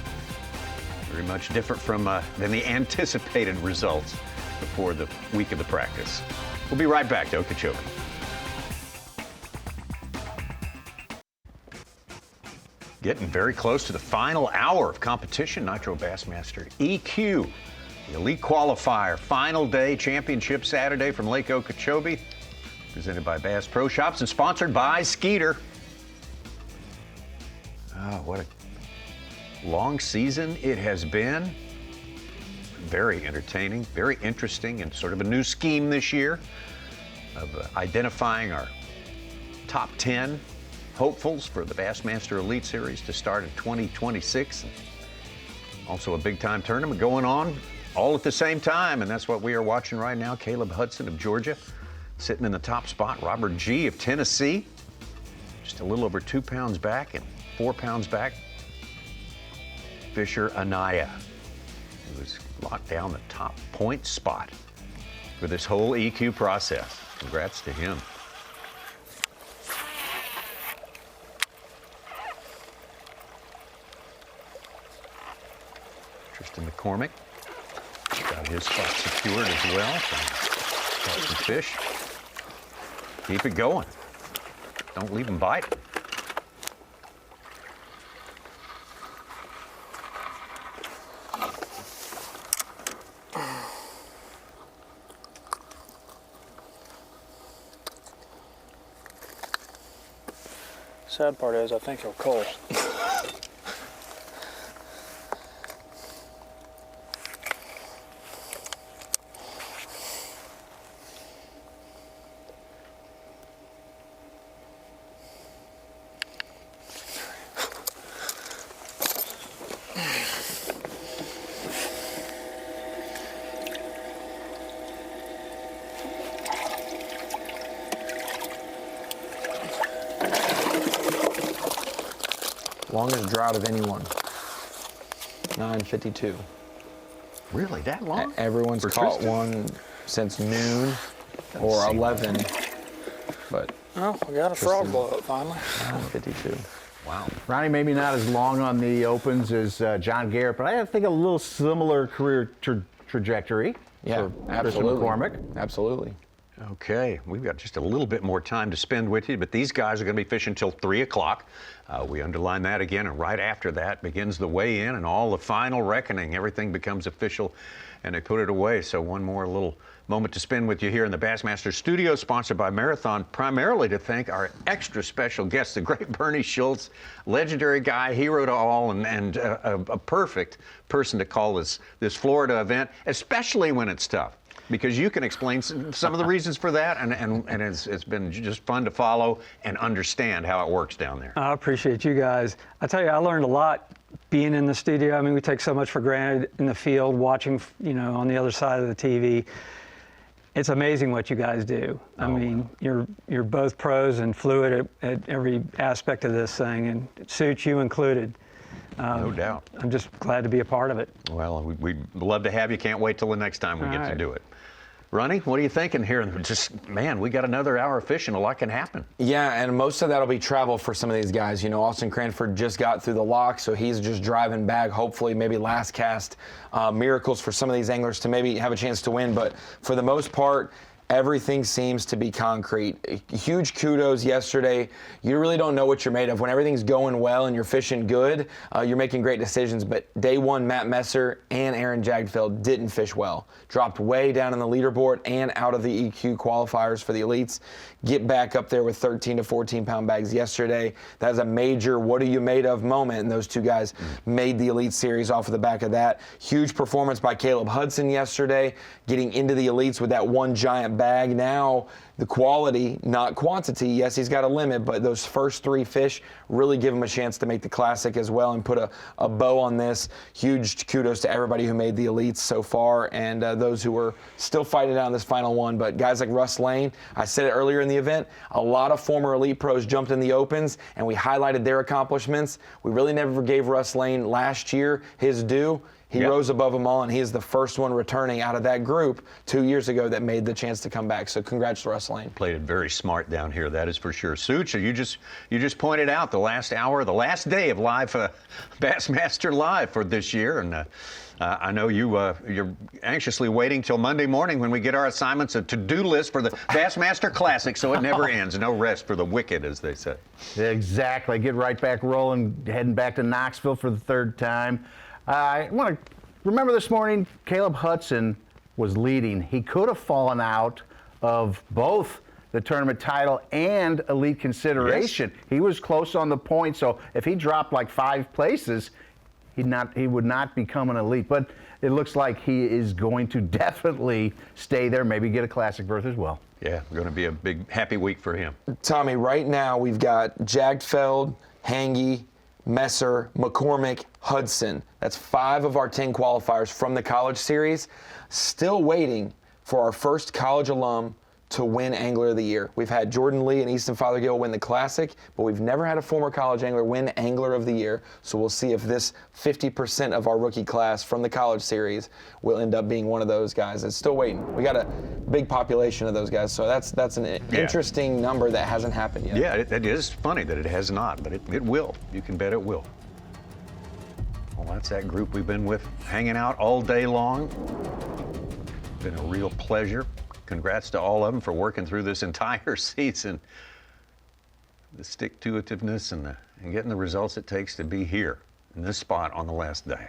very much different from than the anticipated results before the week of the practice. We'll be right back to Okeechobee. Getting very close to the final hour of competition. Nitro Bassmaster EQ, the elite qualifier, final day, championship Saturday from Lake Okeechobee. Presented by Bass Pro Shops and sponsored by Skeeter. Oh, what a long season it has been. Very entertaining, very interesting, and sort of a new scheme this year of identifying our top 10 hopefuls for the Bassmaster Elite Series to start in 2026. Also a big-time tournament going on all at the same time, and that's what we are watching right now. Caleb Hudson of Georgia sitting in the top spot. Robert G. of Tennessee, just a little over 2 pounds back, and 4 pounds back, Fisher Anaya, who's locked down the top point spot for this whole EQ process. Congrats to him. Tristan McCormick got his spot secured as well. So got some fish. Keep it going. Don't leave them bite. Sad part is I think he'll cull. Longest drought of anyone. 9:52. Really, that long? Everyone's For caught Tristan? one since noon or 11. But Oh, we got a frog blow up finally. 9:52. Wow. Ronnie, maybe not as long on the opens as John Garrett, but I think a little similar career trajectory. Yeah, for absolutely. Tristan McCormick. Absolutely. Okay, we've got just a little bit more time to spend with you, but these guys are going to be fishing till 3 o'clock. We underline that again, and right after that begins the weigh-in and all the final reckoning. Everything becomes official, and they put it away. So one more little moment to spend with you here in the Bassmaster Studio, sponsored by Marathon, primarily to thank our extra special guest, the great Bernie Schultz, legendary guy, hero to all, and a perfect person to call this Florida event, especially when it's tough. Because you can explain some of the reasons for that, and it's been just fun to follow and understand how it works down there. I appreciate you guys. I tell you, I learned a lot being in the studio. I mean, we take so much for granted in the field, watching, on the other side of the TV. It's amazing what you guys do. I mean, you're both pros and fluid at every aspect of this thing, and it suits you included. No doubt. I'm just glad to be a part of it. Well, we'd love to have you. Can't wait till the next time we get to do it. Ronnie, what are you thinking here? Man, we got another hour of fishing. A lot can happen. Yeah, and most of that will be travel for some of these guys. Austin Cranford just got through the lock, so he's just driving back. Hopefully, maybe last cast miracles for some of these anglers to maybe have a chance to win. But for the most part, everything seems to be concrete. Huge kudos yesterday. You really don't know what you're made of. When everything's going well and you're fishing good, you're making great decisions. But day one, Matt Messer and Aaron Jagdfeld didn't fish well. Dropped way down in the leaderboard and out of the EQ qualifiers for the elites. Get back up there with 13 to 14 pound bags yesterday. That was a major what are you made of moment, and those two guys made the Elite Series off of the back of that. Huge performance by Caleb Hudson yesterday, getting into the elites with that one giant bag. Now the quality, not quantity. Yes, he's got a limit, but those first 3 fish really give him a chance to make the Classic as well and put a bow on this. Huge kudos to everybody who made the elites so far, and those who were still fighting down this final one. But guys like Russ Lane, I said it earlier in the event, a lot of former elite pros jumped in the opens, and we highlighted their accomplishments. We really never gave Russ Lane last year his due. He rose above them all, and he is the first one returning out of that group 2 years ago that made the chance to come back. So congrats to Russ Lane. Played it very smart down here, that is for sure. Such, you just pointed out the last hour, the last day of live Bassmaster Live for this year, and I know you're anxiously waiting till Monday morning when we get our assignments, a to-do list for the Bassmaster Classic, so it never ends. No rest for the wicked, as they say. Exactly. Get right back rolling, heading back to Knoxville for the 3rd time. I want to remember this morning, Caleb Hudson was leading. He could have fallen out of both the tournament title and elite consideration. Yes. He was close on the point, so if he dropped like 5 places, he would not become an elite. But it looks like he is going to definitely stay there, maybe get a classic berth as well. Yeah, going to be a big, happy week for him. Tommy, right now we've got Jagdfeld, Hange, Messer, McCormick, Hudson. That's 5 of our 10 qualifiers from the college series. Still waiting for our first college alum to win Angler of the Year. We've had Jordan Lee and Easton Fothergill win the Classic, but we've never had a former college angler win Angler of the Year. So we'll see if this 50% of our rookie class from the college series will end up being one of those guys. It's still waiting. We got a big population of those guys, so that's an interesting number that hasn't happened yet. Yeah, it is funny that it has not, but it will. You can bet it will. Well, that's that group we've been with, hanging out all day long. Been a real pleasure. Congrats to all of them for working through this entire season. The stick-to-itiveness and getting the results it takes to be here in this spot on the last day.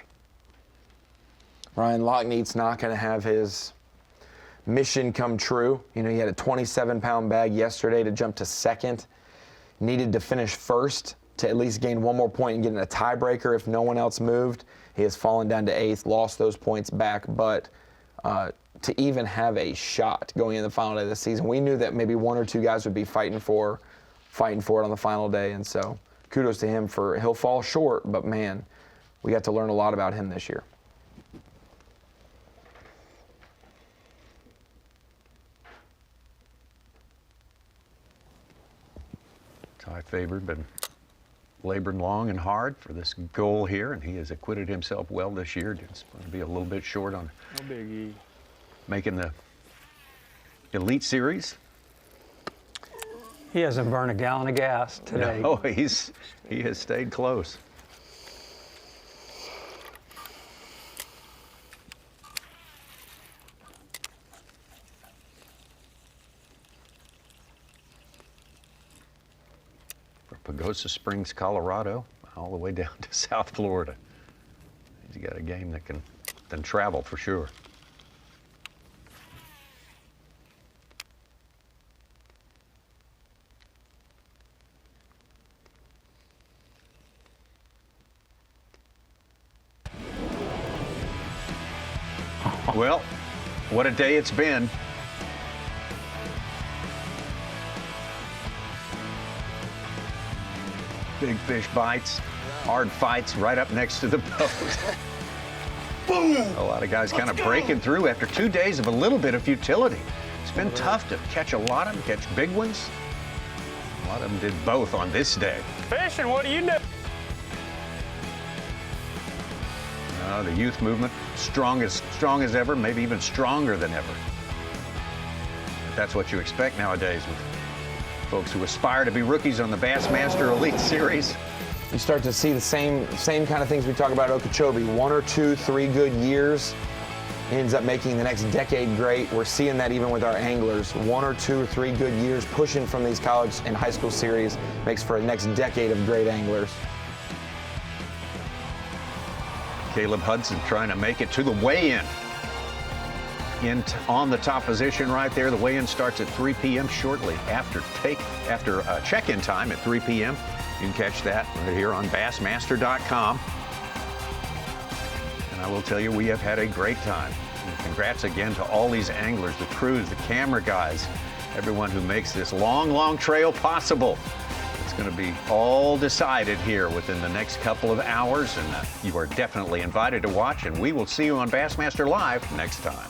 Ryan Lochney's not going to have his mission come true. You know, he had a 27-pound bag yesterday to jump to second. Needed to finish first to at least gain one more point and get in a tiebreaker if no one else moved. He has fallen down to 8th, lost those points back, but to even have a shot going in the final day of the season, we knew that maybe 1 or 2 guys would be fighting for it on the final day, and so kudos to him he'll fall short, but man, we got to learn a lot about him this year. Ty Faber been laboring long and hard for this goal here, and he has acquitted himself well this year. It's going to be a little bit short on making the Elite Series. He hasn't burned a gallon of gas today. No, he has stayed close. From Pagosa Springs, Colorado, all the way down to South Florida. He's got a game that can travel for sure. Well, what a day it's been. Big fish bites, hard fights right up next to the boat. Boom! A lot of guys kind of breaking through after 2 days of a little bit of futility. It's been tough to catch a lot of them, catch big ones. A lot of them did both on this day. Fishing, what do you do? The youth movement, strong as ever, maybe even stronger than ever. But that's what you expect nowadays with folks who aspire to be rookies on the Bassmaster Elite Series. You start to see the same kind of things we talk about at Okeechobee. 1 or 2, 3 good years ends up making the next decade great. We're seeing that even with our anglers. 1 or 2 or 3 good years pushing from these college and high school series makes for a next decade of great anglers. Caleb Hudson trying to make it to the weigh-in. On the top position right there. The weigh-in starts at 3 p.m. shortly after check-in time at 3 p.m. You can catch that right here on Bassmaster.com. And I will tell you, we have had a great time. And congrats again to all these anglers, the crews, the camera guys, everyone who makes this long, long trail possible. It's going to be all decided here within the next couple of hours, and you are definitely invited to watch, and we will see you on Bassmaster Live next time.